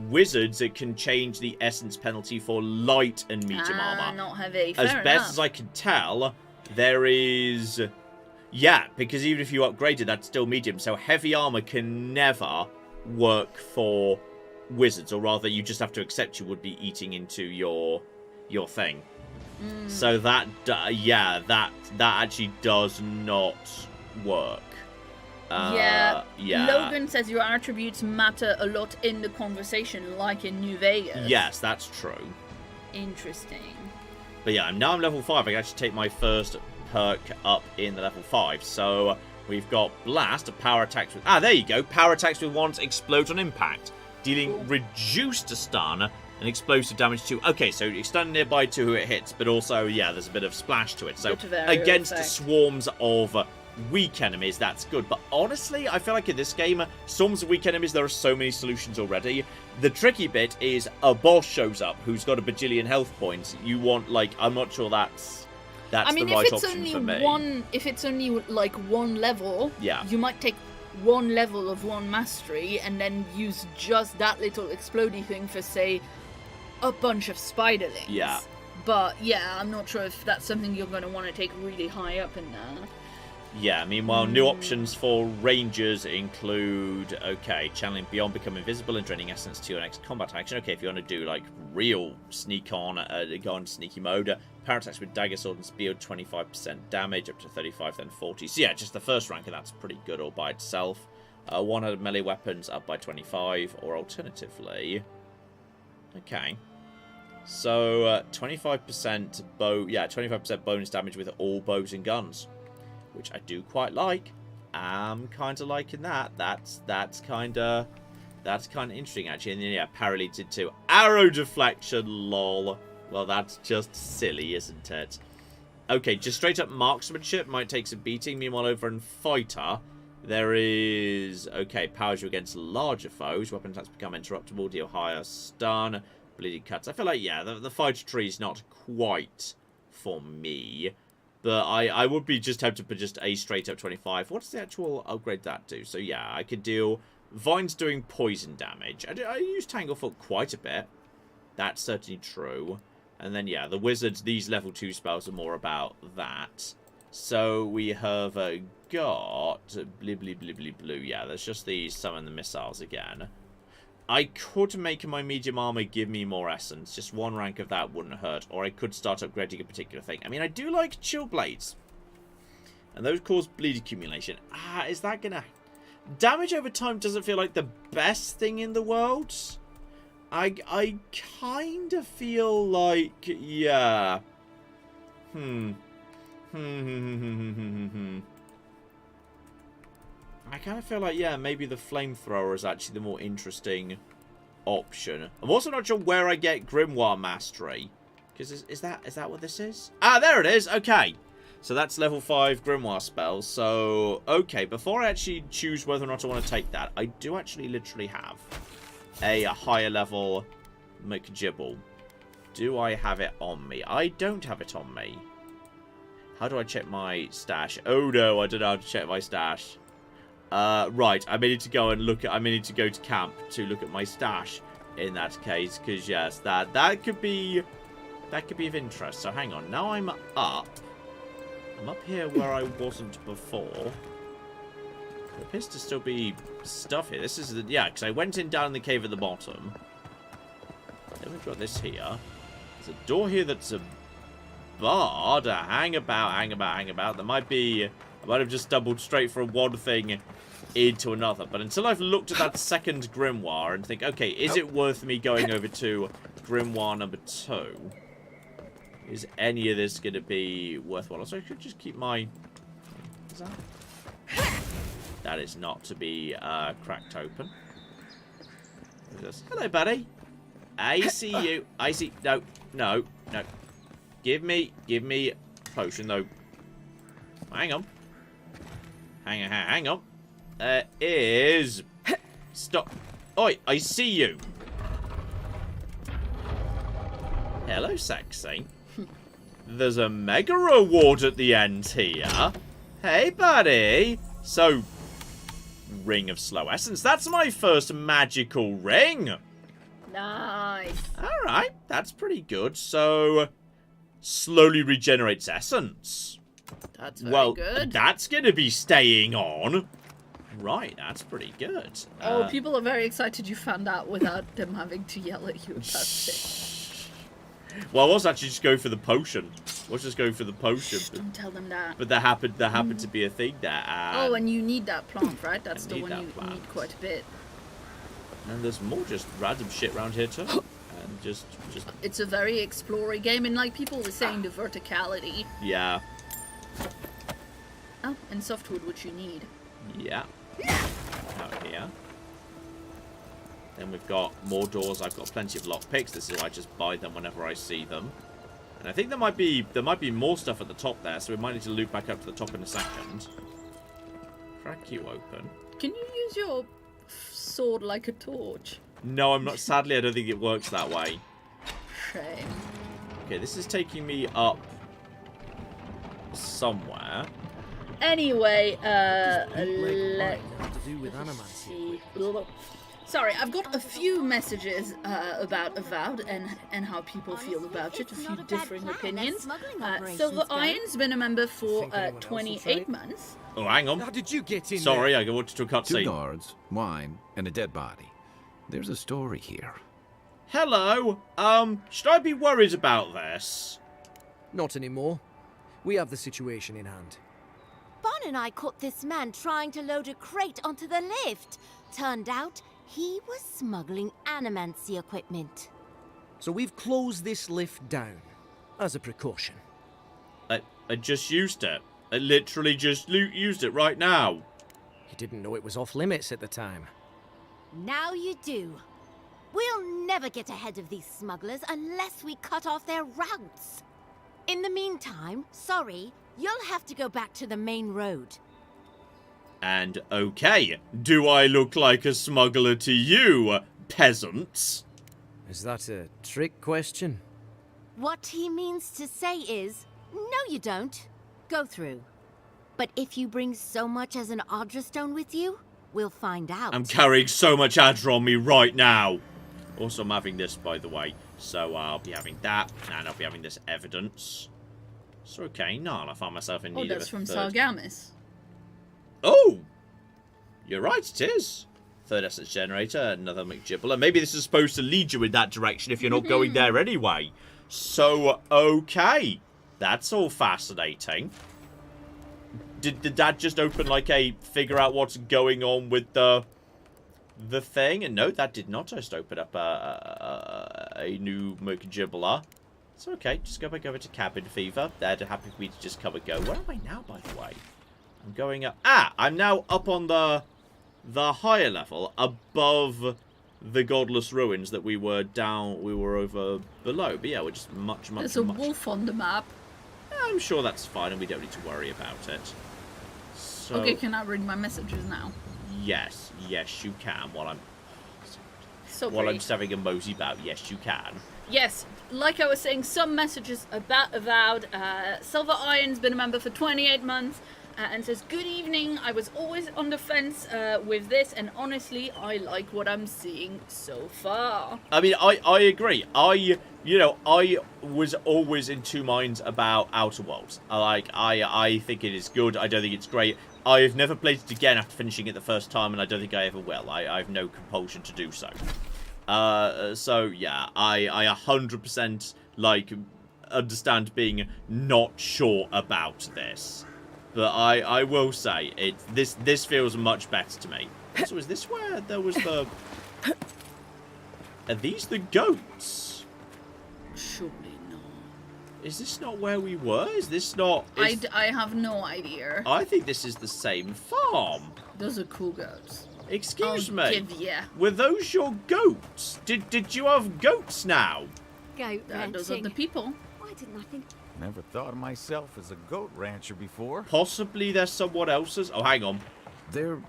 Wizards, it can change the essence penalty for light and medium armor. Not heavy. As Fair best enough. as I can tell, there is... Yeah, because even if you upgraded, that's still medium. So heavy armor can never work for wizards, or rather, you just have to accept you would be eating into your thing. So that, yeah, that actually does not work. Yeah. Yeah. Logan says your attributes matter a lot in the conversation, like in New Vegas. Yes, that's true. Interesting. But yeah, now I'm level 5. I can actually take my first perk up in the level 5. So we've got Blast, power attacks with... there you go. Power attacks with wands explodes on impact, dealing reduced stun and explosive damage to... Okay, so you stun nearby to who it hits, but also, yeah, there's a bit of splash to it. So against effect. swarms of weak enemies, that's good. But honestly, I feel like in this game, swarms of weak enemies, there are so many solutions already. The tricky bit is a boss shows up who's got a bajillion health points. You want, like, I'm not sure that's the right option for me. If it's only like one level, yeah, you might take one level of one mastery and then use just that little explodey thing for, say, a bunch of spiderlings. Yeah. But yeah, I'm not sure if that's something you're going to want to take really high up in there. Yeah, meanwhile, new options for rangers include, okay, channeling beyond, become invisible, and draining essence to your next combat action. Okay, if you want to do, like, real sneak on, go on sneaky mode. Power attacks with dagger, sword, and spear, 25% damage, up to 35, then 40. So yeah, just the first rank, and that's pretty good all by itself. One-handed melee weapons up by 25, or alternatively... Okay. So, 25% bow... Yeah, 25% bonus damage with all bows and guns, which I do quite like. I'm kind of liking that. That's kind of interesting, actually. And then, yeah, parry leads into arrow deflection, lol. Well, that's just silly, isn't it? Okay, just straight up marksmanship might take some beating. Meanwhile, over in fighter, there is... Okay, powers you against larger foes. Weapon attacks become interruptible, deal higher stun, bleeding cuts. I feel like, yeah, the fighter tree is not quite for me. But I would be just tempted for just a straight up 25. What does the actual upgrade that do? So yeah, I could do Vines doing poison damage. I use Tanglefoot quite a bit. That's certainly true. And then yeah, the wizards, these level 2 spells are more about that. So we have got blibbly blibbly blue. Yeah, there's just these summon the missiles again. I could make my medium armor give me more essence. Just one rank of that wouldn't hurt. Or I could start upgrading a particular thing. I mean, I do like chill blades. And those cause bleed accumulation. Is that gonna... Damage over time doesn't feel like the best thing in the world. I kind of feel like, yeah. I kind of feel like, yeah, maybe the flamethrower is actually the more interesting option. I'm also not sure where I get Grimoire Mastery. Because is that what this is? Ah, there it is. Okay. So that's level 5 Grimoire spells. So, okay, before I actually choose whether or not I want to take that, I do actually literally have a higher level McGibble. Do I have it on me? I don't have it on me. How do I check my stash? Oh no, I don't know how to check my stash. Right, I may need to go and look at... I may need to go to camp to look at my stash in that case. Because, yes, that could be... That could be of interest. So, hang on. Now I'm up. I'm up here where I wasn't before. There appears to still be stuff here. This is the... Yeah, because I went in down in the cave at the bottom. Then we've got this here. There's a door here that's a bar to hang about. There might be... I might have just stumbled straight from one thing into another. But until I've looked at that second grimoire and think, okay, is it worth me going over to grimoire number 2? Is any of this going to be worthwhile? Also, I should just keep my... Is that? That is not to be cracked open. Hello, buddy. I see you. I see... No. Give me potion, though. Hang on. Hang on. Is... Stop. Oi, I see you. Hello, sexy. There's a mega reward at the end here. Hey, buddy. So, Ring of Slow Essence. That's my first magical ring. Nice. Alright, that's pretty good. So, slowly regenerates essence. That's very good. That's going to be staying on. Right, that's pretty good. Oh, people are very excited you found out without them having to yell at you about it. Well, I was actually just going for the potion. Don't tell them that. But there happened to be a thing there. Oh, and you need that plant, right? That's the one you need quite a bit. And there's more just random shit around here too. And just... It's a very explory game, and like people were saying, the verticality. Yeah. Oh, and softwood, which you need. Yeah. Out here. Then we've got more doors. I've got plenty of lockpicks. This is why I just buy them whenever I see them. And I think there might be more stuff at the top there, so we might need to loop back up to the top in a second. Crack you open. Can you use your sword like a torch? No, I'm not. Sadly, I don't think it works that way. Shame. Okay, this is taking me up somewhere. Anyway, to do with animancy. Sorry, I've got a few messages about Avowed and how people feel about it. A few differing opinions. Silver Iron's been a member for 28 months. Oh, hang on. How did you get in Sorry, there? I wanted to a cutscene. 2 guards, wine, and a dead body. There's a story here. Hello. Should I be worried about this? Not anymore. We have the situation in hand. Bon and I caught this man trying to load a crate onto the lift. Turned out he was smuggling animancy equipment. So we've closed this lift down, as a precaution. I just used it. I literally just used it right now. You didn't know it was off limits at the time. Now you do. We'll never get ahead of these smugglers unless we cut off their routes. In the meantime, sorry, you'll have to go back to the main road. And okay, do I look like a smuggler to you, peasants? Is that a trick question? What he means to say is, no you don't. Go through. But if you bring so much as an Audra stone with you, we'll find out. I'm carrying so much Adra on me right now. Also, I'm having this, by the way. So I'll be having that, and I'll be having this evidence. So okay, no, I found myself in need of a that's from third. Sargamas. Oh! You're right, it is. Third essence generator, another McGibble. And maybe this is supposed to lead you in that direction if you're not going there anyway. So, okay. That's all fascinating. Did that just open like a figure out what's going on with the the thing. And no, that did not just open up a new MacGibbler. It's okay. Just go back over to Cabin Fever. They're happy for me to just come and go. Where am I now, by the way? I'm going up. I'm now up on the higher level above the godless ruins that we were over below. But yeah, we're just much. There's a wolf on the map. I'm sure that's fine, and we don't need to worry about it. So, okay, can I read my messages now? Yes, you can. While I'm great. just having a mosey about, yes, you can. Yes, like I was saying, some messages about Avowed. Silver Iron's been a member for 28 months. And says, good evening, I was always on the fence with this, and honestly, I like what I'm seeing so far. I mean, I agree. I was always in two minds about Outer Worlds. I think it is good. I don't think it's great. I've never played it again after finishing it the first time, and I don't think I ever will. I have no compulsion to do so. So, yeah, I 100%, understand being not sure about this. But I will say, this feels much better to me. So is this where there was the... Are these the goats? Surely not. Is this not where we were? Is this not... I have no idea. I think this is the same farm. Those are cool goats. Excuse me. Yeah. Were those your goats? Did you have goats now? Goat ranching. Those are the people. Why didn't I think... Never thought of myself as a goat rancher before. Possibly they're someone else's. Oh, hang on. They're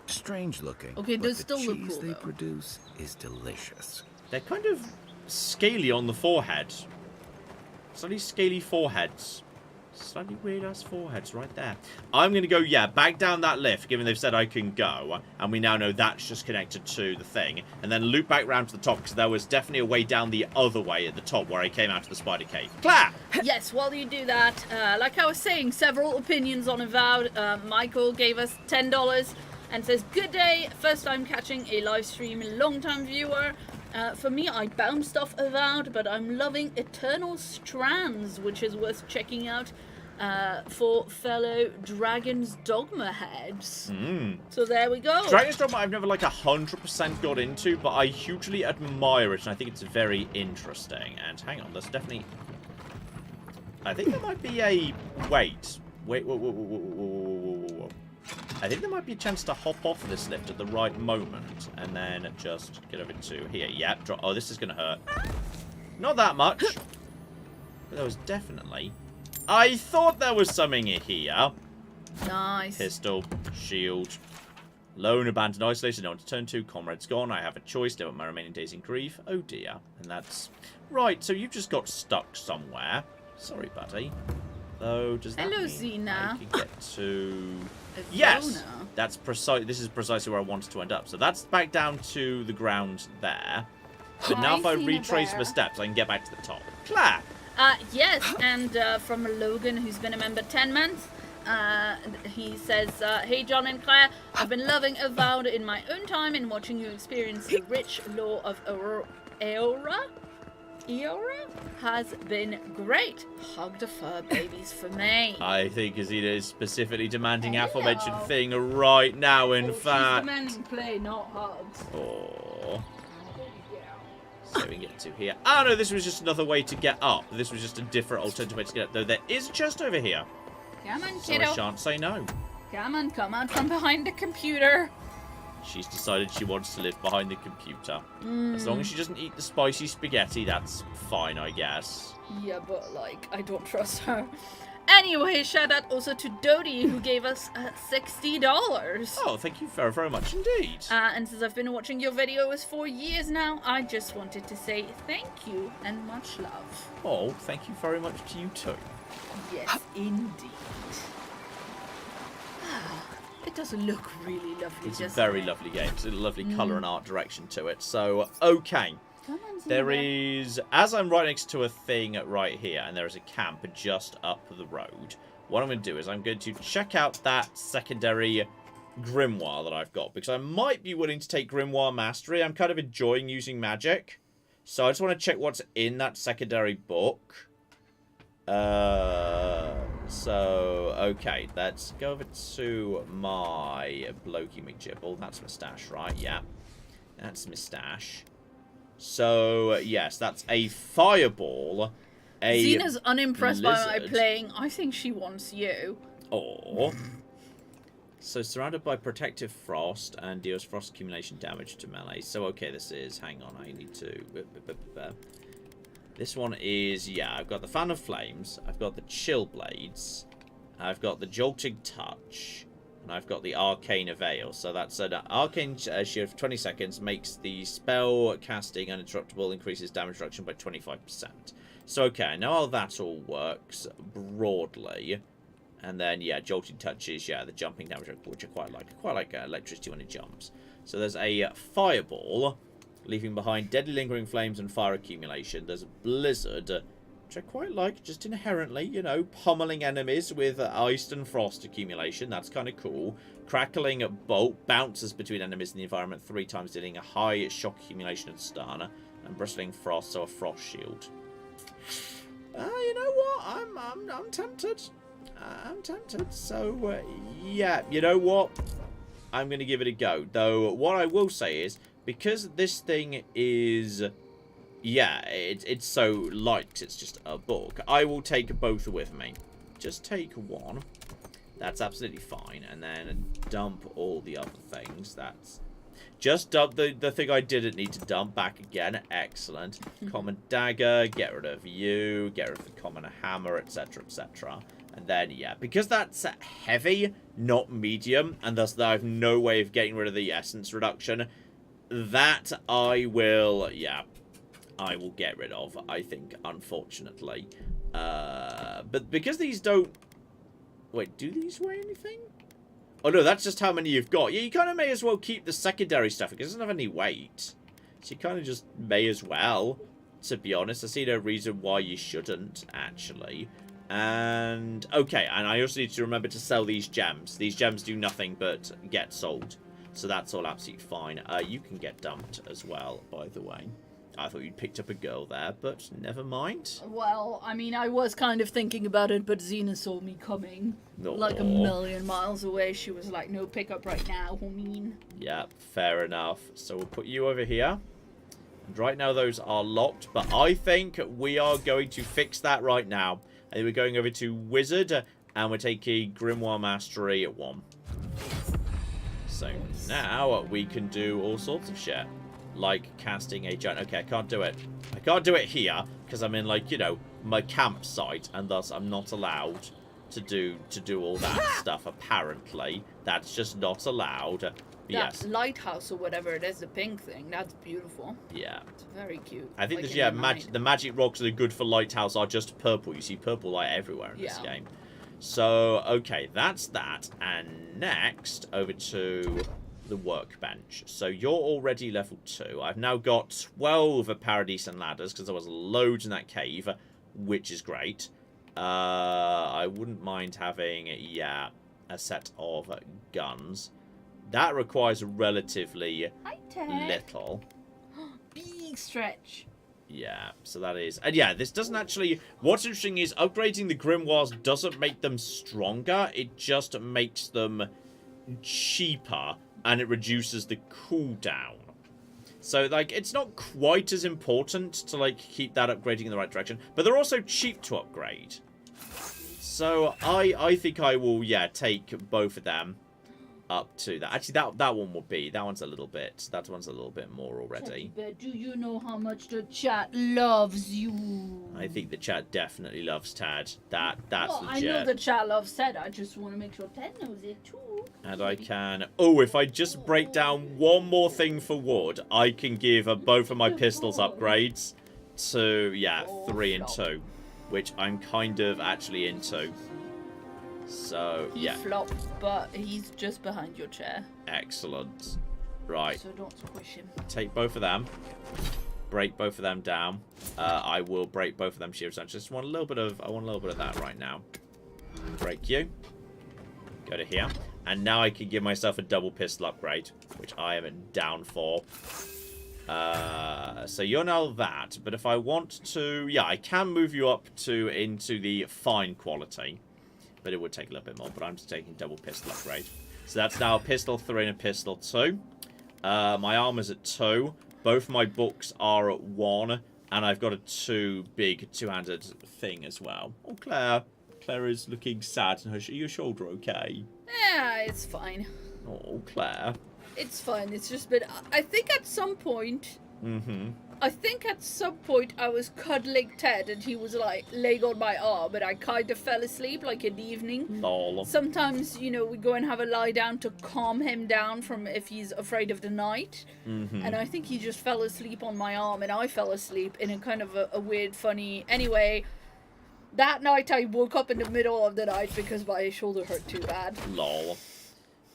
strange looking. Okay, but those the still look cheese cool, they though. produce is delicious. They're kind of scaly on the forehead. Slightly scaly foreheads. Slightly weird-ass foreheads right there. I'm going to go, back down that lift, given they've said I can go. And we now know that's just connected to the thing. And then loop back round to the top, because there was definitely a way down the other way at the top where I came out of the spider cave. Clap! Yes, while you do that, like I was saying, several opinions on Avowed. Michael gave us $10 and says, good day, first time catching a live stream, long time viewer. For me, I bounced off Avowed, but I'm loving Eternal Strands, which is worth checking out for fellow Dragon's Dogma heads. So there we go. Dragon's Dogma I've never 100% got into, but I hugely admire it, and I think it's very interesting. And hang on, there's definitely... I think there might be a... Wait. I think there might be a chance to hop off this lift at the right moment, and then just get over to here. Yep. Oh, this is going to hurt. Not that much. But there was definitely... I thought there was something in here. Nice. Pistol, shield, lone, abandoned, isolated, no one to turn to, comrades gone, I have a choice, live out my remaining days in grief. Oh dear. And that's... Right, so you've just got stuck somewhere. Sorry, buddy. Though, does that Hello, mean Xena. I could get to... Ivona. Yes! That's this is precisely where I wanted to end up. So that's back down to the ground there. But now if I retrace my steps, I can get back to the top. Clap! Yes, and from Logan, who's been a member 10 months, he says, hey John and Claire, I've been loving Avowed in my own time and watching you experience the rich lore of Eora has been great. Hug the fur babies for me. I think Azina is specifically demanding aforementioned thing right now, in fact. She's demanding play, not hugs. Oh. So we can get to here. Oh no, this was just another way to get up. This was just a different alternative way to get up. Though there is a chest over here. Come on, So kiddo. I shan't say no. Come on, come out from behind the computer. She's decided she wants to live behind the computer. As long as she doesn't eat the spicy spaghetti, that's fine, I guess. Yeah, but I don't trust her. Anyway, shout out also to Dodie, who gave us $60. Oh, thank you very, very much indeed. And since I've been watching your videos for years now, I just wanted to say thank you and much love. Oh, thank you very much to you too. Yes, indeed. It does look really lovely. It's a very lovely game. It's a lovely colour and art direction to it. So, okay. There is, as I'm right next to a thing right here, and there is a camp just up the road. What I'm going to do is I'm going to check out that secondary grimoire that I've got, because I might be willing to take Grimoire Mastery. I'm kind of enjoying using magic. So I just want to check what's in that secondary book. So, okay, let's go over to my Blokey McGibble. That's Moustache, right? Yeah. That's moustache. So, yes, that's a fireball. A Xena's unimpressed by my blizzard. playing. I think she wants you. Or... So, surrounded by protective frost and deals frost accumulation damage to melee. So, okay, this is... Hang on, I need to... This one is... Yeah, I've got the Fan of Flames. I've got the Chill Blades. I've got the Jolting Touch. And I've got the Arcane Avail. So that's an Arcane Shield for 20 seconds. Makes the spell casting uninterruptible. Increases damage reduction by 25%. So, okay, I know how that all works broadly. And then, yeah, Jolting Touches, yeah, the jumping damage, which I quite like. I quite like electricity when it jumps. So there's a Fireball, leaving behind deadly lingering flames and fire accumulation. There's a Blizzard, which I quite like, just inherently, you know, pummeling enemies with ice and frost accumulation. That's kind of cool. Crackling Bolt bounces between enemies in the environment 3 times, dealing a high shock accumulation and stun. And Bristling Frost, so a Frost Shield. You know what? I'm tempted. I'm tempted. So, yeah, you know what? I'm going to give it a go. Though, what I will say is, because this thing is... Yeah, it's so light, it's just a book. I will take both with me. Just take one. That's absolutely fine. And then dump all the other things. That's... Just dump the thing I didn't need to dump back again. Excellent. Common dagger, get rid of you, get rid of the common hammer, etc., etc. And then, yeah, because that's heavy, not medium, and thus I have no way of getting rid of the essence reduction, that I will, yeah, I will get rid of, I think, unfortunately. But because these don't... Wait, do these weigh anything? Oh, no, that's just how many you've got. Yeah, you kind of may as well keep the secondary stuff, because it doesn't have any weight. So you kind of just may as well, to be honest. I see no reason why you shouldn't, actually. And, okay, and I also need to remember to sell these gems. These gems do nothing but get sold. So that's all absolutely fine. You can get dumped as well, by the way. I thought you'd picked up a girl there, but never mind. Well, I mean, I was kind of thinking about it, but Xena saw me coming. Like a million miles away. She was like, no pickup right now, I mean. Yeah, fair enough. So we'll put you over here. And right now those are locked, but I think we are going to fix that right now. I think we're going over to Wizard, and we're taking Grimoire Mastery at 1. So now we can do all sorts of shit. Like casting a giant... Okay, I can't do it. I can't do it here, because I'm in, like, you know, my campsite, and thus I'm not allowed to do all that stuff, apparently. That's just not allowed. That yes. lighthouse or whatever it is, the pink thing, that's beautiful. Yeah. It's very cute. I think like there's, yeah, the magic rocks that are good for lighthouse are just purple. You see purple light everywhere in this game. So, okay, that's that. And next, over to the workbench. So you're already level 2. I've now got 12 Paradise and ladders, because there was loads in that cave, which is great. I wouldn't mind having, yeah, a set of guns. That requires relatively little. Big stretch. Yeah, so that is... And yeah, this doesn't actually... What's interesting is upgrading the grimoires doesn't make them stronger. It just makes them cheaper, and it reduces the cooldown. So, like, it's not quite as important to, like, keep that upgrading in the right direction. But they're also cheap to upgrade. So, I think I will, yeah, take both of them up to that. Actually, that one will be. That one's a little bit more already. Do you know how much the chat loves you? I think the chat definitely loves Tad. That's well, legit. I know the chat loves Tad. I just want to make sure Tad knows it too. And I can... Oh, if I just break down one more thing for wood, I can give both of my pistols upgrades to, yeah, 3 and 2. Which I'm kind of actually into. So, yeah. He flopped, but he's just behind your chair. Excellent. Right. So don't squish him. Take both of them. Break both of them down. I will break both of them shields. I just want a little bit of... I want a little bit of that right now. Break you. Go to here. And now I can give myself a double pistol upgrade, which I am down for. So you're now that, but if I want to... Yeah, I can move you up into the fine quality. But it would take a little bit more, but I'm just taking double pistol upgrade. So that's now a pistol 3 and a pistol 2. My armor's at 2. Both my books are at 1. And I've got a 2 big two-handed thing as well. Oh, Claire. Claire is looking sad. Is your shoulder okay? Yeah, it's fine. Oh, Claire. It's fine. It's just been... I think at some point... Mm-hmm. I think at some point I was cuddling Ted and he was like laying on my arm and I kind of fell asleep like in the evening. Lol. Sometimes, you know, we go and have a lie down to calm him down from if he's afraid of the night. Mm-hmm. And I think he just fell asleep on my arm and I fell asleep in a kind of a weird, funny... Anyway, that night I woke up in the middle of the night because my shoulder hurt too bad. Lol.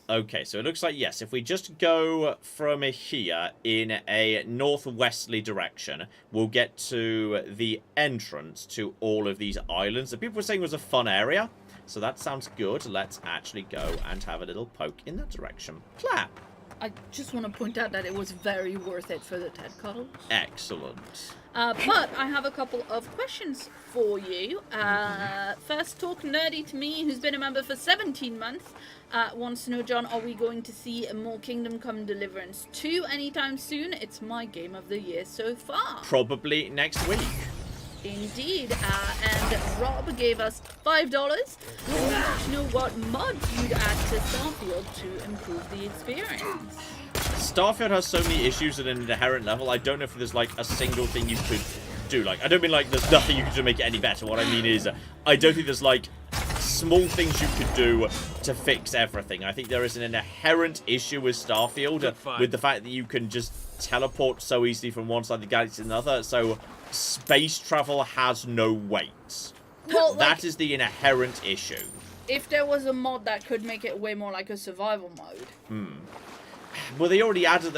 Okay, so it looks like, yes, if we just go from here in a northwesterly direction, we'll get to the entrance to all of these islands that people were saying was a fun area. So that sounds good. Let's actually go and have a little poke in that direction. Clap. I just want to point out that it was very worth it for the Ted cuddles. Excellent. But I have a couple of questions for you. First, Talk Nerdy to Me, who's been a member for 17 months, wants to know, John, are we going to see more Kingdom Come Deliverance 2 anytime soon? It's my game of the year so far. Probably next week. Indeed. And Rob gave us $5. He wanted to know what mods you'd add to Starfield to improve the experience. Starfield has so many issues at an inherent level. I don't know if there's like a single thing you could do. Like, I don't mean like there's nothing you could do to make it any better. What I mean is, I don't think there's like small things you could do to fix everything. I think there is an inherent issue with Starfield with the fact that you can just teleport so easily from one side of the galaxy to another. So space travel has no weight. Well, that is the inherent issue. If there was a mod that could make it way more like a survival mode. Well, they already added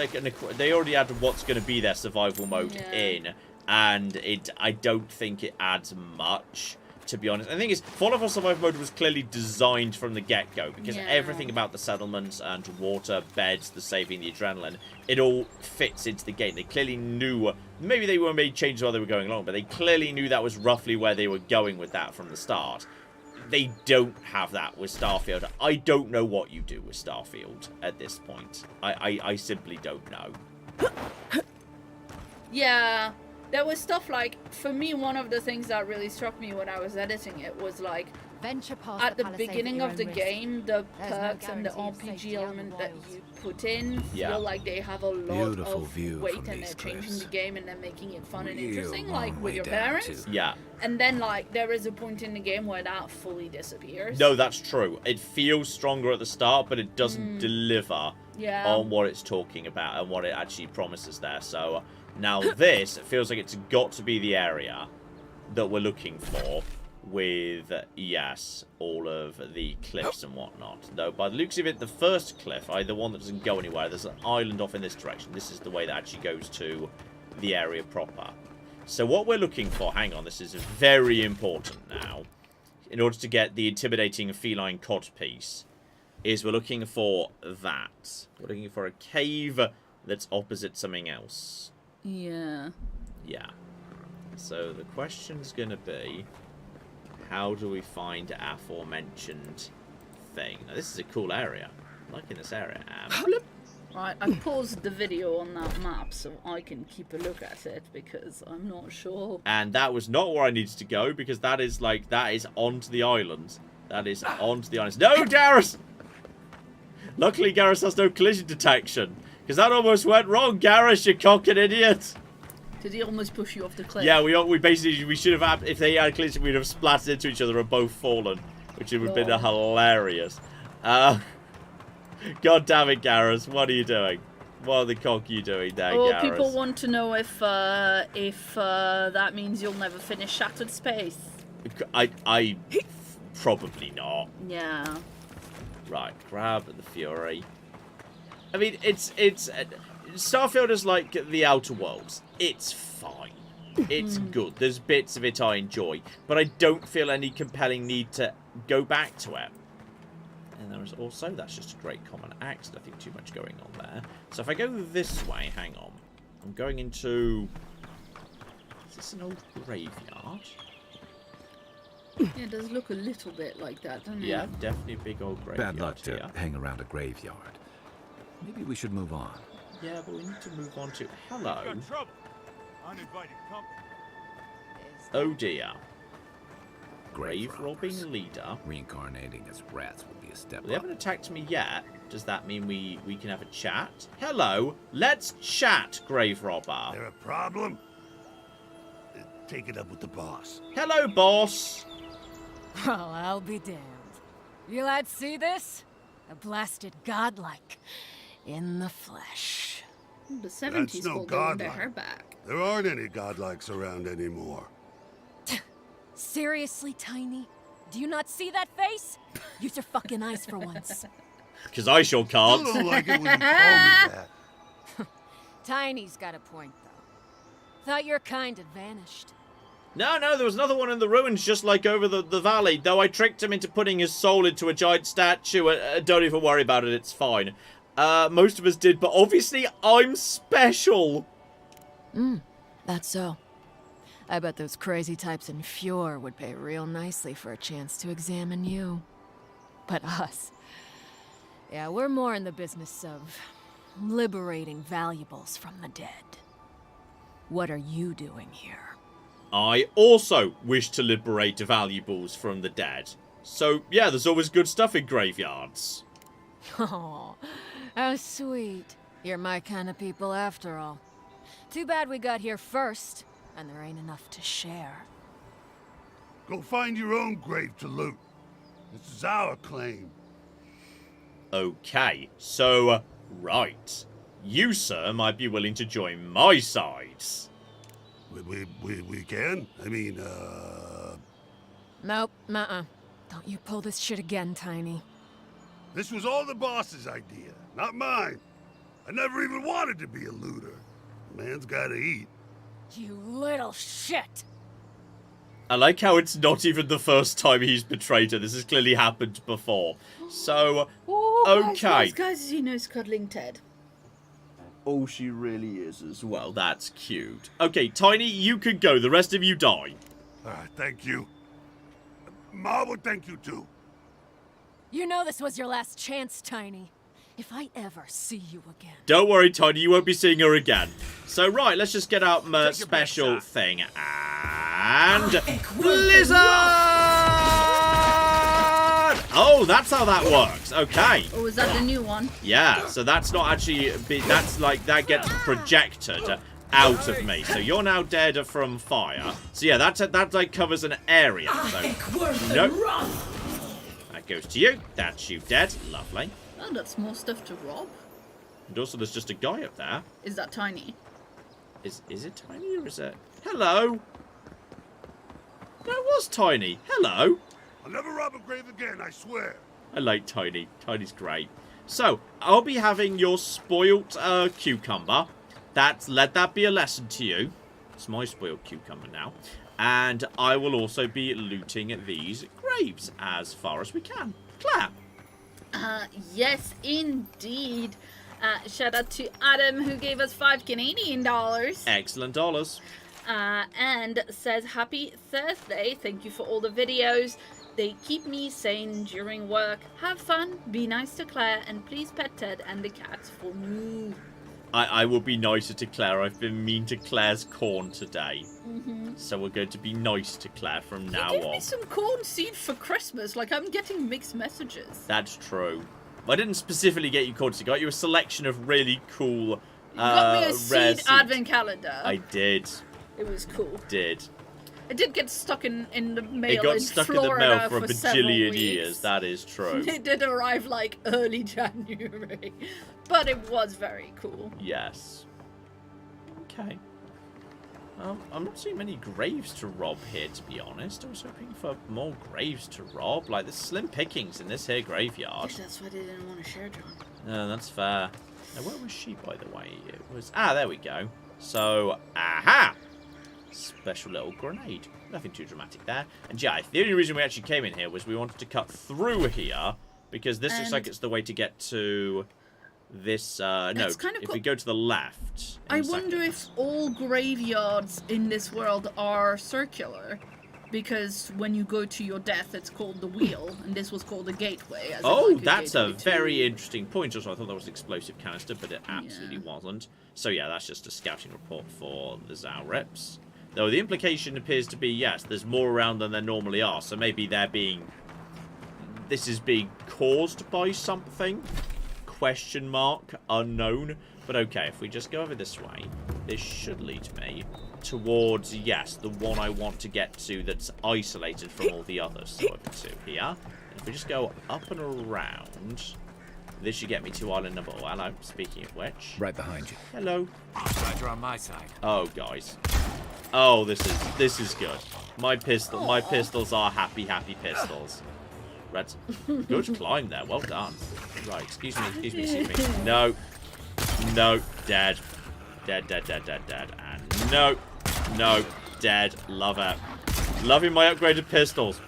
what's going to be their survival mode in, and I don't think it adds much, to be honest. And the thing is, Fallout 4 survival mode was clearly designed from the get-go, because everything about the settlements and water, beds, the saving, the adrenaline, it all fits into the game. They clearly knew, maybe they were made changes while they were going along, but they clearly knew that was roughly where they were going with that from the start. They don't have that with Starfield. I don't know what you do with Starfield at this point. I simply don't know. Yeah, there was stuff like, for me, one of the things that really struck me when I was editing it was like, at the beginning of the game, the perks and the RPG element that you put in feel like they have a lot of weight and they're changing the game and they're making it fun and interesting, like with your parents. Yeah. And then, like, there is a point in the game where that fully disappears. No, that's true. It feels stronger at the start, but it doesn't deliver on what it's talking about and what it actually promises there. So now this, it feels like it's got to be the area that we're looking for with, yes, all of the cliffs and whatnot. Though, by the looks of it, the first cliff, the one that doesn't go anywhere, there's an island off in this direction. This is the way that actually goes to the area proper. So what we're looking for, hang on, this is very important now, in order to get the intimidating feline codpiece, is we're looking for that. We're looking for a cave that's opposite something else. Yeah. Yeah. So the question's going to be, how do we find aforementioned thing? Now, this is a cool area. I'm liking this area. Right, I paused the video on that map so I can keep a look at it because I'm not sure. And that was not where I needed to go because that is onto the island. That is onto the island. No, Garrus! Luckily, Garrus has no collision detection because that almost went wrong. Garrus, you cocking idiot! Did he almost push you off the cliff? Yeah, we should have, if they had collision, we'd have splattered into each other and both fallen, which would have been hilarious. God damn it, Garrus, what are you doing? What the cock are you doing there, Garrus? People want to know if that means you'll never finish Shattered Space. I probably not. Yeah. Right, grab the Fury. I mean, it's Starfield is like the Outer Worlds. It's fine. It's good. There's bits of it I enjoy, but I don't feel any compelling need to go back to it. And there is also, that's just a great common axe. Nothing too much going on there. So if I go this way, hang on. I'm going into... Is this an old graveyard? Yeah, it does look a little bit like that, doesn't it? Yeah, definitely a big old graveyard. Bad luck to hang around a graveyard. Maybe we should move on. Yeah, but we need to move on to... Hello. Got trouble. Uninvited company. Oh dear. Grave robbing robbers. leader. Reincarnating as rats would be a step They up. haven't attacked me yet. Does that mean we can have a chat? Hello. Let's chat, grave robber. There a problem? Take it up with the boss. Hello, boss. Well, I'll be damned. You lads see this? A blasted godlike. In the flesh. The That's 70s no hold on their godlike. hair back. There aren't any godlikes around anymore. Seriously, Tiny? Do you not see that face? Use your fucking eyes for once. Because I sure can't. I don't like it when you call me that. Tiny's got a point, though. Thought your kind had vanished. No, there was another one in the ruins just like over the valley, though I tricked him into putting his soul into a giant statue. Don't even worry about it, it's fine. Most of us did, but obviously I'm special. That's so. I bet those crazy types in Fjord would pay real nicely for a chance to examine you. But us... yeah, we're more in the business of liberating valuables from the dead. What are you doing here? I also wish to liberate valuables from the dead. So, yeah, there's always good stuff in graveyards. Oh, how sweet. You're my kind of people after all. Too bad we got here first, and there ain't enough to share. Go find your own grave to loot. This is our claim. Okay, so, right. You, sir, might be willing to join my sides. We can? I mean, Nope, Don't you pull this shit again, Tiny. This was all the boss's idea, not mine. I never even wanted to be a looter. Man's gotta eat. You little shit! I like how it's not even the first time he's betrayed her. This has clearly happened before. So, okay. Guys, he knows cuddling Ted. Oh, she really is as well. That's cute. Okay, Tiny, you can go. The rest of you die. Thank you. Ma would thank you too. You know this was your last chance, Tiny. If I ever see you again... Don't worry, Tiny, you won't be seeing her again. So, right, let's just get out my special thing. And... Blizzard! Oh, that's how that works. Okay. Oh, is that the new one? Yeah, so that's not actually... That's like, that gets projected out of me. So you're now dead from fire. So yeah, that like covers an area. So, nope. That goes to you. That's you dead. Lovely. Oh, that's more stuff to rob. And also there's just a guy up there. Is that Tiny? Is it Tiny or is it... Hello? No, it was Tiny. Hello. I'll never rob a grave again, I swear. I like Tiny. Tiny's great. So, I'll be having your spoilt cucumber. Let that be a lesson to you. It's my spoiled cucumber now. And I will also be looting these graves as far as we can. Claire. Yes, indeed. Shout out to Adam, who gave us $5 Canadian. Excellent dollars. And says, happy Thursday. Thank you for all the videos. They keep me sane during work. Have fun, be nice to Claire, and please pet Ted and the cats for me. I will be nicer to Claire. I've been mean to Claire's corn today. So we're going to be nice to Claire from now on. You gave me some corn seed for Christmas. Like, I'm getting mixed messages. That's true. I didn't specifically get you corn seed. I got you a selection of really cool You got me a seed advent calendar. I did. It was cool. Did. It did get stuck in the mail. It got stuck in the mail for a bajillion weeks. years. That is true. It did arrive like early January, but it was very cool. Yes. Okay. I'm not seeing many graves to rob here, to be honest. I was hoping for more graves to rob. Like, there's slim pickings in this here graveyard. That's why they didn't want to share, John. No, that's fair. Now, where was she, by the way? It was... Ah, there we go. So, aha! Special little grenade. Nothing too dramatic there. And yeah, the only reason we actually came in here was we wanted to cut through here, because this looks like it's the way to get to this, no, if we go to the left. I wonder if all graveyards in this world are circular. because when you go to your death, it's called the wheel, and this was called the gateway. As Oh, in, like, that's a gateway very to... interesting point. Also, I thought that was an explosive canister, but it absolutely wasn't. So yeah, that's just a scouting report for the Zalrips. Though the implication appears to be, yes, there's more around than there normally are. So maybe this is being caused by something? Question mark, unknown. But okay, if we just go over this way, this should lead me towards, yes, the one I want to get to that's isolated from all the others. So over to here. And if we just go up and around, this should get me to island number... Oh, hello, speaking of which. Right behind you. Hello. Glad you're on my side. Oh, guys. Oh, this is good. My pistols are happy pistols. Red's good climb there. Well done. Right, excuse me. No. No, dead. Dead. And no, dead. Love it. Loving my upgraded pistols.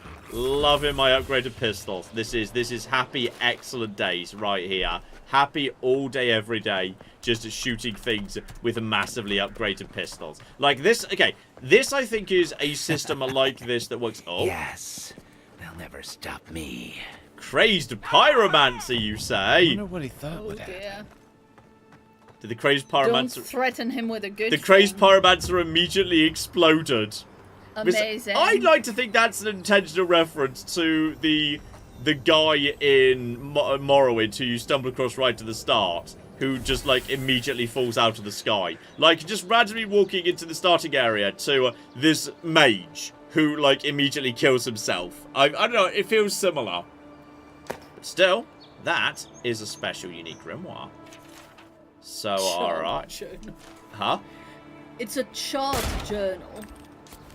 This is happy, excellent days right here. Happy all day, every day, just shooting things with massively upgraded pistols. Like this, okay, this I think is a system like this that works. Oh. Yes, they'll never stop me. Crazed pyromancer, you say? I wonder what he thought with that. Dear. Did the crazed Don't pyromancer... threaten him with a good The crazed thing. pyromancer immediately exploded. Amazing. I'd like to think that's an intentional reference to the guy in Morrowind who you stumble across right at the start, who just, like, immediately falls out of the sky. Like, just randomly walking into the starting area to this mage who, like, immediately kills himself. I don't know, it feels similar. But still, that is a special, unique grimoire. So, alright. Journal. Huh? It's a chart journal.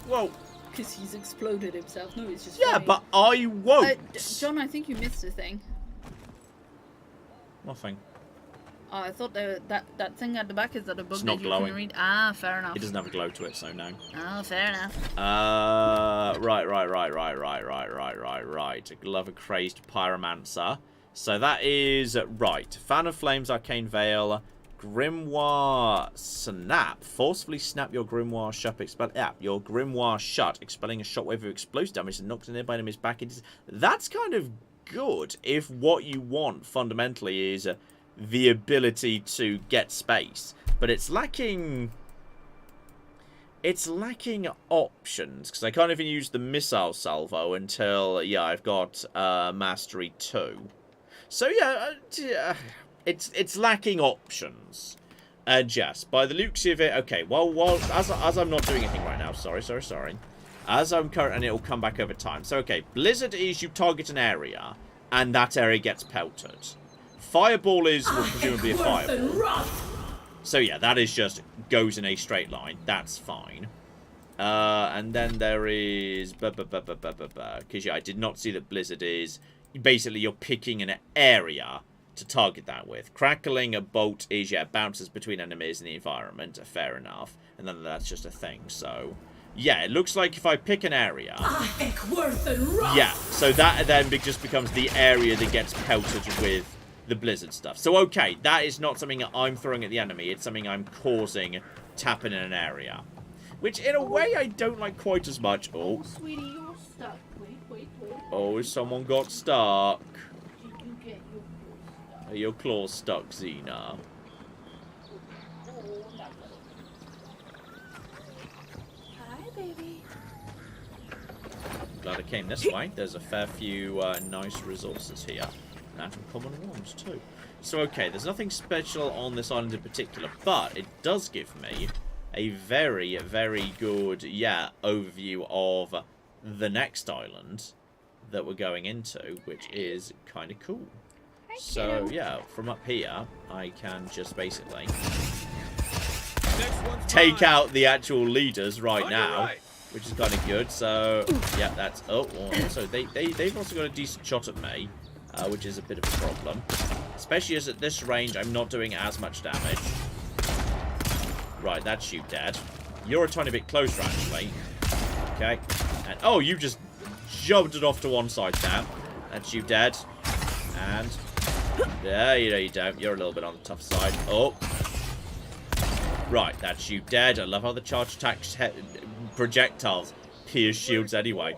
Well... Because he's exploded himself. No, it's just yeah, funny. but I won't. John, I think you missed a thing. Nothing. Oh, I thought that thing at the back is that a book It's that not you glowing. can read. Ah, fair enough. It doesn't have a glow to it, so no. Oh, fair enough. Right. A glove of crazed pyromancer. So that is right. Fan of Flames, Arcane Veil, Grimoire Snap. Forcefully snap your Grimoire shut. Your Grimoire shut, expelling a shockwave of explosive damage that knocks a nearby enemy's back into. That's kind of good if what you want fundamentally is the ability to get space, but it's lacking. It's lacking options because I can't even use the missile salvo until I've got Mastery 2. So it's lacking options. And yes, by the looks of it, okay. Well, as I'm not doing anything right now. Sorry. As I'm current, and it'll come back over time. So okay, Blizzard is you target an area, and that area gets pelted. Fireball is presumably a fireball. So yeah, that is just goes in a straight line. That's fine. And then there is because I did not see that Blizzard is basically you're picking an area to target that with. Crackling a bolt is bounces between enemies in the environment. Fair enough. And then that's just a thing. So yeah, it looks like if I pick an area, so that then just becomes the area that gets pelted with the Blizzard stuff. So okay, that is not something that I'm throwing at the enemy. It's something I'm causing tapping in an area, which in a way I don't like quite as much. Oh, sweetie, you're stuck. Wait. Oh, someone got stuck. Did you get your claws stuck? Are your claws stuck, Xena? Hi, baby. Glad I came this way. There's a fair few nice resources here. And common ones too. So okay, there's nothing special on this island in particular, but it does give me a very, very good, overview of the next island that we're going into, which is kind of cool. So yeah, from up here, I can just basically take out the actual leaders right now, which is kind of good. So yeah, that's so they've also got a decent shot at me. Which is a bit of a problem. Especially as at this range, I'm not doing as much damage. Right, that's you dead. You're a tiny bit closer, actually. Okay. And, oh, you just jumped it off to one side there. That's you dead. And... there you don't. You're a little bit on the tough side. Oh. Right, that's you dead. I love how the charge attacks projectiles pierce shields anyway.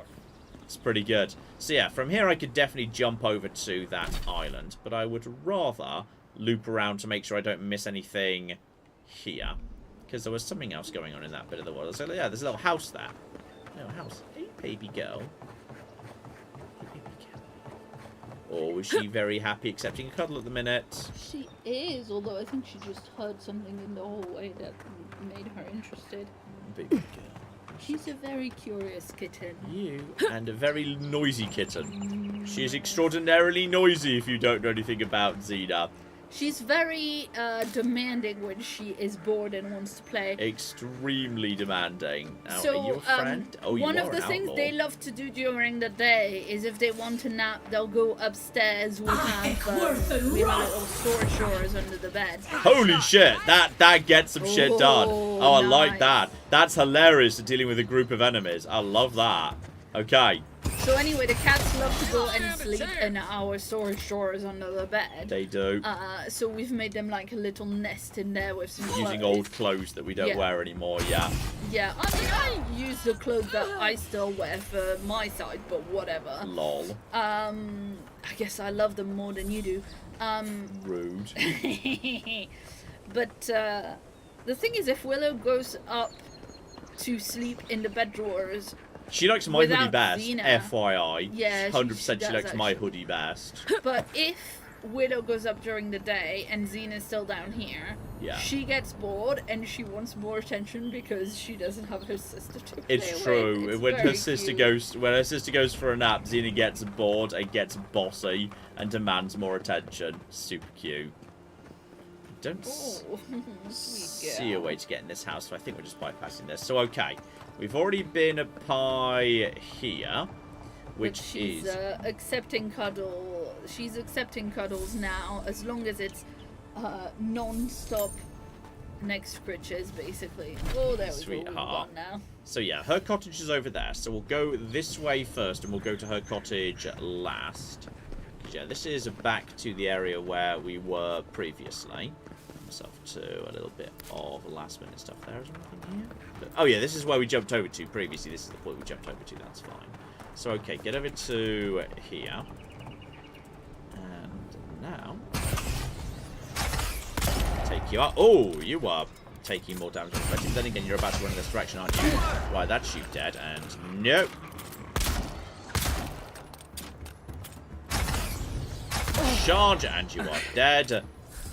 It's pretty good. So yeah, from here I could definitely jump over to that island, but I would rather loop around to make sure I don't miss anything here, because there was something else going on in that bit of the world. So yeah, there's a little house there. Little house. Hey, baby girl. Or was she very happy accepting a cuddle at the minute? She is, although I think she just heard something in the hallway that made her interested. Baby girl. She's a very curious kitten. You and a very noisy kitten. She is extraordinarily noisy if you don't know anything about Xena. She's very demanding when she is bored and wants to play. Extremely demanding. Now, So, are you a friend? Oh, you one are of the an things outlaw. they love to do during the day is if they want to nap, they'll go upstairs. We have little storage drawers under the bed. Holy shit, that gets some shit done. Oh, I like nice. that. That's hilarious at dealing with a group of enemies. I love that. Okay. So anyway, the cats love to go and sleep in our storage drawers under the bed. They do. So we've made them like a little nest in there with some Using clothes. old clothes that we don't Yeah. wear anymore, yeah. Yeah, I mean, I use the clothes that I still wear for my side, but whatever. Lol. I guess I love them more than you do. Rude. But the thing is, if Willow goes up to sleep in the bed drawers, She likes my hoodie without best, Xena, FYI. Yeah, 100% she she does, likes my actually. hoodie best. But if Widow goes up during the day and Xena's still down here, Yeah. she gets bored and she wants more attention because she doesn't have her sister to play It's with. true. It's When her very sister cute. goes for a nap, Xena gets bored and gets bossy and demands more attention. Super cute. Don't Oh, sweet see a girl. way to get in this house, so I think we're just bypassing this. So okay, we've already been by here, which But she's is accepting cuddle. She's accepting cuddles now, as long as it's non-stop neck scritches, basically. Oh, there we go. We've Sweetheart. got now. So yeah, her cottage is over there. So we'll go this way first, and we'll go to her cottage last. Yeah, this is back to the area where we were previously. Myself to a little bit of last minute stuff there. Is there anything here? Oh yeah, this is where we jumped over to previously. This is the point we jumped over to. That's fine. So okay, get over to here. And now take you out. Oh, you are taking more damage than expected. Then again, you're about to run in this direction, aren't you? Right, that's you dead. And nope. Charge, and you are dead.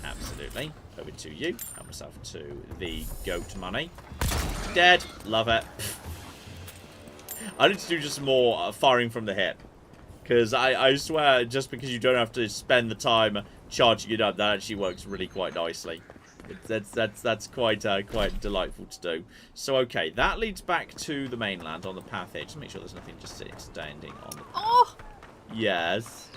Absolutely. Over to you. Help myself to the goat money. Dead. Love it. I need to do just more firing from the hip. Because I swear, just because you don't have to spend the time charging it up, that actually works really quite nicely. That's quite delightful to do. So okay, that leads back to the mainland on the path here. Just make sure there's nothing just standing on the path. Oh! Yes.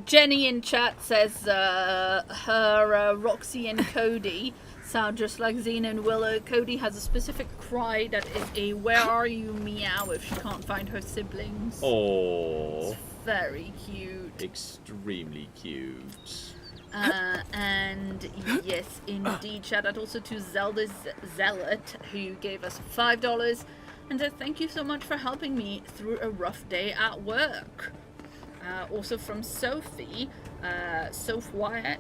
Jenny in chat says her Roxy and Cody sound just like Xena and Willow. Cody has a specific cry that is a "Where are you?" meow if she can't find her siblings. Oh. It's very cute. Extremely cute. And yes, indeed, shout out also to Zelda's Zealot, who gave us $5 and said thank you so much for helping me through a rough day at work. Also from Sophie, Soph Wyatt,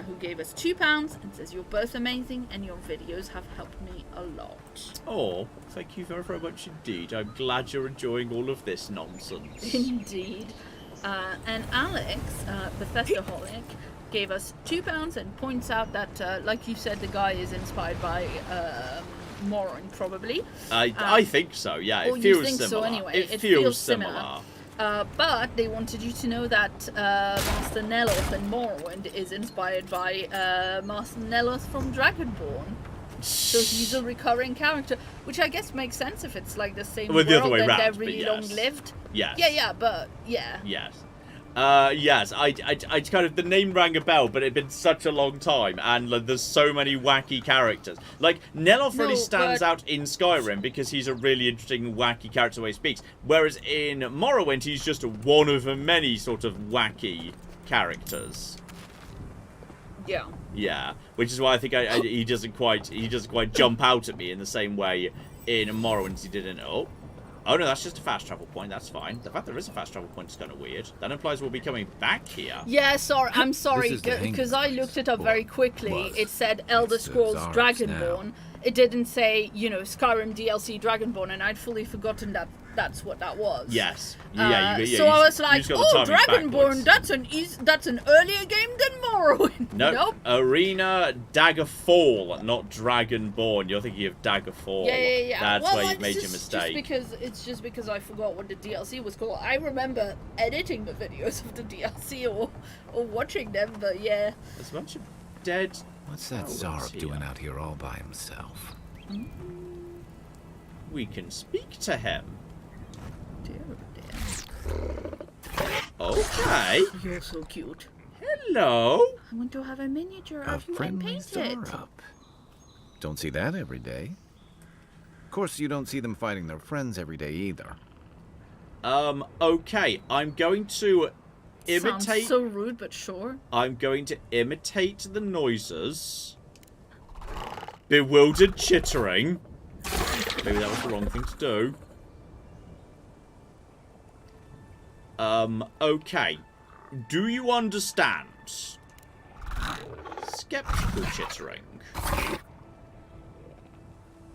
who gave us £2 and says you're both amazing and your videos have helped me a lot. Oh, thank you very, very much indeed. I'm glad you're enjoying all of this nonsense. Indeed. And Alex, Bethesda-holic, gave us £2 and points out that, like you said, the guy is inspired by Morrowind, probably. I think so, yeah. Or It you feels think similar. so anyway. It feels similar. But they wanted you to know that Master Neloth in Morrowind is inspired by Master Neloth from Dragonborn. So he's a recurring character, which I guess makes sense if it's like the same Well, the other world way and round, they're but really yes. long-lived. Yes. Yeah, but yeah. Yes. Yes, I kind of, the name rang a bell, but it'd been such a long time, and like, there's so many wacky characters. Like, Neloth really stands out in Skyrim because he's a really interesting, wacky character the way he speaks, whereas in Morrowind, he's just one of many sort of wacky characters. Yeah. Yeah, which is why I think he doesn't quite jump out at me in the same way in Morrowind's he didn't. Oh, no, that's just a fast travel point. That's fine. The fact there is a fast travel point is kind of weird. That implies we'll be coming back here. Yeah, sorry. I'm sorry This is the because I looked it up very quickly. was. It said Elder Scrolls Zarab's Dragonborn. It didn't say, you know, Skyrim DLC Dragonborn, and I'd fully forgotten that that's what that was. Yes. So I was like, you just oh, got the timing Dragonborn, backwards. that's an earlier game than Morrowind. Nope. Arena Daggerfall, not Dragonborn. You're thinking of Daggerfall. Yeah. That's well, where you've made your mistake. It's just because I forgot what the DLC was called. I remember editing the videos of the DLC or watching them, but yeah. There's a bunch of dead... What's that Zarab doing out here all by himself? We can speak to him. Dear. Okay. You're so cute. Hello. I want to have a miniature A of you I friendly painted. Zarab. Don't see that every day. Of course, you don't see them fighting their friends every day either. Okay. I'm going to imitate... Sounds so rude, but sure. I'm going to imitate the noises. Bewildered chittering. Maybe that was the wrong thing to do. Okay. Do you understand? Skeptical chittering.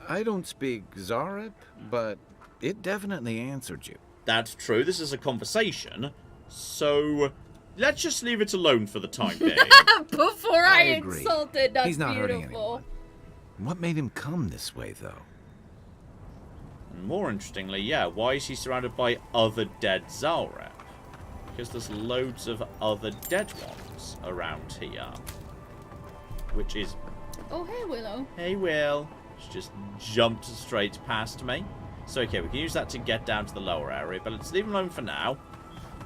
I don't speak Zarab, but it definitely answered you. That's true. This is a conversation. So, let's just leave it alone for the time being. Before I I agree. insulted, that's He's not hurting beautiful. What made him come this way, though? More interestingly, yeah, why is he surrounded by other dead Zarab? Because there's loads of other dead ones around here. Which is... Oh, hey, Willow. Hey, Will. She just jumped straight past me. So, okay, we can use that to get down to the lower area, but let's leave him alone for now.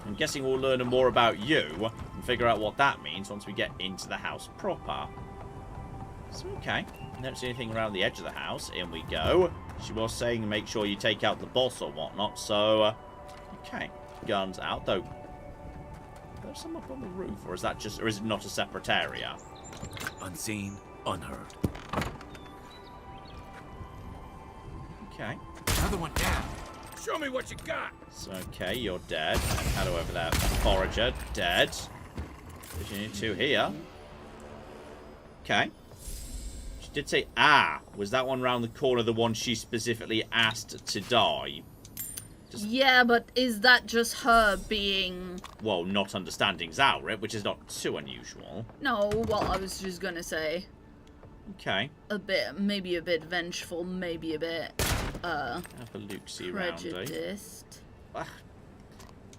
I'm guessing we'll learn more about you and figure out what that means once we get into the house proper. So, okay. Don't see anything around the edge of the house. In we go. She was saying make sure you take out the boss or whatnot, so... okay. Guns out, though. There's some up on the roof, or is that just... or is it not a separate area? Unseen, unheard. Okay. Another one down. Show me what you got. So, okay, you're dead. And hello over there. Forager, dead. There's you need two here. Okay. She did say, was that one round the corner the one she specifically asked to die? Yeah, but is that just her being... well, not understanding Zaurip, which is not too unusual. No, well, I was just gonna say... okay. a bit, maybe a bit vengeful, maybe a bit, Have a look-see round, prejudiced. eh?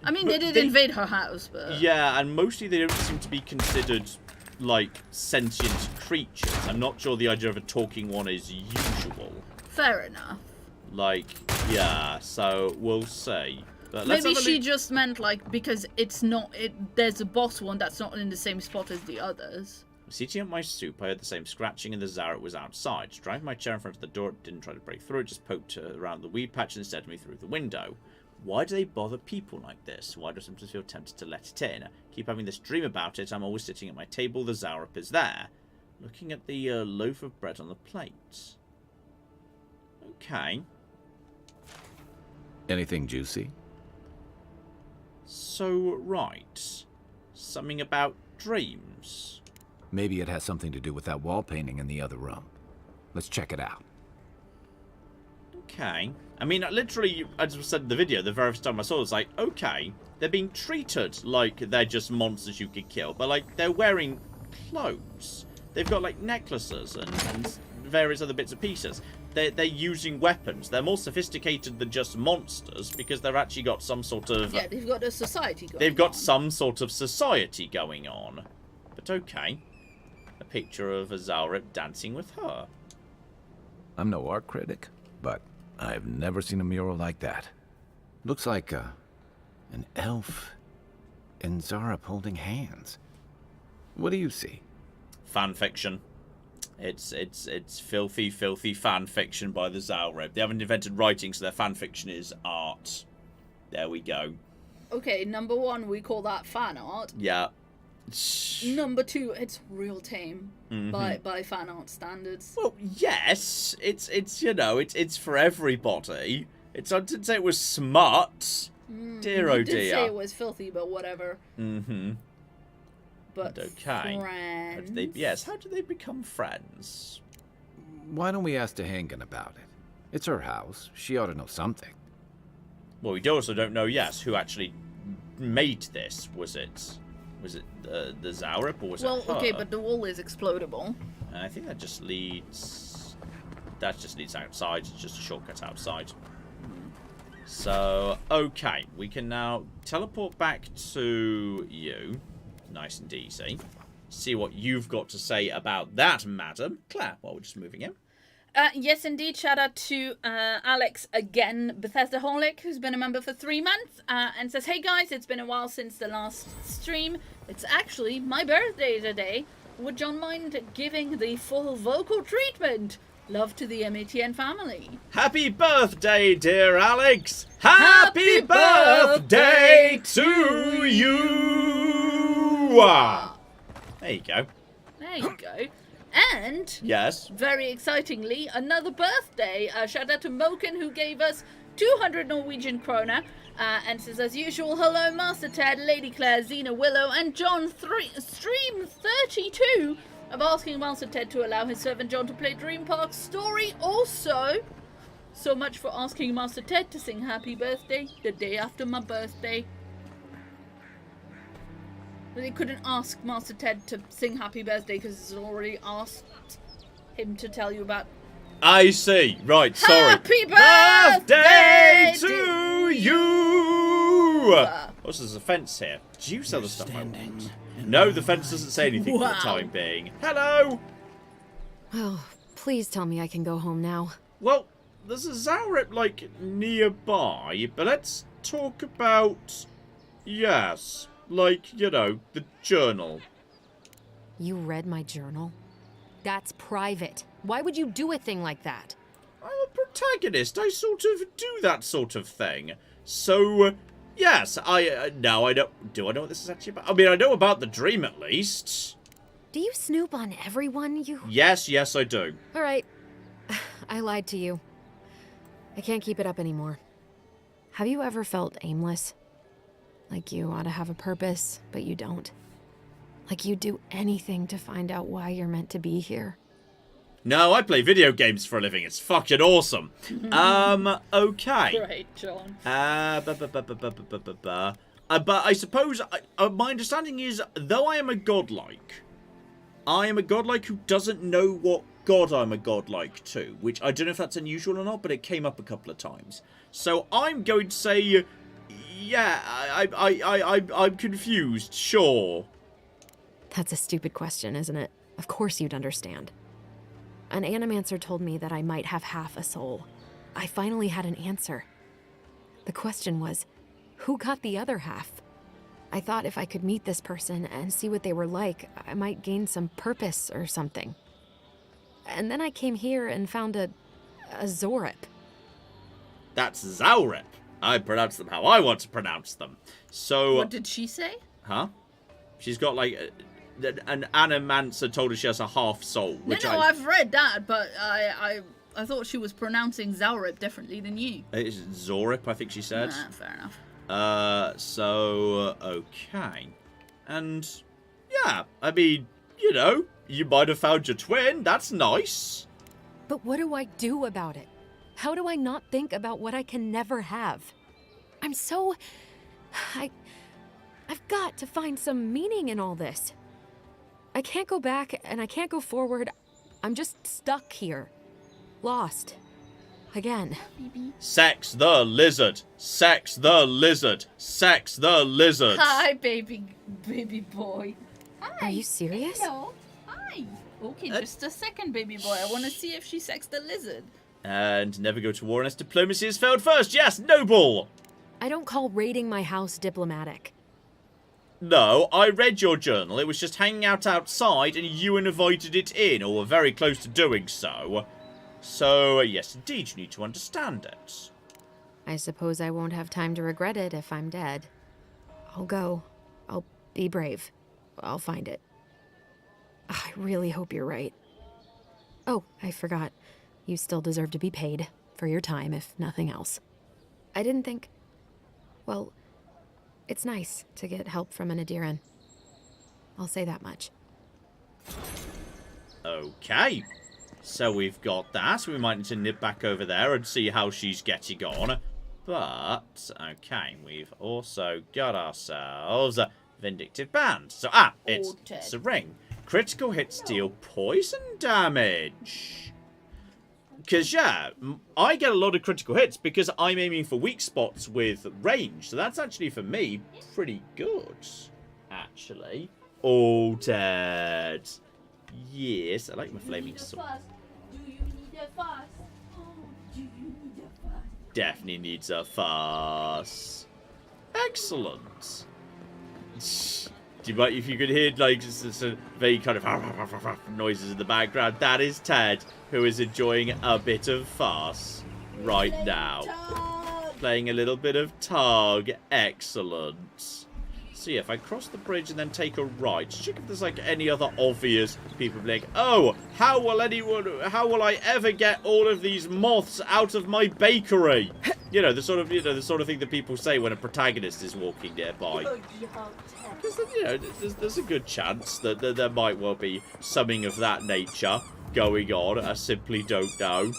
I mean, they did invade her house, but... yeah, and mostly they don't seem to be considered, like, sentient creatures. I'm not sure the idea of a talking one is usual. Fair enough. Like, yeah, so we'll see. But let's Maybe have a she look. just meant, like, because it's not... there's a boss one that's not in the same spot as the others. Sitting at my soup, I heard the same scratching and the Zarot was outside. Driving my chair in front of the door, didn't try to break through it, just poked around the weed patch and instead of me through the window. Why do they bother people like this? Why do I sometimes feel tempted to let it in? Keep having this dream about it, I'm always sitting at my table, the Zarop is there. Looking at the loaf of bread on the plate. Okay. Anything juicy? So, right. Something about dreams. Maybe it has something to do with that wall painting in the other room. Let's check it out. Okay. I mean, literally, as I said in the video, the very first time I saw it, was like, okay, they're being treated like they're just monsters you could kill, but, like, they're wearing clothes. They've got, like, necklaces and various other bits and pieces. They're using weapons. They're more sophisticated than just monsters because they've actually got some sort of... yeah, they've got a society going they've got some sort of society going on. But okay. A picture of a Zaurip dancing with her. I'm no art critic, but I've never seen a mural like that. Looks like an elf and Zarab holding hands. What do you see? Fan fiction. It's filthy, filthy fan fiction by the Zaurib. They haven't invented writing, so their fan fiction is art. There we go. Okay, number one, we call that fan art. Yeah. Number 2, it's real tame Mhm. by fan art standards. Well, yes, it's you know, it's for everybody. I didn't say it was smart. Dear oh You did say dear. it was filthy, but whatever. Mm-hmm. But Okay. friends. How did they, yes, how did they become friends? Why don't we ask Tehangan about it? It's her house. She ought to know something. Well, we also don't know, yes, who actually made this. Was it the Zaurip or was it her? Well, okay, but the wall is explodable. And I think that just leads outside. It's just a shortcut outside. So, okay, we can now teleport back to you. Nice and easy. See what you've got to say about that, madam. Claire, while we're just moving in. Yes, indeed. Shout out to Alex again, Bethesda Holic, who's been a member for 3 months, and says, "Hey guys, it's been a while since the last stream. It's actually my birthday today. Would John mind giving the full vocal treatment? Love to the MATN family." Happy birthday, dear Alex! Happy birthday to you! There you go. There you go. And Yes. very excitingly, another birthday. Shout out to Moken, who gave us 200 Norwegian kroner. And says, as usual, hello, Master Ted, Lady Claire, Xena, Willow, and John. Stream 32 of asking Master Ted to allow his servant John to play Dream Park's story. Also, so much for asking Master Ted to sing Happy Birthday the day after my birthday. But they couldn't ask Master Ted to sing Happy Birthday because he's already asked him to tell you about. I see. Right, sorry. Happy birthday to you! What's there's a fence here? Do you sell the stuff I want? No, the fence doesn't say anything for the Wow. time being. Hello! Oh, please tell me I can go home now. Well, there's a Zaurip, like, nearby, but let's talk about... Yes, like, you know, the journal. You read my journal? That's private. Why would you do a thing like that? I'm a protagonist. I sort of do that sort of thing. So, yes, no, I don't... Do I know what this is actually about? I mean, I know about the dream, at least. Do you snoop on everyone, you... Yes, I do. All right. I lied to you. I can't keep it up anymore. Have you ever felt aimless? Like you ought to have a purpose, but you don't? Like you'd do anything to find out why you're meant to be here? No, I play video games for a living. It's fucking awesome. Okay. Great, John. But I suppose my understanding is, though I am a godlike who doesn't know what god I'm a godlike to, which I don't know if that's unusual or not, but it came up a couple of times. So I'm going to say, yeah, I'm confused. Sure. That's a stupid question, isn't it? Of course you'd understand. An animancer told me that I might have half a soul. I finally had an answer. The question was, who got the other half? I thought if I could meet this person and see what they were like, I might gain some purpose or something. And then I came here and found a Zorip. That's Zaurip. I pronounce them how I want to pronounce them. So... What did she say? Huh? She's got, like, an animancer told her she has a half soul. Which No, I've read that, but I thought she was pronouncing Zaurip differently than you. It's Zorip, I think she said. Nah, fair enough. Okay. And, yeah, I mean, you know, you might have found your twin. That's nice. But what do I do about it? How do I not think about what I can never have? I've got to find some meaning in all this. I can't go back and I can't go forward. I'm just stuck here. Lost. Again. Sex the lizard. Sex the lizard. Sex the lizard. Hi, baby boy. Hi. Are you serious? Hello. Hi. Okay, just a second, baby boy. I want to see if she sexed the lizard. And never go to war unless diplomacy has failed first. Yes, noble. I don't call raiding my house diplomatic. No, I read your journal. It was just hanging out outside and you invited it in, or were very close to doing so. So, yes, indeed, you need to understand it. I suppose I won't have time to regret it if I'm dead. I'll go. I'll be brave. I'll find it. I really hope you're right. Oh, I forgot. You still deserve to be paid for your time, if nothing else. I didn't think... Well, it's nice to get help from an Adiran. I'll say that much. Okay. So we've got that. We might need to nip back over there and see how she's getting on. But, okay, we've also got ourselves a Vindictive Band. So, it's a ring. Critical hits deal poison damage. Because, yeah, I get a lot of critical hits because I'm aiming for weak spots with range. So that's actually, for me, pretty good, actually. All dead. Yes, I like my flaming sword. Definitely needs a fuss. Excellent. If you could hear like some very kind of noises in the background, that is Ted, who is enjoying a bit of fuss right now. Playing a little bit of tug. Excellent. So yeah, if I cross the bridge and then take a right, check if there's like any other obvious people like, oh, how will I ever get all of these moths out of my bakery? You know, the sort of thing that people say when a protagonist is walking nearby. Because, you know, there's a good chance that there might well be something of that nature going on. I simply don't know.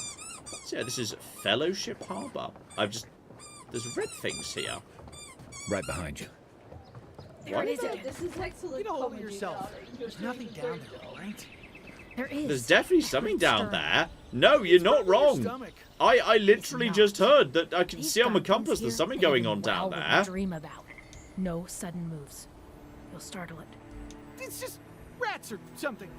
So yeah, this is Fellowship Harbour. There's red things here. Right behind you. There it is again. This is excellent. Get all over yourself. There's nothing down there, right? There is. There's definitely something down there. No, you're not wrong. I literally just heard that I can see on my compass there's something going on down there. Dream about. No sudden moves. You'll startle it. It's just rats or something.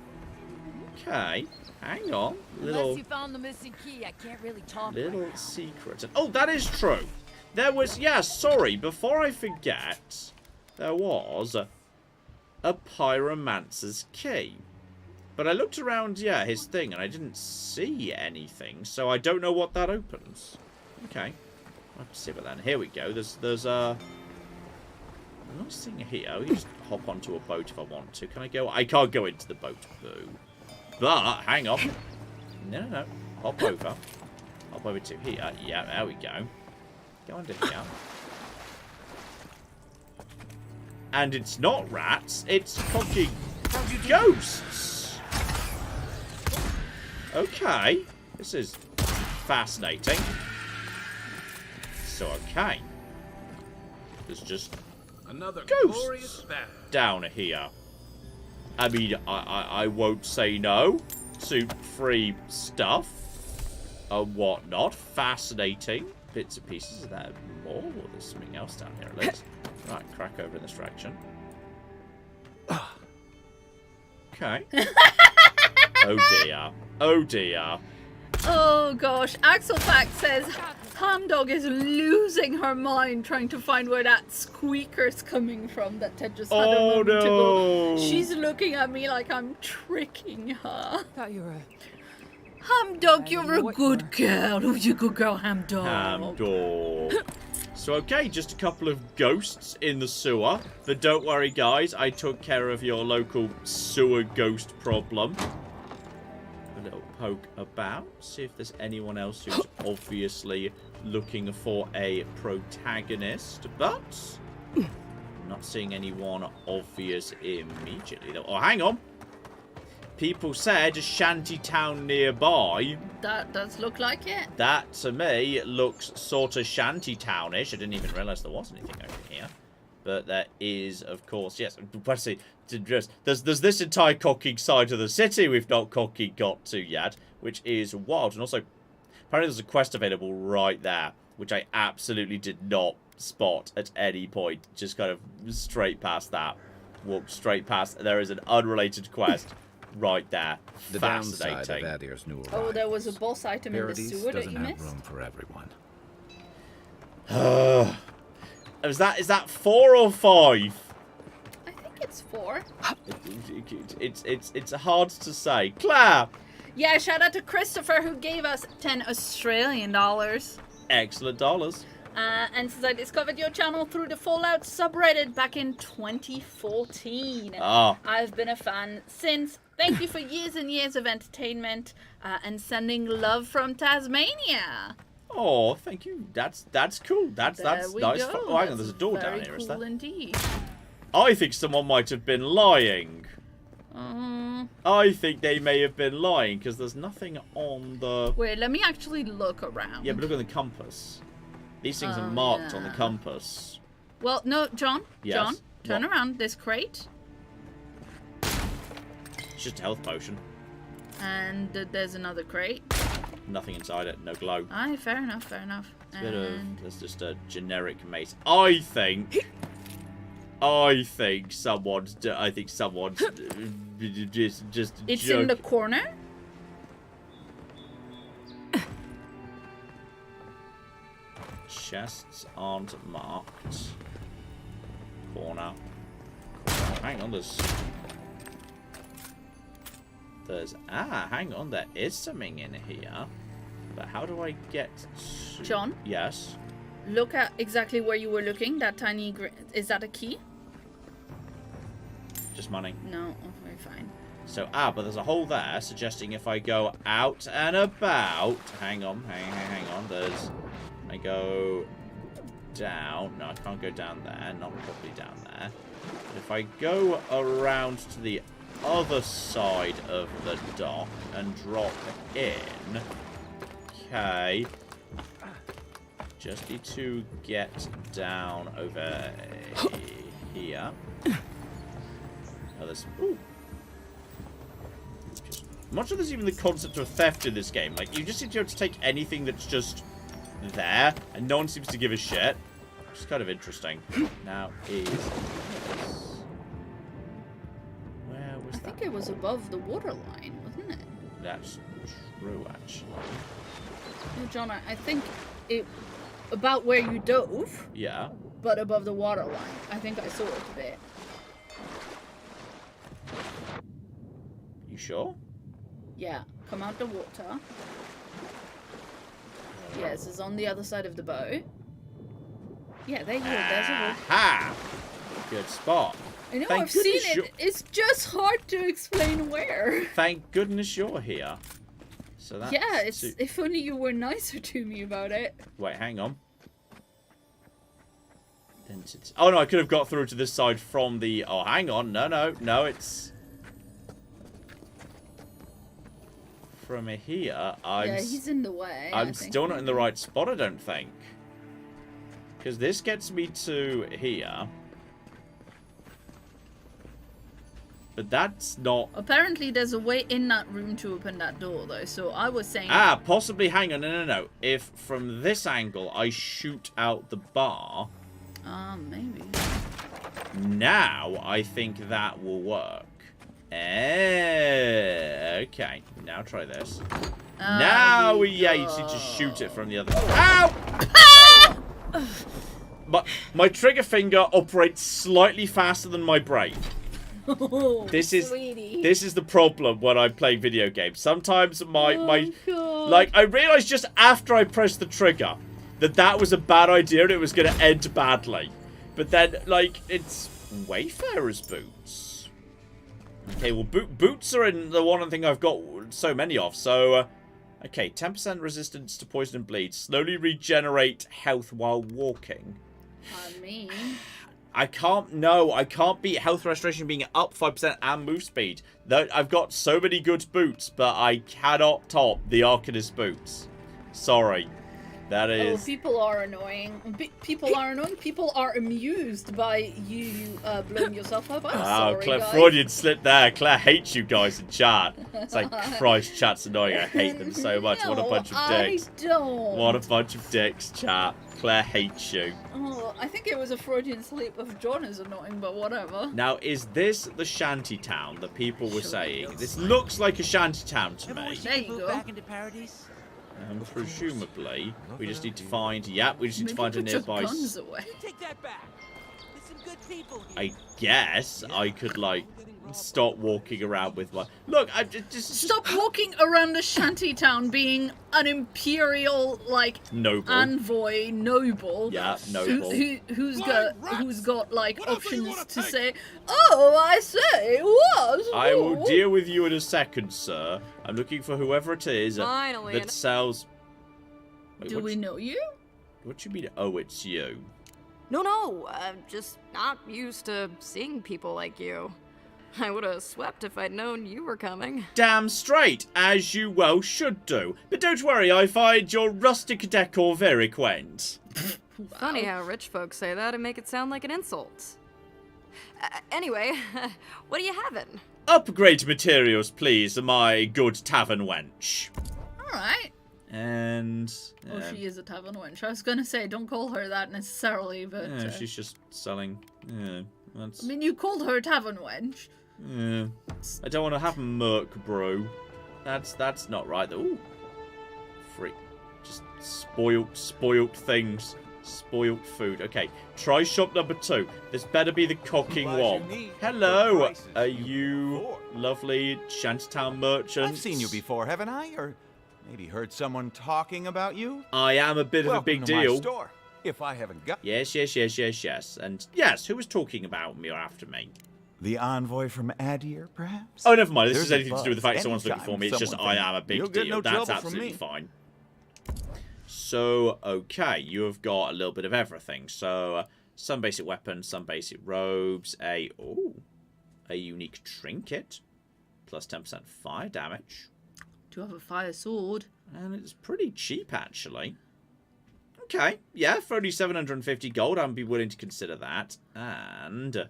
Okay, hang on. Unless you found the missing key, I can't really talk. Little secret. Oh, that is true. There was, yeah, sorry, before I forget, there was a pyromancer's key. But I looked around, yeah, his thing, and I didn't see anything, so I don't know what that opens. Okay. I'll have to see about that. And here we go. There's a nice thing here. You just hop onto a boat if I want to. Can I go? I can't go into the boat. Boo. But, hang on. No. Hop over. Hop over to here. Yeah, there we go. Go under here. And it's not rats, it's fucking ghosts. Okay. This is fascinating. So, okay. There's just another ghosts down here. I mean, I won't say no to free stuff and whatnot. Fascinating bits and pieces. Is there more? Or there's something else down here at least. Right, crack over in this direction. Okay. Oh dear. Oh dear. Oh gosh, Axelfact says Hamdog is losing her mind trying to find where that squeaker's coming from that Ted just had a moment ago. She's looking at me like I'm tricking her. Thought you were a... Hamdog, you're a good girl. Who's a good girl, Hamdog? Hamdog. So, okay, just a couple of ghosts in the sewer. But don't worry, guys. I took care of your local sewer ghost problem. A little poke about. See if there's anyone else who's obviously looking for a protagonist. But I'm not seeing anyone obvious immediately. Oh, hang on. People said a shanty town nearby. That does look like it. That, to me, looks sort of shanty townish. I didn't even realise there was anything over here. But there is, of course, yes. There's this entire cocking side of the city we've not cocking got to yet, which is wild. And also, apparently there's a quest available right there, which I absolutely did not spot at any point. Just kind of straight past that. Walked straight past. There is an unrelated quest. Right there. The downside of Adir's new arrivals. Oh, there was a boss item in the sewer that you missed? Doesn't have room for everyone. Is that 4 or 5? I think it's 4. It's hard to say. Claire! Yeah, shout out to Christopher who gave us 10 Australian dollars. Excellent dollars. And since I discovered your channel through the Fallout subreddit back in 2014, I've been a fan since. Thank you for years and years of entertainment and sending love from Tasmania. Oh, thank you. That's cool. That's nice. Go. Oh, hang on, there's a door down here. Very Is cool there? indeed. I think someone might have been lying. I think they may have been lying because there's nothing on the... Wait, let me actually look around. Yeah, but look on the compass. These things are marked on the compass. Well, no, John. Yes? John, turn What? around. This crate. It's just a health potion. And there's another crate. Nothing inside it. No glow. Aye, fair enough, fair enough. It's a bit of... There's just a generic mace. I think someone's just It's in the corner? Chests aren't marked. Corner. Hang on, there's hang on, there is something in here. But how do I get to... John? Yes? Look at exactly where you were looking. That tiny... Is that a key? Just money. No, okay, fine. So, but there's a hole there, suggesting if I go out and about... Hang on. There's... I go down. No, I can't go down there. Not properly down there. But if I go around to the other side of the dock and drop in... Okay. Just need to get down over here. Oh, there's... Ooh. I'm not sure there's even the concept of theft in this game. Like, you just seem to be able to take anything that's just there, and no one seems to give a shit. Which is kind of interesting. Now is... Where was that? I think it was above the waterline, wasn't it? That's true, actually. No, John, I think it... About where you dove. Yeah. But above the waterline. I think I saw it a bit. You sure? Yeah. Come out the water. Yes, it's on the other side of the boat. Yeah, there you go. There's a hole. Aha! Good spot. I know, Thank I've seen goodness it. It's just hard to explain where. Thank goodness you're here. So that's... Yeah, it's, if only you were nicer to me about it. Wait, hang on. Oh, no, I could have got through to this side from the... Oh, hang on. No, it's... From here, Yeah, he's in the way. I'm still not in the right spot, I don't think. Because this gets me to here. But that's not... Apparently, there's a way in that room to open that door, though. So I was saying... Possibly. Hang on. No. If from this angle I shoot out the bar... maybe. Now, I think that will work. Okay. Now try this. Now you need to shoot it from the other... Ow! My trigger finger operates slightly faster than my brain. This is the problem when I'm playing video games. Sometimes my like, I realized just after I pressed the trigger that was a bad idea and it was going to end badly. But then, like, it's Wayfarer's boots. Okay, well, boots are in the one thing I've got so many of. So, okay, 10% resistance to poison and bleed. Slowly regenerate health while walking. I can't beat health restoration being up 5% and move speed. I've got so many good boots, but I cannot top the Arcanist boots. Sorry. That is... Oh, people are annoying. People are annoying. People are amused by you blowing yourself up. I'm sorry, Claire, guys. Freudian slip there. Claire hates you guys in chat. It's like, Christ, chat's annoying. I hate them so much. No, what a bunch of dicks. I don't. What a bunch of dicks, chat. Claire hates you. Oh, I think it was a Freudian slip of John is annoying, but whatever. Now, is this the shanty town that people were saying? This looks like a shanty town to me. There you go. Back into paradise? Presumably, we just need to find... Yep, we just need to find a nearby... Guns away. Take that back. There's some good people here. I guess I could, like... stop walking around with one. Look, I just Stop walking around the shanty town being an imperial, like, Noble. envoy noble. Yeah, noble. Who's got like options to say, oh, I say, what? I will deal with you in a second, sir. I'm looking for whoever it is Finally, that sells... Wait, Do we know you? What do you mean, oh, it's you? No, I'm just not used to seeing people like you. I would have swept if I'd known you were coming. Damn straight, as you well should do. But don't worry, I find your rustic decor very quaint. Funny how rich folks say that and make it sound like an insult. Anyway, what are you having? Upgrade materials, please, my good tavern wench. Alright. And... Oh, she is a tavern wench. I was gonna say, don't call her that necessarily, but... Yeah, she's just selling... Yeah, that's... I mean, you called her a tavern wench. Yeah. I don't want to have Merc, bro. That's not right, though. Ooh. Freak. Just spoilt things. Spoilt food. Okay, try shop number 2. This better be the cocking one. Hello, are you lovely Shantytown merchants? I've seen you before, haven't I? Or maybe heard someone talking about you? I am a bit of a big Welcome to deal. my store, if I haven't got... Yes. And yes, who was talking about me or after me? The envoy from Adir, perhaps? Oh, never mind. This There's is a anything to do with the fact buzz someone's looking for me. It's just anytime I someone am a big You'll get deal. no That's trouble from absolutely me. fine. So, okay, you have got a little bit of everything. So, some basic weapons, some basic robes, a unique trinket, plus 10% fire damage. Do you have a fire sword? And it's pretty cheap, actually. Okay, yeah, for only 750 gold, I'd be willing to consider that. And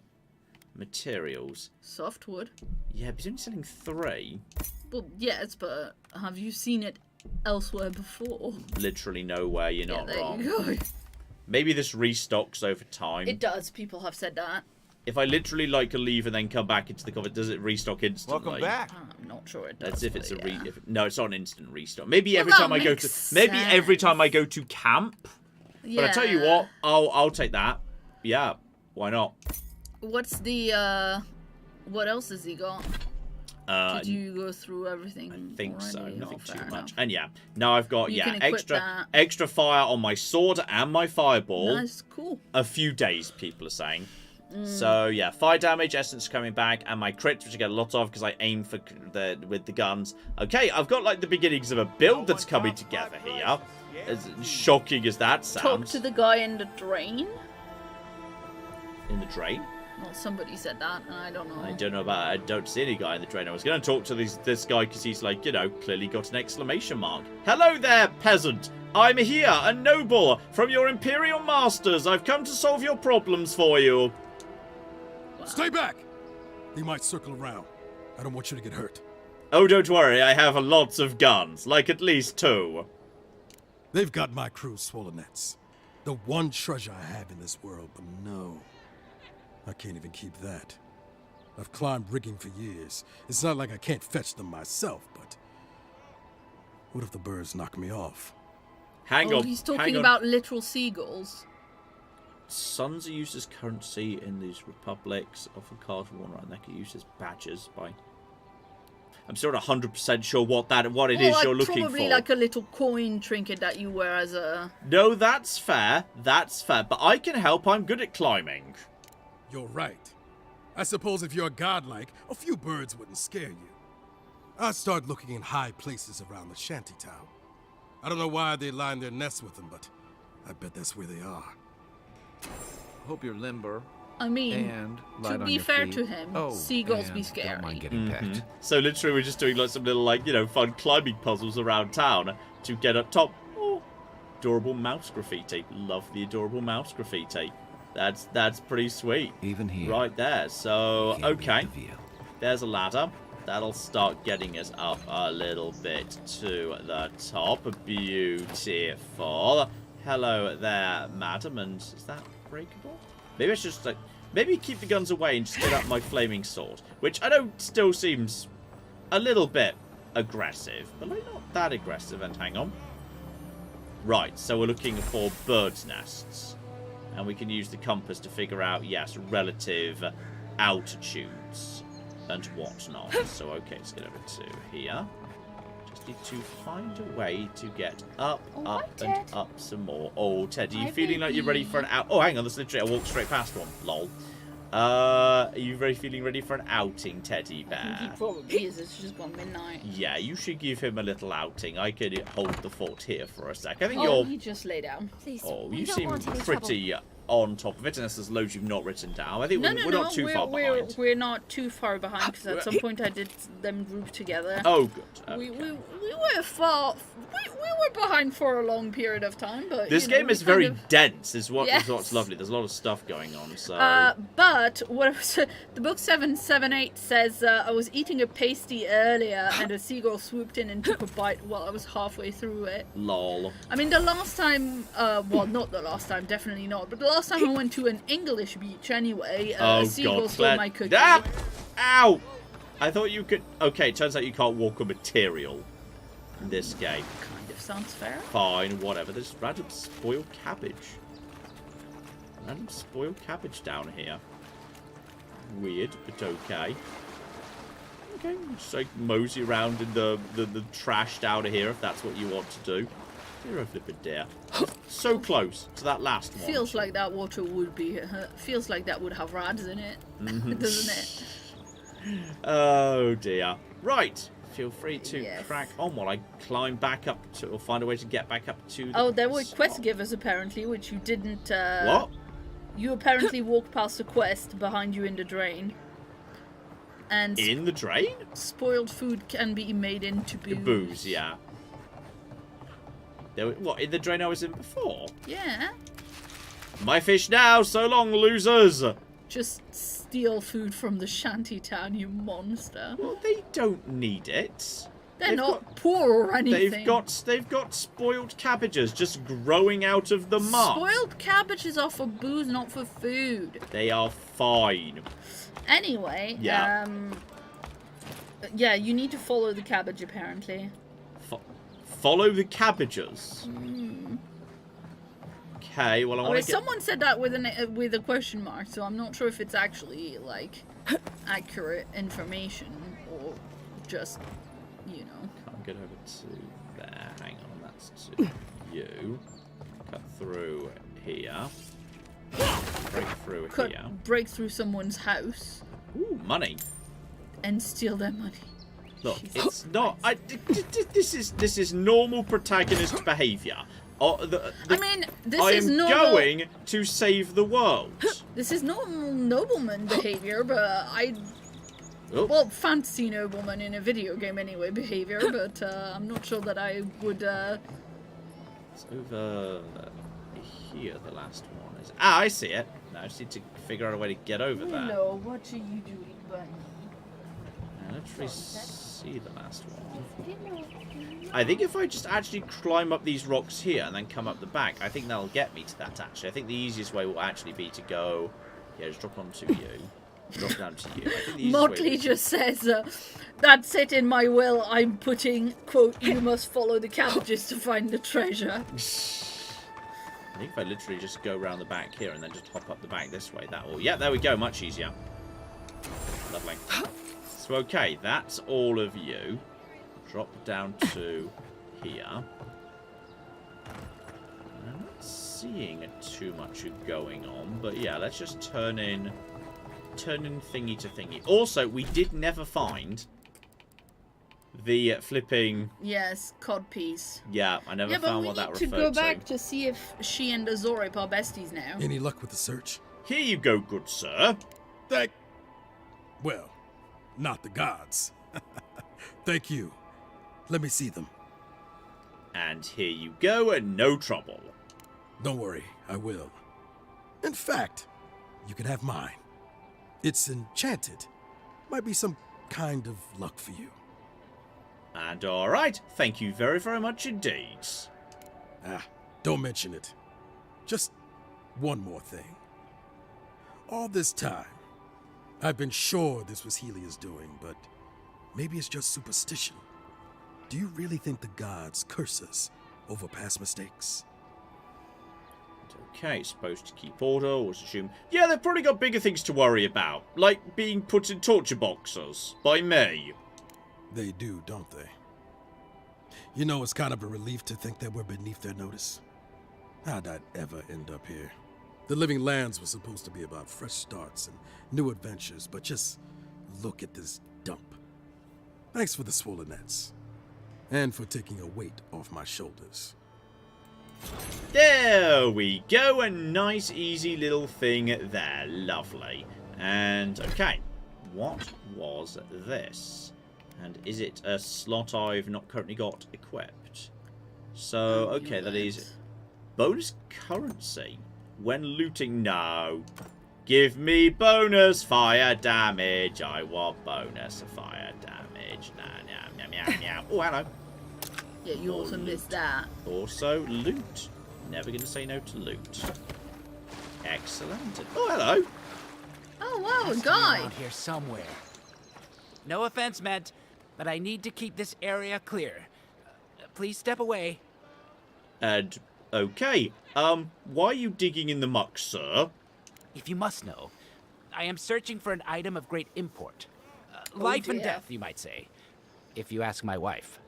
materials. Softwood. Yeah, but he's only selling 3. Well, yes, but have you seen it elsewhere before? Literally nowhere, you're not there wrong. you go. Maybe this restocks over time. It does. People have said that. If I literally like a leave and then come back into the cover, does it restock instantly? Welcome back. I'm not sure it does. That's if it's but a yeah. no, it's not an instant restock. Maybe Well, every that time I go to makes every time I go to camp. Yeah. But I tell you what, I'll take that. Yeah, why not? What's the what else has he got? Did you go through everything? I think so. already? Nothing Oh, too fair much. enough. And yeah, now I've got You can equip that. extra fire on my sword and my fireball. Nice, cool. A few days, people are saying. Mm. So yeah, fire damage, essence coming back, and my crits, which I get a lot of because I aim for with the guns. Okay, I've got like the beginnings of a build that's coming together here. As shocking as that Talk sounds. to the guy in the drain. In the drain? Well, somebody said that, and I don't know. I don't know about. I don't see any guy in the drain. I was going to talk to this guy because he's like, you know, clearly got an exclamation mark. Hello there, peasant. I'm here, a noble from your imperial masters. I've come to solve your problems for you. Stay back! They might circle around. I don't want you to get hurt. Oh, don't worry. I have lots of guns, like at least 2. They've got my crew's swollen nets. The one treasure I have in this world, but no. I can't even keep that. I've climbed rigging for years. It's not like I can't fetch them myself, but... what if the birds knock me off? Hang on. He's talking about literal seagulls. Sons are used as currency in these republics. Often carved with one right neck are used as badges by... I'm still not 100% sure what it is you're looking for. Probably like a little coin trinket that you wear as a... No, that's fair. That's fair. But I can help. I'm good at climbing. You're right. I suppose if you're godlike, a few birds wouldn't scare you. I'd start looking in high places around the shantytown. I don't know why they line their nests with them, but I bet that's where they are. Hope you're limber. I mean, and light to on be your fair feet. to him, Oh, seagulls and be scary. Don't mind getting pecked. So literally we're just doing like some little like, you know, fun climbing puzzles around town to get up top. Oh, adorable mouse graffiti. Love the adorable mouse graffiti. That's pretty sweet. Even here. Right there. So, okay. There's a ladder. That'll start getting us up a little bit to the top. Beautiful. Hello there, madam. And is that breakable? Maybe I should just like... Maybe keep the guns away and just get up my flaming sword. Which I know still seems a little bit aggressive. But like not that aggressive. And hang on. Right, so we're looking for birds' nests. And we can use the compass to figure out, yes, relative altitudes. and whatnot. So, okay, let's get over to here. Just need to find a way to get up, and up some more. Oh, Ted, are you feeling like you're ready for an out? Oh, hang on, that's literally, I walked straight past one. Lol. Are you feeling ready for an outing, Teddy Bear? I think he probably is. It's just gone midnight. Yeah, you should give him a little outing. I could hold the fort here for a sec. I think you just lay down. Please. Oh, you seem pretty on top of it, unless there's loads you've not written down. I think we're not too far behind. We're not too far behind, because at some point I did them grouped together. Oh, good. Okay. We were far. We were behind for a long period of time, but this game is very dense. Is what's lovely. There's a lot of stuff going on. So, but what was the book 778 says, I was eating a pasty earlier, and a seagull swooped in and took a bite while I was halfway through it. Lol. I mean, the last time, well, not the last time, definitely not, but the last time I went to an English beach anyway, a seagull stole my cookie. Ow! I thought you could. Okay, turns out you can't walk on material in this game. Kind of sounds fair. Fine, whatever. There's random spoiled cabbage. Random spoiled cabbage down here. Weird, but okay. Okay, just like mosey around in the trash down here if that's what you want to do. You're a flippin' dear. So close to that last one. Feels like that water would be. Feels like that would have rads in it, doesn't it? Oh dear. Right. Feel free to crack on while I climb back up to, or find a way to get back up to. There were quest givers apparently, which you didn't. What? You apparently walked past a quest behind you in the drain. And in the drain? Spoiled food can be made into booze. Booze, yeah. What, in the drain I was in before? Yeah. My fish now, so long, losers! Just steal food from the shanty town, you monster. Well, they don't need it. They're not poor or anything. They've got spoiled cabbages just growing out of the mud. Spoiled cabbages are for booze, not for food. They are fine. Anyway, yeah. Yeah, you need to follow the cabbage apparently. Follow the cabbages. Okay, well I want to. Someone said that with a question mark, so I'm not sure if it's actually like accurate information or just, you know. Can't get over to there. Hang on, that's to you. Cut through here. Break through here. Break through someone's house. Ooh, money. And steal their money. Look, it's not. This is normal protagonist behaviour. I mean, this I is am normal. going to save the world. This is normal nobleman behaviour, but well, fantasy nobleman in a video game anyway behaviour, but I'm not sure that I would. It's over here. The last one is. Ah, I see it. Now I just need to figure out a way to get over there. Hello, what are you doing, bunny? I literally see the last one. I think if I just actually climb up these rocks here and then come up the back, I think that'll get me to that, actually. I think the easiest way will actually be to go... Yeah, just drop onto you. Drop down to you. I think the Motley just says, that's it in my will. I'm putting, quote, you must follow the cabbages to find the treasure. I think if I literally just go around the back here and then just hop up the back this way, that will... Yeah, there we go. Much easier. Lovely. So, okay, that's all of you. Drop down to here. I'm not seeing too much going on, but yeah, let's just turn in thingy to thingy. Also, we did never find the flipping... Yes, codpiece. Yeah, I never found what that referred to. Yeah, but we need to go back to see if she and Azorip are besties now. Any luck with the search? Here you go, good sir. Well, not the gods. Thank you. Let me see them. And here you go, and no trouble. Don't worry, I will. In fact, you can have mine. It's enchanted. Might be some kind of luck for you. And alright, thank you very, very much indeed. Don't mention it. Just one more thing. All this time, I've been sure this was Helia's doing, but maybe it's just superstition. Do you really think the gods curse us over past mistakes? Okay, supposed to keep order, or assume. Yeah, they've probably got bigger things to worry about, like being put in torture boxes by me. They do, don't they? You know, it's kind of a relief to think that we're beneath their notice. How'd I ever end up here? The Living Lands was supposed to be about fresh starts and new adventures, but just look at this dump. Thanks for the swollenets. And for taking a weight off my shoulders. There we go, a nice easy little thing there, lovely. And, okay, what was this? And is it a slot I've not currently got equipped? So, okay, that is bonus currency. When looting, no. Give me bonus fire damage. I want bonus fire damage. Nah. Oh, hello. Yeah, you also missed that. Also, loot. Never going to say no to loot. Excellent. Oh, hello. Oh, wow, a Has to be guy. around here somewhere. No offense meant, but I need to keep this area clear. Please step away. And, okay. Why are you digging in the muck, sir? If you must know, I am searching for an item of great import. Life and dear. death, you might say. If you ask my wife.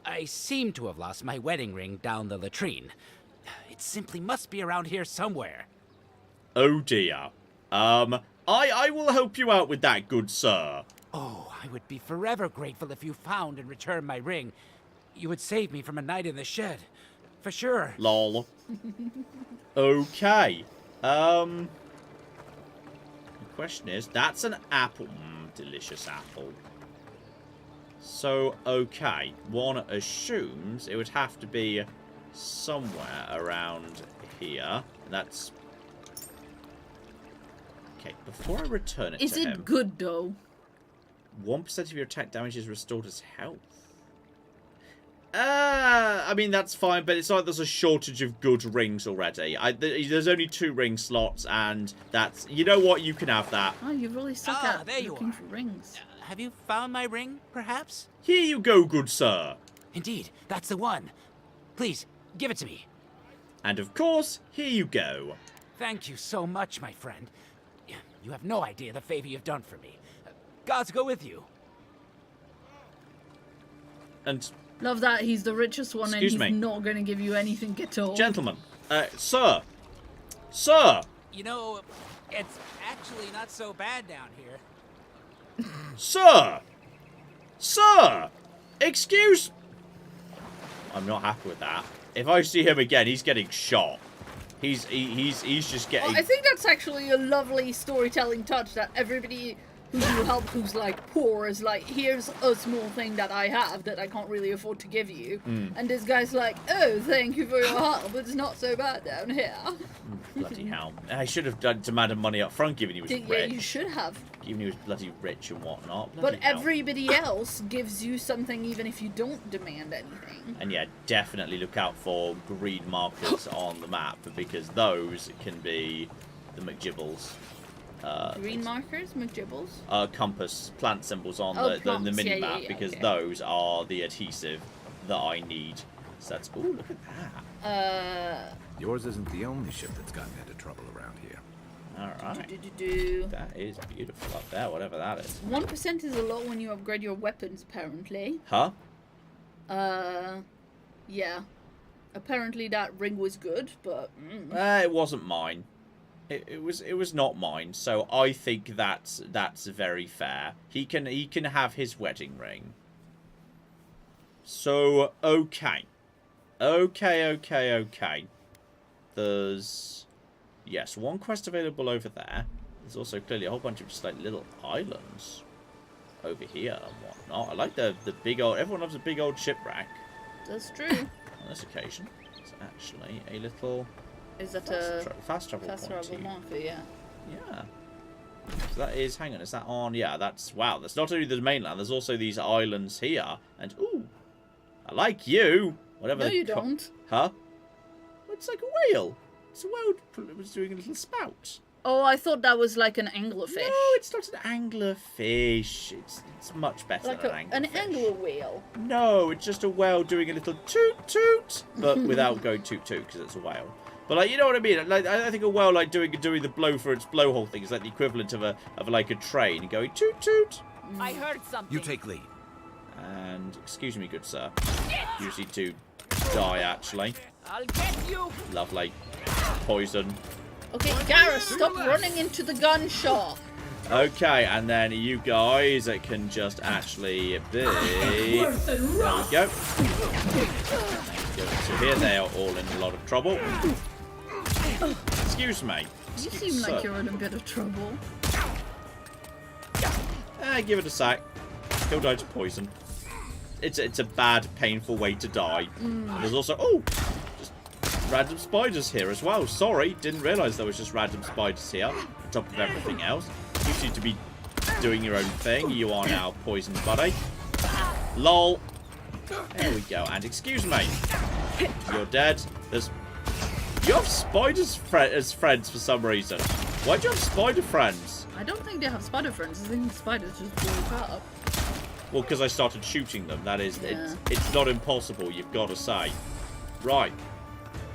I seem to have lost my wedding ring down the latrine. It simply must be around here somewhere. Oh, dear. I will help you out with that, good sir. Oh, I would be forever grateful if you found and returned my ring. You would save me from a night in the shed. For sure. Lol. Okay. The question is, that's an apple. Delicious apple. So, okay. One assumes it would have to be somewhere around here. That's... Okay, before I return it Is to him... it good, though? 1% of your attack damage is restored as health. I mean, that's fine, but it's like there's a shortage of good rings already. There's only 2 ring slots, and that's... You know what? You can have that. Oh, you really suck at looking for rings. Have you found my ring, perhaps? Here you go, good sir. Indeed, that's the one. Please, give it to me. And of course, here you go. Thank you so much, my friend. You have no idea the favor you've done for me. Gods go with you. And... Love that he's the richest one Excuse and he's me. not going to give you anything at all. Gentlemen, sir. Sir. You know, it's actually not so bad down here. Sir. Sir. Excuse... I'm not happy with that. If I see him again, he's getting shot. He's just getting... Well, I think that's actually a lovely storytelling touch that everybody who you help who's like poor is like, here's a small thing that I have that I can't really afford to give you. And this guy's like, oh, thank you for your help. It's not so bad down here. Bloody hell. I should have demanded money up front, given he was Yeah, rich. you should have. Given he was bloody rich and whatnot. But Bloody hell. everybody else gives you something even if you don't demand anything. And yeah, definitely look out for green markers on the map, because those can be the McGibbles. Green markers, McGibbles? Compass, plant symbols on Oh, the plants, mini-map, yeah, because okay. those are the adhesive that I need. So that's... Ooh, look at that. Yours isn't the only ship that's gotten into trouble around here. Alright. That is beautiful up there, whatever that is. 1% is a lot when you upgrade your weapons, apparently. Huh? Yeah. Apparently that ring was good, but... It wasn't mine. It was not mine, so I think that's very fair. He can have his wedding ring. So okay. There's one quest available over there. There's also clearly a whole bunch of just like little islands over here and whatnot. I like the big old... Everyone loves a big old shipwreck. That's true. On this occasion, it's actually a little... Is that fast travel fast point travel too. marker, yeah. Yeah. So that is... Hang on, is that on... Yeah, that's... Wow, that's not only the mainland, there's also these islands here. And, ooh, I like you. Whatever. No, you don't. Huh? It's like a whale. It's a whale. It was doing a little spout. Oh, I thought that was like an anglerfish. No, it's not an anglerfish. It's much better like than an angler whale. No, it's just a whale doing a little toot toot, but without going toot toot because it's a whale. But like, you know what I mean? Like, I think a well like doing the blow for its blowhole thing is like the equivalent of like a train going toot toot. I heard something. You take lead. And excuse me, good sir. You need to die actually. I'll get you. Lovely. Poison. Okay, Gareth, stop running into the gun shop. Okay, and then you guys can just actually be... There we go. So here they are all in a lot of trouble. Excuse me. You seem like you're in a bit of trouble. Give it a sec. He'll die to poison. It's a bad, painful way to die. And there's also... Oh! Just random spiders here as well. Sorry, didn't realise there was just random spiders here. On top of everything else. You seem to be doing your own thing. You are now poisoned, buddy. LOL. There we go. And excuse me. You're dead. You have spiders as friends for some reason. Why do you have spider friends? I don't think they have spider friends. I think the spiders just broke up. Well, because I started shooting them. That is, Yeah. it's not impossible, you've got to say. Right.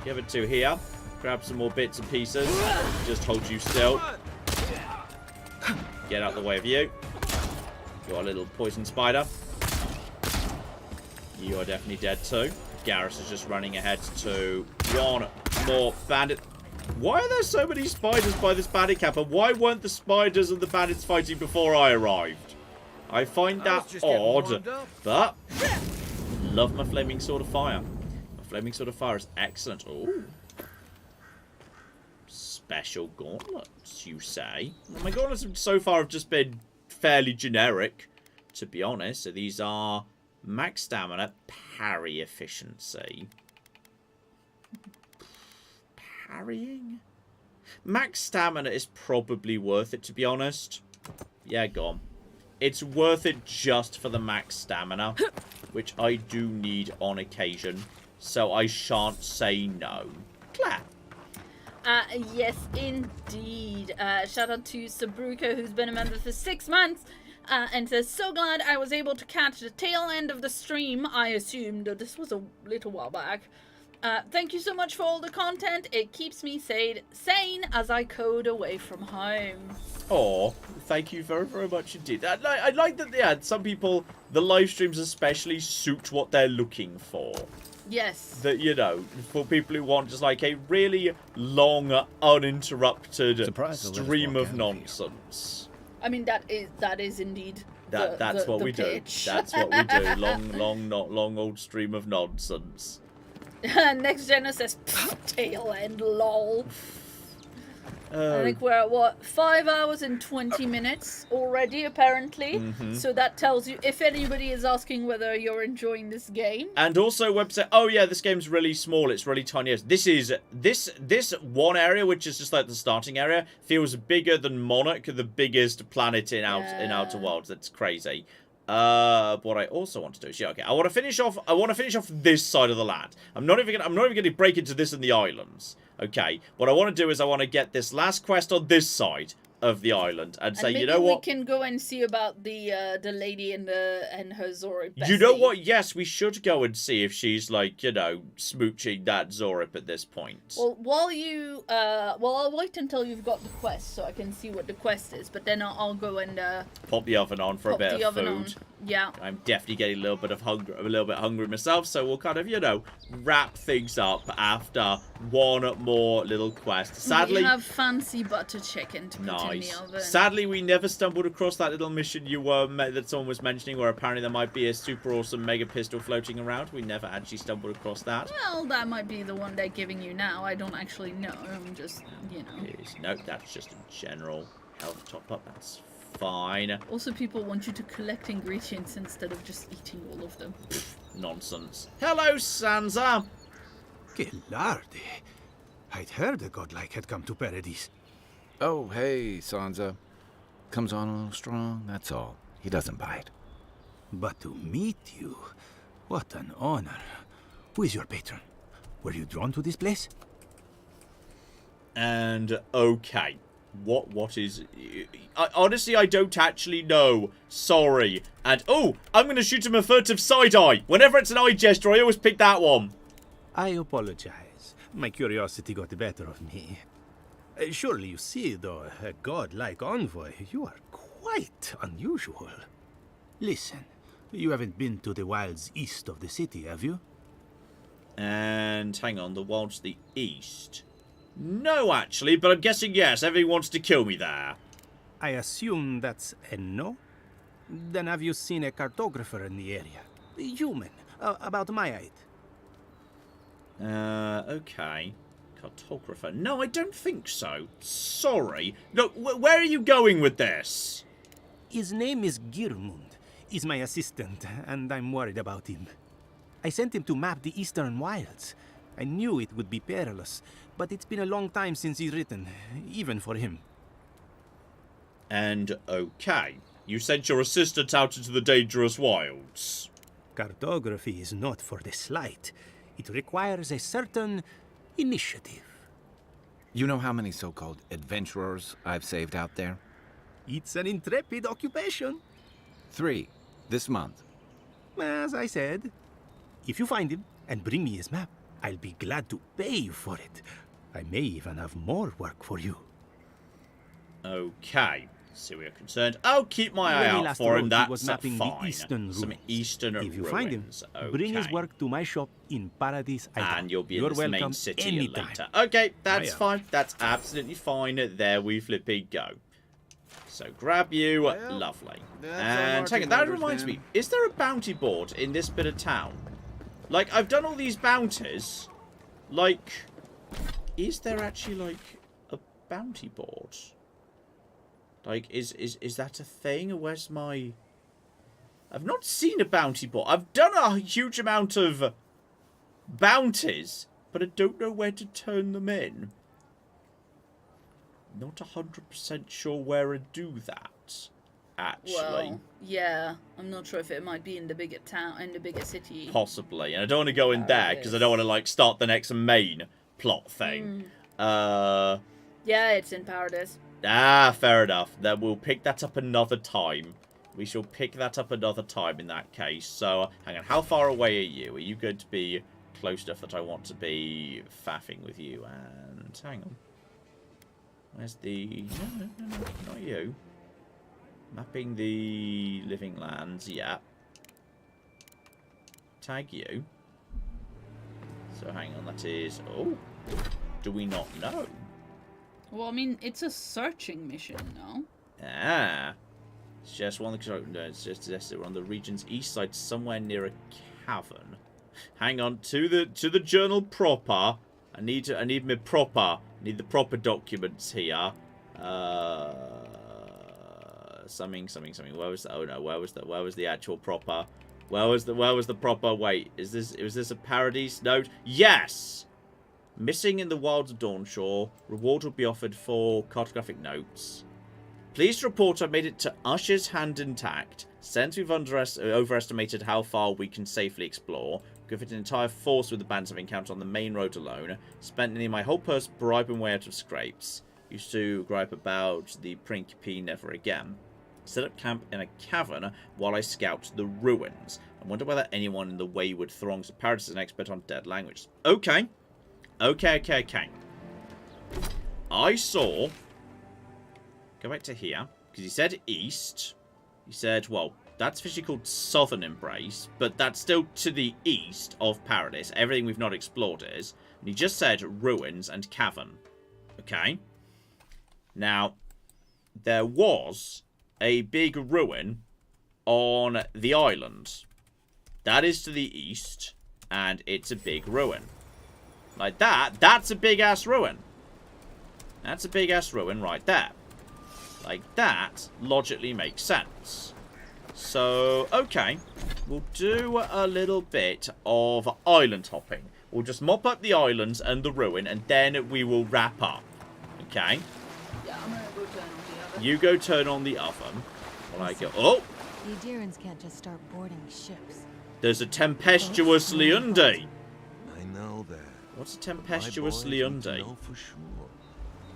Give it to here. Grab some more bits and pieces. Just hold you still. Get out the way of you. You're a little poison spider. You are definitely dead too. Garrus is just running ahead to one more bandit. Why are there so many spiders by this bandit camp? And why weren't the spiders and the bandits fighting before I arrived? I find that odd. But love my flaming sword of fire. My flaming sword of fire is excellent. Ooh. Special gauntlets, you say? Well, my gauntlets so far have just been fairly generic, to be honest. So these are max stamina, parry efficiency. Parrying? Max stamina is probably worth it, to be honest. Yeah, go on. It's worth it just for the max stamina, which I do need on occasion. So I shan't say no. Claire. Yes, indeed. Shout out to Sabruka, who's been a member for 6 months, and says, so glad I was able to catch the tail end of the stream. I assumed this was a little while back. Thank you so much for all the content. It keeps me sane as I code away from home. Oh, thank you very, very much indeed. I like that, yeah, some people, the live streams especially, suit what they're looking for. Yes. That, you know, for people who want just like a really long, uninterrupted stream of nonsense. I mean, that is indeed That's what we pitch. do. That's what we do. Long, not long old stream of nonsense. Next Gen says, tail end, lol. I think we're at, what, 5 hours and 20 minutes already, apparently. So that tells you, if anybody is asking whether you're enjoying this game. And also website, oh yeah, this game's really small, it's really tiny. This one area, which is just like the starting area, feels bigger than Monarch, the biggest planet in Outer Worlds. That's crazy. What I also want to do is, okay, I want to finish off this side of the land. I'm not even gonna break into this in the islands. Okay, what I want to do is I want to get this last quest on this side of the island and say, you know what? We can go and see about the lady and her Zorip. You know what? Yes, we should go and see if she's like, you know, smooching that Zorip at this point. Well, I'll wait until you've got the quest so I can see what the quest is. But then I'll go and pop the oven on for a bit of food. Yeah. I'm definitely getting a little bit hungry myself, so we'll kind of, you know, wrap things up after one more little quest. Sadly, we have fancy butter chicken to put in the oven. Sadly, we never stumbled across that little mission that someone was mentioning, where apparently there might be a super awesome mega pistol floating around. We never actually stumbled across that. Well, that might be the one they're giving you now. I don't actually know. I'm just, you know. No, that's just a general health top up. That's fine. Also, people want you to collect ingredients instead of just eating all of them. Nonsense. Hello, Sansa. Que larde. I'd heard the godlike had come to Paradise. Oh, hey, Sansa. Comes on a little strong, that's all. He doesn't bite. But to meet you, what an honor. Who is your patron? Were you drawn to this place? And, okay. What is... honestly, I don't actually know. Sorry. And, oh, I'm going to shoot him a furtive side-eye. Whenever it's an eye gesture, I always pick that one. I apologize. My curiosity got the better of me. Surely you see, though, a godlike envoy, you are quite unusual. Listen, you haven't been to the wilds east of the city, have you? And hang on, the wilds to the east? No, actually, but I'm guessing yes. Everyone wants to kill me there. I assume that's a no? Then have you seen a cartographer in the area? Human, about my height. Okay. Cartographer. No, I don't think so. Sorry. No, where are you going with this? His name is Girmund. He's my assistant, and I'm worried about him. I sent him to map the eastern wilds. I knew it would be perilous, but it's been a long time since he's written, even for him. And okay. You sent your assistant out into the dangerous wilds. Cartography is not for the slight. It requires a certain initiative. You know how many so-called adventurers I've saved out there? It's an intrepid occupation. 3, this month. As I said, if you find him and bring me his map, I'll be glad to pay you for it. I may even have more work for you. Okay. So we are concerned. I'll keep my eye out for him. That's fine. Some eastern ruins. If you find him, bring his work to my shop in Paradise Island. And you'll be in this main city later. Okay, that's fine. That's absolutely fine. There we flipping go. So grab you. Lovely. And hang on, that reminds me. Is there a bounty board in this bit of town? Like, I've done all these bounties. Like, is there actually, like, a bounty board? Like, is that a thing? Or where's my... I've not seen a bounty board. I've done a huge amount of bounties, but I don't know where to turn them in. Not 100% sure where to do that, actually. Well, yeah. I'm not sure if it might be in the bigger town, in the bigger city. Possibly. And I don't want to go in there, because I don't want to, like, start the next main plot thing. Yeah, it's in Paradise. Ah, fair enough. Then we'll pick that up another time. We shall pick that up another time in that case. So, hang on. How far away are you? Are you going to be close enough that I want to be faffing with you? And hang on. Where's the... No, not you. Mapping the living lands. Yeah. Tag you. So, hang on. That is... Oh. Do we not know? Well, I mean, it's a searching mission, no? Ah. It's just one of the... it's just we're on the region's east side, somewhere near a cavern. Hang on, to the journal proper. I need me proper. I need the proper documents here. Something. Where was that? Oh no, where was the actual proper? Where was the proper? Wait, was this a Paradise note? Yes! Missing in the wilds of Dawnshore. Reward will be offered for cartographic notes. Please report I made it to Usher's hand intact. Since we've overestimated how far we can safely explore. Give it an entire force with the bands I've encountered on the main road alone. Spent nearly my whole purse bribing way out of scrapes. Used to gripe about the Principe never again. Set up camp in a cavern while I scout the ruins. I wonder whether anyone in the wayward throngs of Paradise is an expert on dead languages. Okay. Okay. I saw... Go back to here. Because he said east. He said, well, that's officially called Southern Embrace. But that's still to the east of Paradise. Everything we've not explored is. And he just said ruins and cavern. Okay. Now, there was a big ruin on the island. That is to the east. And it's a big ruin. Like that. That's a big-ass ruin. That's a big-ass ruin right there. Like that logically makes sense. So, okay. We'll do a little bit of island hopping. We'll just mop up the islands and the ruin, and then we will wrap up. Okay? Yeah, I'm gonna go turn on the oven. You go turn on the oven. While I go... Oh! The Adirans can't just start boarding ships. There's a tempestuous Leunde. I know that. What's a tempestuous Leunde? For sure.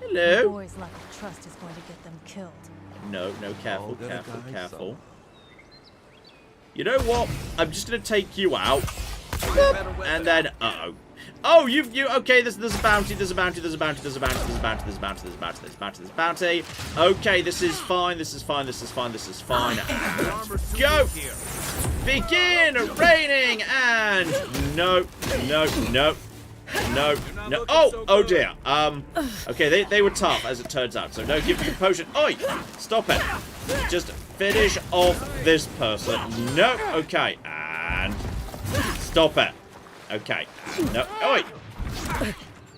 Hello? The boys' lack of trust is going to get them killed. No, careful. You know what? I'm just going to take you out. And then, Oh, okay, there's a bounty, there's a bounty. Okay, this is fine. And go! Begin raining, and no. Oh dear. Okay, they were tough, as it turns out, so no, give me a potion. Oi! Stop it. Just finish off this person. No, okay, and stop it. Okay. No. Oi!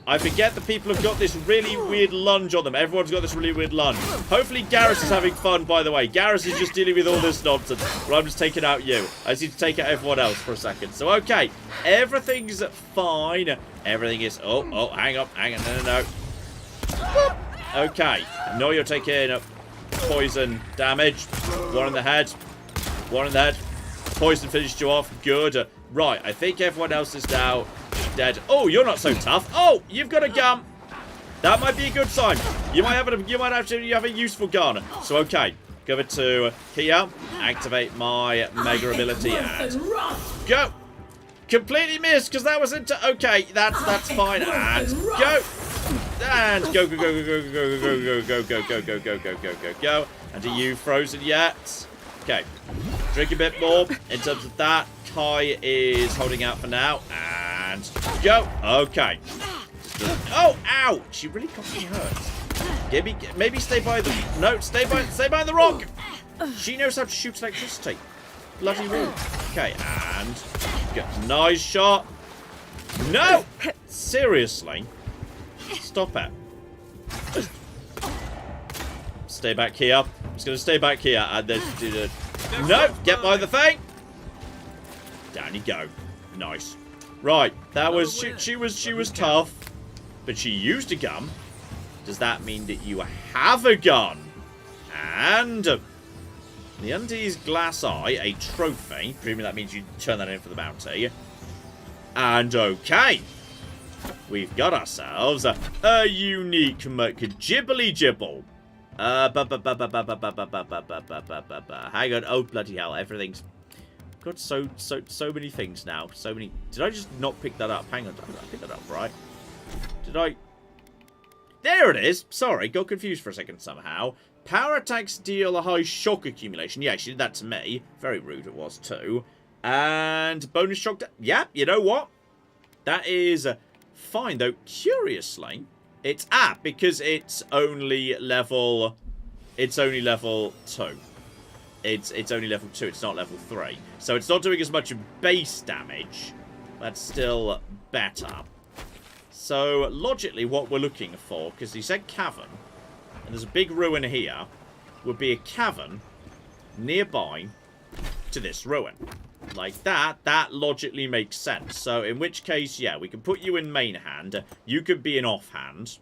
I forget that people have got this really weird lunge on them. Everyone's got this really weird lunge. Hopefully Garrus is having fun, by the way. Garrus is just dealing with all this nonsense. Well, I'm just taking out you. I just need to take out everyone else for a second. So, okay. Everything's fine. Everything is... Oh, hang on. No. Okay. No, you're taking poison damage. One in the head. Poison finished you off. Good. Right, I think everyone else is now dead. Oh, you're not so tough. Oh, you've got a gun. That might be a good sign. You might have a useful gun. So okay, go over to here, activate my mega ability, and go. Completely missed because that was into. Okay, that's fine. And go. And go. And are you frozen yet? Okay, drink a bit more in terms of that. Kai is holding out for now, and go. Okay. Oh, ow! She really got me hurt. Maybe stay by the. No, stay by the rock. She knows how to shoot electricity. Bloody rude. Okay, and get nice shot. No, seriously, stop it. Just stay back here. I'm just gonna stay back here, and then no, get by the thing. Down you go. Nice. Right, that was she was tough, but she used a gun. Does that mean that you have a gun? And the Undee's glass eye, a trophy. Presumably that means you turn that in for the bounty. And okay, we've got ourselves a unique McGibbly Gibble. Hang on. Oh bloody hell! Everything's got so many things now. So many. Did I just not pick that up? Hang on. I picked that up, right? Did I? There it is. Sorry, got confused for a second somehow. Power attacks deal a high shock accumulation. Yeah, she did that to me. Very rude it was too. And bonus shock. Yeah, you know what? That is fine though. Curiously, it's because it's only level. It's only level 2. It's only level 2. It's not level 3. So it's not doing as much base damage. That's still better. So logically, what we're looking for, because he said cavern, and there's a big ruin here, would be a cavern nearby to this ruin. Like that. That logically makes sense. So in which case, yeah, we can put you in main hand. You could be in offhand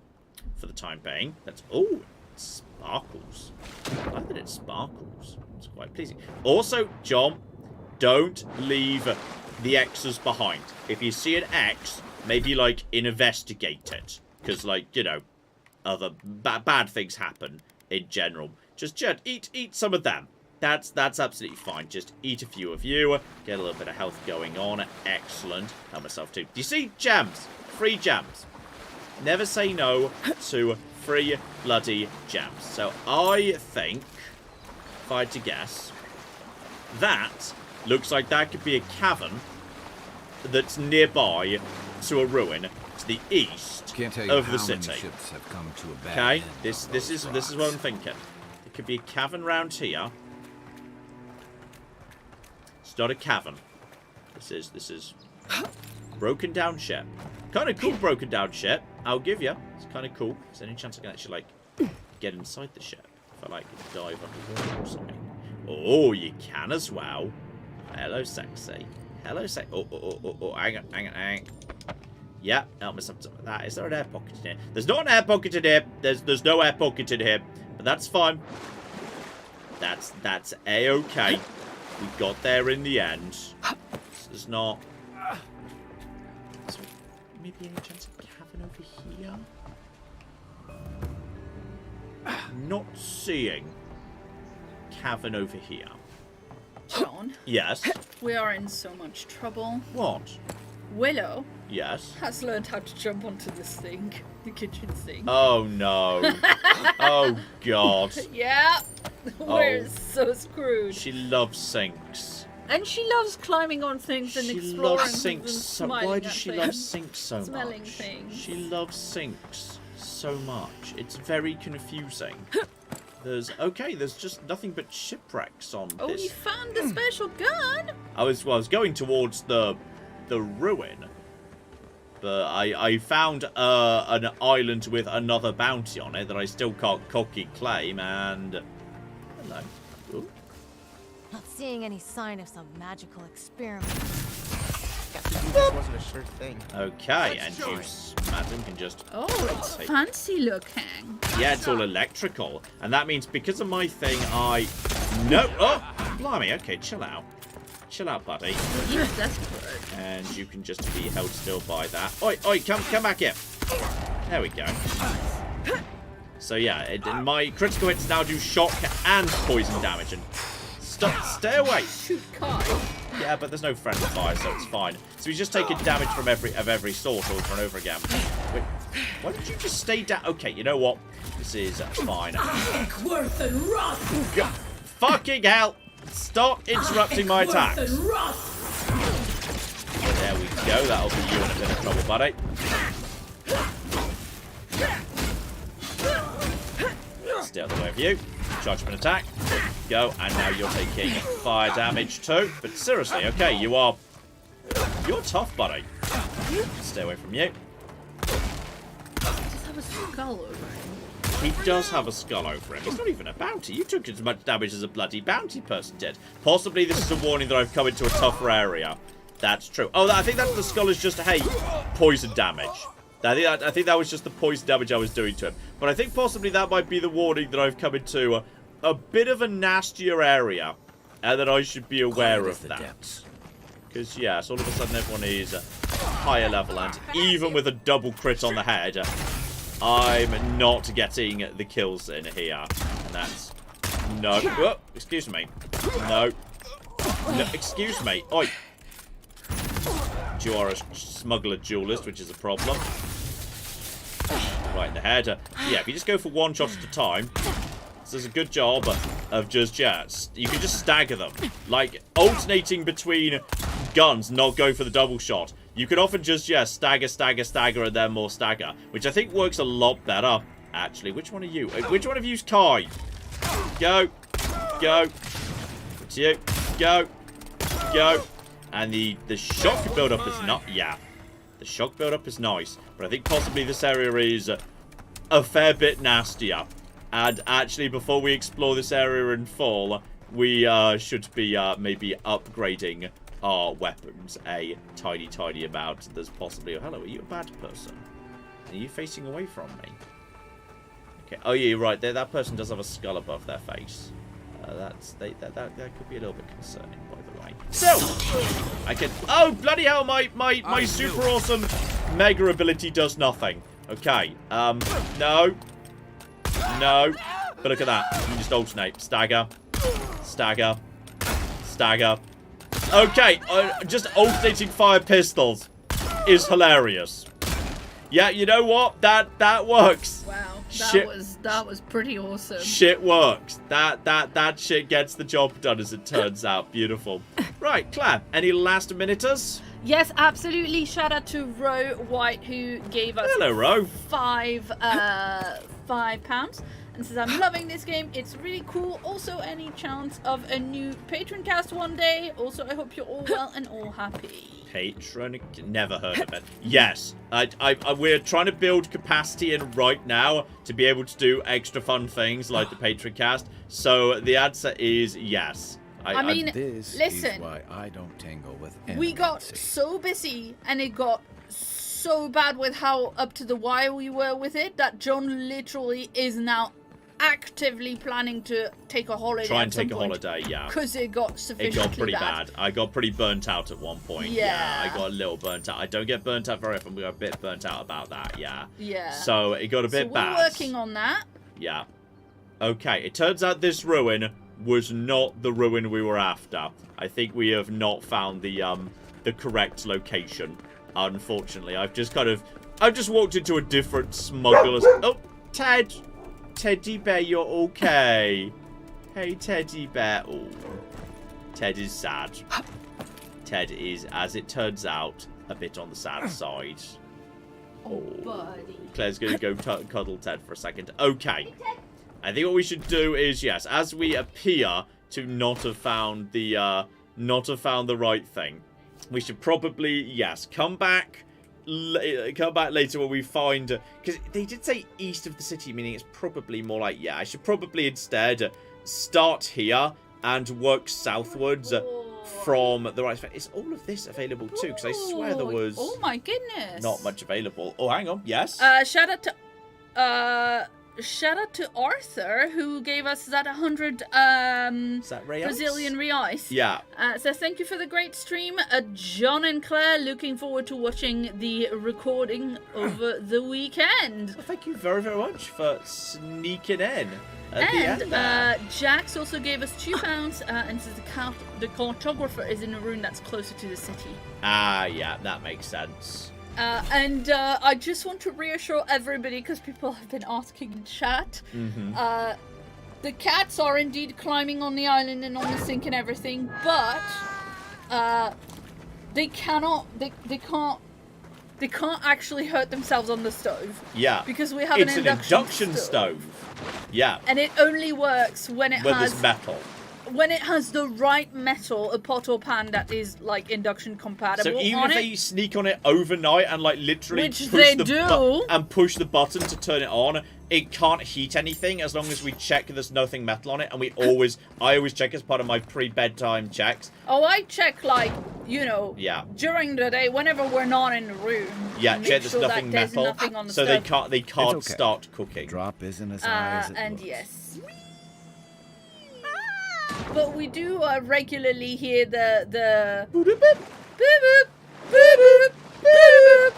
for the time being. That's it sparkles. I like that it sparkles. It's quite pleasing. Also, John, don't leave the X's behind. If you see an X, maybe like investigate it, because like, you know, other bad things happen in general. Just eat some of them. That's absolutely fine. Just eat a few of you. Get a little bit of health going on. Excellent. Help myself too. Do you see gems? Free gems. Never say no to free bloody gems. So I think, if I had to guess, that looks like that could be a cavern that's nearby to a ruin to the east of the city. Ships have come to a bad okay, end this is what I'm thinking. It could be a cavern round here. It's not a cavern. This is broken down ship. Kind of cool broken down ship. I'll give you. It's kind of cool. Is there any chance I can actually like get inside the ship if I like dive underwater or something? Oh, you can as well. Hello, sexy. Hello, sexy. Oh, hang on. Yeah, help me something like that. Is there an air pocket in here? There's not an air pocket in here. There's no air pocket in here. But that's fine. That's A-okay. We got there in the end. There's not... So, maybe any chance of cavern over here? Not seeing cavern over here. John? Yes? We are in so much trouble. What? Willow Yes. has learned how to jump onto this thing, the kitchen sink. Oh no. Oh god. Yeah, we're Oh. so screwed. She loves sinks. And she loves climbing on things and She exploring loves things sinks and so. smiling Why at does she things. love sinks so Smelling much? things. She loves sinks so much. It's very confusing. There's just nothing but shipwrecks on Oh, this. you found a special gun? I was going towards the ruin, but I found an island with another bounty on it that I still can't cocky claim. And hello. Ooh. Not seeing any sign of some magical experiment. This wasn't a sure thing. Okay, and you, madam, can just. Oh, it's take- fancy looking. Yeah, it's all electrical, and that means because of my thing, no. Oh, blimey. Okay, chill out, buddy. You're desperate. And you can just be held still by that. Oi, come back here. There we go. So yeah, my critical hits now do shock and poison damage, and stay away. Shoot Kai. Yeah, but there's no friendly fire, so it's fine. So he's just taking damage from every sort over and over again. Wait, why did you just stay down? Okay, you know what? This is fine. Worth and rot. Fucking hell! Stop interrupting my attacks. There we go. That'll be you in a bit of trouble, buddy. Stay out of the way of you. Charge up an attack. Go, and now you're taking fire damage too. But seriously, okay, you're tough, buddy. Stay away from you. Just have a skull over him. He does have a skull over him. He's not even a bounty. You took as much damage as a bloody bounty person did. Possibly this is a warning that I've come into a tougher area. That's true. Oh, I think that the skull is just, hey, poison damage. I think that was just the poison damage I was doing to him. But I think possibly that might be the warning that I've come into a bit of a nastier area. And that I should be aware of that. Because, yes, all of a sudden everyone is higher level. And even with a double crit on the head, I'm not getting the kills in here. And that's... No. Oh, excuse me. No. No. Excuse me. Oi. You are a smuggler duelist, which is a problem. Right in the head. Yeah, if you just go for one shot at a time, this does a good job of just, you can just stagger them. Like, alternating between guns, not going for the double shot. You can often just, stagger, and then more stagger. Which I think works a lot better, actually. Which one are you? Which one of you's Kai? Go. Go. It's you. Go. Go. And the shock build-up is not... Yeah. The shock build-up is nice. But I think possibly this area is a fair bit nastier. And actually, before we explore this area in full, we should be maybe upgrading our weapons a tiny amount. There's possibly... Oh, hello, are you a bad person? Are you facing away from me? Okay. Oh, yeah, you're right. That person does have a skull above their face. That could be a little bit concerning, by the way. So, I can... Oh, bloody hell, my super awesome mega ability does nothing. Okay, no. No. But look at that. You can just alternate. Stagger. Stagger. Stagger. Okay, just alternating fire pistols is hilarious. Yeah, you know what? That works. Wow, Shit. that was pretty awesome. Shit works. That shit gets the job done, as it turns out. Beautiful. Right, Claire, any last minuters? Yes, absolutely. Shout out to Ro White, who gave us Hello, Ro. £5 and says, I'm loving this game. It's really cool. Also, any chance of a new patron cast one day? Also, I hope you're all well and all happy. Patron? Never heard of it. Yes. We're trying to build capacity in right now to be able to do extra fun things like the patron cast. So the answer is yes. I mean, this listen. is why I don't tangle with We got so busy and it got so bad with how up to the wire we were with it that John literally is now actively planning to take a holiday. Try and take a holiday, yeah. Because it got sufficiently It got pretty bad. I got pretty burnt out at one point. Yeah. I got a little burnt out. I don't get burnt out very often. We got a bit burnt out about that, yeah. Yeah. So it got a bit bad. We're working on that. Yeah. Okay, it turns out this ruin was not the ruin we were after. I think we have not found the correct location Unfortunately, I've just walked into a different smuggler's... Oh, Ted! Teddy bear, you're okay. Hey, Teddy bear. Oh, Ted is sad. Ted is, as it turns out, a bit on the sad side. Oh, buddy. Claire's going to go cuddle Ted for a second. Okay. I think what we should do is, yes, as we appear to not have found the right thing, we should probably, yes, come back later when we find, because they did say east of the city, meaning it's probably more like, yeah, I should probably instead start here and work southwards from the right. Is all of this available too? Because I swear there was. Oh my goodness! Not much available. Oh, hang on. Yes. Shout out to Arthur, who gave us that 100 Is that reais? Brazilian reais. Yeah. Says thank you for the great stream. John and Claire, looking forward to watching the recording over the weekend. Well, thank you very, very much for sneaking in. And Jax also gave us £2 and says the cartographer is in a room that's closer to the city. Ah, yeah, that makes sense. And I just want to reassure everybody, because people have been asking in chat. The cats are indeed climbing on the island and on the sink and everything, but they can't actually hurt themselves on the stove. Yeah. Because we have an induction stove. Yeah. And it only works when there's metal. When it has the right metal, a pot or pan that is like induction compatible. So even if they sneak on it overnight and like literally push the button to turn it on, it can't heat anything as long as we check there's nothing metal on it. And I always check as part of my pre-bedtime checks. Oh, I check during the day whenever we're not in the room. Yeah, check there's nothing metal, nothing on the so stove. they can't start cooking. Drop isn't as high as it and looks. yes. But we do regularly hear the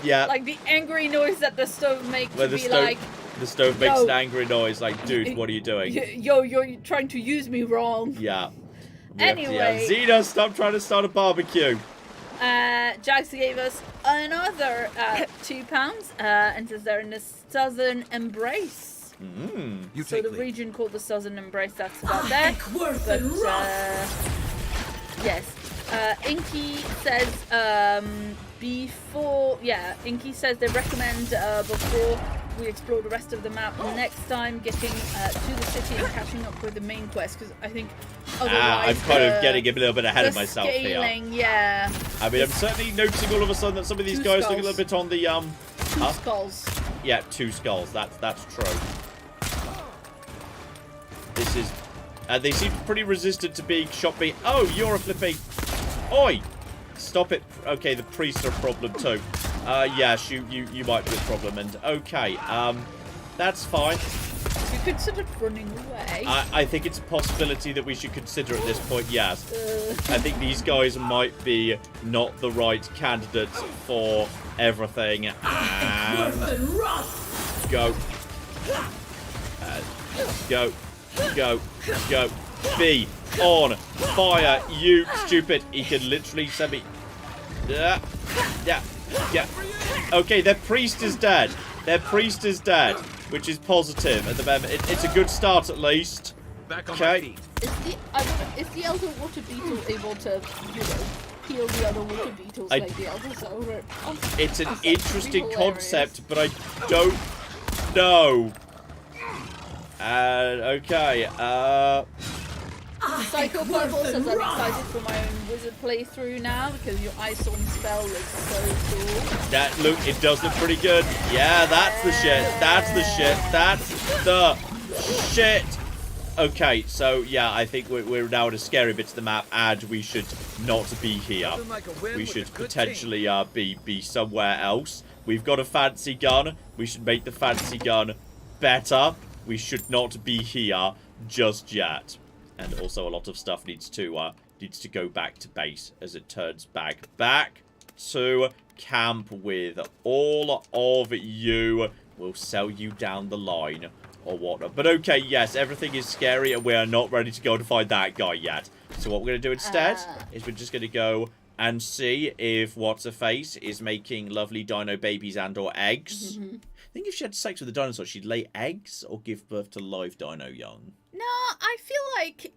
yeah, like the angry noise that the stove makes. The stove makes an angry noise, like, dude, what are you doing? Yo, you're trying to use me wrong. Yeah. Anyway, Zena, stop trying to start a barbecue. Jax gave us another £2 and says they're in the Southern Embrace. So the region called the Southern Embrace, that's about there. But yes, Inky says Inky says they recommend before we explore the rest of the map next time getting to the city and catching up with the main quest, because I think otherwise I'm kind of getting a little bit ahead of myself scaling, here. Yeah. I mean, I'm certainly noticing all of a sudden that some of these guys look a little bit on the Two skulls. Yeah, 2 skulls. That's true. This is... they seem pretty resistant to being shot. Oh, you're a flipping... Oi! Stop it. Okay, the priests are a problem too. Yes, you might be a problem. And okay, that's fine. You considered running away. I think it's a possibility that we should consider at this point, yes. I think these guys might be not the right candidates for everything. And... Go. Go. Go. Go. Be on fire, you stupid. He can literally send me... Yeah. Okay, their priest is dead. Which is positive at the moment. It's a good start at least. Back on my feet. Is the elder water beetle able to, heal the other water beetles like the others over? It's an interesting concept, but I don't know. Okay. Psycho Purple says I'm excited for my own wizard playthrough now because your Ice on spell looks so cool. It does look pretty good. Yeah, that's the shit. Okay, so yeah, I think we're now at a scary bit of the map, and we should not be here. We should potentially be somewhere else. We've got a fancy gun. We should make the fancy gun better. We should not be here just yet. And also a lot of stuff needs to go back to base as it turns back to camp with all of you. We'll sell you down the line or whatnot. But okay, yes, everything is scary and we are not ready to go and find that guy yet. So what we're going to do instead is we're just going to go and see if What's-Her-Face is making lovely dino babies and or eggs. I think if she had sex with a dinosaur, she'd lay eggs or give birth to live dino young. No, I feel like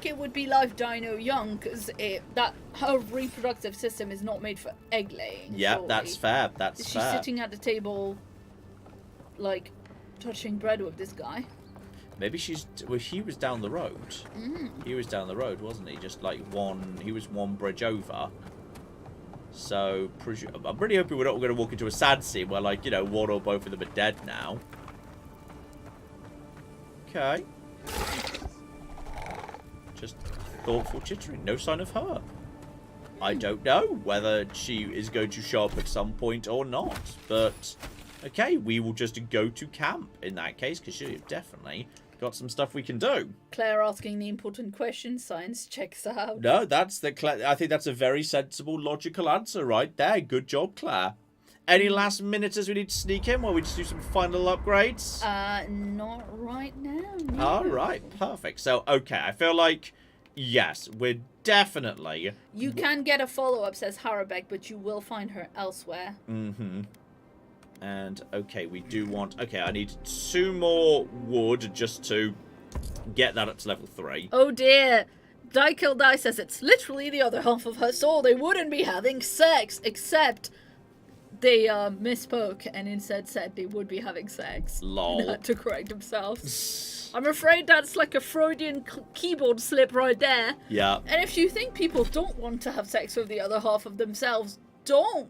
it would be live dino young because that her reproductive system is not made for egg laying. Yeah, surely. that's fair. That's Is fair. she sitting at the table, like, touching bread with this guy? Maybe she's... Well, he was down the road. He was down the road, wasn't he? Just like he was one bridge over. So, I'm really hoping we're not going to walk into a sad scene where, like, you know, one or both of them are dead now. Okay. Just thoughtful chittering. No sign of her. I don't know whether she is going to show up at some point or not. But, okay, we will just go to camp in that case, because she's definitely got some stuff we can do. Claire asking the important question. Science checks out. No, I think that's a very sensible, logical answer right there. Good job, Claire. Any last minutes we need to sneak in while we just do some final upgrades? Not right now. No. All right, perfect. So, okay, I feel like, yes, we're definitely... You can get a follow-up, says Harabek, but you will find her elsewhere. And, okay, we do want... Okay, I need 2 more wood just to get that up to level 3. Oh dear. Die Kill Die says it's literally the other half of her soul. They wouldn't be having sex, except they misspoke and instead said they would be having sex. Lol. And had to correct themselves. I'm afraid that's like a Freudian keyboard slip right there. Yeah. And if you think people don't want to have sex with the other half of themselves, don't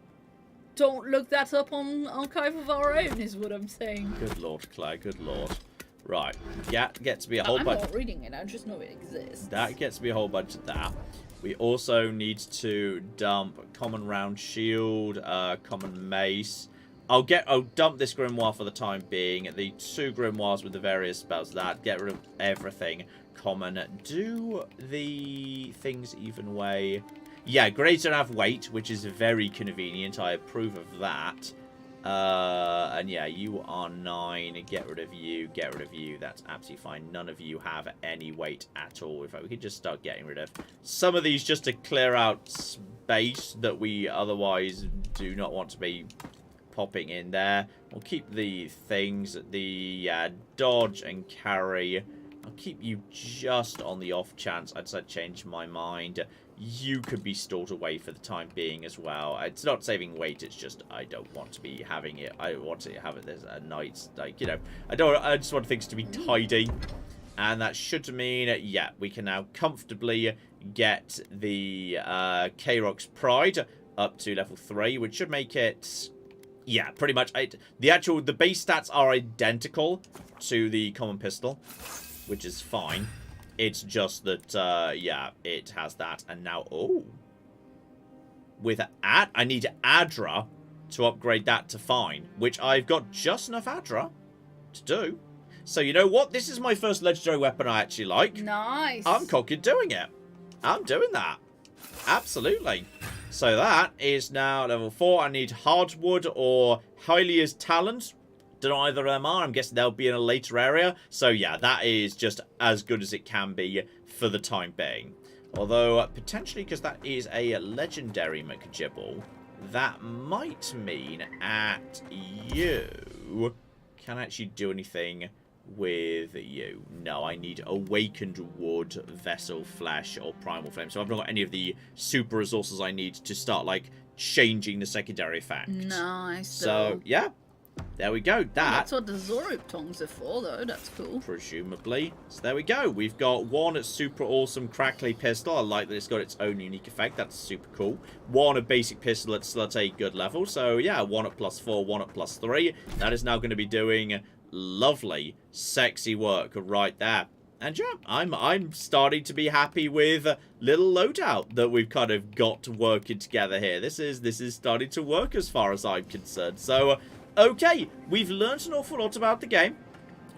look that up on Archive of Our Own, is what I'm saying. Good lord, Claire, good lord. Right, gets me a whole bunch. I'm not reading it, I just know it exists. That gets me a whole bunch of that. We also need to dump common round shield, common mace. I'll dump this grimoire for the time being. The 2 grimoires with the various spells. Get rid of everything common. Do the things even way? Yeah, grades don't have weight, which is very convenient. I approve of that. And yeah, you are 9. Get rid of you. Get rid of you. That's absolutely fine. None of you have any weight at all. In fact, we could just start getting rid of some of these just to clear out space that we otherwise do not want to be popping in there. We'll keep the things, the dodge and carry. I'll keep you just on the off chance I'd change my mind. You could be stored away for the time being as well. It's not saving weight, it's just I don't want to be having it. I don't want to have it as a night, like, you know, I just want things to be tidy. And that should mean, yeah, we can now comfortably get the K-Rock's Pride up to level 3, which should make it, yeah, pretty much, the base stats are identical to the common pistol, which is fine. It's just that, yeah, it has that. And now, I need Adra to upgrade that to fine, which I've got just enough Adra to do. So, you know what? This is my first legendary weapon I actually like. Nice. I'm cocky doing it. I'm doing that. Absolutely. So that is now level 4. I need hardwood or Hylia's talent. Don't know either of them are. I'm guessing they'll be in a later area. So yeah, that is just as good as it can be for the time being. Although, potentially, because that is a legendary McGibble, that might mean at you can actually do anything with you. No, I need awakened wood, vessel, flesh, or primal flame. So I've not got any of the super resources I need to start, like, changing the secondary effect. Nice. So, yeah. There we go. That's what the Zorup tongs are for, though. That's cool. Presumably. So there we go. We've got one super awesome crackly pistol. I like that it's got its own unique effect. That's super cool. One a basic pistol at still at a good level. So yeah, one at +4, one at +3. That is now going to be doing lovely, sexy work right there. And yeah, I'm starting to be happy with little loadout that we've kind of got working together here. This is starting to work as far as I'm concerned. So. Okay, we've learned an awful lot about the game.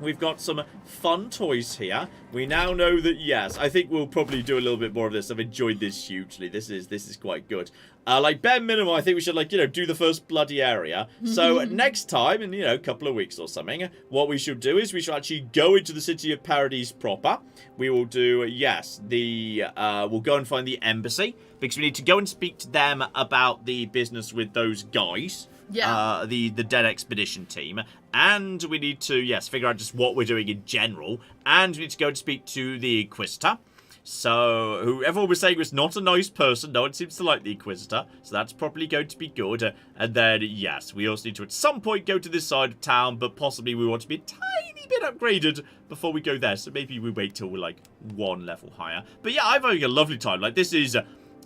We've got some fun toys here. We now know that, yes, I think we'll probably do a little bit more of this. I've enjoyed this hugely. This is quite good. Like, bare minimum, I think we should, like, do the first bloody area. So, next time, in, a couple of weeks or something, what we should do is we should actually go into the City of Paradise proper. We will do, yes, we'll go and find the embassy, because we need to go and speak to them about the business with those guys. Yeah. The Dead Expedition team. And we need to, yes, figure out just what we're doing in general. And we need to go and speak to the Inquisitor. So, who everyone was saying was not a nice person. No one seems to like the Inquisitor. So that's probably going to be good. And then, yes, we also need to at some point go to this side of town. But possibly we want to be a tiny bit upgraded before we go there. So maybe we wait till we're like one level higher. But yeah, I'm having a lovely time. Like, this is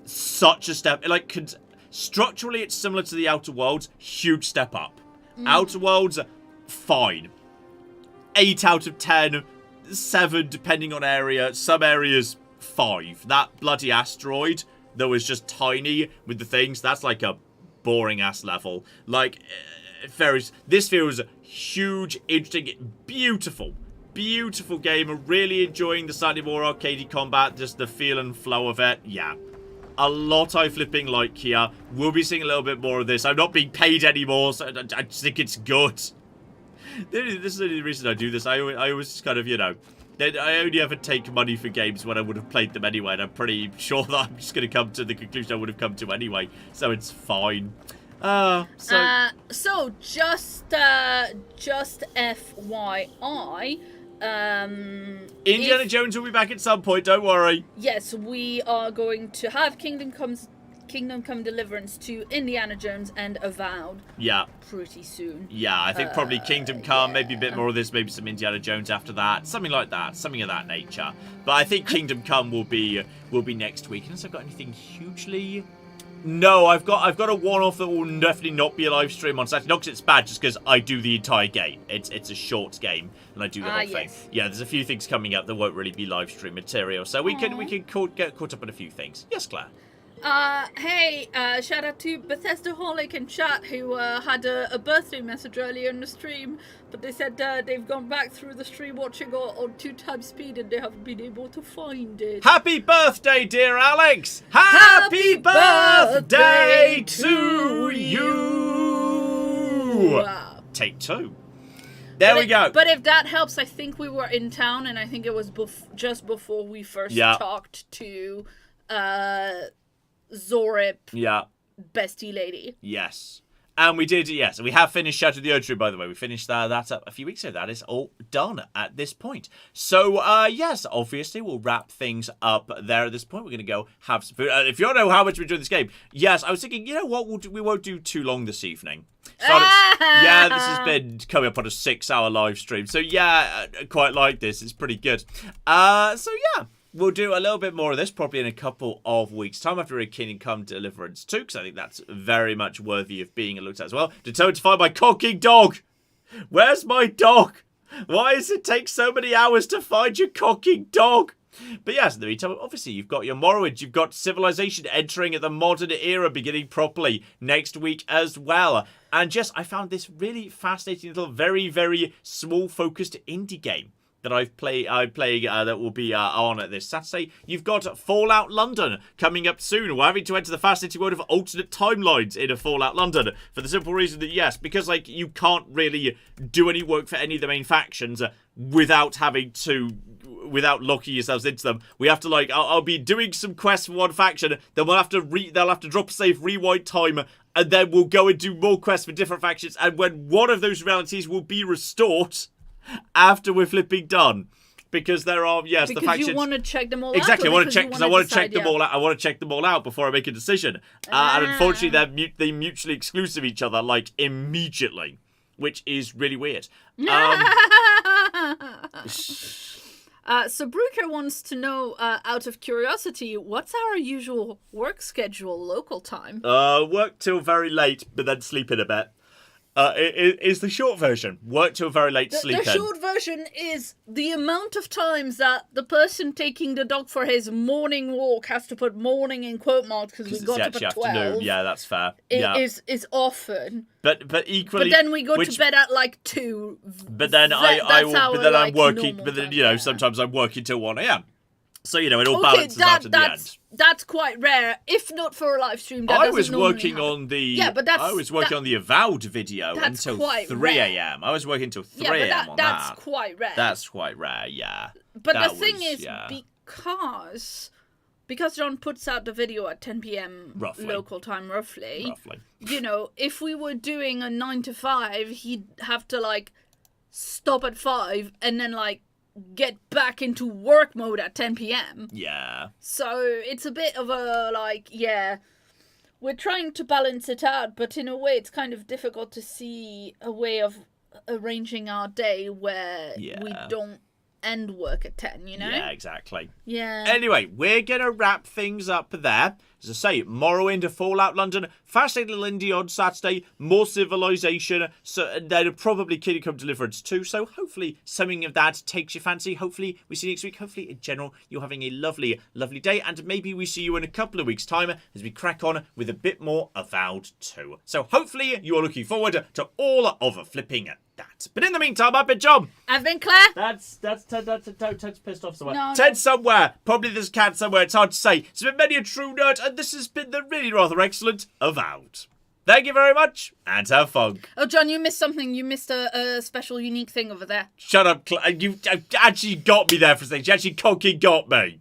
such a step. Like, structurally, it's similar to the Outer Worlds. Huge step up. Outer Worlds, fine. 8 out of 10. 7, depending on area. Some areas, 5. That bloody asteroid that was just tiny with the things, that's like a boring-ass level. Like, this feels huge, interesting, beautiful. Beautiful game. I'm really enjoying the slightly more arcadey combat. Just the feel and flow of it. Yeah. A lot I flipping like here. We'll be seeing a little bit more of this. I'm not being paid anymore, so I just think it's good. This is the only reason I do this. I always just kind of, I only ever take money for games when I would have played them anyway, and I'm pretty sure that I'm just going to come to the conclusion I would have come to anyway, so it's fine. So just FYI, Indiana Jones will be back at some point, don't worry. Yes, we are going to have Kingdom Come Deliverance to Indiana Jones and Avowed. Yeah. Pretty soon. Yeah, I think probably Kingdom Come, maybe a bit more of this, maybe some Indiana Jones after that, something like that, something of that nature. But I think Kingdom Come will be next week. Unless I've got anything hugely. No, I've got a one-off that will definitely not be a live stream on Saturday. Not because it's bad, just because I do the entire game. It's a short game, and I do the whole thing. Yeah, there's a few things coming up that won't really be live stream material, so we can get caught up on a few things. Yes, Claire. Hey, shout out to Bethesda Holic in chat who had a birthday message earlier in the stream, but they said they've gone back through the stream watching on 2x speed and they haven't been able to find it. Happy birthday, dear Alex! Happy birthday to you! Take 2. There we go. But if that helps, I think we were in town, and I think it was just before we first talked to Zorip, bestie lady. Yes. And we did, yes. We have finished Shadow of the Erdtree, by the way. We finished that up a few weeks ago. That is all done at this point. So, yes, obviously, we'll wrap things up there at this point. We're going to go have some food. If you don't know how much we're doing this game, yes, I was thinking, you know what? We won't do too long this evening. Yeah, this has been coming up on a 6-hour live stream. So, yeah, I quite like this. It's pretty good. So, yeah. We'll do a little bit more of this probably in a couple of weeks' time after Kingdom Come Deliverance 2, because I think that's very much worthy of being looked at as well. Determined to find my cocking dog! Where's my dog? Why does it take so many hours to find your cocking dog? But yes, in the meantime, obviously, you've got your Morrowind, you've got Civilization entering at the modern era, beginning properly next week as well. And yes, I found this really fascinating little, very, very small focused indie game that I'm playing that will be on this Saturday. You've got Fallout London coming up soon. We're having to enter the fascinating world of alternate timelines in a Fallout London for the simple reason that, yes, because like you can't really do any work for any of the main factions without locking yourselves into them. We have to I'll be doing some quests for one faction, then they'll have to drop a save, rewind time, and then we'll go and do more quests for different factions, and when one of those realities will be restored after we're flipping done, because there are the factions. Because you want to check them all exactly. out. I want to check because I want to check them all out. I want to check them all out before I make a decision. And unfortunately, they mutually exclusive each other immediately, which is really weird. So Brooker wants to know, out of curiosity, what's our usual work schedule local time? Work till very late, but then sleep in a bit. is the short version. Work to a very late sleep. The short version is the amount of times that the person taking the dog for his morning walk has to put morning in quote marks because we got up at 12. Afternoon. Yeah, that's fair. Is often. But equally. But then we go to bed at like 2. But then I'm working. But then sometimes I'm working till 1 a.m. So it all balances out at the end. That's quite rare. If not for a live stream, I was working on the Avowed video until 3 a.m. I was working until 3 a.m. on that. That's quite rare. That's quite rare, yeah. But the thing is, because John puts out the video at 10 p.m. local time, roughly. If we were doing a 9 to 5, he'd have to stop at 5 and then get back into work mode at 10 p.m. Yeah. So it's a bit of a we're trying to balance it out, but in a way it's kind of difficult to see a way of arranging our day where we don't end work at 10, Yeah, exactly. Yeah. Anyway, we're going to wrap things up there. As I say, Morrowind to Fallout London, fascinating little indie on Saturday, more Civilization, so then probably Kingdom Come Deliverance 2, so hopefully something of that takes your fancy. Hopefully we see you next week. Hopefully, in general, you're having a lovely, lovely day, and maybe we see you in a couple of weeks' time as we crack on with a bit more Avowed 2. So hopefully you're looking forward to all of flipping that. But in the meantime, I've been John. I've been Claire. That's Ted's pissed off somewhere. No, Ted's somewhere. Probably there's a cat somewhere. It's hard to say. It's been many a true nerd, and this has been the really rather excellent Avowed. Thank you very much, and have fun. Oh, John, you missed something. You missed a special, unique thing over there. Shut up, you actually got me there for a second. You actually cocky got me.